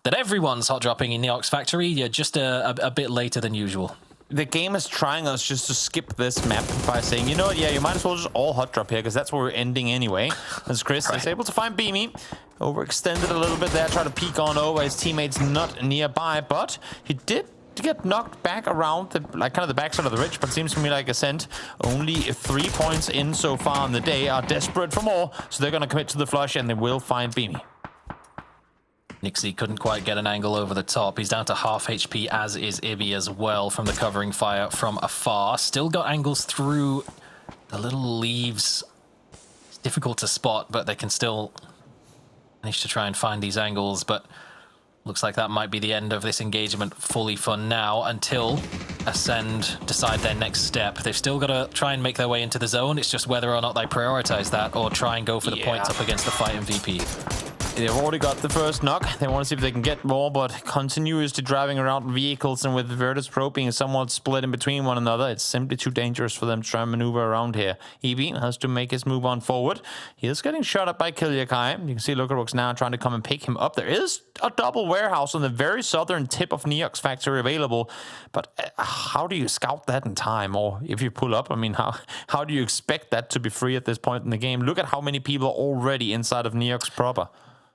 that everyone's hot dropping in Neox factory. You're just a bit later than usual. The game is trying us just to skip this map by saying, you know what, yeah, you might as well just all hot drop here, because that's where we're ending anyway. As Chris is able to find Beamy, overextended a little bit there, try to peek on over, his teammates not nearby, but he did get knocked back around the kind of the backside of the ridge, but seems to me like Ascent, only 3 points in so far in the day, are desperate for more, so they're going to commit to the flush, and they will find Beamy. Nixie couldn't quite get an angle over the top. He's down to half HP, as is Ibby as well, from the covering fire from afar. Still got angles through the little leaves. It's difficult to spot, but they can still manage to try and find these angles, but looks like that might be the end of this engagement fully for now, until decide their next step. They've still got to try and make their way into the zone. It's just whether or not they prioritize that or try and go for the points up against the fight MVP. They've already got the first knock. They want to see if they can get more, but continuously driving around vehicles and with Virtus Pro being somewhat split in between one another, it's simply too dangerous for them to try and maneuver around here. EB has to make his move on forward. He is getting shot at by Kilyakai. You can see Lukarux now trying to come and pick him up. There is a double warehouse on the very southern tip of Neox factory available, but how do you scout that in time? Or if you pull up, I mean, how do you expect that to be free at this point in the game? Look at how many people are already inside of Neox proper.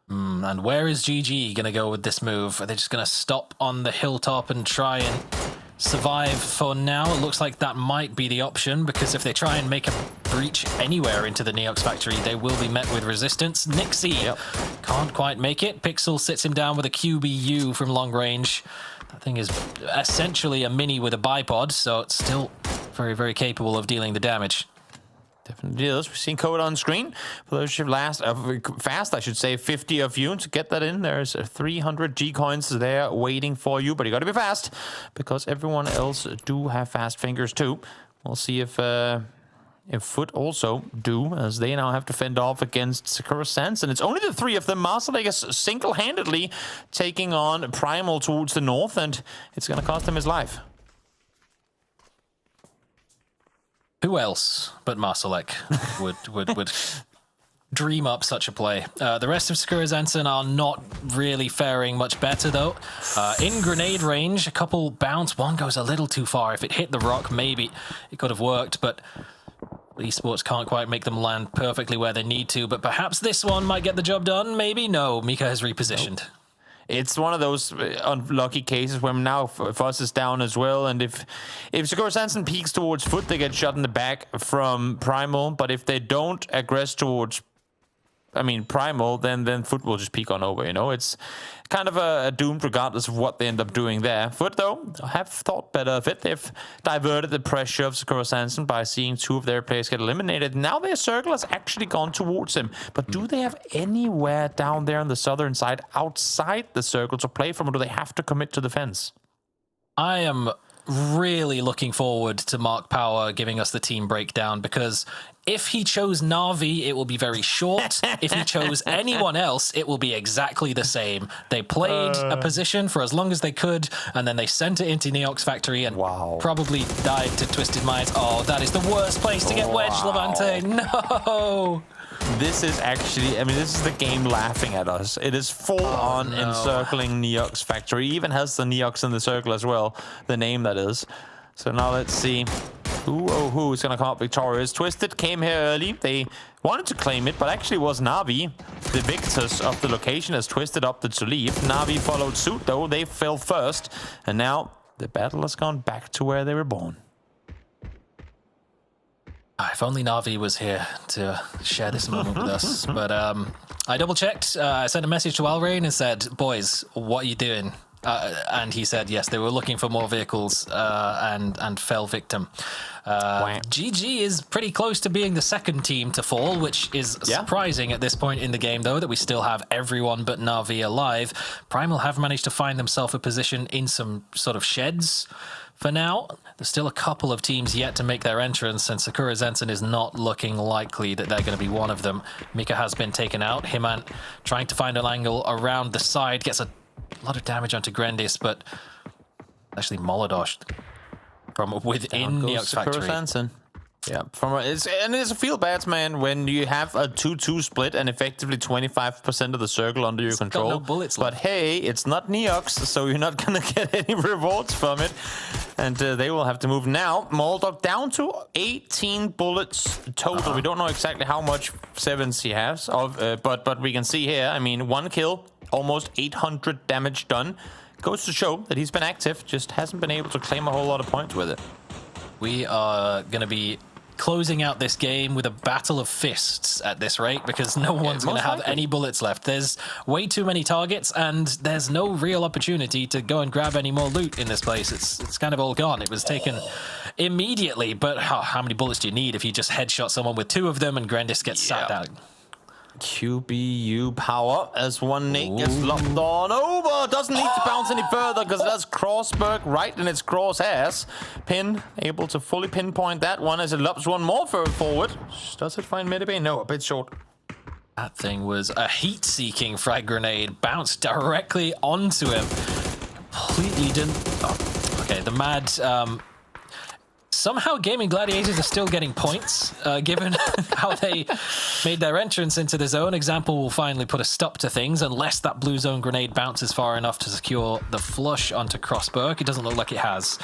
And where is GG going to go with this move? Are they just going to stop on the hilltop and try and survive for now? It looks like that might be the option, because if they try and make a breach anywhere into the Neox factory, they will be met with resistance. Nixie can't quite make it. Pixel sits him down with a QBU from long range. That thing is essentially a mini with a bipod, so it's still very, very capable of dealing the damage. Definitely is. We've seen code on screen. For those who fast, I should say, 50 of you to get that in. There's 300 G coins there waiting for you, but you got to be fast because everyone else do have fast fingers too. We'll see if Foot also do, as they now have to fend off against Sakura Sands, and it's only the three of them. Marcel, I guess, single-handedly taking on Primal towards the north, and it's going to cost him his life. Who else but Marcelek would dream up such a play? The rest of Sakura Zansen are not really faring much better, though. In grenade range, a couple bounce. One goes a little too far. If it hit the rock, maybe it could have worked, but Esports can't quite make them land perfectly where they need to. But perhaps this one might get the job done. Maybe. No, Mika has repositioned. Nope. It's one of those unlucky cases where now Fuss is down as well, and if Sakura Sansen peeks towards Foot, they get shot in the back from Primal, but if they don't aggress towards, Primal, then Foot will just peek on over, you know? It's kind of a doomed regardless of what they end up doing there. Foot, though, have thought better of it. They've diverted the pressure of Sakura Sansen by seeing two of their players get eliminated. Now their circle has actually gone towards him. But do they have anywhere down there on the southern side outside the circle to play from, or do they have to commit to the fence? I am really looking forward to Mark Power giving us the team breakdown, because if he chose Na'Vi, it will be very short. If he chose anyone else, it will be exactly the same. They played a position for as long as they could, and then they sent it into Neox Factory and probably died to Twisted Minds. Oh, that is the worst place to get wedged, Levante. No! This is actually, this is the game laughing at us. It is full on encircling Neox Factory. Even has the Neox in the circle as well, the name that is. So now let's see who is going to come up victorious. Twisted came here early. They wanted to claim it, but actually was Na'Vi, the victors of the location, as Twisted opted to leave. Na'Vi followed suit, though. They fell first, and now the battle has gone back to where they were born. If only Na'Vi was here to share this moment with us. But I double-checked. I sent a message to Alrain and said, boys, what are you doing? And he said, yes, they were looking for more vehicles and fell victim. GG is pretty close to being the second team to fall, which is surprising at this point in the game, though, that we still have everyone but Na'Vi alive. Primal have managed to find themselves a position in some sort of sheds. For now, there's still a couple of teams yet to make their entrance, and Sakura Zensen is not looking likely that they're going to be one of them. Mika has been taken out. Himan trying to find an angle around the side, gets a lot of damage onto Grandis, but actually Molodoshed from within Neox Factory. Yeah, it's a feel bad, man, when you have a 2-2 split and effectively 25% of the circle under your control. Got no bullets left. But hey, it's not Neox, so you're not gonna get any rewards from it, and they will have to move now. Moldog down to 18 bullets total. We don't know exactly how much sevens he has, but we can see here. One kill, almost 800 damage done. Goes to show that he's been active, just hasn't been able to claim a whole lot of points with it. We are going to be closing out this game with a battle of fists at this rate, because no one's going to have any bullets left. There's way too many targets, and there's no real opportunity to go and grab any more loot in this place. It's kind of all gone. It was taken immediately, but how many bullets do you need if you just headshot someone with two of them and Grandis gets sat down? QBU power as one Nate gets locked on over. Doesn't need to bounce any further because that's Crossberg right in its crosshairs. Pin able to fully pinpoint that one as it lobs one more forward. Does it find Medibay? No, a bit short. That thing was a heat-seeking frag grenade. Bounced directly onto him. Completely didn't... Oh, okay, the Mad... Somehow Gaming Gladiators are still getting points, given how they made their entrance into the zone. Example will finally put a stop to things unless that blue zone grenade bounces far enough to secure the flush onto Crossberg. It doesn't look like it has,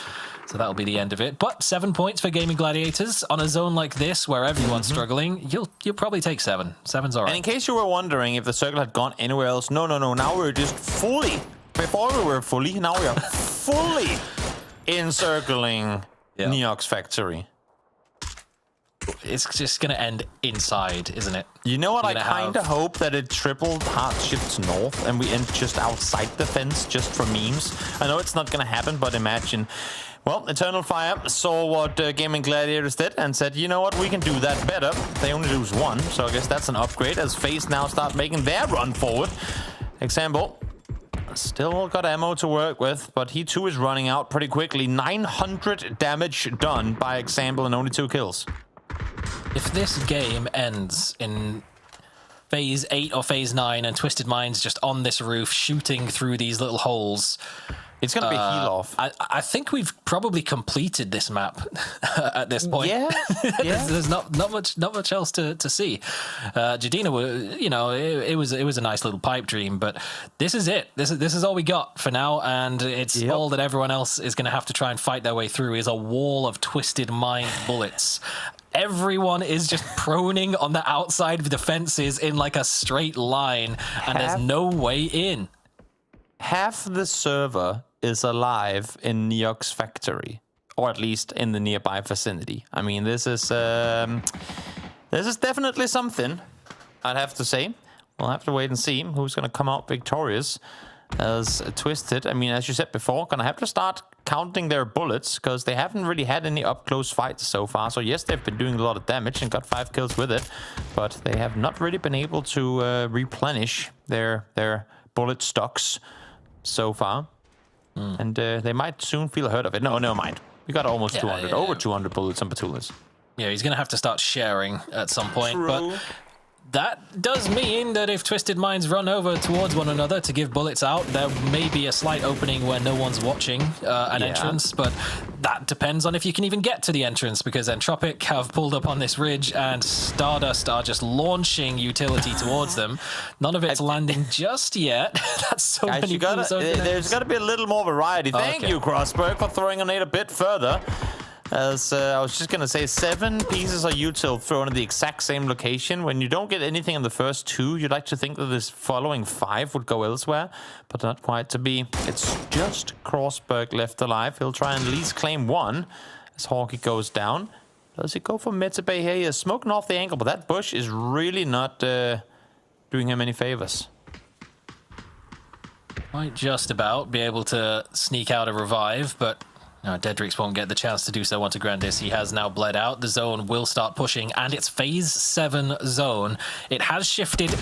so that'll be the end of it. But 7 points for Gaming Gladiators on a zone like this where everyone's struggling. You'll probably take 7. 7's all right. And in case you were wondering if the circle had gone anywhere else, no. Now we're just fully, before we were fully, now we are fully encircling Neox Factory. It's just going to end inside, isn't it? You know what? I kind of hope that it tripled hard shifts north and we end just outside the fence just for memes. I know it's not going to happen, but imagine. Well, Eternal Fire saw what Gaming Gladiators did and said, you know what, we can do that better. They only lose 1, so I guess that's an upgrade as FaZe now start making their run forward. Example. Still got ammo to work with, but he too is running out pretty quickly. 900 damage done by Example and only 2 kills. If this game ends in phase 8 or phase 9 and Twisted Mind's just on this roof shooting through these little holes, it's going to be heal off. I think we've probably completed this map at this point. Yeah. There's not much else to see. Jadina, you know, it was a nice little pipe dream, but this is it. This is all we got for now, and it's all that everyone else is going to have to try and fight their way through is a wall of Twisted Mind bullets. Everyone is just proning on the outside of the fences in like a straight line, and there's no way in. Half the server is alive in Neox Factory, or at least in the nearby vicinity. I mean, this is definitely something, I'd have to say. We'll have to wait and see who's going to come out victorious as Twisted. I mean, as you said before, going to have to start counting their bullets because they haven't really had any up-close fights so far. So yes, they've been doing a lot of damage and got 5 kills with it, but they have not really been able to replenish their bullet stocks so far. And they might soon feel hurt of it. No, never mind. We got almost 200, over 200 bullets on Batulas. Yeah, he's going to have to start sharing at some point. True. But that does mean that if Twisted Minds run over towards one another to give bullets out, there may be a slight opening where no one's watching an entrance, but that depends on if you can even get to the entrance, because Entropic have pulled up on this ridge and Stardust are just launching utility towards them. None of it's landing just yet. That's so Guys, many there's got to be a little more variety. Thank you, Crossberg, for throwing a nade a bit further. As I was just going to say, 7 pieces of util thrown in the exact same location. When you don't get anything in the first 2, you'd like to think that this following 5 would go elsewhere, but not quite to be. It's just Crossberg left alive. He'll try and at least claim 1 as Hawkey goes down. Does he go for Metabay here? He is smoking off the angle, but that bush is really not doing him any favors. Might just about be able to sneak out a revive, but no, Dedrix won't get the chance to do so onto Grandis. He has now bled out. The zone will start pushing, and it's phase 7 zone. It has shifted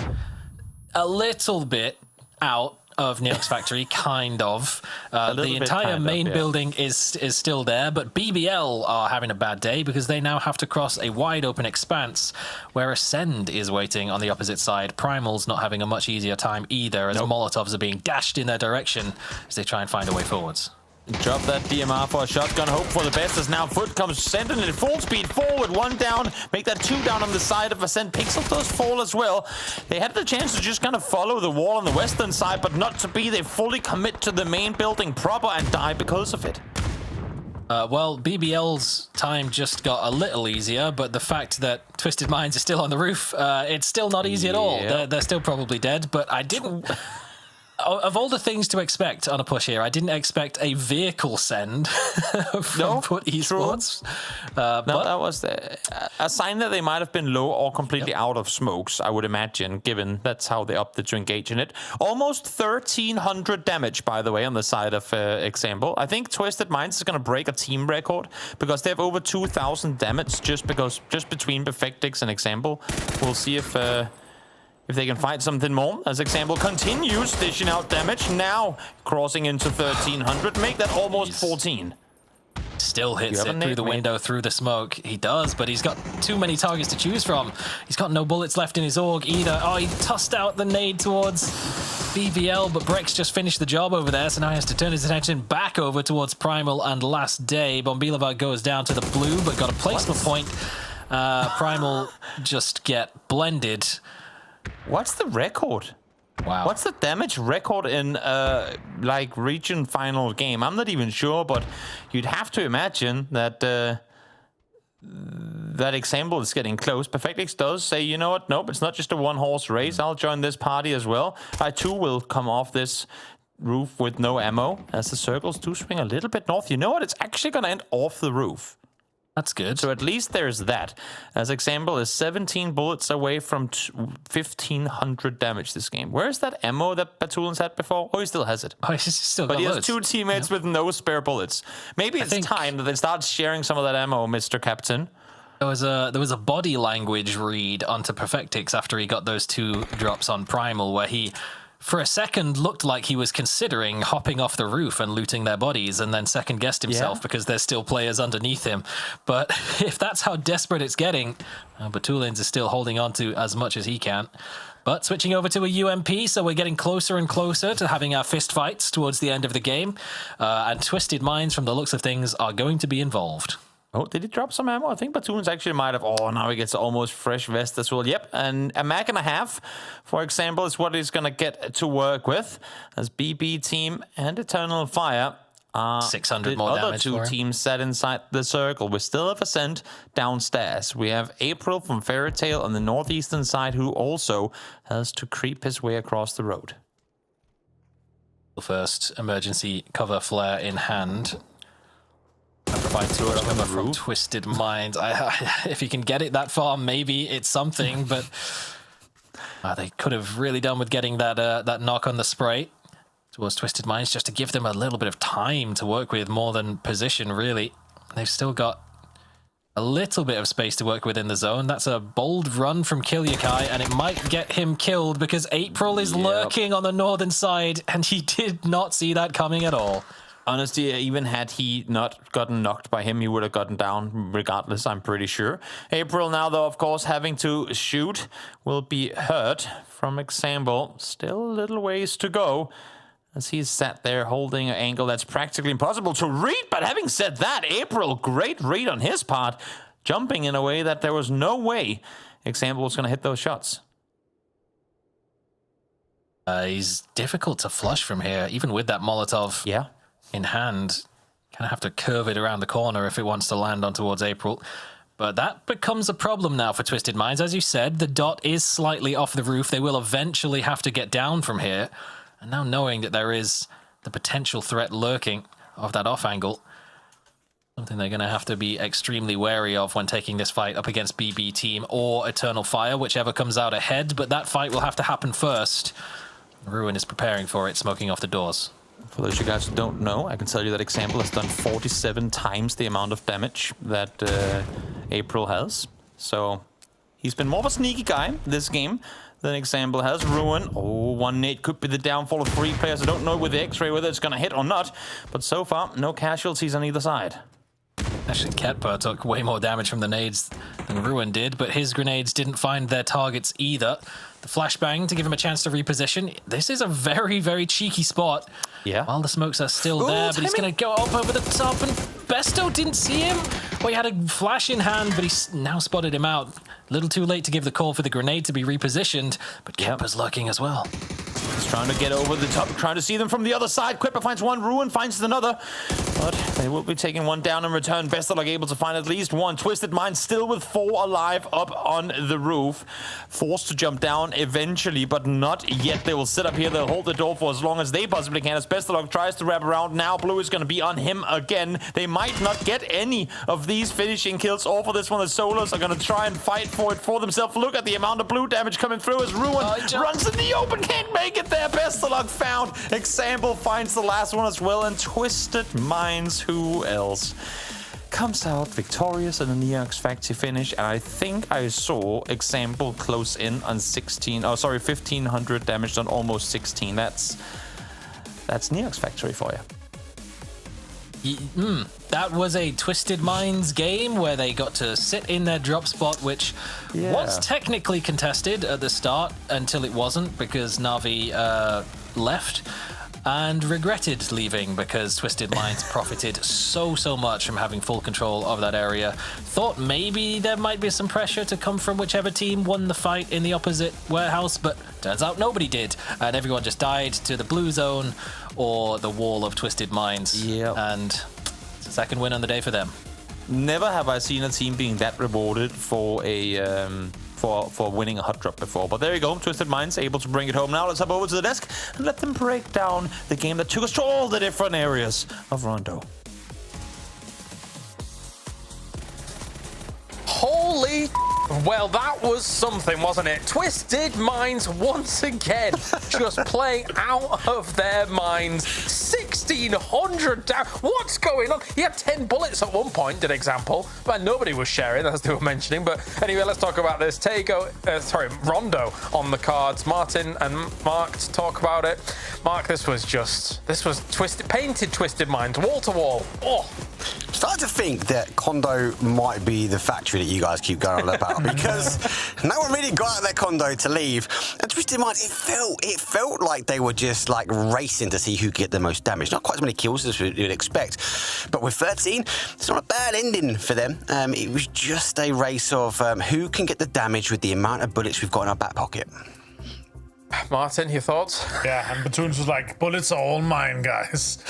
a little bit out of Neox Factory, kind of. The entire main building is still there, but BBL are having a bad day because they now have to cross a wide open expanse where Ascend is waiting on the opposite side. Primal's not having a much easier time either, as Molotovs are being dashed in their direction as they try and find a way forwards. Drop that DMR for a shotgun. Hope for the best as now Foot comes sending it full speed forward. 1 down. Make that 2 down on the side of Ascent. Pixel does fall as well. They had the chance to just kind of follow the wall on the western side, but not to be. They fully commit to the main building proper and die because of it. Well, BBL's time just got a little easier, but the fact that Twisted Minds is still on the roof, it's still not easy at all. They're still probably dead, but I didn't... Of all the things to expect on a push here, I didn't expect a vehicle send from Put Esports. No, that was a sign that they might have been low or completely out of smokes, I would imagine, given that's how they opted to engage in it. Almost 1,300 damage, by the way, on the side of Example. I think Twisted Minds is going to break a team record because they have over 2,000 damage just between Perfectix and Example. We'll see if if they can find something more. As Example continues dishing out damage, now crossing into 1300, make that almost 14. Still hits it through the window, through the smoke. He does, but he's got too many targets to choose from. He's got no bullets left in his AUG either. Oh, he tossed out the nade towards BBL, but Brex just finished the job over there, so now he has to turn his attention back over towards Primal and Last Day. Bombilova goes down to the blue, but got a placement point. Primal just get blended. What's the record? Wow. What's the damage record in like region final game? I'm not even sure, but you'd have to imagine that that Example is getting close. Perfectix does say, you know what? Nope, it's not just a one-horse race. I'll join this party as well. I too will come off this roof with no ammo, as the circles do swing a little bit north. You know what? It's actually going to end off the roof. That's good. So at least there's that. As Example is 17 bullets away from 1500 damage this game. Where's that ammo that Batulin's had before? Oh, he still has it. Oh, he's still got But he has loads. 2 teammates with no spare bullets. Maybe it's time that they start sharing some of that ammo, Mr. Captain. There was a body language read onto Perfectix after he got those 2 drops on Primal, where he, for a second, looked like he was considering hopping off the roof and looting their bodies, and then second-guessed himself because there's still players underneath him. But if that's how desperate it's getting, Batulins is still holding on to as much as he can. But switching over to a UMP, so we're getting closer and closer to having our fist fights towards the end of the game. And Twisted Minds, from the looks of things, are going to be involved. Oh, did he drop some ammo? I think Batoons actually might have. Oh, now he gets almost fresh vest as well. Yep, and a mag and a half, for example, is what he's going to get to work with. As BB Team and Eternal Fire are 600 more damage. The other 2 teams set inside the circle. We still have Ascent downstairs. We have April from Fairy Tail on the northeastern side, who also has to creep his way across the road. First emergency cover flare in hand. Provide too much cover from Twisted Minds. If you can get it that far, maybe it's something, but they could have really done with getting that knock on the spray towards Twisted Minds, just to give them a little bit of time to work with more than position, really. They've still got a little bit of space to work with in the zone. That's a bold run from Kilyakai, and it might get him killed because April is lurking on the northern side, and he did not see that coming at all. Honestly, even had he not gotten knocked by him, he would have gotten down regardless, I'm pretty sure. April now, though, of course, having to shoot, will be hurt from Example. Still a little ways to go, as he's sat there holding an angle that's practically impossible to read. But having said that, April, great read on his part, jumping in a way that there was no way Example was going to hit those shots. He's difficult to flush from here, even with that Molotov. Yeah. In hand, kind of have to curve it around the corner if it wants to land on towards April. But that becomes a problem now for Twisted Minds. As you said, the dot is slightly off the roof. They will eventually have to get down from here. And now knowing that there is the potential threat lurking of that off angle, something they're going to have to be extremely wary of when taking this fight up against BB Team or Eternal Fire, whichever comes out ahead. But that fight will have to happen first. Ruin is preparing for it, smoking off the doors. For those of you guys who don't know, I can tell you that Example has done 47 times the amount of damage that April has. So he's been more of a sneaky guy this game than Example has. Ruin. Oh, 1 nade could be the downfall of 3 players. I don't know with the X-ray whether it's going to hit or not. But so far, no casualties on either side. Actually, Ketpa took way more damage from the nades than Ruin did, but his grenades didn't find their targets either. The flashbang to give him a chance to reposition. This is a very, very cheeky spot. Yeah. While the smokes are still there, but he's going to go up over the top, and Besto didn't see him. Well, he had a flash in hand, but he's now spotted him out. A little too late to give the call for the grenade to be repositioned, but Kemper's lurking as well. He's trying to get over the top, trying to see them from the other side. Quipper finds one, Ruin finds another, but they will be taking one down in return. Bestelog able to find at least one. Twisted Mind still with 4 alive up on the roof. Forced to jump down eventually, but not yet. They will sit up here. They'll hold the door for as long as they possibly can. As Bestelog tries to wrap around, now Blue is going to be on him again. They might not get any of these finishing kills off of this one. The Solos are going to try and fight for it for themselves. Look at the amount of blue damage coming through as Ruin runs in the open. Can't make it there. Bestelog found. Example finds the last one as well. And Twisted Minds, who else? comes out victorious in the Neox Factory finish, and I think I saw example close in on 1500 damage on almost 16. That's Neox Factory for you. That was a Twisted Minds game where they got to sit in their drop spot, which was technically contested at the start until it wasn't, because Na'Vi left and regretted leaving because Twisted Minds profited so much from having full control of that area. Thought maybe there might be some pressure to come from whichever team won the fight in the opposite warehouse, but turns out nobody did, and everyone just died to the blue zone or the wall of Twisted Minds. And it's a second win on the day for them. Never have I seen a team being that rewarded for a for winning a hot drop before. But there you go, Twisted Minds able to bring it home. Now let's hop over to the desk and let them break down the game that took us to all the different areas of Rondo. Holy well, that was something, wasn't it? Twisted Minds once again just playing out of their minds. 1600 down. What's going on? He had 10 bullets at one point, did example, but nobody was sharing, as they were mentioning. But anyway, let's talk about this. Rondo on the cards. Martin and Mark to talk about it. Mark, this was painted Twisted Minds, wall to wall. Oh. I'm starting to think that Condo might be the factory that you guys keep going on about, because no one really got out of their condo to leave. And Twisted Minds, it felt like they were just like racing to see who could get the most damage. Not quite as many kills as you'd expect, but with 13, it's not a bad ending for them. It was just a race of who can get the damage with the amount of bullets we've got in our back pocket. Martin, your thoughts? Yeah, and Batoons was like, bullets are all mine, guys.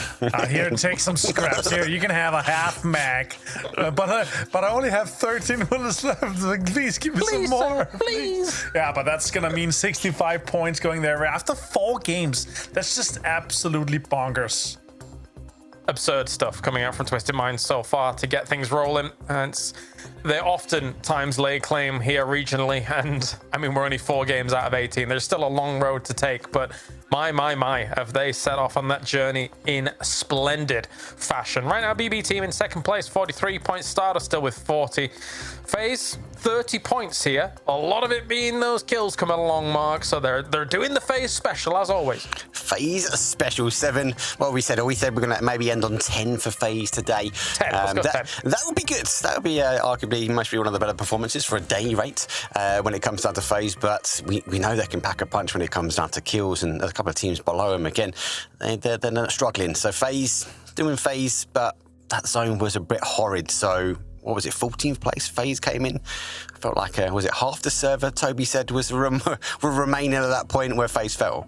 Here, take some scraps. Here, you can have a half mag. But I only have 13 bullets left. Like, please, give me some more. Please. Yeah, but that's going to mean 65 points going there. After 4 games, that's just absolutely bonkers. Absurd stuff coming out from Twisted Minds so far to get things rolling. And they oftentimes lay claim here regionally, and I mean, we're only 4 games out of 18. There's still a long road to take, but my, have they set off on that journey in splendid fashion. Right now, BB team in second place, 43 points. Starter still with 40. FaZe, 30 points here. A lot of it being those kills coming along, Mark. So they're doing the FaZe special, as always. FaZe special 7. Well, we said we're going to maybe end on 10 for FaZe today. 10, let's go 10. That would be good. That would be arguably must be one of the better performances for a day rate when it comes down to FaZe. But we know they can pack a punch when it comes down to kills, and there's a couple of teams below them again. They're not struggling. So FaZe doing FaZe, but that zone was a bit horrid. So what was it? 14th place. FaZe came in. I felt like was it half the server? Toby said was remaining at that point where FaZe fell.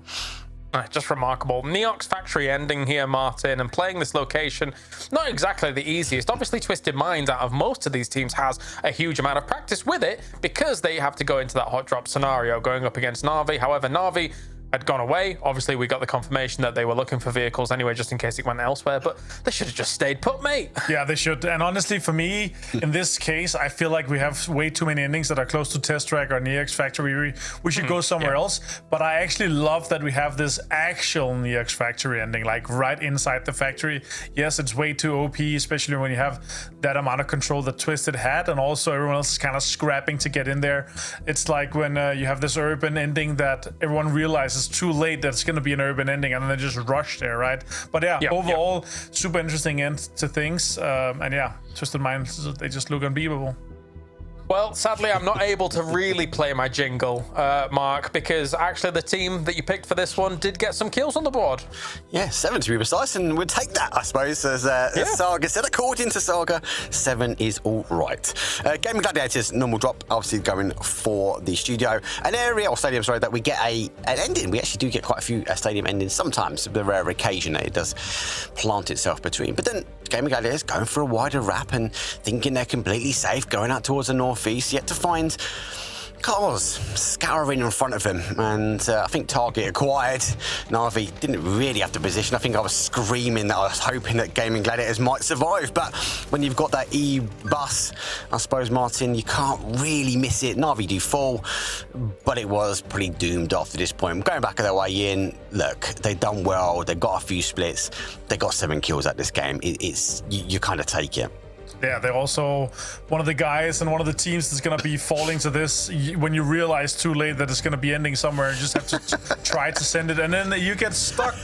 Just remarkable. Neox Factory ending here, Martin, and playing this location, not exactly the easiest. Obviously, Twisted Minds out of most of these teams has a huge amount of practice with it because they have to go into that hot drop scenario going up against Na'Vi. However, Na'Vi had gone away. Obviously, we got the confirmation that they were looking for vehicles anyway, just in case it went elsewhere, but they should have just stayed put, mate. Yeah, they should. And honestly, for me, in this case, I feel like we have way too many endings that are close to Test Track or Neox Factory. We should go somewhere else. But I actually love that we have this actual Neox Factory ending, like right inside the factory. Yes, it's way too OP, especially when you have that amount of control that Twisted had, and also everyone else is kind of scrapping to get in there. It's like when you have this urban ending that everyone realizes too late that it's going to be an urban ending, and then they just rush there, right? But yeah, overall, super interesting end to things. And yeah, Twisted Minds, they just look unbeatable. Well, sadly, I'm not able to really play my jingle, Mark, because actually the team that you picked for this one did get some kills on the board. Yeah, 7 to be precise, and we'd take that, I suppose, as Saga said. According to Saga, 7 is all right. Gaming Gladiators, normal drop, obviously going for the studio. An area, or stadium, sorry, that we get an ending. We actually do get quite a few stadium endings sometimes, the rare occasion that it does plant itself between. But then Gaming Gladiators going for a wider wrap and thinking they're completely safe, going out towards the northeast, yet to find cars scouring in front of him, and I think target acquired. Na'Vi didn't really have the position. I think I was screaming that I was hoping that Gaming Gladiators might survive, but when you've got that E-bus, I suppose, Martin, you can't really miss it. Na'Vi do fall, but it was pretty doomed after this point. Going back their way in, look, they've done well. They got a few splits. They got 7 kills at this game. You kind of take it. Yeah, they're also one of the guys and one of the teams that's going to be falling to this when you realize too late that it's going to be ending somewhere and just have to try to send it. And then you get stuck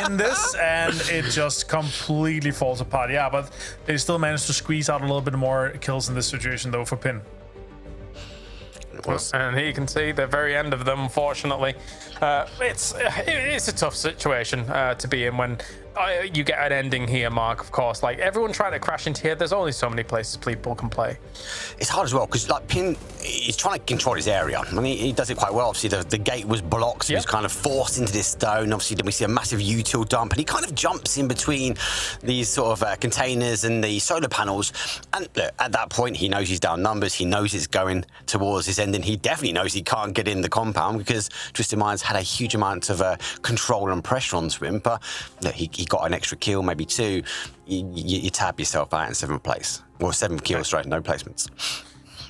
in this and it just completely falls apart. Yeah, but they still managed to squeeze out a little bit more kills in this situation, though, for Pin. And here you can see the very end of them, unfortunately. It's a tough situation to be in when you get an ending here, Mark, of course. Like, everyone trying to crash into here, there's only so many places people can play. It's hard as well, because like Pin, he's trying to control his area. I mean, he does it quite well. Obviously, the gate was blocked, so he's kind of forced into this stone. Obviously, then we see a massive util dump, and he kind of jumps in between these sort of containers and the solar panels. And look, at that point, he knows he's down numbers. He knows it's going towards his ending. He definitely knows he can't get in the compound because Twisted Minds had a huge amount of control and pressure onto him. But look, he got an extra kill, maybe two. You tab yourself out in 7th place. Well, 7 kills, right? No placements.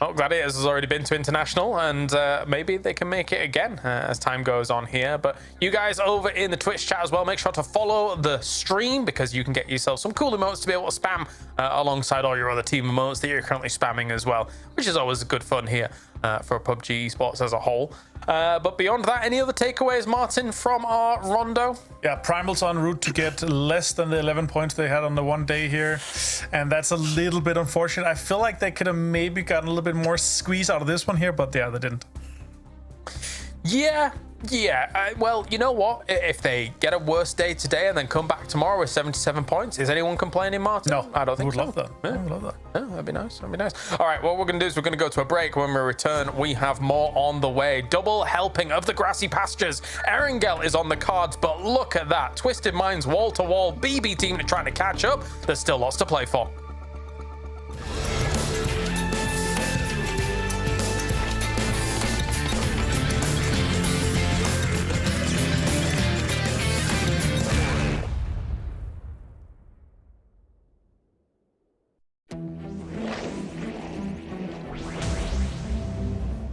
Oh, Gladiators has already been to International, and maybe they can make it again as time goes on here. But you guys over in the Twitch chat as well, make sure to follow the stream because you can get yourself some cool emotes to be able to spam alongside all your other team emotes that you're currently spamming as well, which is always good fun here for PUBG Esports as a whole. But beyond that, any other takeaways, Martin, from our Rondo? Yeah, Primal's en route to get less than the 11 points they had on the one day here. And that's a little bit unfortunate. I feel like they could have maybe gotten a little bit more squeeze out of this one here, but yeah, they didn't. Yeah. Well, you know what? If they get a worse day today and then come back tomorrow with 77 points, is anyone complaining, Martin? No, I don't think so. Love that. Yeah. I would love that. Yeah, that'd be nice. That'd be nice. All right, what we're going to do is we're going to go to a break. When we return, we have more on the way. Double helping of the grassy pastures. Erangel is on the cards, but look at that. Twisted Minds wall-to-wall BB team trying to catch up. There's still lots to play for.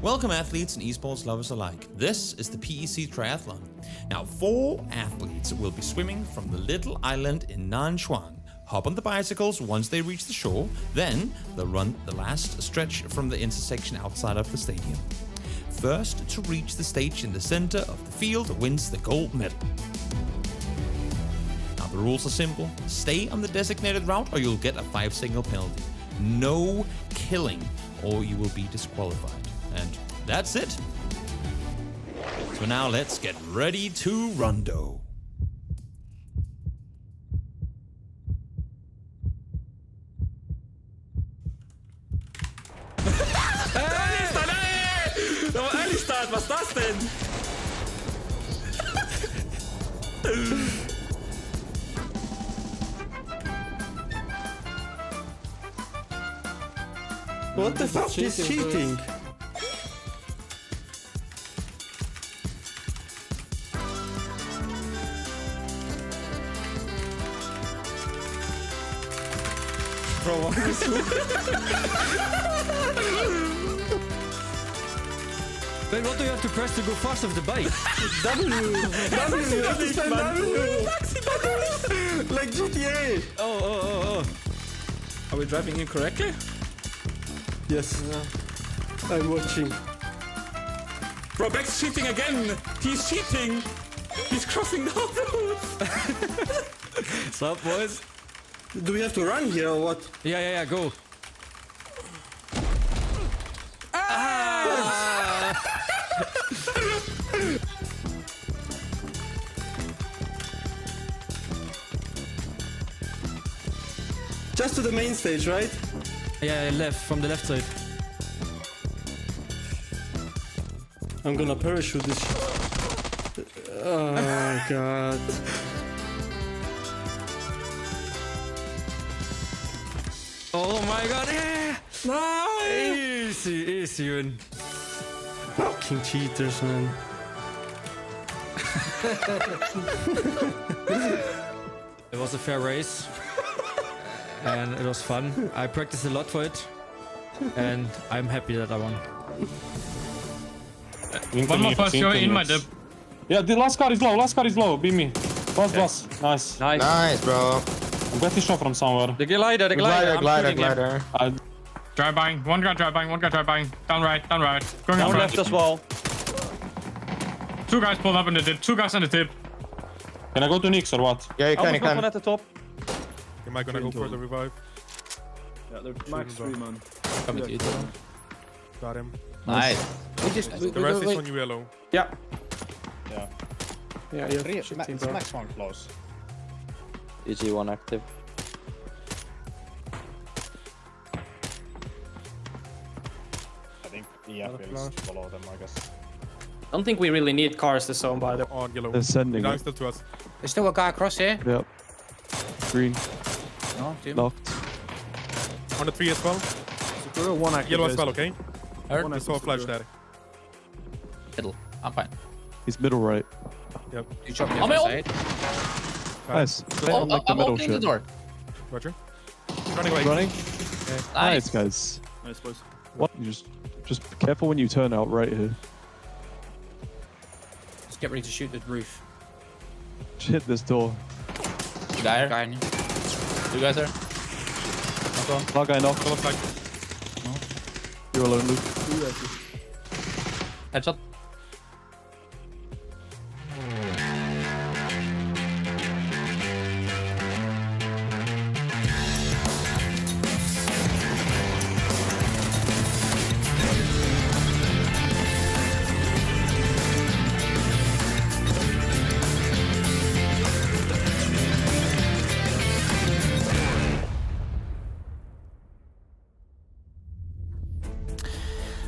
Welcome athletes and esports lovers alike. This is the PEC Triathlon. Now 4 athletes will be swimming from the little island in Nanchuan. Hop on the bicycles once they reach the shore, then they'll run the last stretch from the intersection outside of the stadium. First to reach the stage in the center of the field wins the gold medal. Now the rules are simple. Stay on the designated route or you'll get a 5-signal penalty. No killing or you will be disqualified. And that's it. So now let's get ready to Rondo. Was das denn? What the fuck is cheating? Bro, what is Then what do you have to press to go fast off the bike? W! Like GTA! Oh. Are we driving incorrectly? Yes. I'm watching. Bro, Beck's cheating again! He's cheating! He's crossing the road! What's up, boys? Do we have to run here or what? Yeah, go. Just to the main stage, right? Yeah, left, from the left side. I'm gonna parachute this shit. Oh my god. Oh my god, yeah! Nice! Easy win. Fucking cheaters, man. It was a fair race. And it was fun. I practiced a lot for it. And I'm happy that I won. One more first, you're in my dip. Yeah, the last card is low, be me. Boss. Nice. Nice, bro. I'm getting shot from somewhere. The glider, the glider. Glider. Drive by. One guy drive by. Down right. Going Down up left as well. 2 guys pulled up in the dip. 2 guys on the tip. Can I go to Nix or what? Yeah, you can. One at the top. Am I gonna go for the revive? Yeah, they're max 3 man. Coming to you, Dylan. Got him. Nice. The rest is on you, yellow. Yeah. Yeah. Yeah, It's max 1 close. EG1 active. I think EF is below them, I guess. I don't think we really need cars to zone by the On yellow. They're sending Guy it. still to us. There's still a guy across here. Yep. Green. No, two. Knocked. On the 3 as well. Secure 1 active. Yellow as well, okay? Hurt. I saw a flash there. Middle. I'm fine. He's middle right. Yep. You shot me I'm on the out. side. Nice. Oh, Like the I'm middle opening the shit. door. Roger. Running away. Running. Nice. Nice, guys. Nice, boys. What? You just be careful when you turn out right here. Just get ready to shoot the roof. Just hit this door. Guy in here. 2 guys there. That guy knocked. You're alone, Luke. Headshot.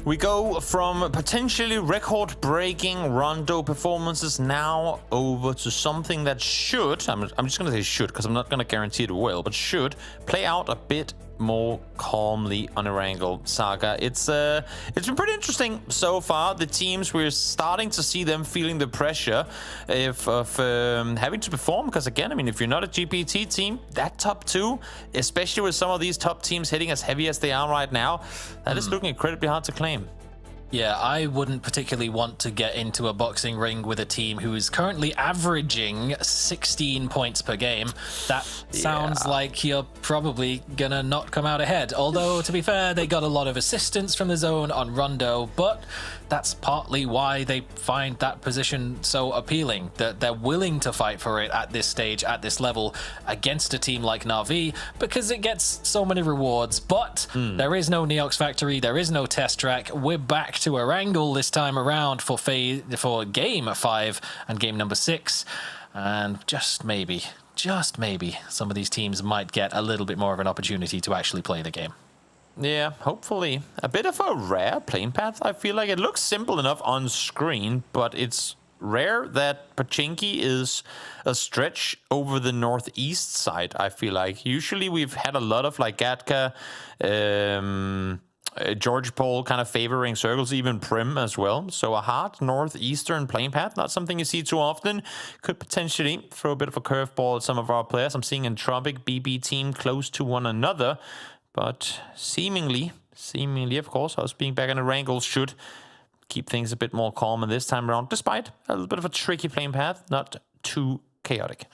We go from potentially record-breaking Rondo performances now over to something that should, I'm just going to say should, because I'm not going to guarantee it will, but should play out a bit more calmly on Erangel Saga. It's been pretty interesting so far. The teams, we're starting to see them feeling the pressure of having to perform, because again, I mean, if you're not a GPT team, that top 2, especially with some of these top teams hitting as heavy as they are right now, that is looking incredibly hard to claim. Yeah, I wouldn't particularly want to get into a boxing ring with a team who is currently averaging 16 points per game. That sounds like you're probably gonna not come out ahead. Although, to be fair, they got a lot of assistance from the zone on Rondo, but that's partly why they find that position so appealing, that they're willing to fight for it at this stage, at this level, against a team like Na'Vi, because it gets so many rewards. But there is no Neox Factory, there is no test track. We're back to Erangel this time around for game 5 and game number 6, and just maybe some of these teams might get a little bit more of an opportunity to actually play the game. Yeah, hopefully. A bit of a rare playing path. I feel like it looks simple enough on screen, but it's rare that Pachinki is a stretch over the northeast side, I feel like. Usually we've had a lot of like Gatka, George Paul kind of favoring circles, even Prim as well. So a hard northeastern playing path, not something you see too often. Could potentially throw a bit of a curveball at some of our players. I'm seeing Entropic, BB team close to one another, but seemingly, of course, us being back in Erangel should keep things a bit more calm in this time around, despite a little bit of a tricky playing path, not too chaotic.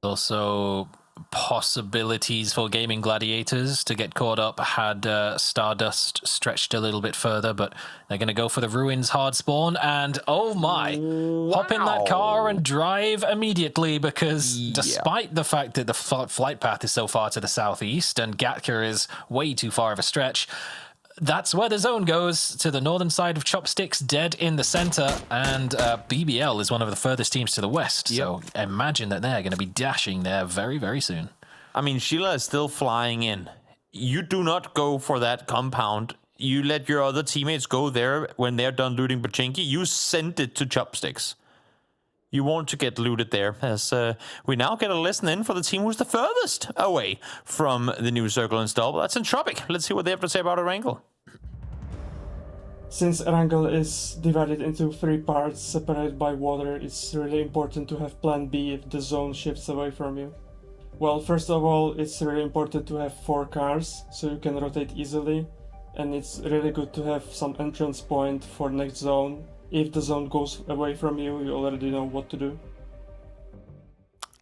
Also, possibilities for Gaming Gladiators to get caught up had Stardust stretched a little bit further, but they're going to go for the Ruins hard spawn, and oh my, hop in that car and drive immediately, because despite the fact that the flight path is so far to the southeast and Gatka is way too far of a stretch, that's where the zone goes, to the northern side of Chopsticks, dead in the center, and BBL is one of the furthest teams to the west, so imagine that they're going to be dashing there very, very soon. I mean, Sheila is still flying in. You do not go for that compound. You let your other teammates go there when they're done looting Pachinki. You send it to Chopsticks. You want to get looted there, as we now get a lesson in for the team who's the furthest away from the new circle install. That's Entropic. Let's see what they have to say about Erangel. Since Erangel is divided into 3 parts separated by water, it's really important to have plan B if the zone shifts away from you. Well, first of all, it's really important to have 4 cars, so you can rotate easily, and it's really good to have some entrance point for next zone. If the zone goes away from you, you already know what to do.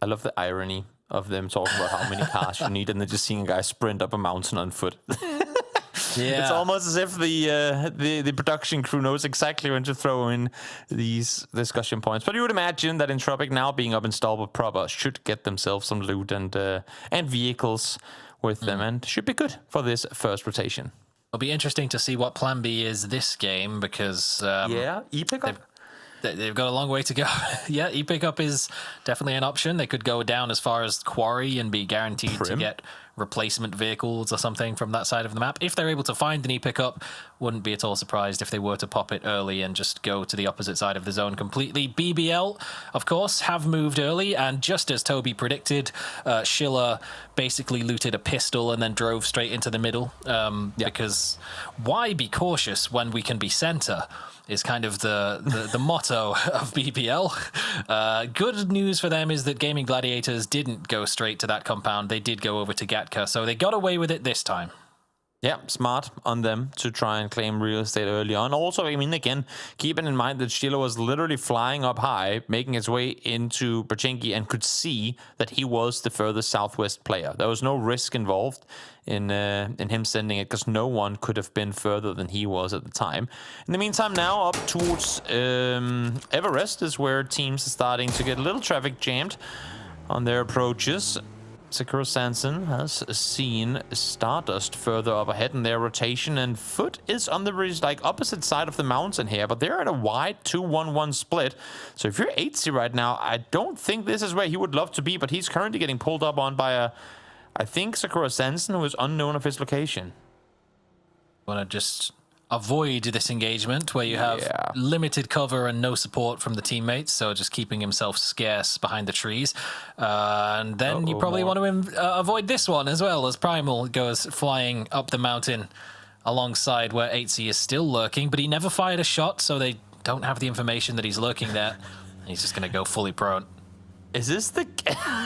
I love the irony of them talking about how many cars you need, and then just seeing a guy sprint up a mountain on foot. Yeah. It's almost as if the production crew knows exactly when to throw in these discussion points. But you would imagine that Entropic, now being up installed with proper, should get themselves some loot and vehicles with them, and should be good for this first rotation. It'll be interesting to see what Plan B is this game, because e-pickup. They've got a long way to go. Yeah, e-pickup is definitely an option. They could go down as far as Quarry and be guaranteed to get replacement vehicles or something from that side of the map. If they're able to find an e-pickup, wouldn't be at all surprised if they were to pop it early and just go to the opposite side of the zone completely. BBL, of course, have moved early, and just as Toby predicted, Schiller basically looted a pistol and then drove straight into the middle, because why be cautious when we can be center? Is kind of the motto of BBL. Good news for them is that Gaming Gladiators didn't go straight to that compound. They did go over to Gatka, so they got away with it this time. Yeah, smart on them to try and claim real estate early on. Also, I mean, again, keeping in mind that Sheila was literally flying up high, making his way into Brachenki, and could see that he was the furthest southwest player. There was no risk involved in him sending it, because no one could have been further than he was at the time. In the meantime, now up towards Everest is where teams are starting to get a little traffic jammed on their approaches. Sakura Sanson has seen Stardust further up ahead in their rotation, and Foot is on the opposite side of the mountain here, but they're at a wide 2-1-1 split. So if you're 8C right now, I don't think this is where he would love to be, but he's currently getting pulled up on by I think Sakura Sanson, who is unknown of his location. Want to just avoid this engagement where you have limited cover and no support from the teammates, so just keeping himself scarce behind the trees. And then you probably want to avoid this one as well, as Primal goes flying up the mountain alongside where 8C is still lurking, but he never fired a shot, so they don't have the information that he's lurking there. He's just going to go fully prone. Is this the...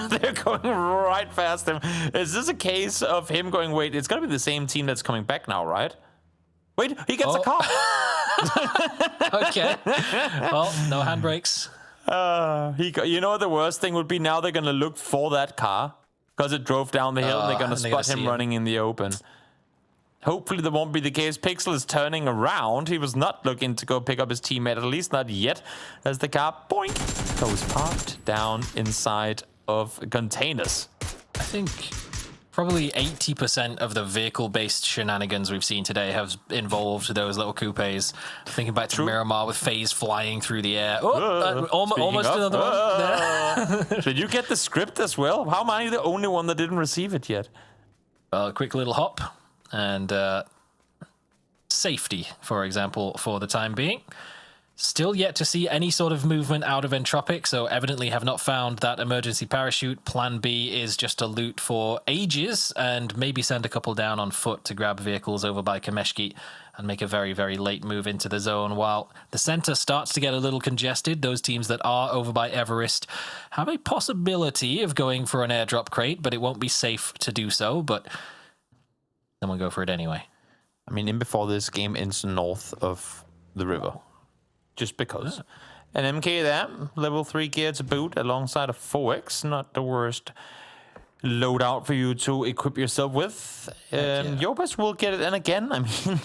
They're going right past him. Is this a case of him going, wait, it's going to be the same team that's coming back now, right? Wait, he gets a car. Okay. Well, no handbrakes. You know, the worst thing would be now they're going to look for that car because it drove down the hill, and they're going to spot him running in the open. Hopefully that won't be the case. Pixel is turning around. He was not looking to go pick up his teammate, at least not yet, as the car, boink, goes parked down inside of containers. I think probably 80% of the vehicle-based shenanigans we've seen today have involved those little coupes. Thinking back to Miramar with FaZe flying through the air. Almost another one. Did you get the script as well? How am I the only one that didn't receive it yet? Well, a quick little hop and safety, for example, for the time being. Still yet to see any sort of movement out of Entropic, so evidently have not found that emergency parachute. Plan B is just a loot for ages, and maybe send a couple down on foot to grab vehicles over by Kameshki and make a very, very late move into the zone. While the center starts to get a little congested, those teams that are over by Everest have a possibility of going for an airdrop crate, but it won't be safe to do so, but then we'll go for it anyway. I mean, in before this game ends north of the river. Just because. An MK there, level 3 gear to boot alongside a 4X. Not the worst loadout for you to equip yourself with. Yobas will get it. And again, I mean,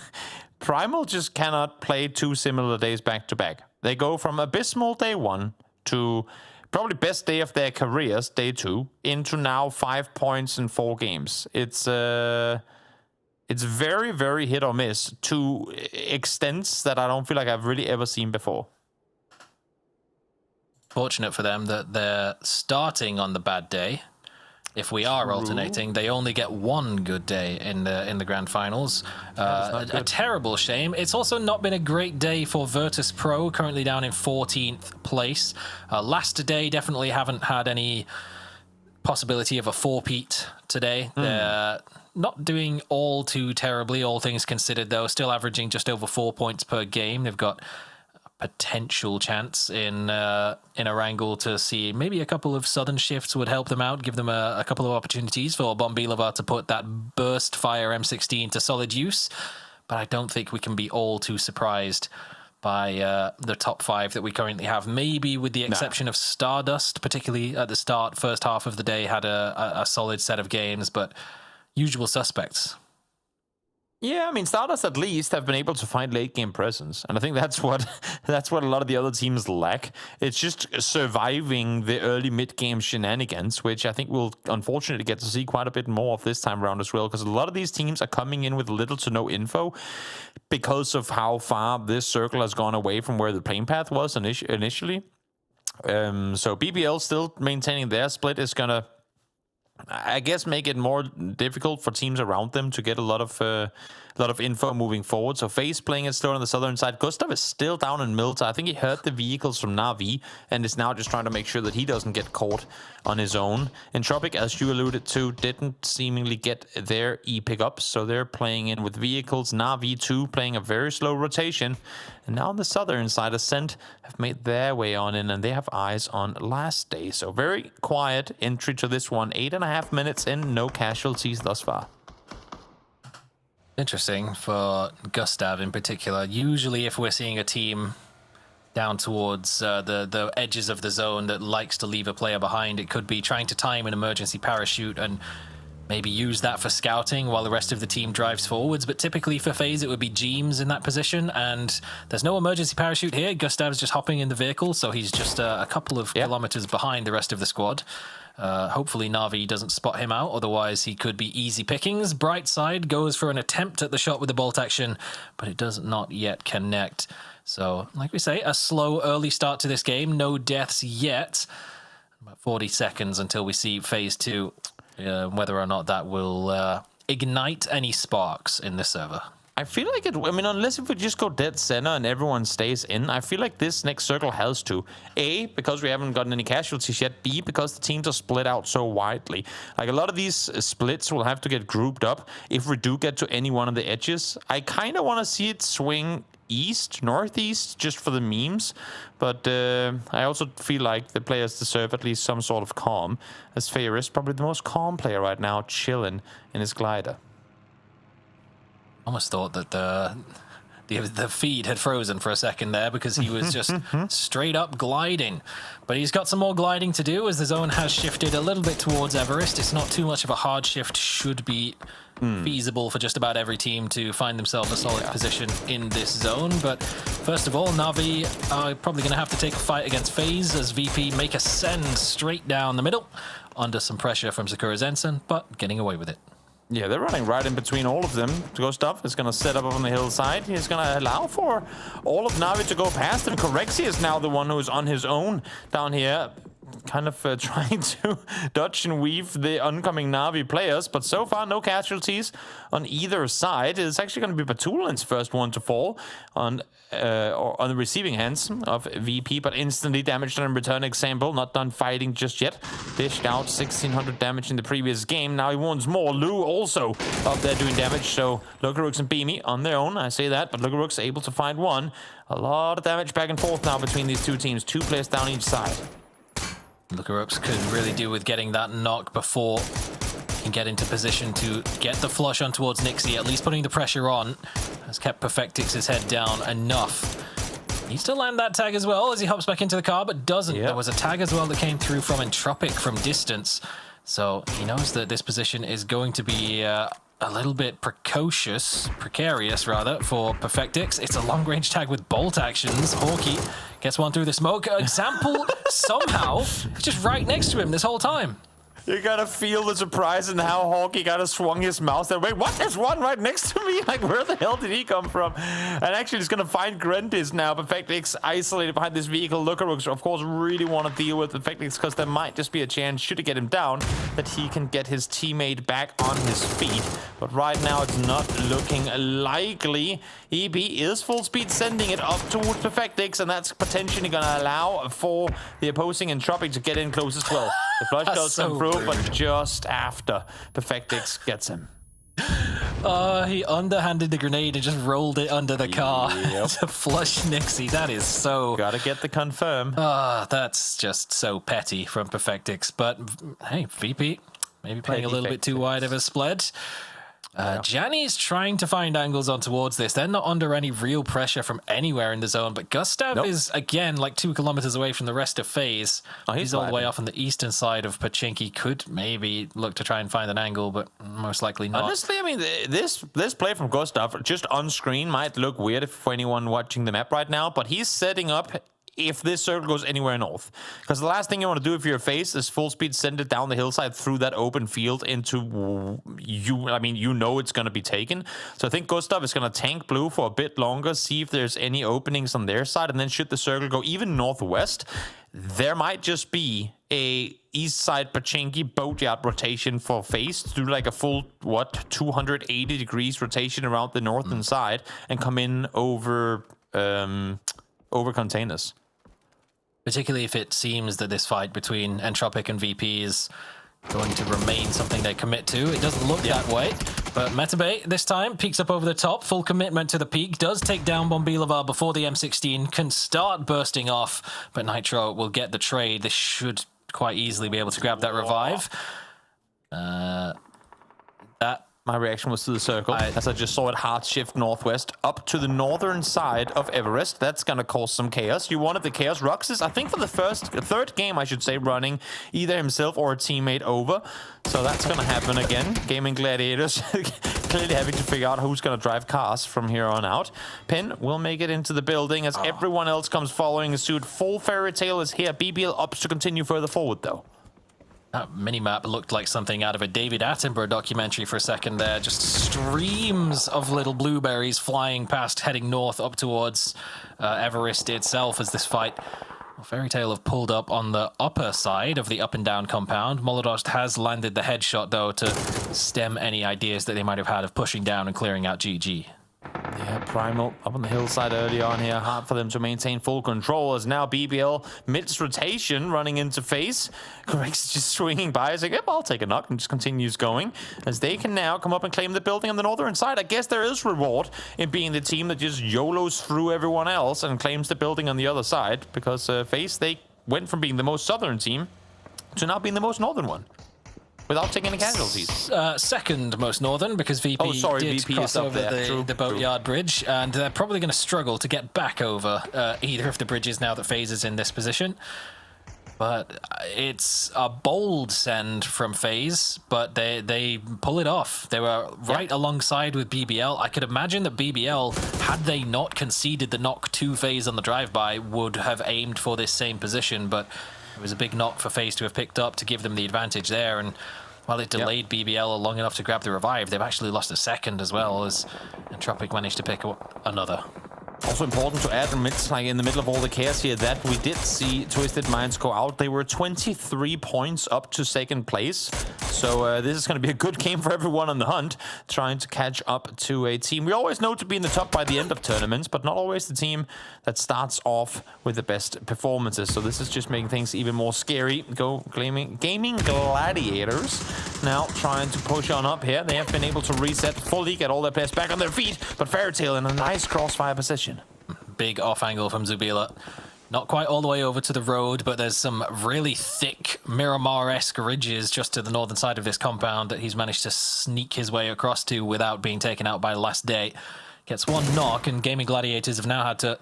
Primal just cannot play 2 similar days back to back. They go from abysmal day 1 to probably best day of their careers, day 2, into now 5 points in 4 games. It's very, very hit or miss to extents that I don't feel like I've really ever seen before. Fortunate for them that they're starting on the bad day. If we are alternating, they only get 1 good day in the grand finals. A terrible shame. It's also not been a great day for Virtus Pro, currently down in 14th place. Last day definitely haven't had any possibility of a 4-peat today. They're not doing all too terribly, all things considered, though. Still averaging just over 4 points per game. They've got a potential chance in Erangel to see maybe a couple of southern shifts would help them out, give them a couple of opportunities for Bombilova to put that burst fire M16 to solid use. But I don't think we can be all too surprised by the top 5 that we currently have, maybe with the exception of Stardust, particularly at the start, first half of the day, had a solid set of games, but usual suspects. Yeah, I mean, Stardust at least have been able to find late game presence, and I think that's what a lot of the other teams lack. It's just surviving the early mid game shenanigans, which I think we'll unfortunately get to see quite a bit more of this time around as well, because a lot of these teams are coming in with little to no info because of how far this circle has gone away from where the playing path was initially. So BBL still maintaining their split is gonna, I guess, make it more difficult for teams around them to get a lot of info moving forward. So FaZe playing it slow on the southern side. Gustav is still down in Milta. I think he heard the vehicles from Na'Vi and is now just trying to make sure that he doesn't get caught on his own. Entropic, as you alluded to, didn't seemingly get their E pickups, so they're playing in with vehicles. Na'Vi 2 playing a very slow rotation. And now on the southern side, Ascent have made their way on in, and they have eyes on Last Day. So very quiet entry to this one. 8.5 minutes in, no casualties thus far. Interesting for Gustav in particular. Usually if we're seeing a team down towards the edges of the zone that likes to leave a player behind, it could be trying to time an emergency parachute and maybe use that for scouting while the rest of the team drives forwards. But typically for FaZe, it would be Jeems in that position, and there's no emergency parachute here. Gustav's just hopping in the vehicle, so he's just a couple of kilometers behind the rest of the squad. Hopefully Na'Vi doesn't spot him out, otherwise he could be easy pickings. Brightside goes for an attempt at the shot with the bolt action, but it does not yet connect. So, like we say, a slow early start to this game. No deaths yet. About 40 seconds until we see phase 2. Whether or not that will ignite any sparks in the server. I feel like it, I mean, unless if we just go dead center and everyone stays in, I feel like this next circle has to. A, because we haven't gotten any casualties yet. B, because the teams are split out so widely. Like, a lot of these splits will have to get grouped up if we do get to any one of the edges. I kind of want to see it swing east, northeast, just for the memes. But I also feel like the players deserve at least some sort of calm, as Fair is probably the most calm player right now, chilling in his glider. Almost thought that the feed had frozen for a second there because he was just straight up gliding. But he's got some more gliding to do as the zone has shifted a little bit towards Everest. It's not too much of a hard shift, should be feasible for just about every team to find themselves a solid position in this zone. But first of all, Na'Vi are probably going to have to take a fight against FaZe as VP make a send straight down the middle under some pressure from Sakura Zensen, but getting away with it. Yeah, they're running right in between all of them. Gustav is going to set up on the hillside. He's going to allow for all of Na'Vi to go past him. Corexi is now the one who's on his own down here, kind of trying to dodge and weave the oncoming Na'Vi players, but so far no casualties on either side. It's actually going to be Batulin's first one to fall on the receiving hands of VP, but instantly damaged on return example. Not done fighting just yet. Dished out 1600 damage in the previous game. Now he wants more. Lou also up there doing damage, so Lugarooks and Beamy on their own. I say that, but Lugarooks able to find one. A lot of damage back and forth now between these two teams. 2 players down each side. Lugarooks could really do with getting that knock before he can get into position to get the flush on towards Nixie, at least putting the pressure on. Has kept Perfectix's head down enough. Needs to land that tag as well as he hops back into the car, but doesn't. There was a tag as well that came through from Entropic from distance. So he knows that this position is going to be a little bit precarious rather, for Perfectix. It's a long-range tag with bolt actions. Hawkey gets one through the smoke. Example somehow just right next to him this whole time. You gotta feel the surprise in how Hawkey gotta swung his mouse there. Wait, what? There's one right next to me? Like, where the hell did he come from? And actually, he's gonna find Grendis now. Perfectix isolated behind this vehicle. Lugarooks, of course, really want to deal with Perfectix because there might just be a chance, should he get him down, that he can get his teammate back on his feet. But right now, it's not looking likely. EB is full speed sending it up towards Perfectix, and that's potentially gonna allow for the opposing Entropic to get in close as well. The flush does come through, but just after Perfectix gets him. He underhanded the grenade and just rolled it under the car to flush Nixie. That is so... Gotta get the confirm. That's just so petty from Perfectix. But hey, VP maybe playing a little bit too wide of a split. Gianni's trying to find angles on towards this. They're not under any real pressure from anywhere in the zone, but Gustav is, again, like 2 kilometers away from the rest of FaZe. He's all the way off on the eastern side of Pachinki. Could maybe look to try and find an angle, but most likely not. Honestly, I mean, this play from Gustav, just on screen, might look weird for anyone watching the map right now, but he's setting up if this circle goes anywhere north. Because the last thing you want to do if you're FaZe is full speed send it down the hillside through that open field into you know it's going to be taken. So I think Gustav is going to tank blue for a bit longer, see if there's any openings on their side, and then should the circle go even northwest, there might just be a east side Pachinki boatyard rotation for FaZe to do like a full 280 degrees rotation around the northern side and come in over containers. Particularly if it seems that this fight between Entropic and VP is going to remain something they commit to. It doesn't look that way, but Metabay this time peeks up over the top, full commitment to the peak, does take down Bombilavar before the M16 can start bursting off, but Nitro will get the trade. This should quite easily be able to grab that revive. My reaction was to the circle, as I just saw it hard shift northwest up to the northern side of Everest. That's going to cause some chaos. You wanted the chaos. Ruxus, I think for the third game, I should say, running either himself or a teammate over. So that's going to happen again. Gaming Gladiators clearly having to figure out who's going to drive cars from here on out. Pen will make it into the building as everyone else comes following suit. Full Fairy Tale is here. BBL opts to continue further forward, though. That minimap looked like something out of a David Attenborough documentary for a second there. Just streams of little blueberries flying past, heading north up towards Everest itself as this fight. Well, Fairy Tale have pulled up on the upper side of the up and down compound. Molodost has landed the headshot, though, to stem any ideas that they might have had of pushing down and clearing out GG. Yeah, Primal up on the hillside early on here. Hard for them to maintain full control as now BBL midst rotation running into FaZe. Correct's just swinging by. He's like, yep, I'll take a knock, and just continues going as they can now come up and claim the building on the northern side. I guess there is reward in being the team that just YOLOs through everyone else and claims the building on the other side, because FaZe, they went from being the most southern team to now being the most northern one, without taking any casualties. Second most northern, because VP did cross over the boatyard bridge, and they're probably going to struggle to get back over either of the bridges now that FaZe is in this position. But it's a bold send from FaZe, but they pull it off. They were right alongside with BBL. I could imagine that BBL, had they not conceded the knock to FaZe on the drive-by, would have aimed for this same position, but it was a big knock for FaZe to have picked up to give them the advantage there, and while it delayed BBL long enough to grab the revive, they've actually lost a second as well, as Entropic managed to pick up another. Also important to add, like in the middle of all the chaos here, that we did see Twisted Minds go out. They were 23 points up to second place. So this is going to be a good game for everyone on the hunt, trying to catch up to a team we always know to be in the top by the end of tournaments, but not always the team that starts off with the best performances. So this is just making things even more scary. Gaming Gladiators now trying to push on up here. They have been able to reset fully, get all their players back on their feet, but Fairy Tale in a nice crossfire position. Big off angle from Zubila. Not quite all the way over to the road, but there's some really thick Miramar-esque ridges just to the northern side of this compound that he's managed to sneak his way across to without being taken out by Last Day. Gets one knock, and Gaming Gladiators have now had to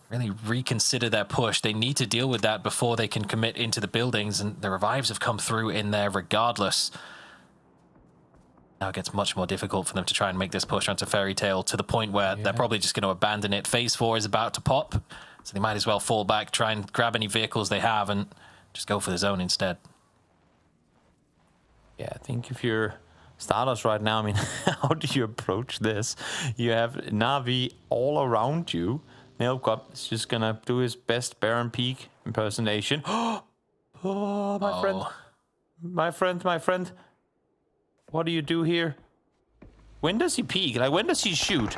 really reconsider their push. They need to deal with that before they can commit into the buildings, and the revives have come through in there regardless. Now it gets much more difficult for them to try and make this push onto Fairy Tale, to the point where they're probably just going to abandon it. Phase 4 is about to pop, so they might as well fall back, try and grab any vehicles they have, and just go for the zone instead. Yeah, I think if you're Stardust right now, I mean, how do you approach this? You have Na'Vi all around you. Nailcup is just going to do his best Baron Peak impersonation. Oh, my friend. My friend, my friend. What do you do here? When does he peek? Like, when does he shoot?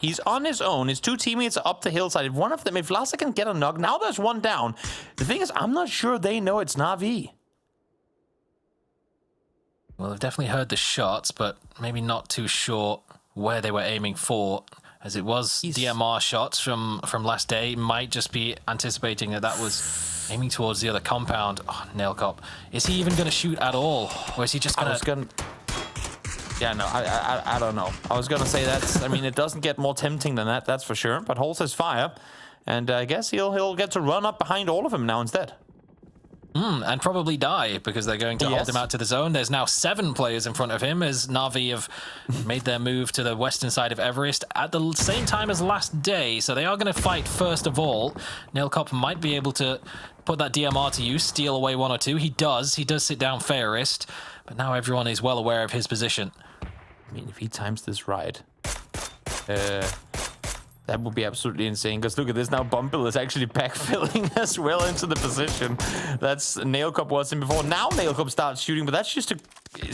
He's on his own. His two teammates are up the hillside. If one of them, if Lhasa can get a knock, now there's one down. The thing is, I'm not sure they know it's Na'Vi. Well, they've definitely heard the shots, but maybe not too sure where they were aiming for, as it was DMR shots from Last Day. Might just be anticipating that that was aiming towards the other compound. Oh, Nailcop. Is he even going to shoot at all? Or is he just going to... Yeah, no, I don't know. I was gonna say that's. I mean, it doesn't get more tempting than that. That's for sure. But holds his fire, and I guess he'll get to run up behind all of them now instead. And probably die because they're going to hold him out to the zone. There's now 7 players in front of him as Na'Vi have made their move to the western side of Everest at the same time as last day. So they are going to fight first of all. Nailcop might be able to put that DMR to use, steal away 1 or 2. He does sit down Fairest, but now everyone is well aware of his position. I mean, if he times this right, that would be absolutely insane, because look at this now. Bumble is actually backfilling as well into the position that's Nailcop was in before. Now Nailcop starts shooting, but that's just to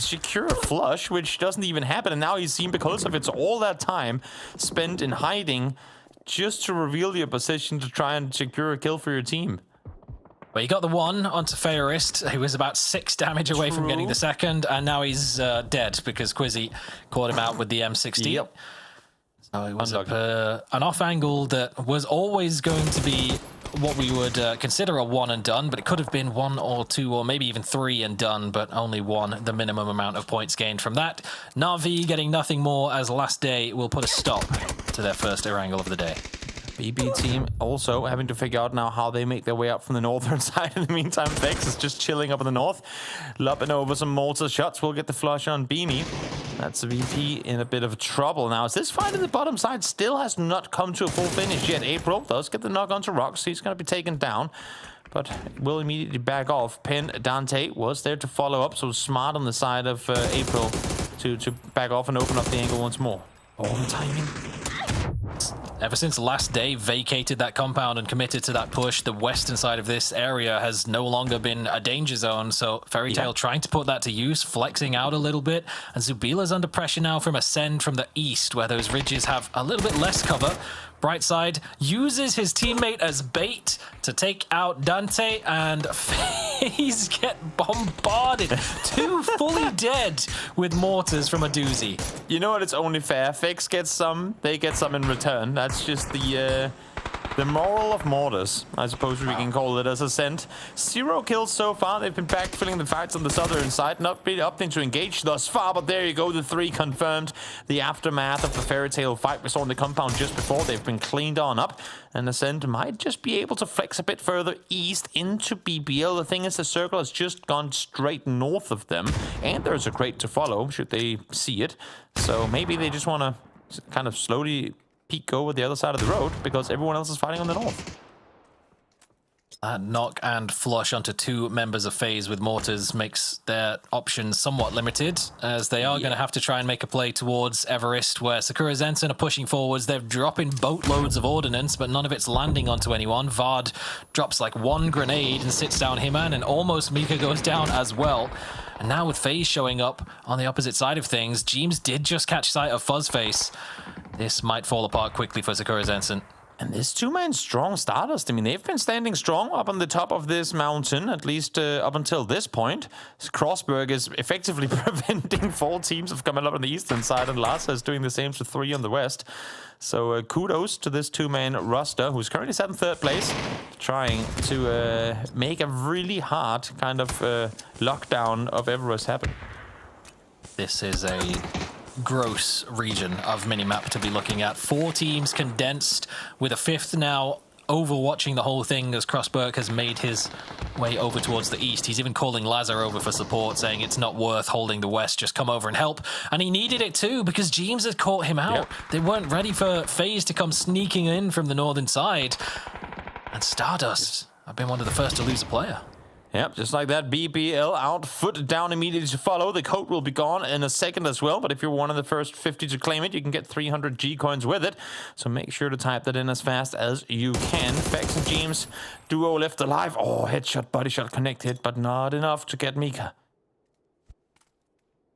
secure a flush, which doesn't even happen. And now he's seen because of it's all that time spent in hiding just to reveal your position to try and secure a kill for your team. Well, he got the 1 onto Fairest. He was about 6 damage away from getting the second, and now he's dead because Quizzy caught him out with the M60. Yep. So it was an off angle that was always going to be what we would consider a 1 and done, but it could have been 1 or 2 or maybe even 3 and done, but only 1, the minimum amount of points gained from that. Na'Vi getting nothing more as last day will put a stop to their first Erangel of the day. BB team also having to figure out now how they make their way up from the northern side. In the meantime, Vex is just chilling up in the north, lopping over some mortar shots. We'll get the flush on Beanie. That's a VP in a bit of trouble now. As this fight in the bottom side still has not come to a full finish yet. April does get the knock onto Rocks. He's going to be taken down, but will immediately back off. Pen Dante was there to follow up, so smart on the side of April to back off and open up the angle once more. All the timing. Ever since last day vacated that compound and committed to that push, the western side of this area has no longer been a danger zone. So Fairy Tail trying to put that to use, flexing out a little bit. And Zubila's under pressure now from Ascend from the east, where those ridges have a little bit less cover. Brightside uses his teammate as bait to take out Dante, and FaZe get bombarded. 2 fully dead with mortars from a doozy. You know what? It's only fair. Vex gets some, they get some in return. That's just the moral of mortars, I suppose we can call it, as Ascent. 0 kills so far. They've been backfilling the fights on the southern side. Not really opting to engage thus far, but there you go. The 3 confirmed. The aftermath of the Fairy Tail fight we saw in the compound just before. They've been cleaned on up, and Ascent might just be able to flex a bit further east into BBL. The thing is, the circle has just gone straight north of them, and there's a crate to follow should they see it. So maybe they just want to kind of slowly peek over the other side of the road because everyone else is fighting on the north. Knock and flush onto 2 members of FaZe with mortars makes their options somewhat limited, as they are going to have to try and make a play towards Everest, where Sakura Zensen are pushing forwards. They're dropping boatloads of ordnance, but none of it's landing onto anyone. Vard drops like 1 grenade and sits down Himan, and almost Mika goes down as well. And now with FaZe showing up on the opposite side of things, Jeems did just catch sight of Fuzzface. This might fall apart quickly for Sakura Zensen. And this 2-man strong Stardust, I mean, they've been standing strong up on the top of this mountain, at least up until this point. Crossberg is effectively preventing 4 teams from coming up on the eastern side, and Larsa is doing the same to 3 on the west. So kudos to this 2-man roster, who's currently sat in 3rd place, trying to make a really hard kind of lockdown of Everest happen. This is a gross region of minimap to be looking at. 4 teams condensed, with a 5th now overwatching the whole thing as Crossberg has made his way over towards the east. He's even calling Lazar over for support, saying it's not worth holding the west, just come over and help. And he needed it too, because Jeems had caught him out. Yep. They weren't ready for FaZe to come sneaking in from the northern side. And Stardust have been one of the first to lose a player. Yep, just like that, BBL out, foot down immediately to follow. The coat will be gone in a second as well, but if you're one of the first 50 to claim it, you can get 300 G-coins with it. So make sure to type that in as fast as you can. Vex and Jeems, duo left alive. Oh, headshot, body shot connected, but not enough to get Mika.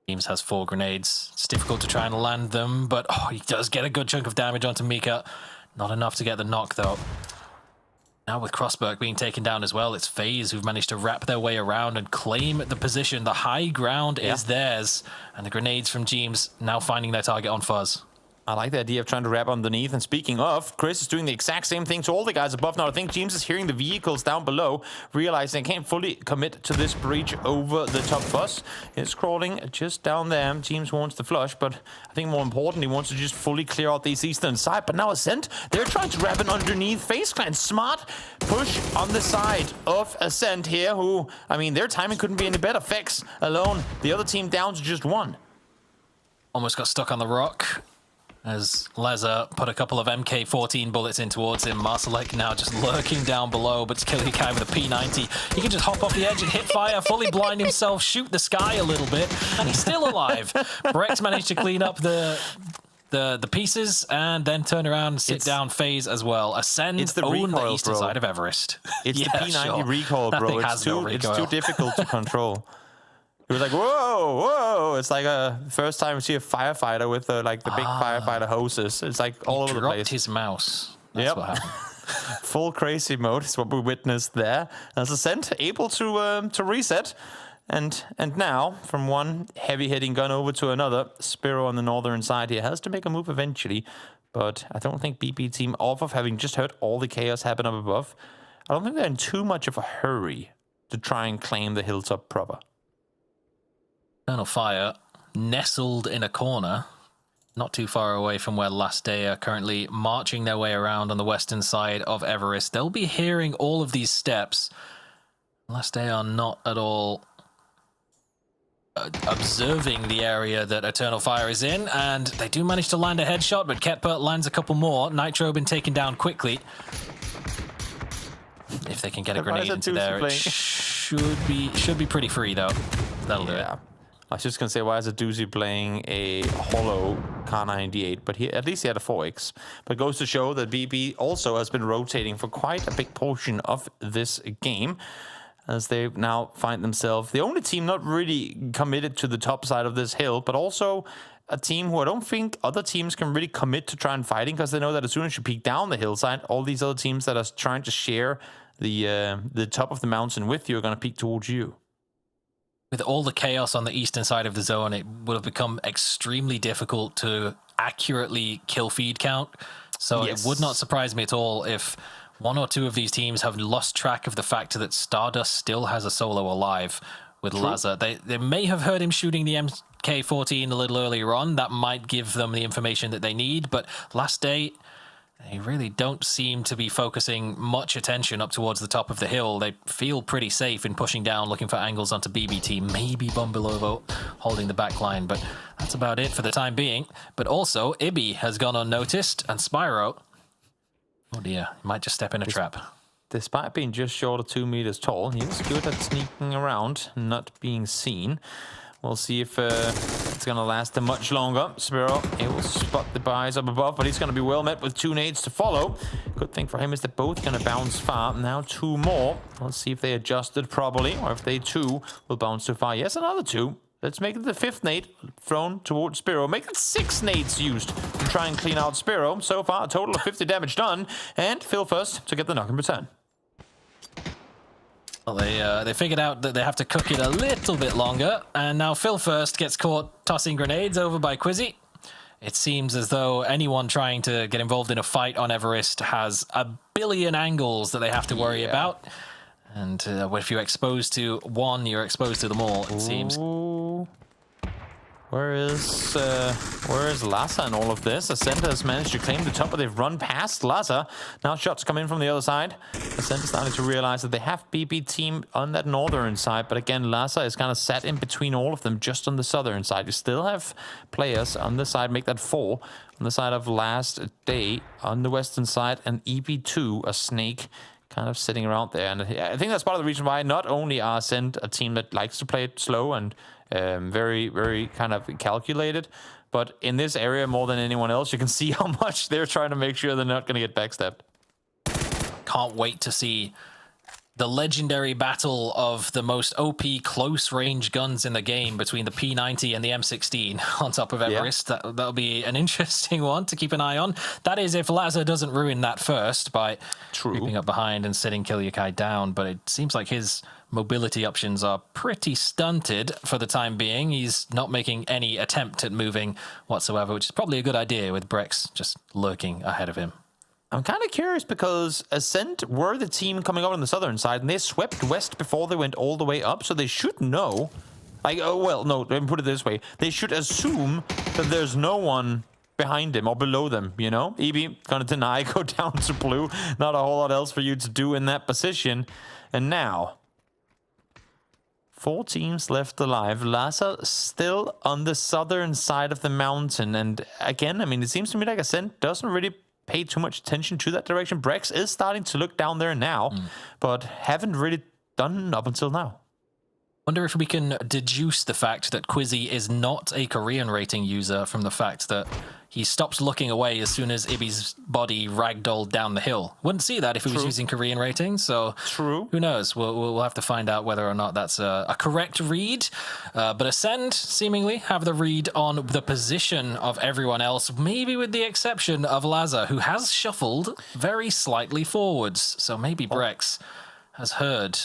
Jeems has 4 grenades. It's difficult to try and land them, but he does get a good chunk of damage onto Mika. Not enough to get the knock, though. Now with Crossberg being taken down as well, it's FaZe who've managed to wrap their way around and claim the position. The high ground is theirs. And the grenades from Jeems now finding their target on Fuzz. I like the idea of trying to wrap underneath. And speaking of, Chris is doing the exact same thing to all the guys above now. I think James is hearing the vehicles down below, realizing they can't fully commit to this breach over the top of us. It's crawling just down there. James wants to flush, but I think more important, he wants to just fully clear out this eastern side. But now Ascent, they're trying to wrap it underneath. FaZe Clan, smart push on the side of Ascent here, who, I mean, their timing couldn't be any better. Fex alone, the other team down to just one. Almost got stuck on the rock as Leza put a couple of MK14 bullets in towards him. Marsalek now just lurking down below, but KillyKai with a P90. He can just hop off the edge and hit fire, fully blind himself, shoot the sky a little bit, and he's still alive. Brex managed to clean up the pieces and then turn around and sit down FaZe as well. Ascend it's the own recoil, the eastern bro. Side of Everest. It's the P90 recoil, That bro. thing It's has no recoil. it's too difficult to control. It was like, whoa, whoa. It's like a first time we see a firefighter with like the big firefighter hoses. It's like all over the place. Dropped his mouse. That's what happened. Full crazy mode is what we witnessed there. As Ascent able to reset. And now, from one heavy-hitting gun over to another, Spiro on the northern side here has to make a move eventually. But I don't think BP team, off of having just heard all the chaos happen up above, I don't think they're in too much of a hurry to try and claim the hilltop proper. Eternal Fire, nestled in a corner, not too far away from where Last Day are currently marching their way around on the western side of Everest. They'll be hearing all of these steps. Last Day are not at all observing the area that Eternal Fire is in, and they do manage to land a headshot, but Ketpert lands a couple more. Nitro been taken down quickly. If they can get a grenade into there, it should be pretty free though. That'll do it. I was just going to say, why is a Doozy playing a hollow Kar 98? But at least he had a 4x. But it goes to show that BB also has been rotating for quite a big portion of this game, as they now find themselves the only team not really committed to the top side of this hill, but also a team who I don't think other teams can really commit to try and fighting, because they know that as soon as you peek down the hillside, all these other teams that are trying to share the top of the mountain with you are going to peek towards you. With all the chaos on the eastern side of the zone, it would have become extremely difficult to accurately kill feed count. So it would not surprise me at all if one or two of these teams have lost track of the fact that Stardust still has a solo alive with Laza. They may have heard him shooting the MK14 a little earlier on. That might give them the information that they need, but Last Day, they really don't seem to be focusing much attention up towards the top of the hill. They feel pretty safe in pushing down, looking for angles onto BBT. Maybe Bombilovo holding the back line, but that's about it for the time being. But also, Ibi has gone unnoticed, and Spyro, oh dear, he might just step in a trap. Despite being just short of 2 meters tall, he was good at sneaking around, not being seen. We'll see if it's going to last much longer. Spiro, he will spot the buys up above, but he's going to be well met with 2 nades to follow. Good thing for him is they're both going to bounce far. Now 2 more. Let's see if they adjusted properly, or if they too will bounce too far. Yes, another 2. Let's make it the 5th nade thrown towards Spiro. Make it 6 nades used to try and clean out Spiro. So far, a total of 50 damage done. And Phil first to get the knock in return. Well, they figured out that they have to cook it a little bit longer, and now Phil First gets caught tossing grenades over by Quizzy. It seems as though anyone trying to get involved in a fight on Everest has a billion angles that they have to worry about. And if you're exposed to one, you're exposed to them all, it seems. Where is Laza in all of this? Ascent has managed to claim the top, but they've run past Laza. Now shots come in from the other side. Ascent is starting to realize that they have BB team on that northern side, but again, Laza is kind of sat in between all of them, just on the southern side. You still have players on the side, make that 4. On the side of Last Day, on the western side, and EP2, a snake, kind of sitting around there. And I think that's part of the reason why not only are Ascent a team that likes to play it slow and very, very kind of calculated, but in this area more than anyone else, you can see how much they're trying to make sure they're not going to get backstabbed. Can't wait to see the legendary battle of the most OP close-range guns in the game between the P90 and the M16 on top of Everest. Yeah. That'll be an interesting one to keep an eye on. That is if Laza doesn't ruin that first by creeping up behind and sitting KillyKai down, but it seems like his mobility options are pretty stunted for the time being. He's not making any attempt at moving whatsoever, which is probably a good idea with Brex just lurking ahead of him. I'm kind of curious because Ascent were the team coming over on the southern side, and they swept west before they went all the way up, so they should know. Like, oh, well, no, let me put it this way. They should assume that there's no one behind him or below them, you know? EB gonna deny, go down to blue. Not a whole lot else for you to do in that position. And now, 4 teams left alive. Laza still on the southern side of the mountain. And again, I mean, it seems to me like Ascent doesn't really pay too much attention to that direction. Brex is starting to look down there now, but haven't really done up until now. Wonder if we can deduce the fact that Quizzy is not a Korean rating user from the fact that he stops looking away as soon as Ibby's body ragdolled down the hill. Wouldn't see that if he was using Korean rating, so true. Who knows? We'll have to find out whether or not that's a correct read. But Ascend seemingly have the read on the position of everyone else, maybe with the exception of Laza, who has shuffled very slightly forwards. So maybe Brex has heard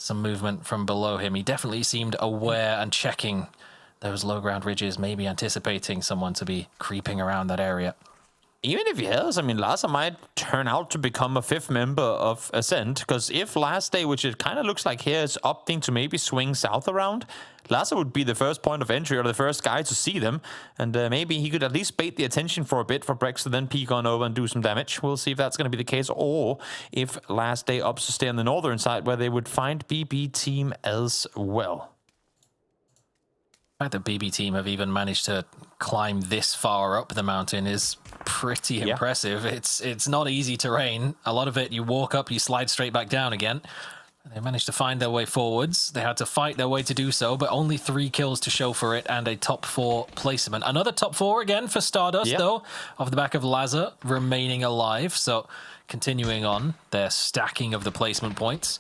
some movement from below him. He definitely seemed aware and checking those low ground ridges, maybe anticipating someone to be creeping around that area. Even if he has, I mean, Laza might turn out to become a 5th member of Ascent, because if last day, which it kind of looks like here, is opting to maybe swing south around, Laza would be the first point of entry or the first guy to see them, and maybe he could at least bait the attention for a bit for Brex to then peek on over and do some damage. We'll see if that's going to be the case, or if last day opts to stay on the northern side where they would find BB team as well. The fact that BB team have even managed to climb this far up the mountain is pretty impressive. It's not easy terrain. A lot of it, you walk up, you slide straight back down again. They managed to find their way forwards. They had to fight their way to do so, but only 3 kills to show for it and a top 4 placement. Another top 4 again for Stardust, though, off the back of Laza remaining alive. So continuing on their stacking of the placement points.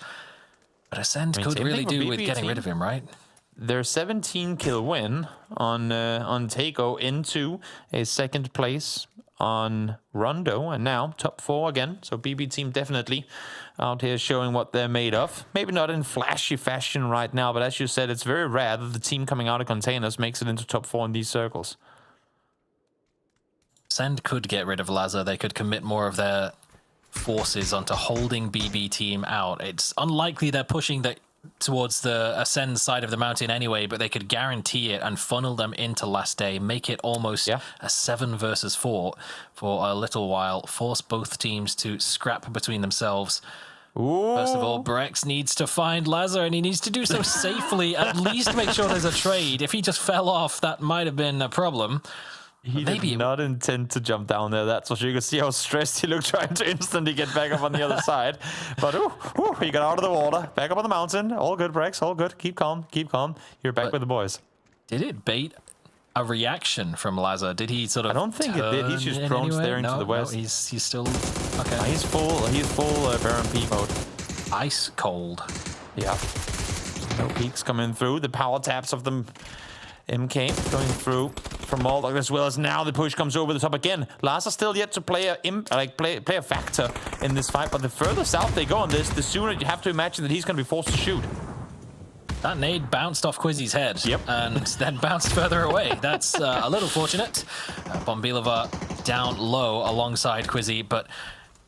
But Ascend could really do with getting rid of him, right? Their 17-kill win on Taego into a 2nd place on Rondo, and now top 4 again. So BB team definitely out here showing what they're made of. Maybe not in flashy fashion right now, but as you said, it's very rare that the team coming out of containers makes it into top 4 in these circles. Send could get rid of Laza. They could commit more of their forces onto holding BB team out. It's unlikely they're pushing towards the Ascend side of the mountain anyway, but they could guarantee it and funnel them into last day, make it almost a 7 versus 4 for a little while, force both teams to scrap between themselves. First of all, Brex needs to find Laza, and he needs to do so safely, at least make sure there's a trade. If he just fell off, that might have been a problem. He did not intend to jump down there, that's for sure. You can see how stressed he looked trying to instantly get back up on the other side. But he got out of the water, back up on the mountain. All good, Brex, all good. Keep calm, keep calm. You're back with the boys. Did it bait a reaction from Laza? Did he sort of? I don't think it did. He's just prone staring to the west. No, he's still okay. He's full Baron P mode. Ice cold. Yeah. No peaks coming through. The power taps of them. MK going through from all as well as now the push comes over the top again. Laza still yet to play a factor in this fight, but the further south they go on this, the sooner you have to imagine that he's going to be forced to shoot. That nade bounced off Quizzy's head and then bounced further away. That's a little fortunate. Bombilova down low alongside Quizzy, but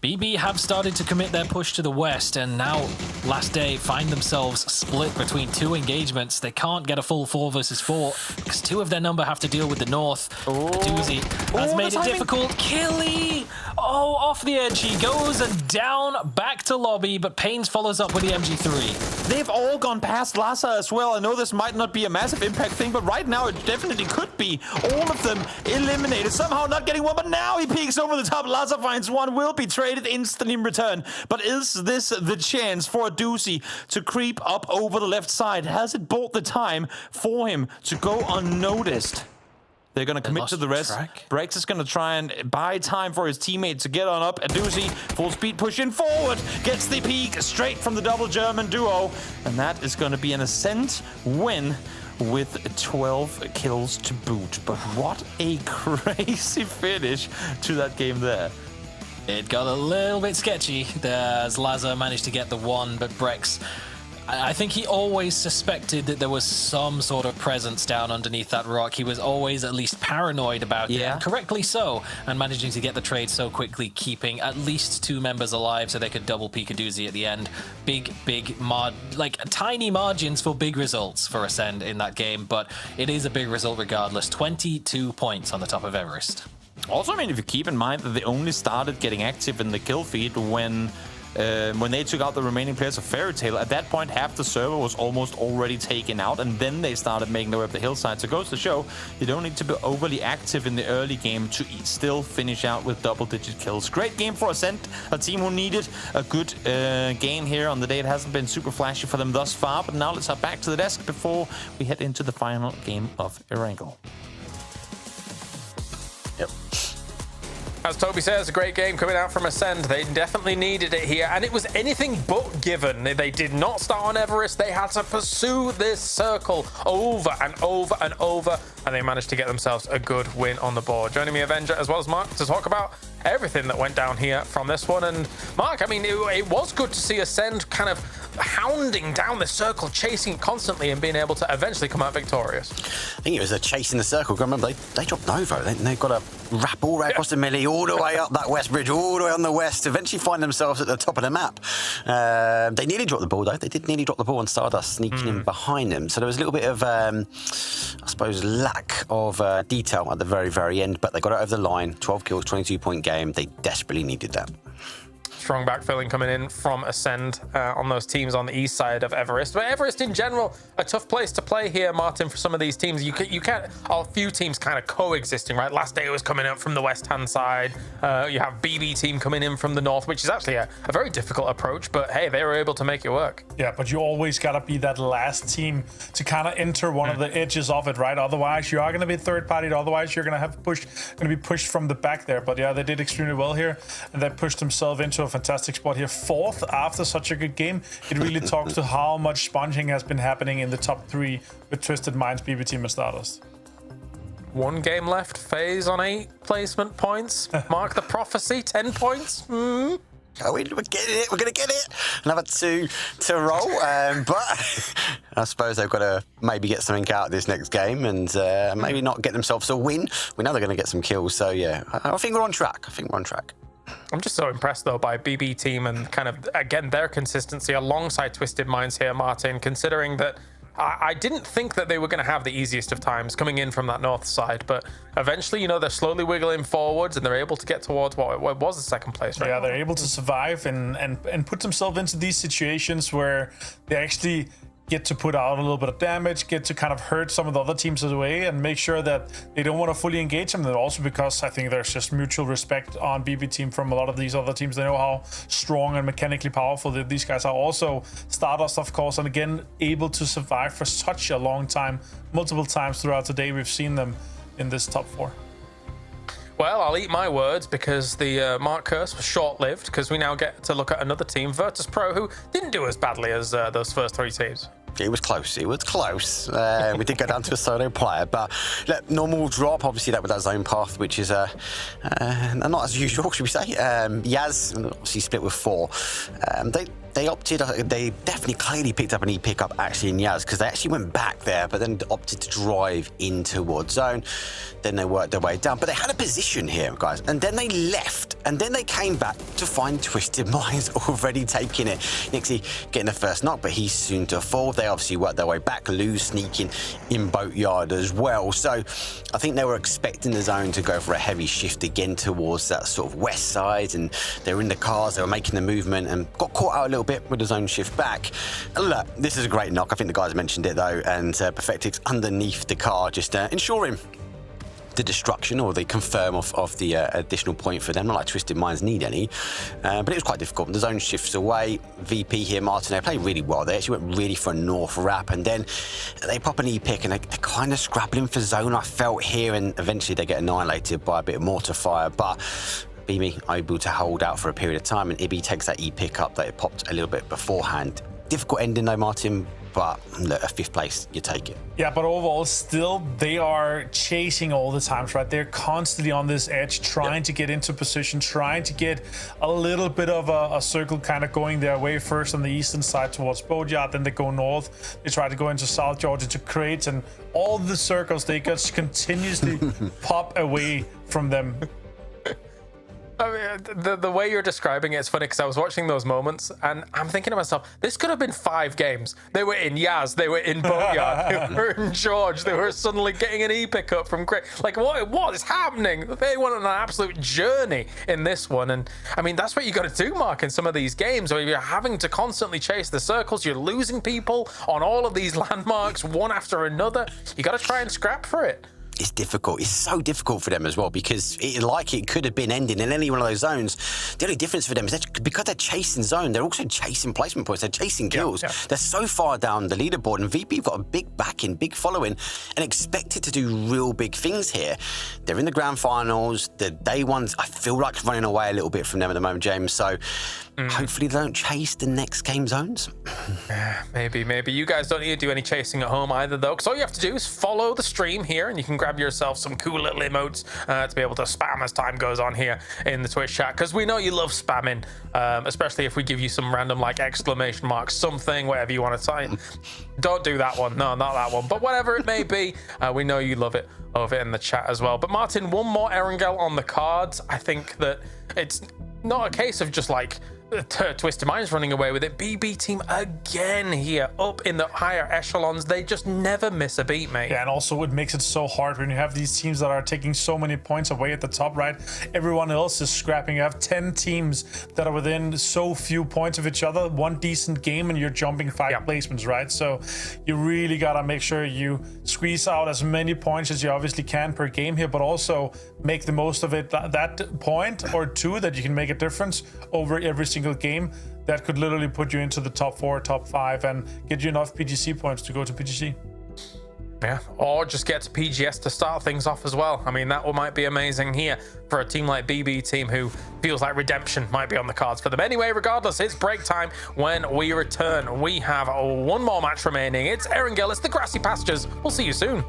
BB have started to commit their push to the west, and now last day find themselves split between 2 engagements. They can't get a full 4 versus 4 because 2 of their number have to deal with the north. Doozy has made it difficult. Killy! Oh, off the edge he goes and down back to lobby, but Pains follows up with the MG3. They've all gone past Laza as well. I know this might not be a massive impact thing, but right now it definitely could be. All of them eliminated. Somehow not getting one, but now he peeks over the top. Laza finds one, will be traded instantly in return. But is this the chance for a Doozy to creep up over the left side? Has it bought the time for him to go unnoticed? They're going to commit to the rest. Brex is going to try and buy time for his teammate to get on up. A Doozy, full speed pushing forward, gets the peak straight from the double German duo. And that is going to be an Ascent win with 12 kills to boot. But what a crazy finish to that game there. It got a little bit sketchy as Laza managed to get the 1, but Brex I think he always suspected that there was some sort of presence down underneath that rock. He was always at least paranoid about it, and correctly so, and managing to get the trade so quickly, keeping at least 2 members alive so they could double peek a doozy at the end. Big tiny margins for big results for Ascend in that game, but it is a big result regardless. 22 points on the top of Everest. Also, I mean, if you keep in mind that they only started getting active in the kill feed when they took out the remaining players of Fairy Tail, at that point half the server was almost already taken out, and then they started making their way up the hillside. So it goes to show you don't need to be overly active in the early game to still finish out with double-digit kills. Great game for Ascent, a team who needed a good game here on the day. It hasn't been super flashy for them thus far, but now let's hop back to the desk before we head into the final game of Erangel. Yep. As Toby says, a great game coming out from Ascend. They definitely needed it here, and it was anything but given. They did not start on Everest. They had to pursue this circle over and over and over, and they managed to get themselves a good win on the board. Joining me, Avenger, as well as Mark, to talk about everything that went down here from this one. And Mark, I mean, it was good to see Ascend kind of hounding down the circle, chasing it constantly and being able to eventually come out victorious. I think it was a chase in the circle. Remember, they dropped Novo. They've got to wrap all right across the melee, all the way up that west bridge, all the way on the west, eventually find themselves at the top of the map. They nearly dropped the ball, though. They did nearly drop the ball, and Stardust sneaking in behind them. So there was a little bit of, I suppose, lack of detail at the very, very end, but they got it over the line. 12 kills, 22-point game. They desperately needed that. Strong backfilling coming in from Ascend on those teams on the east side of Everest. But Everest in general, a tough place to play here, Martin, for some of these teams. You can't, a few teams kind of coexisting, right? Last day was coming up from the west-hand side. You have BB team coming in from the north, which is actually a very difficult approach, but hey, they were able to make it work. Yeah, but you always got to be that last team to kind of enter one of the edges of it, right? Otherwise, you are going to be third-partied. Otherwise, you're going to be pushed from the back there. But yeah, they did extremely well here, and they pushed themselves into a fantastic spot here. 4th after such a good game. It really talks to how much sponging has been happening in the top 3 with Twisted Minds, BB Team, and Stardust. 1 game left. FaZe on 8 placement points. Mark the Prophecy, 10 points. Oh, we're getting it. We're going to get it. Another 2 to roll. But I suppose they've got to maybe get something out of this next game and maybe not get themselves a win. We know they're going to get some kills. So, yeah, I think we're on track. I'm just so impressed, though, by BB Team and kind of, again, their consistency alongside Twisted Minds here, Martin, considering that I didn't think that they were going to have the easiest of times coming in from that north side, but eventually, you know, they're slowly wiggling forwards and they're able to get towards what was the second place, right? Yeah, they're able to survive and put themselves into these situations where they actually get to put out a little bit of damage, get to kind of hurt some of the other teams away and make sure that they don't want to fully engage them. And also because I think there's just mutual respect on BB Team from a lot of these other teams. They know how strong and mechanically powerful these guys are. Also, Stardust, of course, and again, able to survive for such a long time. Multiple times throughout the day, we've seen them in this top 4. Well, I'll eat my words because the Mark curse was short-lived because we now get to look at another team, Virtus Pro, who didn't do as badly as those first 3 teams. It was close. We did go down to a solo player, but look, normal drop, obviously that with that zone path, which is not as usual, should we say. Yaz obviously split with 4. They opted, they definitely clearly picked up an E-pickup actually in Yaz because they actually went back there, but then opted to drive in towards zone. Then they worked their way down, but they had a position here, guys, and then they left, and then they came back to find Twisted Minds already taking it. Nixie getting the first knock, but he's soon to fall. They obviously worked their way back, Lou sneaking in Boatyard as well. So I think they were expecting the zone to go for a heavy shift again towards that sort of west side, and they were in the cars, they were making the movement and got caught out a little bit with the zone shift back. Look, this is a great knock. I think the guys mentioned it though, and Perfectix underneath the car, just ensuring the destruction or the confirm of the additional point for them. Not like Twisted Minds need any, but it was quite difficult. The zone shifts away. VP here, Martin, they played really well. They actually went really for a north wrap, and then they pop an E-pick and they're kind of scrabbling for zone, I felt here, and eventually they get annihilated by a bit of mortar fire, but BB able to hold out for a period of time, and Ibby takes that E-pick up that it popped a little bit beforehand. Difficult ending though, Martin. but look, a 5th place, you take it. Yeah, but overall, still, they are chasing all the times, right? They're constantly on this edge, trying to get into position, trying to get a little bit of a circle kind of going their way first on the eastern side towards Boatyard, then they go north. They try to go into South Georgia to crates, and all the circles, they just continuously pop away from them. I mean, the way you're describing it's funny because I was watching those moments and I'm thinking to myself, this could have been 5 games. They were in Yaz, they were in Boatyard, they were in George, they were suddenly getting an E-pick up from Craig. Like, what is happening? They went on an absolute journey in this one. And I mean, that's what you got to do, Mark, in some of these games where you're having to constantly chase the circles. You're losing people on all of these landmarks, one after another. You got to try and scrap for it. It's difficult. It's so difficult for them as well because it could have been ending in any one of those zones. The only difference for them is that because they're chasing zone, they're also chasing placement points. They're chasing kills. Yeah. They're so far down the leaderboard, and VP have got a big backing, big following, and expected to do real big things here. They're in the grand finals. The day ones, I feel like running away a little bit from them at the moment, James. So hopefully they don't chase the next game zones. Maybe. You guys don't need to do any chasing at home either, though, because all you have to do is follow the stream here, and you can grab yourself some cool little emotes to be able to spam as time goes on here in the Twitch chat, because we know you love spamming, especially if we give you some random like exclamation marks, something, whatever you want to type. Don't do that one. No, not that one. But whatever it may be, we know you love it over in the chat as well. But Martin, one more Erangel on the cards. I think that it's not a case of just like Twisted Minds running away with it. BB team again here up in the higher echelons. They just never miss a beat, mate. Yeah, and also it makes it so hard when you have these teams that are taking so many points away at the top, right? Everyone else is scrapping. You have 10 teams that are within so few points of each other. One decent game and you're jumping 5 placements, right? So you really gotta make sure you squeeze out as many points as you obviously can per game here, but also make the most of it. That point or 2 that you can make a difference over every single game, that could literally put you into the top 4, top 5, and get you enough PGC points to go to PGC. Yeah, or just get to PGS to start things off as well. I mean, that might be amazing here for a team like BB team who feels like redemption might be on the cards for them. Anyway, regardless, it's break time when we return. We have one more match remaining. It's Erangel, it's the Grassy Pastures. We'll see you soon.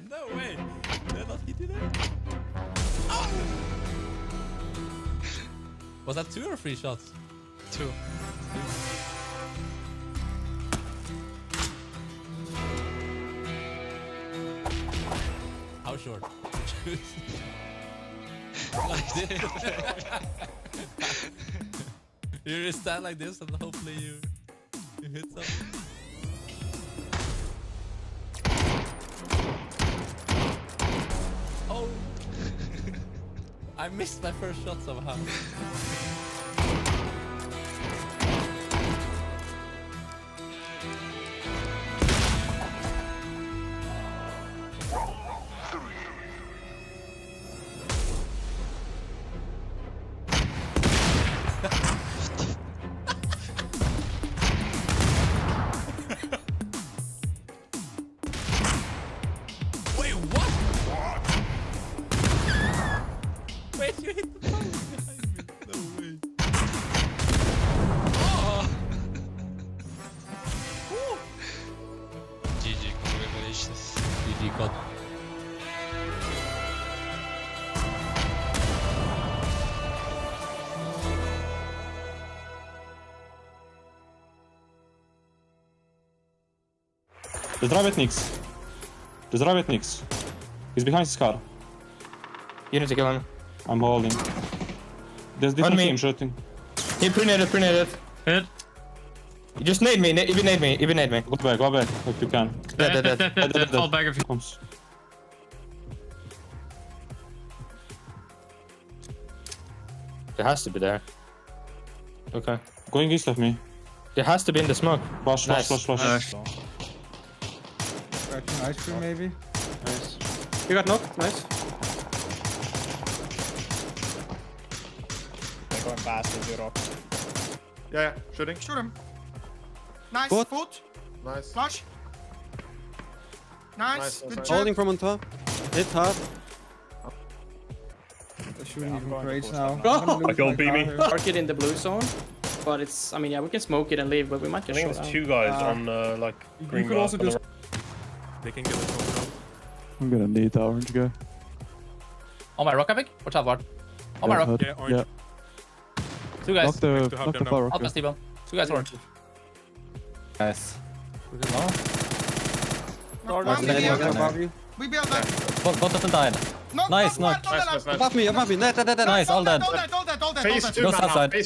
No way! Did not he do that? Oh! Was that 2 or 3 shots? 2. How short? Like this. You just stand like this and hopefully you hit something. Oh! I missed my first shot somehow. Wait, what? Wait, you hit the phone behind me. No way. Oh. GG, congratulations. GG, God. Just drive at Nix. Just drive at Nix. He's behind his car. You need to kill him. I'm holding. There's different team shooting. He pre-naded. Hit. You just nade me. Even nade me. Go back if you can. Dead. Fall back if you comes. It has to be there. Okay. Going east of me. It has to be in the smoke. Flash. Scratching ice cream maybe. Nice. You got knocked. Nice. They're going fast into rock. Yeah, shooting. Shoot him. Nice. Foot. Foot. Nice. Flush. Nice. Good job. Holding from on top. Hit hard. They're shooting from crates now. I don't beat me. Park it in the blue zone. But it's, I mean, yeah, we can smoke it and leave, but we might get shot. I think there's two guys on, like, green could also just... They can get it. I'm gonna need that orange guy. On my rock, Epic? Watch out, Ward. On my rock. Yeah, orange. Yeah. Two guys. Knock the far rock. Out the steeple. Two guys orange. Nice. We built that. Both of them died. Nice. Above me. Nice, all dead. Phase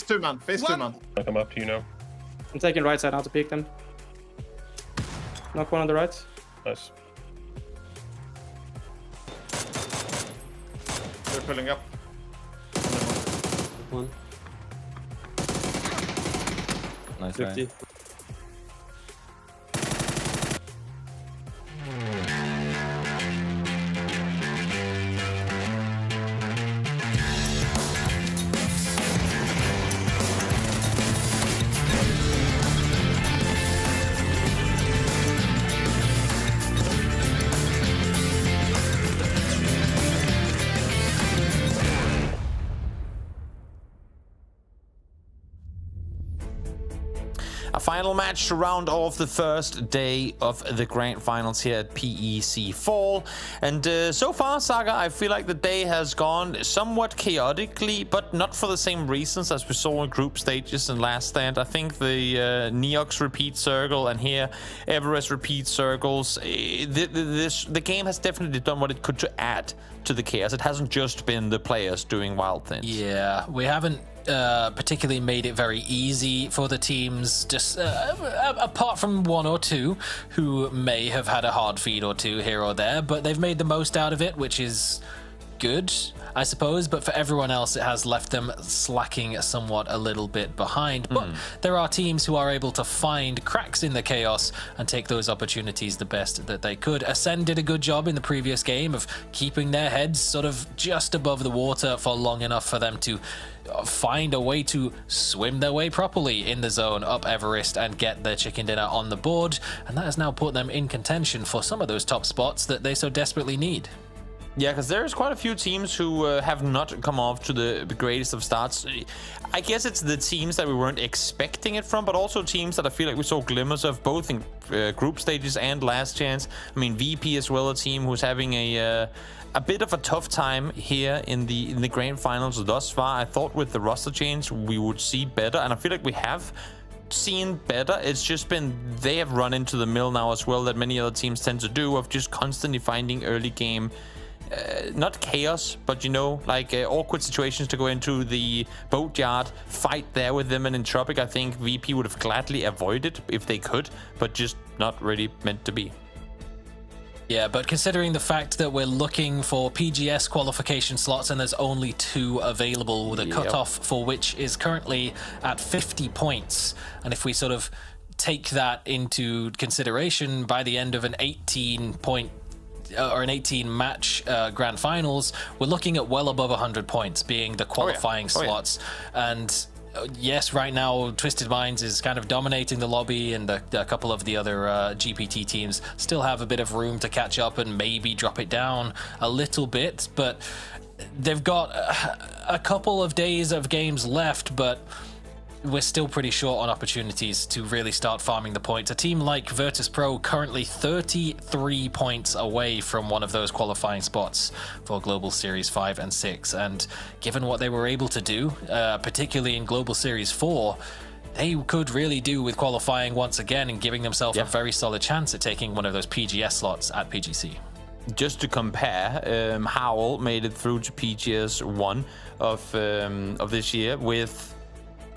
2 man. Phase 2 man. I'll come up to you now. I'm taking right side now to peek them. Knock one on the right. Nice. They're pulling up. One. Nice. 50. A final match to round off the first day of the grand finals here at PEC Fall. And so far, Saga, I feel like the day has gone somewhat chaotically, but not for the same reasons as we saw in group stages and last stand. I think the Neox repeat circle and here Everest repeat circles, the game has definitely done what it could to add to the chaos. It hasn't just been the players doing wild things. Yeah, we haven't particularly made it very easy for the teams, just apart from one or two who may have had a hard feed or two here or there, but they've made the most out of it, which is good, I suppose. But for everyone else, it has left them slacking somewhat a little bit behind. But there are teams who are able to find cracks in the chaos and take those opportunities the best that they could. Ascend did a good job in the previous game of keeping their heads sort of just above the water for long enough for them to find a way to swim their way properly in the zone up Everest and get their chicken dinner on the board, and that has now put them in contention for some of those top spots that they so desperately need. Yeah, because there's quite a few teams who have not come off to the greatest of starts. I guess it's the teams that we weren't expecting it from, but also teams that I feel like we saw glimmers of both in group stages and last chance. I mean, VP as well, a team who's having a bit of a tough time here in the grand finals thus far. I thought with the roster change we would see better, and I feel like we have seen better. It's just been they have run into the mill now as well that many other teams tend to do, of just constantly finding early game not chaos, but you know, like awkward situations to go into the boatyard, fight there with them, and in Tropic I think VP would have gladly avoided if they could, but just not really meant to be. Yeah, but considering the fact that we're looking for PGS qualification slots and there's only 2 available, the cutoff for which is currently at 50 points, and if we sort of take that into consideration, by the end of an 18 match grand finals, we're looking at well above 100 points being the qualifying slots. And yes, right now Twisted Minds is kind of dominating the lobby, and a couple of the other GPT teams still have a bit of room to catch up and maybe drop it down a little bit, but they've got a couple of days of games left, but we're still pretty short on opportunities to really start farming the points. A team like Virtus Pro currently 33 points away from one of those qualifying spots for Global Series 5 and 6. And given what they were able to do, particularly in Global Series 4, they could really do with qualifying once again and giving themselves a very solid chance at taking one of those PGS slots at PGC. Just to compare, Howl made it through to PGS 1 of this year with,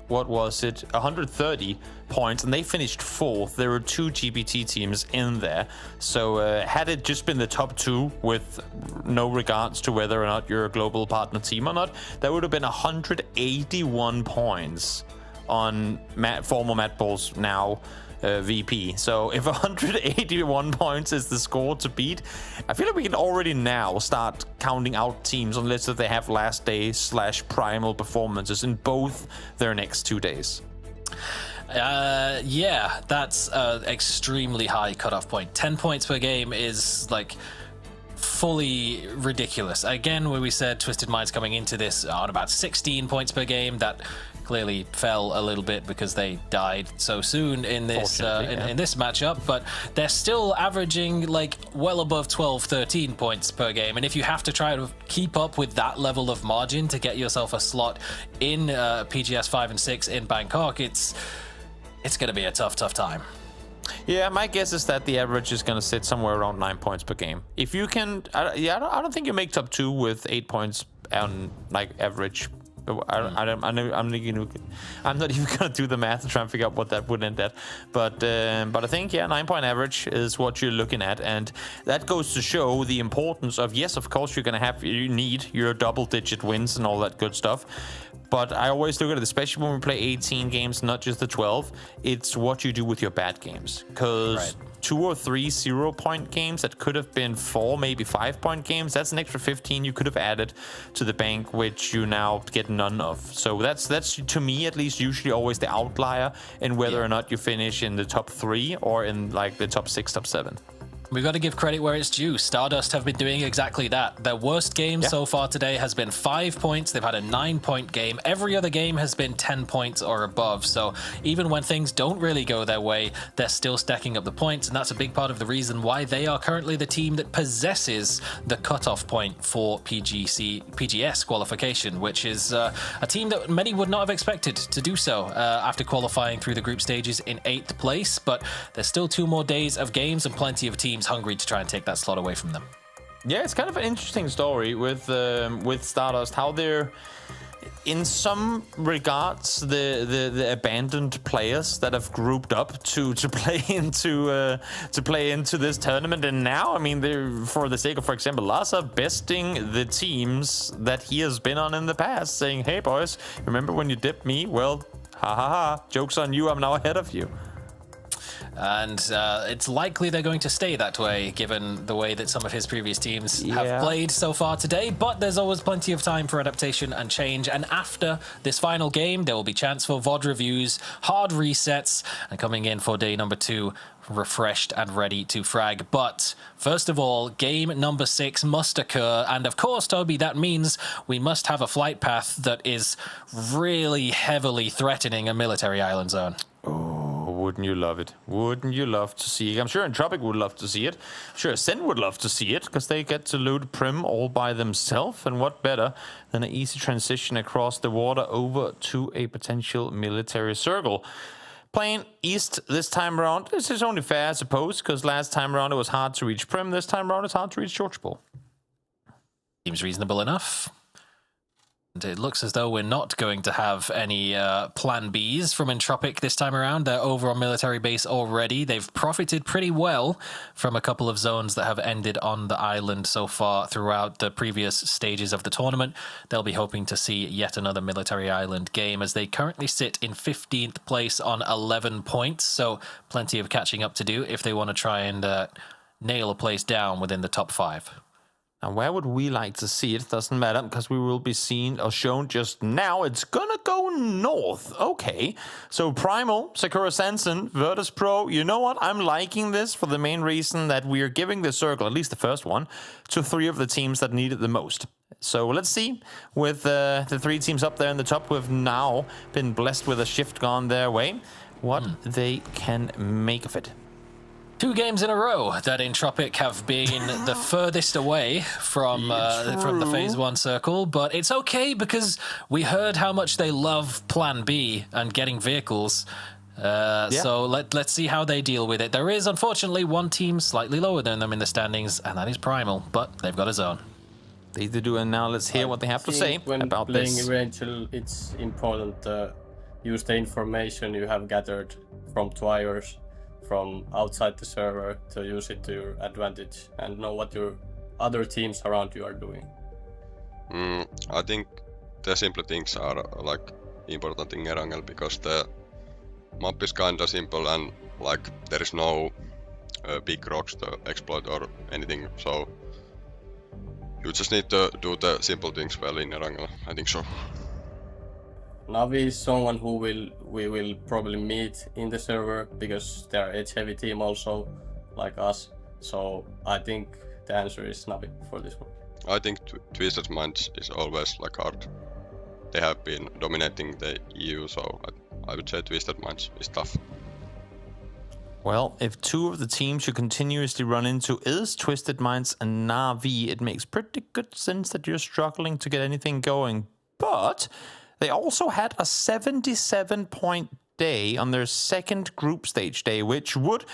what was it, 130 points, and they finished 4th. There were 2 GBT teams in there. So had it just been the top 2 with no regards to whether or not you're a global partner team or not, that would have been 181 points on former Matt Ball's now VP. So if 181 points is the score to beat, I feel like we can already now start counting out teams unless they have last day / primal performances in both their next 2 days. Yeah, that's extremely high cutoff point. 10 points per game is like fully ridiculous. Again, when we said Twisted Minds coming into this on about 16 points per game, that clearly fell a little bit because they died so soon in this in this matchup, but they're still averaging like well above 12-13 points per game, and if you have to try to keep up with that level of margin to get yourself a slot in PGS 5 and 6 in Bangkok, it's going to be a tough time. Yeah, my guess is that the average is going to sit somewhere around 9 points per game. If you can, I don't think you make top 2 with 8 points on like average. I'm not even gonna do the math to try and figure out what that would end at, but I think 9-point average is what you're looking at, and that goes to show the importance of, yes, of course you need your double-digit wins and all that good stuff. But I always look at it, especially when we play 18 games, not just the 12, it's what you do with your bad games. Because 2 or 3 0-point games that could have been 4, maybe 5-point games, that's an extra 15 you could have added to the bank, which you now get none of. So that's to me at least usually always the outlier in whether or not you finish in the top 3 or in like the top 6, top 7. We've got to give credit where it's due. Stardust have been doing exactly that. Their worst game so far today has been 5 points. They've had a 9-point game. Every other game has been 10 points or above. So even when things don't really go their way, they're still stacking up the points. And that's a big part of the reason why they are currently the team that possesses the cutoff point for PGS qualification, which is a team that many would not have expected to do so after qualifying through the group stages in 8th place. But there's still 2 more days of games and plenty of teams hungry to try and take that slot away from them. Yeah, it's kind of an interesting story with Stardust, how they're in some regards the abandoned players that have grouped up to play into this tournament, and now I mean they're, for the sake of, for example, Lhasa besting the teams that he has been on in the past, saying, hey boys, remember when you dipped me? Well, ha ha ha, joke's on you, I'm now ahead of you. And it's likely they're going to stay that way, given the way that some of his previous teams have played so far today. But there's always plenty of time for adaptation and change. And after this final game, there will be chance for VOD reviews, hard resets, and coming in for day number 2, refreshed and ready to frag. But first of all, game number 6 must occur. And of course, Toby, that means we must have a flight path that is really heavily threatening a military island zone. Oh, wouldn't you love it? Wouldn't you love to see it? I'm sure Entropic would love to see it. I'm sure Ascend would love to see it, because they get to loot Prim all by themselves. And what better than an easy transition across the water over to a potential military circle. Playing east this time around, this is only fair, I suppose, because last time around it was hard to reach Prim. This time around it's hard to reach George Bull. Seems reasonable enough. And it looks as though we're not going to have any plan Bs from Entropic this time around. They're over on military base already. They've profited pretty well from a couple of zones that have ended on the island so far throughout the previous stages of the tournament. They'll be hoping to see yet another military island game, as they currently sit in 15th place on 11 points. So plenty of catching up to do if they want to try and nail a place down within the top 5. And where would we like to see it? Doesn't matter, because we will be seen or shown just now. It's gonna go north. Okay. So Primal, Sakura Sanson, Virtus Pro. You know what? I'm liking this for the main reason that we are giving the circle, at least the first one, to 3 of the teams that need it the most. So let's see, with the 3 teams up there in the top who have now been blessed with a shift gone their way, what they can make of it. 2 games in a row that Entropic have been the furthest away from the Phase 1 circle, but it's okay because we heard how much they love Plan B and getting vehicles. So let's see how they deal with it. There is, unfortunately, one team slightly lower than them in the standings, and that is Primal, but they've got a zone. They do, and now let's hear what they have to say about this. When playing Erangel, it's important to use the information you have gathered from Twires, from outside the server, to use it to your advantage and know what your other teams around you are doing. I think the simple things are like important in Erangel because the map is kinda simple and like there is no big rocks to exploit or anything, so you just need to do the simple things well in Erangel. I think so. Navi is someone who we will probably meet in the server because they are edge heavy team also, like us. So I think the answer is Navi for this one. I think Twisted Minds is always like hard. They have been dominating the EU, so I would say Twisted Minds is tough. Well, if 2 of the teams you continuously run into is Twisted Minds and Na'Vi, it makes pretty good sense that you're struggling to get anything going. But they also had a 77-point day on their second group stage day, which would,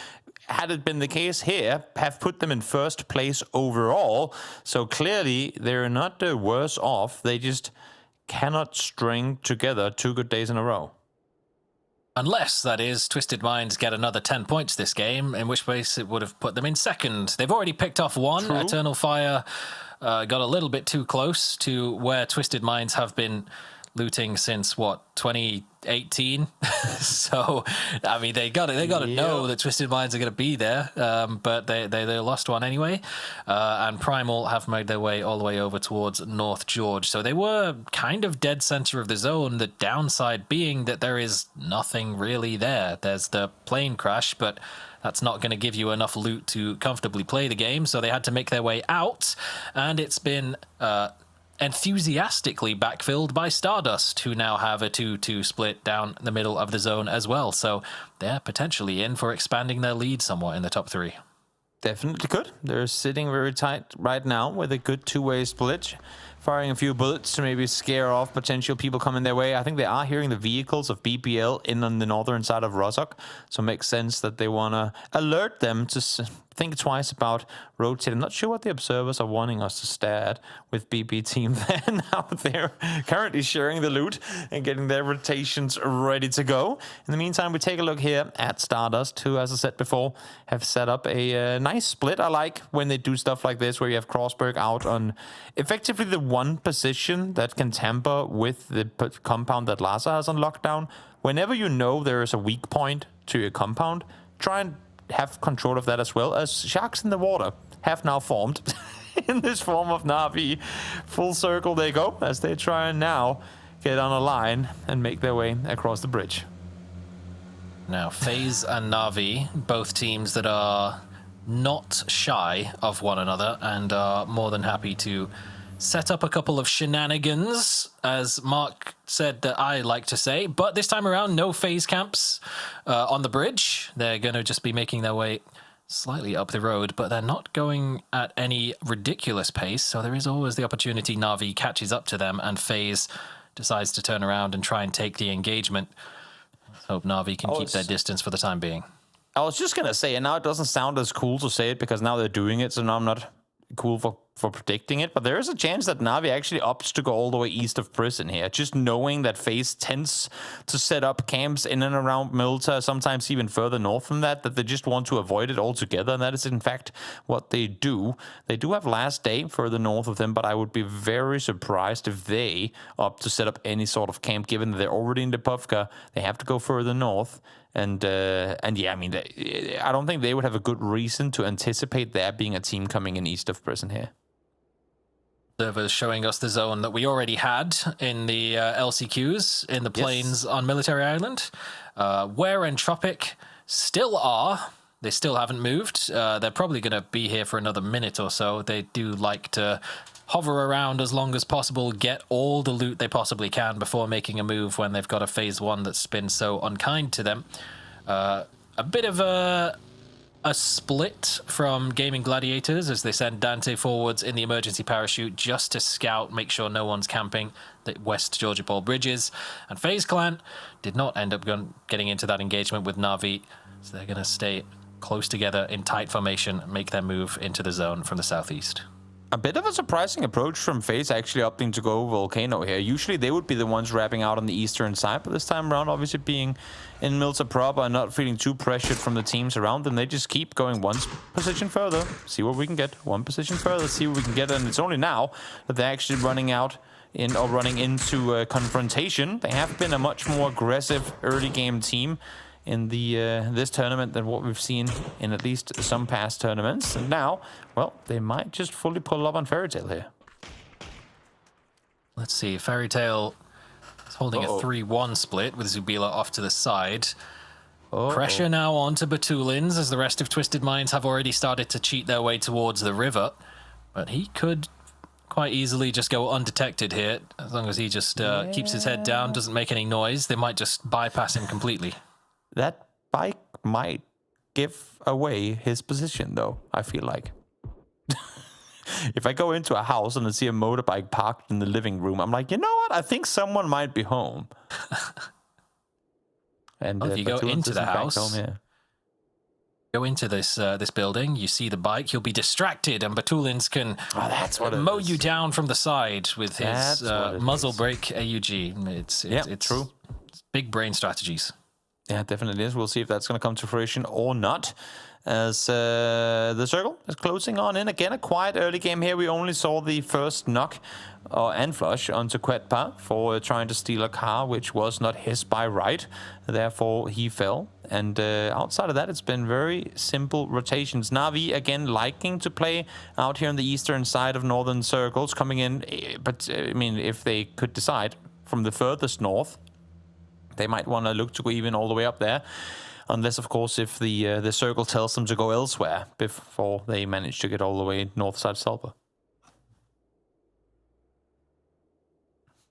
had it been the case here, have put them in first place overall. So clearly they're not worse off. They just cannot string together 2 good days in a row. Unless, that is, Twisted Minds get another 10 points this game, in which case it would have put them in second. They've already picked off 1. True. Eternal Fire got a little bit too close to where Twisted Minds have been looting since, what, 2018? So, I mean, they got to know that Twisted Minds are going to be there, but they lost one anyway. And Primal have made their way all the way over towards North George. So they were kind of dead center of the zone, the downside being that there is nothing really there. There's the plane crash, but that's not going to give you enough loot to comfortably play the game, so they had to make their way out, and it's been enthusiastically backfilled by Stardust, who now have a 2-2 split down the middle of the zone as well. So they're potentially in for expanding their lead somewhat in the top 3. Definitely could. They're sitting very tight right now with a good 2-way split, firing a few bullets to maybe scare off potential people coming their way. I think they are hearing the vehicles of BPL in on the northern side of Rozhok, so it makes sense that they want to alert them to think twice about rotating. I'm not sure what the observers are wanting us to stare at with BB team there. Now they're currently sharing the loot and getting their rotations ready to go. In the meantime, we take a look here at Stardust, who, as I said before, have set up a nice split. I like when they do stuff like this, where you have Crossberg out on effectively the one position that can tamper with the compound that Lhasa has on lockdown. Whenever you know there is a weak point to your compound, try and have control of that as well, as Sharks in the Water have now formed in this form of Na'Vi. Full circle they go as they try and now get on a line and make their way across the bridge. Now, FaZe and Na'Vi, both teams that are not shy of one another and are more than happy to set up a couple of shenanigans, as Mark said that I like to say. But this time around, no FaZe camps on the bridge. They're going to just be making their way slightly up the road, but they're not going at any ridiculous pace, so there is always the opportunity Na'Vi catches up to them and FaZe decides to turn around and try and take the engagement. Let's hope Na'Vi can keep their distance for the time being. I was just going to say, and now it doesn't sound as cool to say it because now they're doing it, so now I'm not cool for predicting it, but there is a chance that Na'Vi actually opts to go all the way east of Prison here, just knowing that FaZe tends to set up camps in and around Milta, sometimes even further north than that they just want to avoid it altogether, and that is in fact what they do. They do have Last Day further north of them, but I would be very surprised if they opt to set up any sort of camp, given that they're already in the Puvka. They have to go further north. And yeah, I mean, I don't think they would have a good reason to anticipate there being a team coming in east of Prison here. Servers showing us the zone that we already had in the LCQs in the plains on Military Island, where Entropic still are. They still haven't moved. They're probably going to be here for another minute or so. They do like to hover around as long as possible, get all the loot they possibly can before making a move when they've got a phase one that's been so unkind to them. A bit of a a split from Gaming Gladiators as they send Dante forwards in the emergency parachute just to scout, make sure no one's camping the West Georgia Ball bridges. And FaZe Clan did not end up getting into that engagement with Na'Vi, so they're going to stay close together in tight formation, make their move into the zone from the southeast. A bit of a surprising approach from FaZe actually opting to go Volcano here. Usually they would be the ones wrapping out on the eastern side, but this time around, obviously being in Milta proper and not feeling too pressured from the teams around them, they just keep going one position further, see what we can get, one position further, see what we can get, and it's only now that they're actually running out or running into confrontation. They have been a much more aggressive early game team in the this tournament than what we've seen in at least some past tournaments. And now, well, they might just fully pull up on Fairy Tail here. Let's see, Fairy Tail is holding a 3-1 split with Zubila off to the side. Pressure now on to Batulins as the rest of Twisted Minds have already started to cheat their way towards the river. But he could quite easily just go undetected here, as long as he just keeps his head down, doesn't make any noise. They might just bypass him completely. That bike might give away his position, though, I feel like. If I go into a house and I see a motorbike parked in the living room, I'm like, you know what? I think someone might be home. And if you go into the house, go into this this building, you see the bike, you'll be distracted, and Batulins can mow you down from the side with his muzzle brake AUG. It's true. It's big brain strategies. Yeah, it definitely is. We'll see if that's going to come to fruition or not. As the circle is closing on in. Again, a quiet early game here. We only saw the first knock and flush onto Quetpa for trying to steal a car, which was not his by right. Therefore, he fell. And outside of that, it's been very simple rotations. Na'Vi, again, liking to play out here on the eastern side of northern circles, coming in. But, I mean, if they could decide from the furthest north, they might want to look to go even all the way up there. Unless, of course, if the circle tells them to go elsewhere before they manage to get all the way north side of Salpa.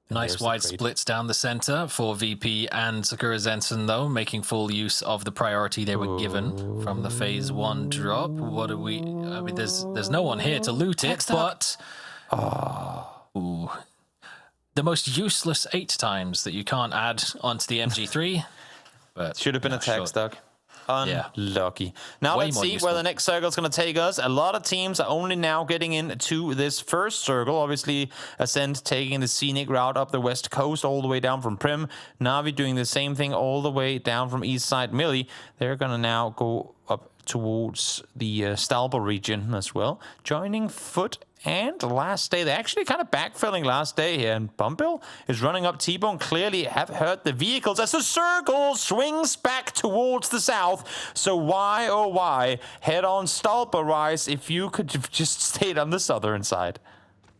Nice wide splits down the center for VP and Sakura Zenson, though, making full use of the priority they were given from the phase 1 drop. What do we... I mean, there's no one here to loot it, but... Ooh. The most useless 8 times that you can't add onto the MG3. But should have been a tech stock. Unlucky. Now Way let's more see useful. where the next circle is going to take us. A lot of teams are only now getting into this first circle. Obviously, Ascent taking the scenic route up the west coast all the way down from Prim. Na'Vi doing the same thing all the way down from east side Millie. They're going to now go up towards the Stalba region as well. Joining Foot and Last Day. They're actually kind of backfilling Last Day here. And Bumbill is running up T-Bone. Clearly have heard the vehicles as the circle swings back towards the south. So why, oh why, head on Stalpa Rise if you could have just stayed on the southern side.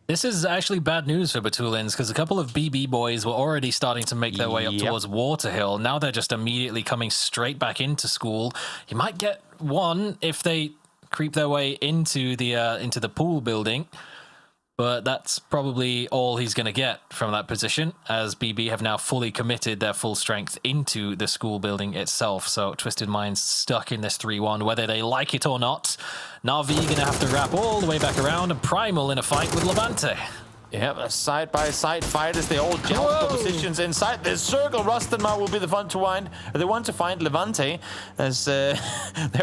This is actually bad news for Batulins because a couple of BB boys were already starting to make their way up towards Waterhill. Now they're just immediately coming straight back into school. You might get one if they creep their way into the pool building, but that's probably all he's going to get from that position, as BB have now fully committed their full strength into the school building itself. So Twisted Minds stuck in this 3-1, whether they like it or not. Na'Vi going to have to wrap all the way back around, and Primal in a fight with Levante. Yeah, a side-by-side fight as they all jump for positions inside this circle. Rustenmar will be the one to find Levante, as they're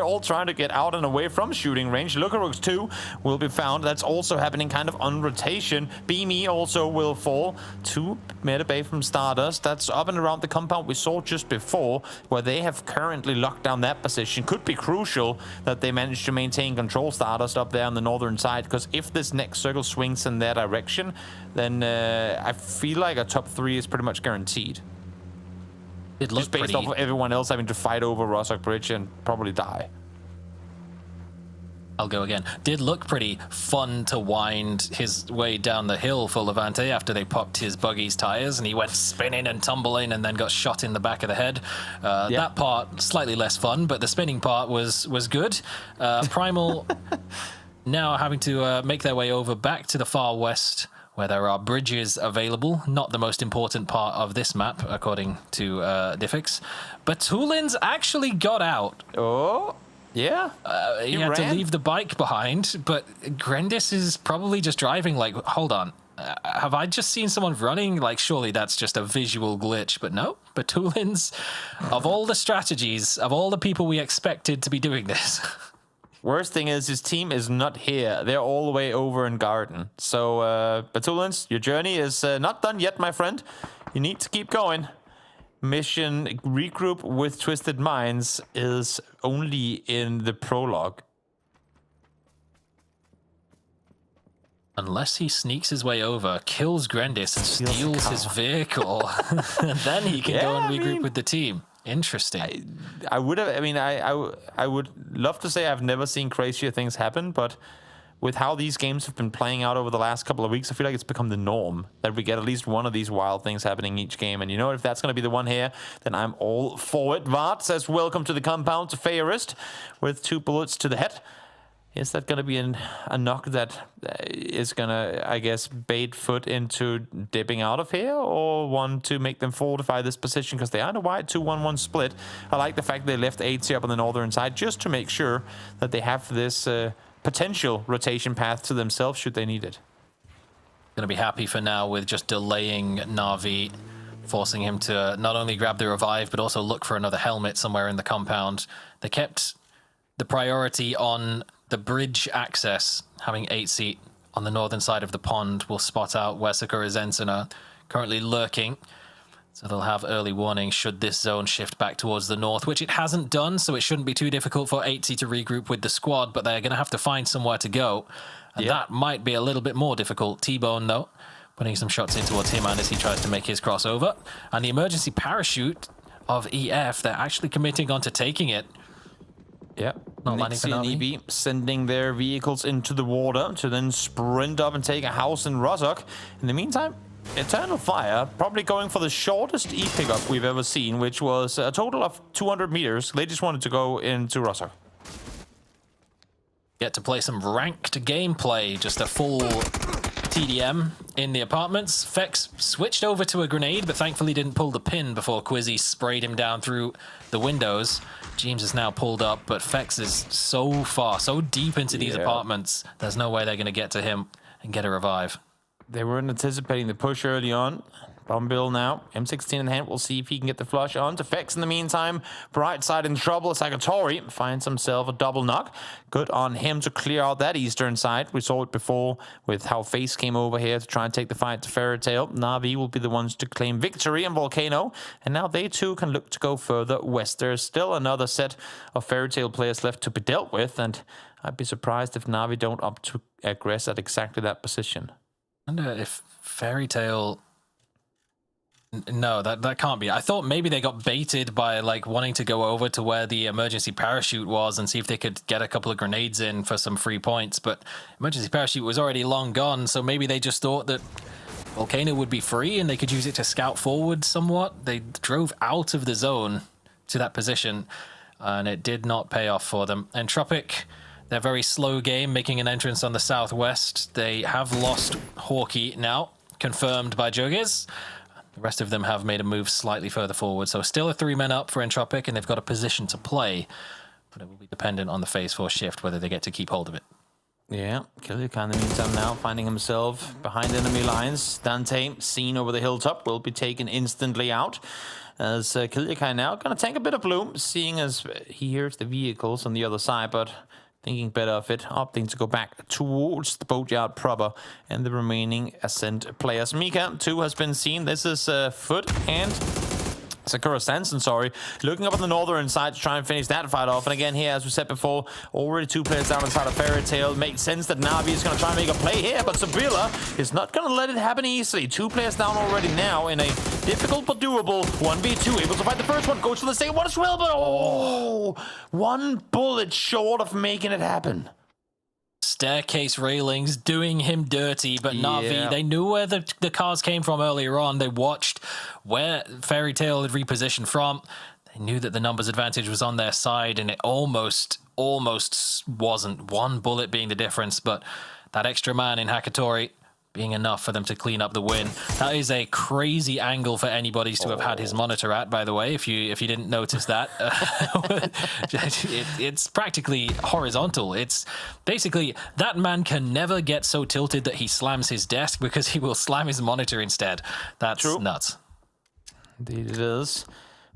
all trying to get out and away from shooting range. Lucarux 2 will be found. That's also happening kind of on rotation. Beamy also will fall to Metabay from Stardust. That's up and around the compound we saw just before, where they have currently locked down that position. Could be crucial that they manage to maintain control Stardust up there on the northern side, because if this next circle swings in their direction, then I feel like a top 3 is pretty much guaranteed. Just based off of everyone else having to fight over Rossock Bridge and probably die. I'll go again. Did look pretty fun to wind his way down the hill for Levante after they popped his buggy's tires and he went spinning and tumbling and then got shot in the back of the head. That part, slightly less fun, but the spinning part was good. Primal now having to make their way over back to the far west, where there are bridges available. Not the most important part of this map, according to Diffix. Batulins actually got out. Yeah. He had to leave the bike behind, but Grendis is probably just driving like, hold on, have I just seen someone running? Like, surely that's just a visual glitch, but no. Batulins, of all the strategies, of all the people we expected to be doing this. Worst thing is his team is not here. They're all the way over in Garden. So, Batulins, your journey is not done yet, my friend. You need to keep going. Mission regroup with Twisted Minds is only in the prologue. Unless he sneaks his way over, kills Grendis, and steals his vehicle, and then he can go and regroup with the team. Interesting. I would have. I mean, I would love to say I've never seen crazier things happen, but with how these games have been playing out over the last couple of weeks, I feel like it's become the norm that we get at least one of these wild things happening each game. And you know, if that's going to be the one here, then I'm all for it. Vart says, welcome to the compound to Fairist with 2 bullets to the head. Is that going to be a knock that is going to, I guess, bait foot into dipping out of here, or one to make them fortify this position because they are in a wide 2-1-1 split? I like the fact they left 80 up on the northern side just to make sure that they have this potential rotation path to themselves should they need it. Gonna be happy for now with just delaying Na'Vi, forcing him to not only grab the revive but also look for another helmet somewhere in the compound. They kept the priority on the bridge access, having 8 seat on the northern side of the pond will spot out where Sakura Zensuna currently lurking. So they'll have early warning should this zone shift back towards the north, which it hasn't done, so it shouldn't be too difficult for 8C to regroup with the squad, but they're going to have to find somewhere to go. And that might be a little bit more difficult. T-Bone, though, putting some shots in towards him and as he tries to make his crossover. And the emergency parachute of EF, they're actually committing on to taking it. Yeah, not landing for Na'Vi sending their vehicles into the water to then sprint up and take a house in Rozhok. In the meantime, Eternal Fire probably going for the shortest E-pickup we've ever seen, which was a total of 200 meters. They just wanted to go into Rozhok. Get to play some ranked gameplay, just a full TDM in the apartments. Fex switched over to a grenade, but thankfully didn't pull the pin before Quizzy sprayed him down through the windows. James is now pulled up, but Fex is so far, so deep into these apartments, there's no way they're going to get to him and get a revive. They weren't anticipating the push early on. Bombil now, M16 in hand. We'll see if he can get the flush on to Fex in the meantime. Brightside in trouble. Sagatori finds himself a double knock. Good on him to clear out that eastern side. We saw it before with how Face came over here to try and take the fight to Fairy Tail. Na'Vi will be the ones to claim victory in Volcano. And now they too can look to go further west. There's still another set of Fairy Tail players left to be dealt with. And I'd be surprised if Na'Vi don't opt to aggress at exactly that position. I wonder if Fairy Tail... No, that can't be. I thought maybe they got baited by like wanting to go over to where the emergency parachute was and see if they could get a couple of grenades in for some free points, but emergency parachute was already long gone, so maybe they just thought that Volcano would be free and they could use it to scout forward somewhat. They drove out of the zone to that position and it did not pay off for them. Entropic, their very slow game, making an entrance on the southwest. They have lost Hawkeye now, confirmed by Jogiz. The rest of them have made a move slightly further forward, so still a 3-man up for Entropic, and they've got a position to play, but it will be dependent on the Phase 4 shift, whether they get to keep hold of it. Yeah, Killica in the meantime now finding himself behind enemy lines. Dante, seen over the hilltop, will be taken instantly out. As Killica now going to take a bit of bloom, seeing as he hears the vehicles on the other side, but thinking better of it, opting to go back towards the boatyard proper and the remaining Ascent players. Mika, too, has been seen. This is Foot and Sakura Sanson, looking up on the northern side to try and finish that fight off. And again here, as we said before, already 2 players down inside of Fairy Tail. Makes sense that Na'Vi is going to try and make a play here, but Sabila is not going to let it happen easily. 2 players down already now in a difficult but doable 1v2. Able to fight the first one, goes for the second one as well, but oh, 1 bullet short of making it happen. Staircase railings doing him dirty, but Na'Vi, they knew where the cars came from earlier on. They watched where Fairy Tail had repositioned from. They knew that the numbers advantage was on their side, and it almost wasn't. 1 bullet being the difference, but that extra man in Hakatori being enough for them to clean up the win. That is a crazy angle for anybody to have had his monitor at, by the way, if you didn't notice that. It's practically horizontal. It's basically that man can never get so tilted that he slams his desk, because he will slam his monitor instead. That's nuts. Indeed it is.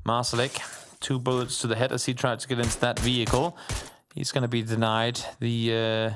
Marcelik, 2 bullets to the head as he tried to get into that vehicle. He's going to be denied the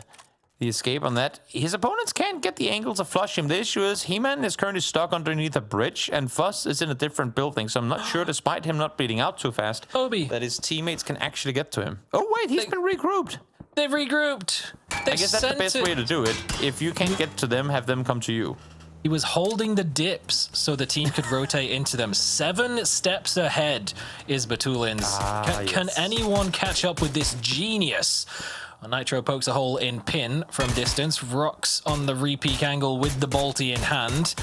escape on that. His opponents can't get the angle to flush him. The issue is He-Man is currently stuck underneath a bridge, and Fuss is in a different building, so I'm not sure, despite him not bleeding out too fast, that his teammates can actually get to him. Oh wait, he's been regrouped. They've regrouped. I guess that's the best way to do it. If you can't get to them, have them come to you. He was holding the dips so the team could rotate into them. 7 steps ahead is Batulin's. Can anyone catch up with this genius? Nitro pokes a hole in pin from distance. Rocks on the re-peek angle with the bolty in hand.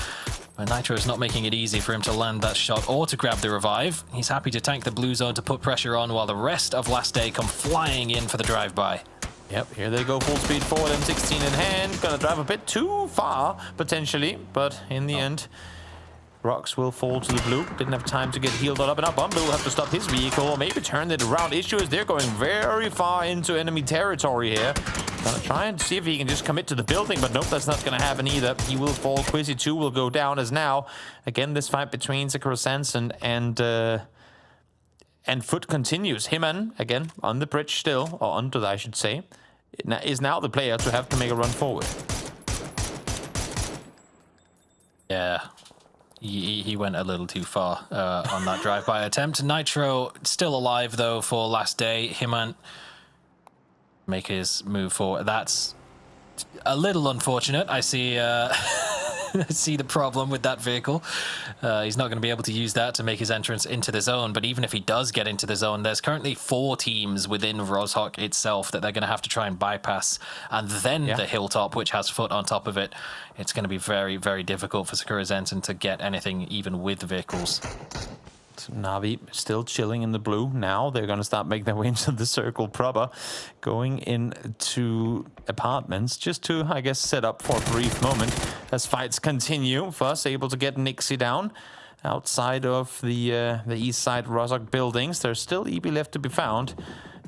But Nitro is not making it easy for him to land that shot or to grab the revive. He's happy to tank the blue zone to put pressure on, while the rest of Last Day come flying in for the drive-by. Yep, here they go full speed forward, M16 in hand. Gonna drive a bit too far, potentially, but in the end, Rocks will fall to the blue. Didn't have time to get healed all up, and now Bumble will have to stop his vehicle, or maybe turn it around. Issue is they're going very far into enemy territory here. Gonna try and see if he can just commit to the building, but nope, that's not gonna happen either. He will fall. Quizzy 2 will go down, as now, again, this fight between Sakura Sanson and Foot continues. He-Man, again, on the bridge still, or under, I should say, is now the player to have to make a run forward. Yeah. He went a little too far on that drive-by attempt. Nitro still alive, though, for Last Day. He-Man make his move forward. That's a little unfortunate. I see see the problem with that vehicle. He's not going to be able to use that to make his entrance into the zone, but even if he does get into the zone, there's currently 4 teams within Rozhok itself that they're going to have to try and bypass, and then the hilltop, which has Foot on top of it. It's going to be very, very difficult for Sakura Zenton to get anything even with vehicles. So Navi still chilling in the blue. Now they're going to start making their way into the circle proper, going into apartments just to, I guess, set up for a brief moment as fights continue. Fuss able to get Nixie down outside of the east side Rozhok buildings. There's still EB left to be found.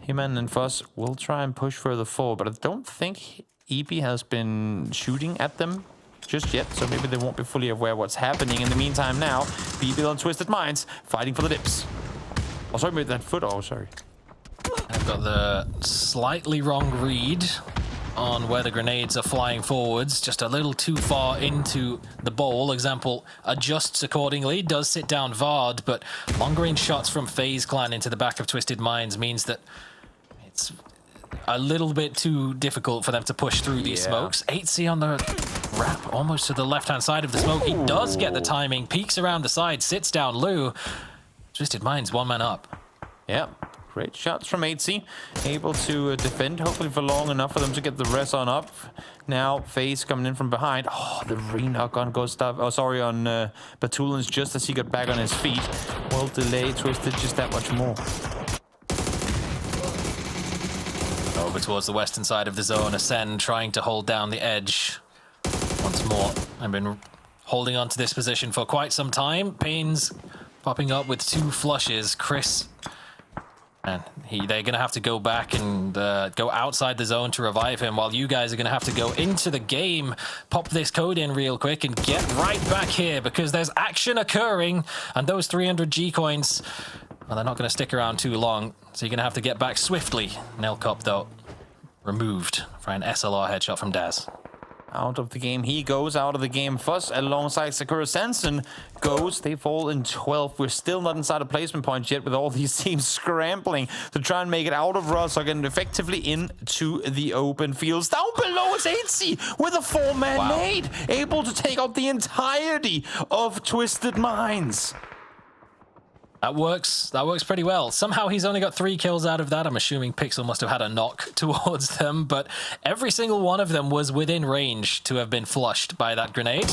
He-Man and Fuss will try and push further forward, but I don't think EB has been shooting at them just yet, so maybe they won't be fully aware what's happening. In the meantime now, BB on Twisted Minds fighting for the dips. Oh, sorry, made that Foot. Oh, sorry. I've got the slightly wrong read on where the grenades are flying forwards, just a little too far into the bowl. Example adjusts accordingly, does sit down Vard, but long-range shots from FaZe Clan into the back of Twisted Minds means that it's a little bit too difficult for them to push through these smokes. 8C on the wrap, almost to the left-hand side of the smoke. He does get the timing, peeks around the side, sits down Lou. Twisted Minds, 1 man up. Yeah, great shots from 8C. Able to defend, hopefully for long enough for them to get the rest on up. Now, FaZe coming in from behind. Oh, the re-knock on Gustav. Oh, sorry, on Batulin's just as he got back on his feet. Will delay Twisted just that much more. Over towards the western side of the zone, Ascend trying to hold down the edge once more. I've been holding on to this position for quite some time. Payne's popping up with 2 flushes. Chris, and they're going to have to go back and go outside the zone to revive him, while you guys are going to have to go into the game, pop this code in real quick, and get right back here, because there's action occurring, and those 300 G coins, well, they're not going to stick around too long, so you're going to have to get back swiftly. Nelcop, though, removed for an SLR headshot from Daz. Out of the game he goes, out of the game Fuss alongside Sakura Sanson goes. They fall in 12. We're still not inside a placement point yet, with all these teams scrambling to try and make it out of Rozhok and effectively into the open fields. Down below is 8C with a 4-man nade, able to take out the entirety of Twisted Minds. That works pretty well. Somehow he's only got 3 kills out of that. I'm assuming Pixel must have had a knock towards them, but every single one of them was within range to have been flushed by that grenade.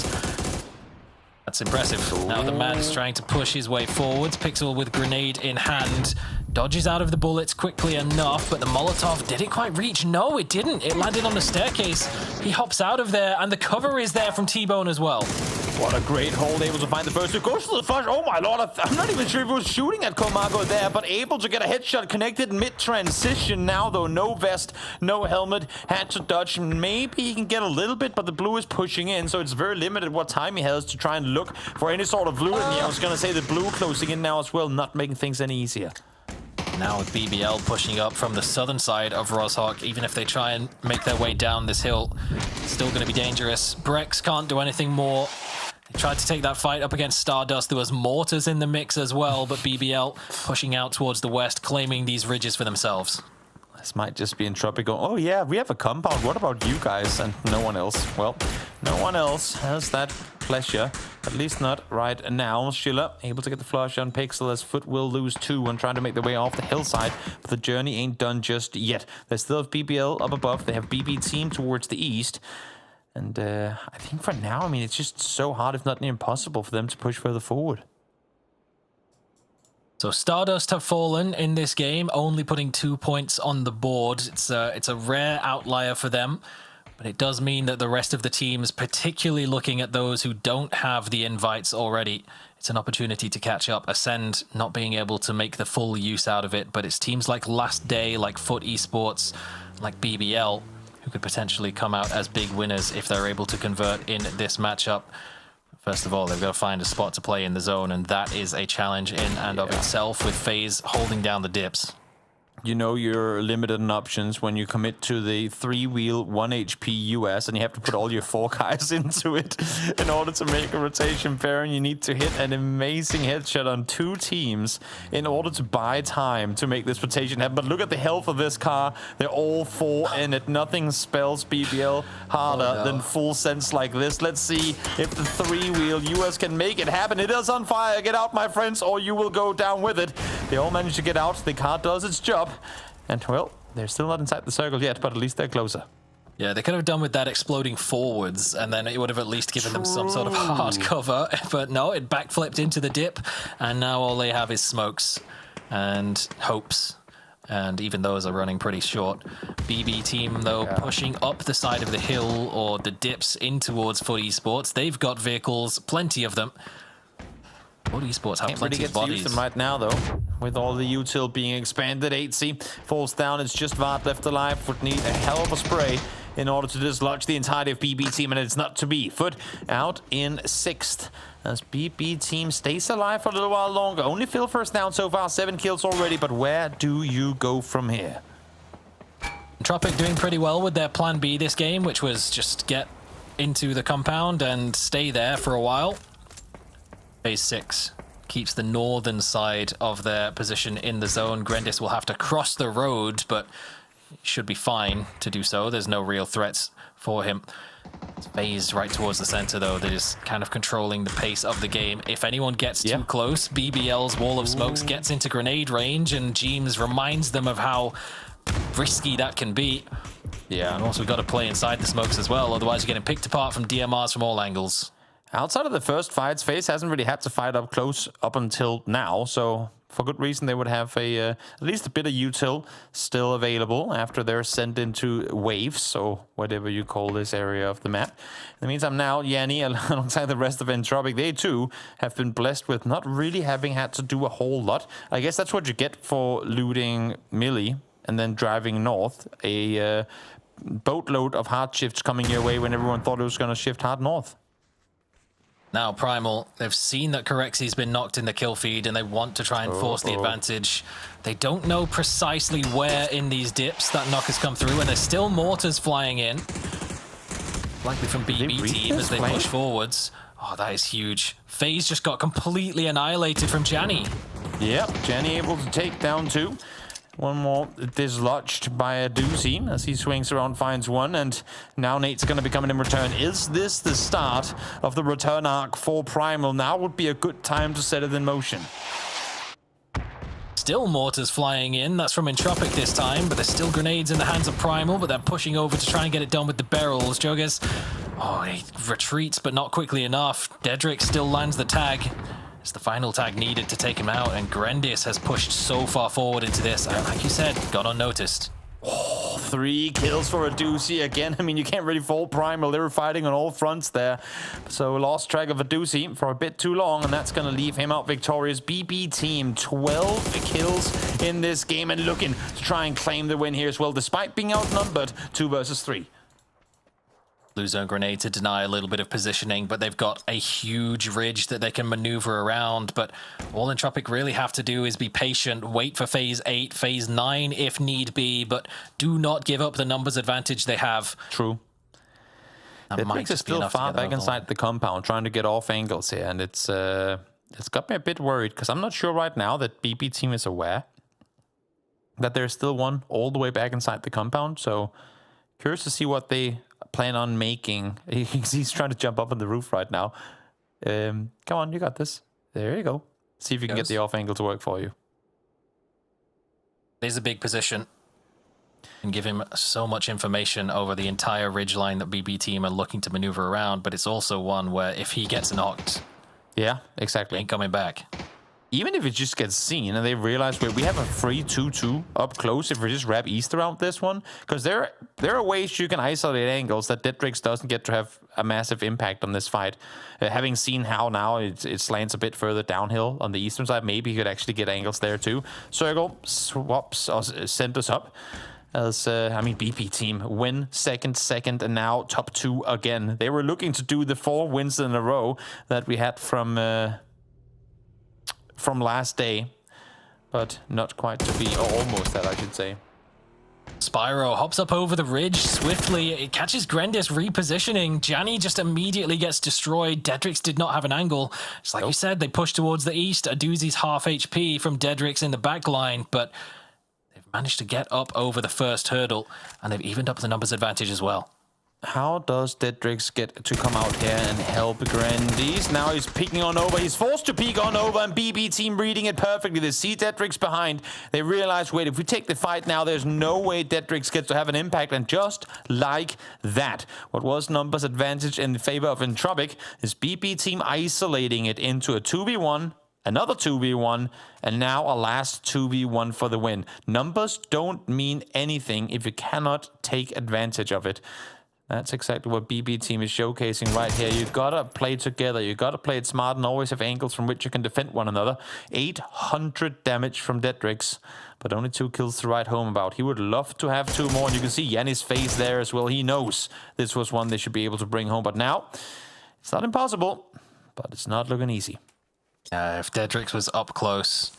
That's impressive. Now the man's trying to push his way forwards. Pixel with grenade in hand. Dodges out of the bullets quickly enough, but the Molotov, did it quite reach? No, it didn't. It landed on the staircase. He hops out of there, and the cover is there from T-Bone as well. What a great hold, able to find the first two. Goes to the flush. Oh my lord, I'm not even sure if he was shooting at Komago there, but able to get a headshot connected mid-transition now, though. No vest, no helmet, had to dodge. Maybe he can get a little bit, but the blue is pushing in, so it's very limited what time he has to try and look for any sort of loot. And yeah, I was going to say the blue closing in now as well, not making things any easier. Now with BBL pushing up from the southern side of Roshawk, even if they try and make their way down this hill, it's still going to be dangerous. Brex can't do anything more. They tried to take that fight up against Stardust. There was mortars in the mix as well, but BBL pushing out towards the west, claiming these ridges for themselves. This might just be Entropic going, oh yeah, we have a compound. What about you guys? And no one else. Well, no one else has that pleasure. At least not right now. Schiller able to get the flush on Pixel as Foot will lose 2 when trying to make their way off the hillside. But the journey ain't done just yet. They still have BBL up above. They have BB team towards the east. And I think for now, I mean, it's just so hard, if not impossible, for them to push further forward. So Stardust have fallen in this game, only putting 2 points on the board. It's a rare outlier for them, but it does mean that the rest of the teams, particularly looking at those who don't have the invites already, it's an opportunity to catch up. Ascend not being able to make the full use out of it, but it's teams like Last Day, like Foot Esports, like BBL, who could potentially come out as big winners if they're able to convert in this matchup. First of all, they've got to find a spot to play in the zone, and that is a challenge in and of itself, with FaZe holding down the dips. You know you're limited in options when you commit to the 3-wheel 1 HP US and you have to put all your 4 guys into it in order to make a rotation pairing. You need to hit an amazing headshot on 2 teams in order to buy time to make this rotation happen. But look at the health of this car. They're all 4 in it. Nothing spells BBL harder than full sense like this. Let's see if the 3-wheel US can make it happen. It is on fire. Get out, my friends, or you will go down with it. They all managed to get out. The car does its job. And, well, they're still not inside the circle yet, but at least they're closer. Yeah, they could have done with that exploding forwards, and then it would have at least given them some sort of hard cover. But no, it backflipped into the dip, and now all they have is smokes and hopes. And even those are running pretty short. BB team, though, pushing up the side of the hill or the dips in towards Foot Esports. They've got vehicles, plenty of them. Foot Esports have plenty of bodies. Them right now, though, with all the util being expanded. 8C falls down. It's just Vart left alive. Would need a hell of a spray in order to dislodge the entirety of BB team, and it's not to be. Foot out in 6th as BB team stays alive for a little while longer. Only Phil first down so far, 7 kills already, but where do you go from here? Tropic doing pretty well with their plan B this game, which was just get into the compound and stay there for a while. Phase 6 keeps the northern side of their position in the zone. Grendis will have to cross the road, but should be fine to do so. There's no real threats for him. It's FaZe right towards the center, though, that is kind of controlling the pace of the game. If anyone gets too close, BBL's wall of smokes gets into grenade range, and Jeems reminds them of how risky that can be. Yeah, and also got to play inside the smokes as well, otherwise you're getting picked apart from DMRs from all angles. Outside of the first fights, FaZe hasn't really had to fight up close up until now, so for good reason they would have at least a bit of util still available after they're sent into waves, or whatever you call this area of the map. In the meantime, now Yanni, alongside the rest of Entropic, they too have been blessed with not really having had to do a whole lot. I guess that's what you get for looting Millie and then driving north. A boatload of hard shifts coming your way when everyone thought it was going to shift hard north. Now, Primal, they've seen that Corexi's been knocked in the kill feed, and they want to try and force the advantage. They don't know precisely where in these dips that knock has come through, and there's still mortars flying in. Likely from BB team as they push forwards. Oh, that is huge. FaZe just got completely annihilated from Janny. Yep, Janny able to take down 2. One more dislodged by a doozy as he swings around, finds one, and now Nate's going to be coming in return. Is this the start of the return arc for Primal? Now would be a good time to set it in motion. Still mortars flying in. That's from Entropic this time, but there's still grenades in the hands of Primal, but they're pushing over to try and get it done with the barrels. Jogas Oh, he retreats, but not quickly enough. Dedrick still lands the tag. It's the final tag needed to take him out, and Grendis has pushed so far forward into this. Like you said, got unnoticed. Oh, 3 kills for a Doozy again. I mean, you can't really fault Primal. They were fighting on all fronts there. So lost track of a Doozy for a bit too long, and that's going to leave him out victorious. BB team, 12 kills in this game and looking to try and claim the win here as well, despite being outnumbered 2 versus 3. Blue zone grenade to deny a little bit of positioning, but they've got a huge ridge that they can maneuver around. But all Entropic really have to do is be patient, wait for phase 8, phase 9 if need be, but do not give up the numbers advantage they have. True. Dedrick is still far back inside the compound, trying to get off angles here, and it's got me a bit worried, because I'm not sure right now that BB team is aware that there's still one all the way back inside the compound. So curious to see what they plan on making. He's trying to jump up on the roof right now. Come on, you got this. There you go. See if you can get the off angle to work for you. There's a big position. And give him so much information over the entire ridgeline that BB team are looking to maneuver around, but it's also one where if he gets knocked, yeah, exactly, ain't coming back. Even if it just gets seen and they realize we have a free 2-2 up close if we just wrap east around this one, because there are ways you can isolate angles that Dedrick doesn't get to have a massive impact on this fight. Having seen how now it slants a bit further downhill on the eastern side, maybe he could actually get angles there too. Circle swaps or centers up. As I mean, BP team win second, and now top 2 again. They were looking to do the 4 wins in a row that we had from last day, but not quite to be, or almost that, I should say. Spyro hops up over the ridge swiftly. It catches Grendis repositioning. Janny just immediately gets destroyed. Dedrix did not have an angle. Just like you said, they push towards the east. Aduzi's half HP from Dedrix in the back line, but they've managed to get up over the first hurdle, and they've evened up the numbers advantage as well. How does Dedrix get to come out here and help Grendis? Now he's peeking on over. He's forced to peek on over, and BB team reading it perfectly. They see Dedrix behind. They realize, wait, if we take the fight now, there's no way Dedrix gets to have an impact. And just like that, what was numbers advantage in favor of Entropic is BB team isolating it into a 2v1, another 2v1, and now a last 2v1 for the win. Numbers don't mean anything if you cannot take advantage of it. That's exactly what BB team is showcasing right here. You've got to play together. You've got to play it smart and always have angles from which you can defend one another. 800 damage from Dedrix, but only 2 kills to write home about. He would love to have 2 more, and you can see Yanni's face there as well. He knows this was one they should be able to bring home, but now it's not impossible, but it's not looking easy. If Dedrix was up close,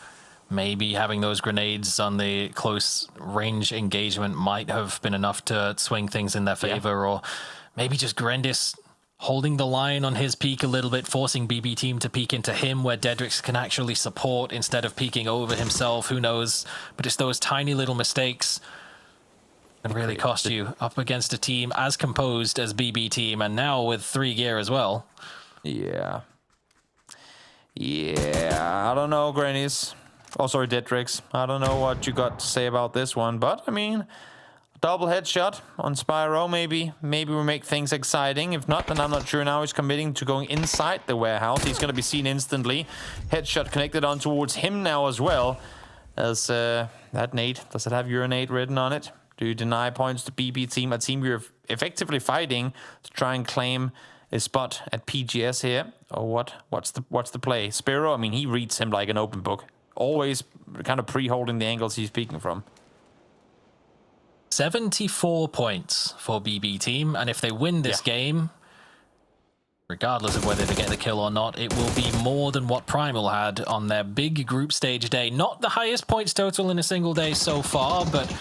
maybe having those grenades on the close range engagement might have been enough to swing things in their favor, or maybe just Grendis holding the line on his peak a little bit, forcing BB team to peek into him where Dedrix can actually support instead of peeking over himself. Who knows? But it's those tiny little mistakes can really cost you up against a team as composed as BB team, and now with 3 gear as well. Yeah, I don't know, Grannies. Oh, sorry, Dedrix. I don't know what you got to say about this one, but I mean, double headshot on Spyro, maybe we make things exciting. If not, then I'm not sure. Now he's committing to going inside the warehouse. He's going to be seen instantly. Headshot connected on towards him now as well. As that nade, does it have urinate written on it? Do you deny points to BB team, a team you're effectively fighting to try and claim a spot at PGS here? Or what's the play? Spyro, I mean, he reads him like an open book. Always kind of pre-holding the angles he's peeking from. 74 points for BB team, and if they win this game, regardless of whether they get the kill or not, it will be more than what Primal had on their big group stage day. Not the highest points total in a single day so far, but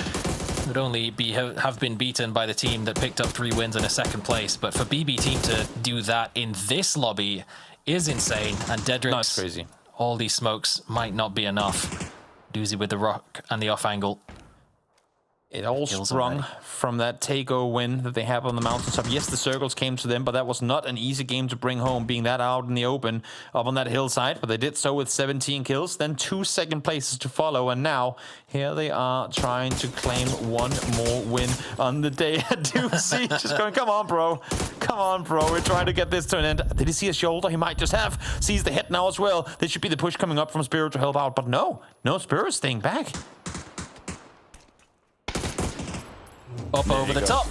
would only have been beaten by the team that picked up 3 wins in a 2nd place. But for BB team to do that in this lobby is insane, and Dedrix, that's crazy. All these smokes might not be enough. Doozy with the rock and the off angle. It all sprung from that Taego win that they have on the mountaintop. Yes, the circles came to them, but that was not an easy game to bring home, being that out in the open up on that hillside. But they did so with 17 kills, then 2 second places to follow. And now here they are trying to claim one more win on the day. I do see just going, come on, bro. Come on, bro. We're trying to get this to an end. Did he see a shoulder? He might just have. Sees the hit now as well. There should be the push coming up from Spirit to help out. But no, Spirit is staying back. Up over the top.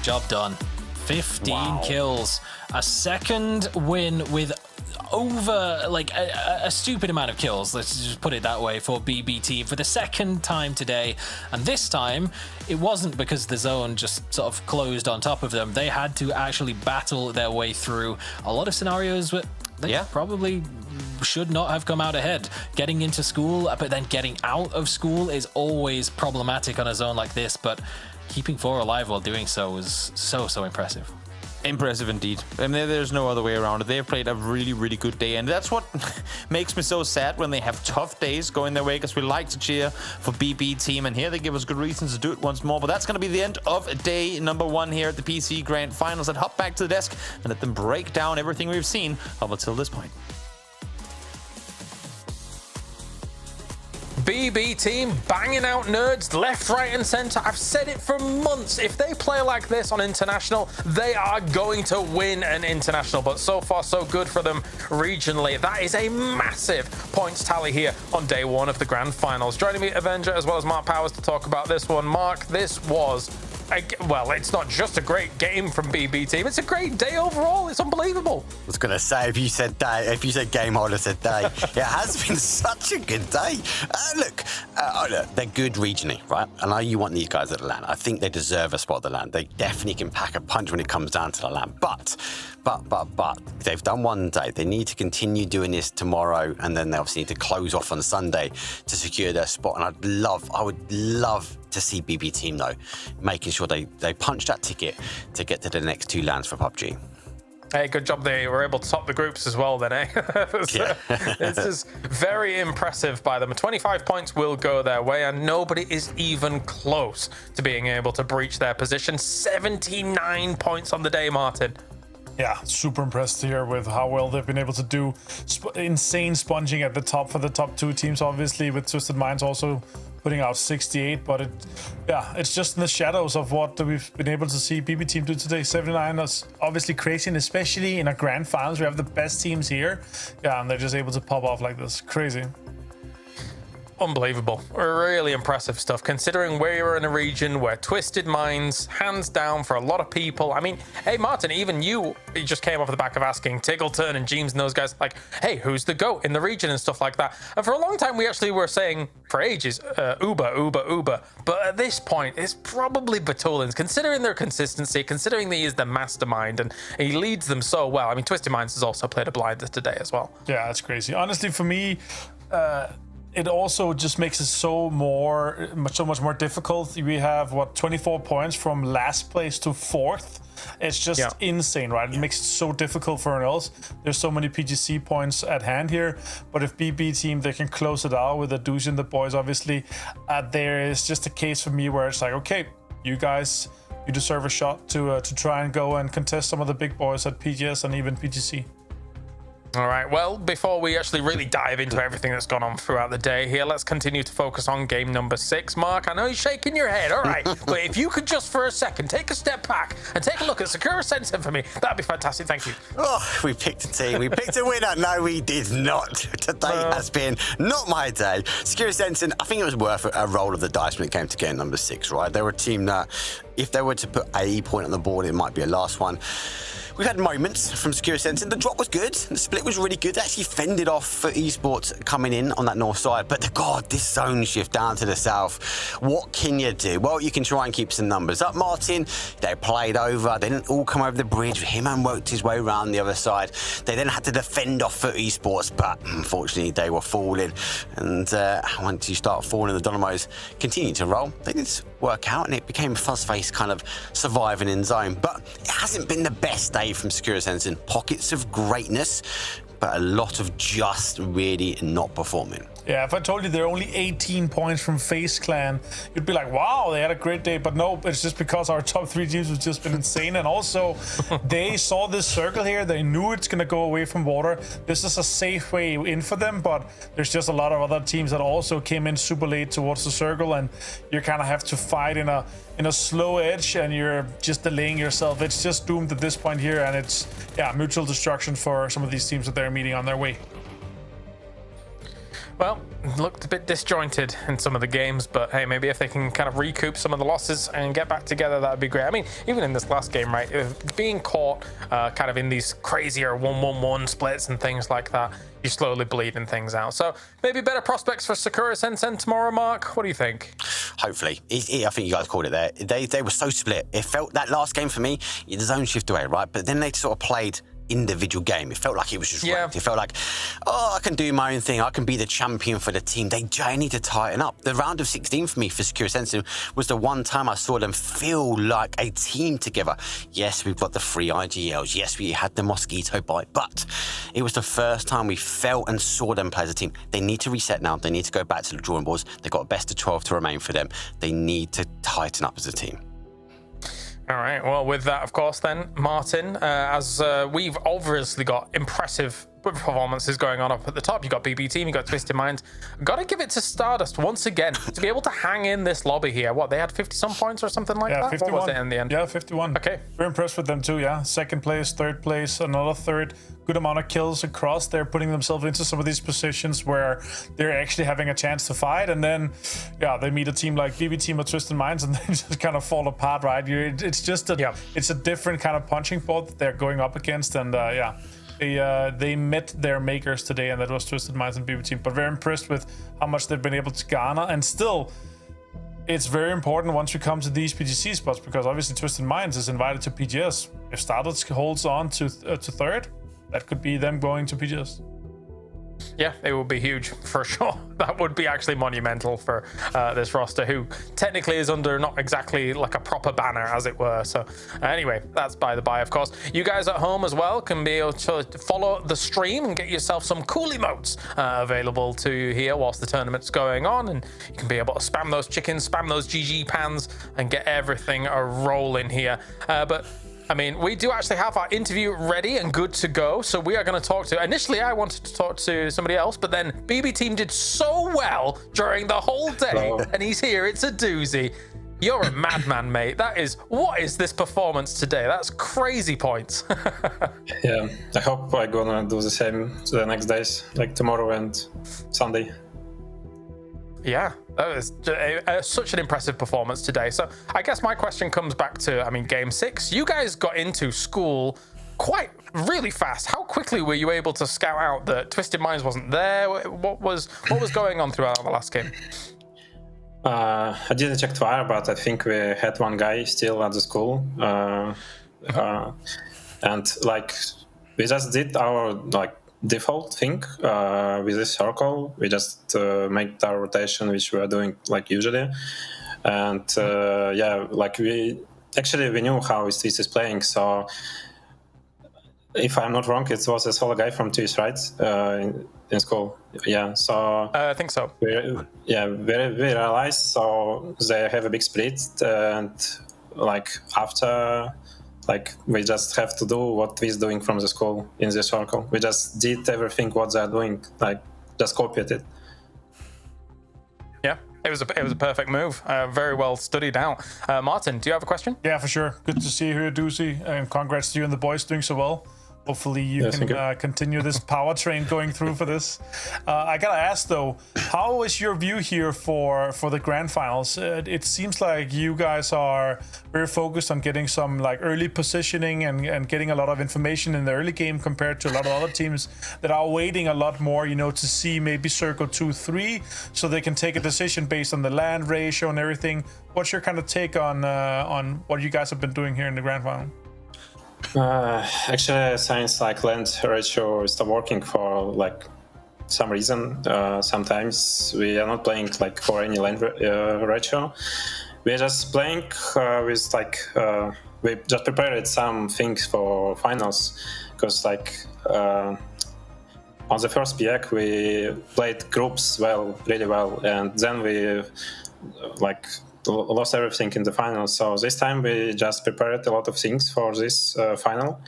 Job done. 15 kills. A second win with over like a stupid amount of kills. Let's just put it that way for BB team for the second time today. And this time it wasn't because the zone just sort of closed on top of them. They had to actually battle their way through a lot of scenarios where they probably should not have come out ahead. Getting into school, but then getting out of school is always problematic on a zone like this. But keeping 4 alive while doing so was so impressive. Impressive indeed. I mean, there's no other way around it. They've played a really good day, and that's what makes me so sad when they have tough days going their way, because we like to cheer for BB team, and here they give us good reasons to do it once more. But that's going to be the end of day number 1 here at the PC Grand Finals. Let's hop back to the desk and let them break down everything we've seen up until this point. BB team banging out nerds left, right, and center. I've said it for months. If they play like this on international, they are going to win an international. But so far, so good for them regionally. That is a massive points tally here on day 1 of the grand finals. Joining me, Avenger, as well as Mark Powers, to talk about this one. Mark, this was well, it's not just a great game from BB team. It's a great day overall. It's unbelievable. I was going to say, if you said day, if you said game, I would have said day. It has been such a good day. Look, they're good regionally, right? I know you want these guys at the LAN. I think they deserve a spot at the LAN. They definitely can pack a punch when it comes down to the LAN. But they've done one day. They need to continue doing this tomorrow, and then they obviously need to close off on Sunday to secure their spot. And I would love to see BB team though, making sure they punch that ticket to get to the next 2 LANs for PUBG. Hey, good job they were able to top the groups as well then, eh? This is very impressive by them. 25 points will go their way, and nobody is even close to being able to breach their position. 79 points on the day, Martin. Yeah, super impressed here with how well they've been able to do. Insane sponging at the top for the top 2 teams, obviously, with Twisted Minds also putting out 68, but it's just in the shadows of what we've been able to see BB team do today. 79 is obviously crazy, and especially in a grand finals, we have the best teams here. Yeah, and they're just able to pop off like this. Crazy. Unbelievable. Really impressive stuff, considering we're in a region where Twisted Minds, hands down for a lot of people. I mean, hey, Martin, even you just came off the back of asking Tiggleton and Jeems and those guys, like, hey, who's the GOAT in the region and stuff like that. And for a long time, we actually were saying, for ages, Uber. But at this point, it's probably Batulins, considering their consistency, considering that he is the mastermind and he leads them so well. I mean, Twisted Minds has also played a blinder today as well. Yeah, that's crazy. Honestly, for me, it also just makes it so much more difficult. We have 24 points from last place to 4th. It's just insane, right? It makes it so difficult for anyone else. There's so many PGC points at hand here, but if BB team, they can close it out with the Douche and the boys, obviously, there is just a case for me where it's like, okay, you guys, you deserve a shot to try and go and contest some of the big boys at PGS and even PGC. All right, well, before we actually really dive into everything that's gone on throughout the day here, let's continue to focus on game number 6. Mark, I know you're shaking your head, all right, but if you could just for a second take a step back and take a look at Sakura Sensen for me, that'd be fantastic. Thank you. Oh, we picked a team. We picked a winner. No, we did not. Today has been not my day. Sakura Sensen, I think it was worth a roll of the dice when it came to game number 6, right? They were a team that, if they were to put a point on the board, it might be a last one. We've had moments from Sakura Sensen. The drop was good. The split was really good. They actually fended off for Esports coming in on that north side. But God, this zone shift down to the south, what can you do? Well, you can try and keep some numbers up. Martin, they played over. They didn't all come over the bridge. Him worked his way around the other side. They then had to defend off for Esports, but unfortunately they were falling. And once you start falling, the Dynamos continue to roll. They did work out, and it became Fuzzface kind of surviving in zone. But it hasn't been the best day from Sakura Sensen. Pockets of greatness, but a lot of just really not performing. Yeah, if I told you they're only 18 points from FaZe Clan, you'd be like, wow, they had a great day. But no, it's just because our top 3 teams have just been insane. And also, they saw this circle here. They knew it's going to go away from water. This is a safe way in for them. But there's just a lot of other teams that also came in super late towards the circle. And you kind of have to fight in a slow edge. And you're just delaying yourself. It's just doomed at this point here. And it's, yeah, mutual destruction for some of these teams that they're meeting on their way. Well, looked a bit disjointed in some of the games, but hey, maybe if they can kind of recoup some of the losses and get back together, that would be great. I mean, even in this last game, right, being caught kind of in these crazier 1-1-1 splits and things like that, you're slowly bleeding things out. So maybe better prospects for Sakura Sensen tomorrow, Mark. What do you think? Hopefully. I think you guys called it there. They were so split. It felt that last game for me, the zone shift away, right? But then they sort of played individual game. It felt like it was just ranked. It felt like, oh, I can do my own thing. I can be the champion for the team. They need to tighten up. The round of 16 for me for Sakura Sensen was the one time I saw them feel like a team together. Yes, we've got the 3 IGLs. Yes, we had the mosquito bite, but it was the first time we felt and saw them play as a team. They need to reset now. They need to go back to the drawing boards. They've got a best of 12 to remain for them. They need to tighten up as a team. All right, well, with that, of course, then, Martin, as we've obviously got impressive performances going on up at the top. You got BB Team, you got Twisted Minds. Got to give it to Stardust once again to be able to hang in this lobby here. What, they had 50-some points or something like that? 51. What was it in the end? Yeah, 51. Okay. We're impressed with them too, yeah. 2nd place, 3rd place, another 3rd. Good amount of kills across. They're putting themselves into some of these positions where they're actually having a chance to fight. And then, yeah, they meet a team like BB Team or Twisted Minds and they just kind of fall apart, right? It's just it's a different kind of punching board that they're going up against. And yeah, they met their makers today, and that was Twisted Minds and BB Team. But very impressed with how much they've been able to garner. And still, it's very important once we come to these PGC spots, because obviously Twisted Minds is invited to PGS. If Stardust holds on to 3rd, that could be them going to PGS. Yeah, it would be huge for sure. That would be actually monumental for this roster, who technically is under not exactly like a proper banner, as it were. So anyway, that's by the by, of course. You guys at home as well can be able to follow the stream and get yourself some cool emotes available to you here whilst the tournament's going on. And you can be able to spam those chickens, spam those GG pans, and get everything rolling here. But I mean, we do actually have our interview ready and good to go. So we are going to talk to, initially I wanted to talk to somebody else, but then BB Team did so well during the whole day and he's here. It's a doozy. You're a madman, mate. What is this performance today? That's crazy points. Yeah, I hope I'm gonna do the same the next days, like tomorrow and Sunday. Yeah, that was such an impressive performance today. So I guess my question comes back to, I mean, game 6. You guys got into school really fast. How quickly were you able to scout out that Twisted Minds wasn't there? What was going on throughout the last game? I didn't check Twire, but I think we had one guy still at the school. And like we just did our default thing with this circle. We just make our rotation, which we are doing like usually. And yeah, like we knew how Twist is playing. So if I'm not wrong, it was a solo guy from Twist, right? In school. Yeah, so I think so. We realized so they have a big split, and like after, like we just have to do what Twist doing from the school in the circle. We just did everything what they're doing, like just copied it. Yeah, it was a perfect move. Very well studied out. Martin, do you have a question? Yeah, for sure. Good to see you here, Doozy, and congrats to you and the boys doing so well. Hopefully you can continue this power train going through for this. I gotta ask though, how is your view here for the grand finals? It seems like you guys are very focused on getting some like early positioning and getting a lot of information in the early game compared to a lot of other teams that are waiting a lot more, you know, to see maybe circle 2-3 so they can take a decision based on the land ratio and everything. What's your kind of take on what you guys have been doing here in the grand final? Actually, since like land ratio is not working for like some reason, sometimes we are not playing like for any land ratio. We are just playing with like we just prepared some things for finals, because like on on the first PX we played groups really well, and then we like lost everything in the final. So this time we just prepared a lot of things for this final.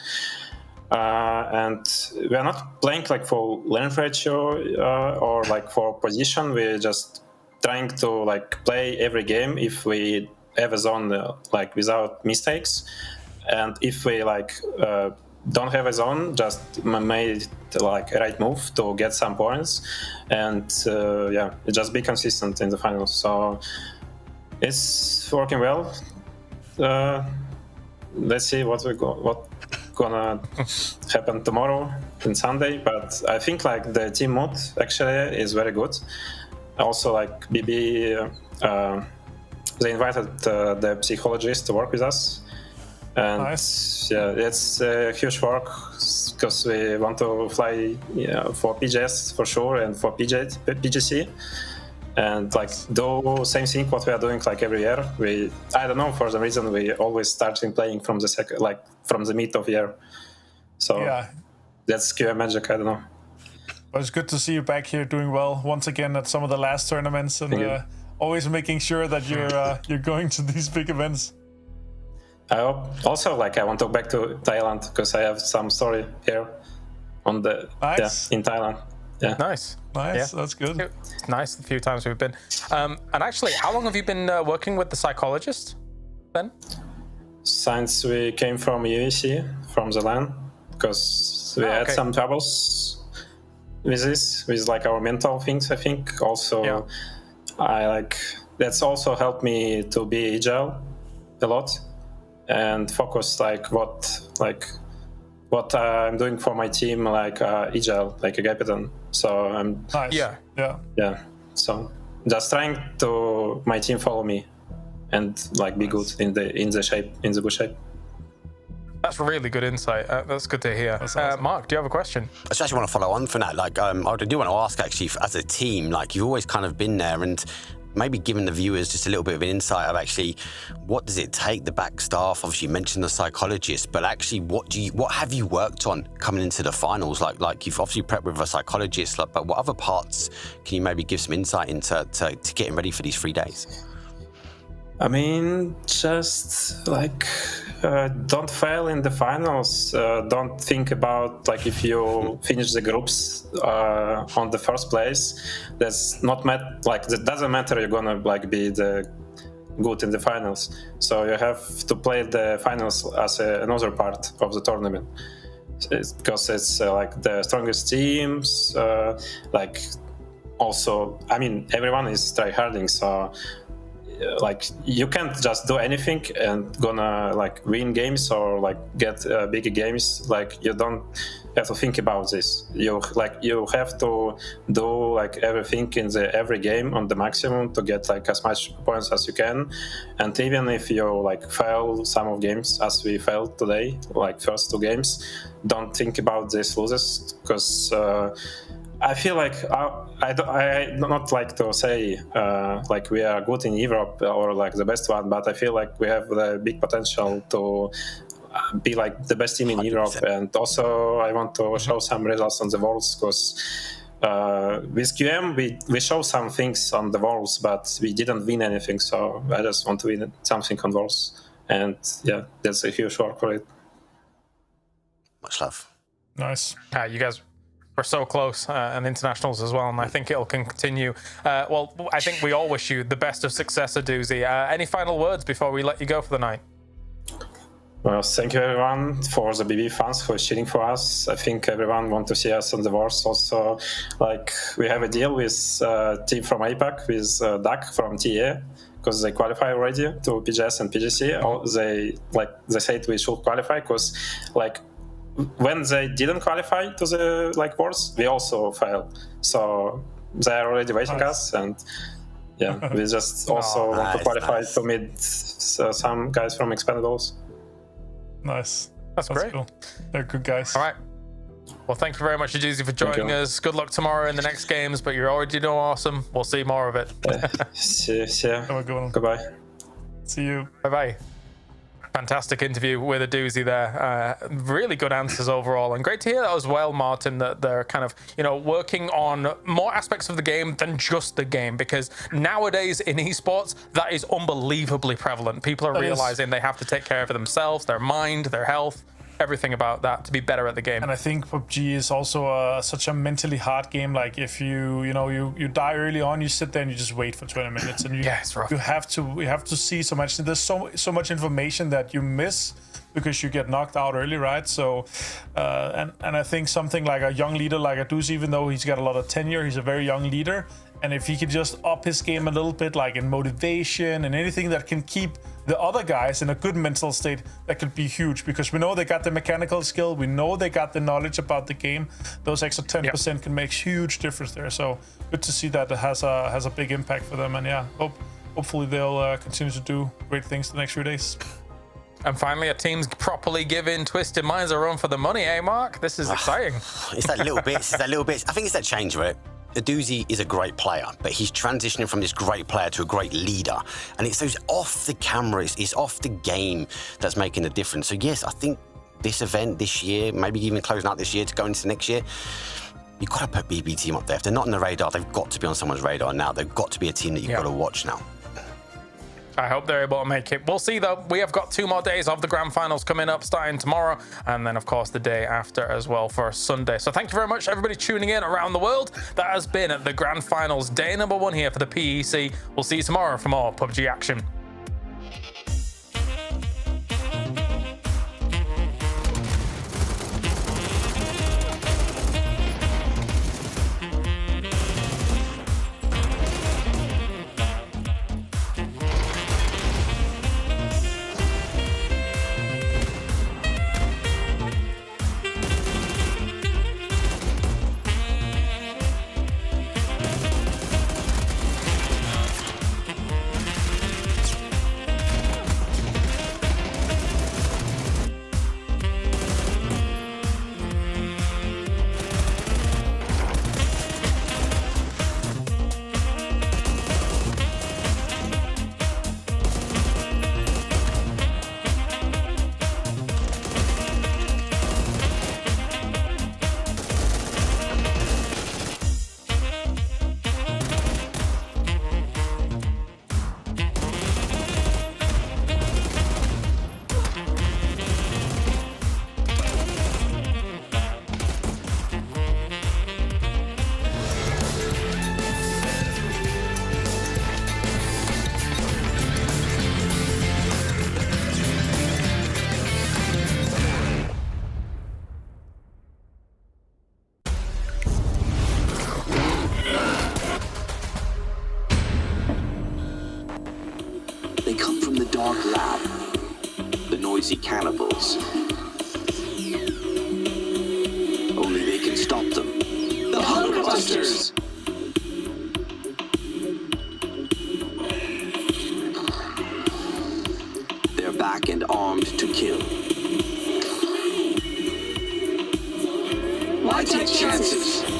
And we are not playing like for lane ratio or like for position. We're just trying to like play every game if we have a zone like without mistakes, and if we like don't have a zone, just made like a right move to get some points, and yeah, just be consistent in the finals. So it's working well. Let's see what gonna happen tomorrow and Sunday, but I think like the team mood actually is very good. Also like BB, they invited the psychologist to work with us, and nice. Yeah, it's huge work because we want to fly for PGS for sure and for PGC, and like do same thing what we are doing like every year. I don't know, for some reason we always starting playing from the second, like from the mid of year. So yeah, that's QA magic. I don't know. But it's good to see you back here doing well once again at some of the last tournaments, and always making sure that you're going to these big events. I hope also like I want to go back to Thailand because I have some story here on the in Thailand. Yeah. Nice. Yeah. That's good. It's nice the few times we've been. And actually, how long have you been working with the psychologist, Ben? Since we came from UEC, from the LAN, because we had some troubles with this, with like our mental things, I think. Also, I like that's also helped me to be agile a lot and focus like what I'm doing for my team, like agile, like a captain. So I'm nice. Yeah. So just trying to my team follow me and like be good in the good shape. That's really good insight. That's good to hear. Awesome. Mark, do you have a question? I just actually want to follow on from that. Like, I do want to ask actually, as a team, like you've always kind of been there, and maybe giving the viewers just a little bit of an insight of actually what does it take, the back staff. Obviously you mentioned the psychologist, but actually what have you worked on coming into the finals? Like you've obviously prepped with a psychologist, but what other parts can you maybe give some insight into to getting ready for these 3 days? I mean, just like don't fail in the finals. Don't think about like if you finish the groups on the first place. That's not like that doesn't matter. You're gonna like be the good in the finals. So you have to play the finals as another part of the tournament, because it's like the strongest teams. Like also, I mean, everyone is tryharding, so. Like you can't just do anything and gonna like win games or like get big games. Like you don't have to think about this. You have to do like everything in every game on the maximum to get like as much points as you can. And even if you like fail some of games as we failed today, like first 2 games, don't think about these losses, because I feel like I don't like to say like we are good in Europe or like the best one, but I feel like we have the big potential to be like the best team in 100%. Europe. And also I want to show some results on the Worlds, because with QM we show some things on the Worlds, but we didn't win anything. So I just want to win something on Worlds, and yeah, that's a huge work for it. Much love. Nice. You guys. We're so close, and internationals as well, and I think it'll continue. Well, I think we all wish you the best of success, Aduzi. Any final words before we let you go for the night? Well, thank you everyone for the BB fans who are cheering for us. I think everyone wants to see us on the Wars. Also, like we have a deal with team from APAC, with Duck from TA, because they qualify already to PGS and PGC. They said we should qualify, because like. When they didn't qualify to the like Worlds, we also failed. So they are already waiting us, and yeah, we just also want to qualify to meet some guys from Expendables. Nice. That's great. Cool. They're good guys. All right. Well, thank you very much, Aduzi, for joining us. Good luck tomorrow in the next games, but you're already doing awesome. We'll see more of it. See you. Have a good one. Goodbye. See you. Bye-bye. Fantastic interview with a doozy there. Really good answers overall, and great to hear that as well, Martin, that they're kind of, you know, working on more aspects of the game than just the game, because nowadays in esports that is unbelievably prevalent. People are realizing they have to take care of themselves, their mind, their health, everything about that to be better at the game. And I think PUBG is also such a mentally hard game. Like if you die early on, you sit there and you just wait for 20 minutes, and it's rough. you have to see so much. There's so much information that you miss because you get knocked out early, right? So and I think something like a young leader like Aduz, even though he's got a lot of tenure, he's a very young leader, and if he could just up his game a little bit, like in motivation and anything that can keep the other guys in a good mental state, that could be huge, because we know they got the mechanical skill, we know they got the knowledge about the game. Those extra 10% can make huge difference there. So good to see that it has a big impact for them, and yeah, hopefully they'll continue to do great things the next few days. And finally, a team's properly giving Twisted Minds a run for the money, eh, Mark? This is exciting. It's that little bit. I think it's that change, right? Aduzi is a great player, but he's transitioning from this great player to a great leader. And it's those off the cameras, it's off the game that's making the difference. So yes, I think this event this year, maybe even closing out this year to go into next year, you've got to put BB team up there. If they're not on the radar, they've got to be on someone's radar now. They've got to be a team that you've got to watch now. I hope they're able to make it. We'll see, though. We have got 2 more days of the grand finals coming up, starting tomorrow, and then, of course, the day after as well for Sunday. So thank you very much, everybody tuning in around the world. That has been the grand finals, day number 1 here for the PEC. We'll see you tomorrow for more PUBG action. Cannibals. Only they can stop them. The Hunger Busters! They're back and armed to kill. Why take chances?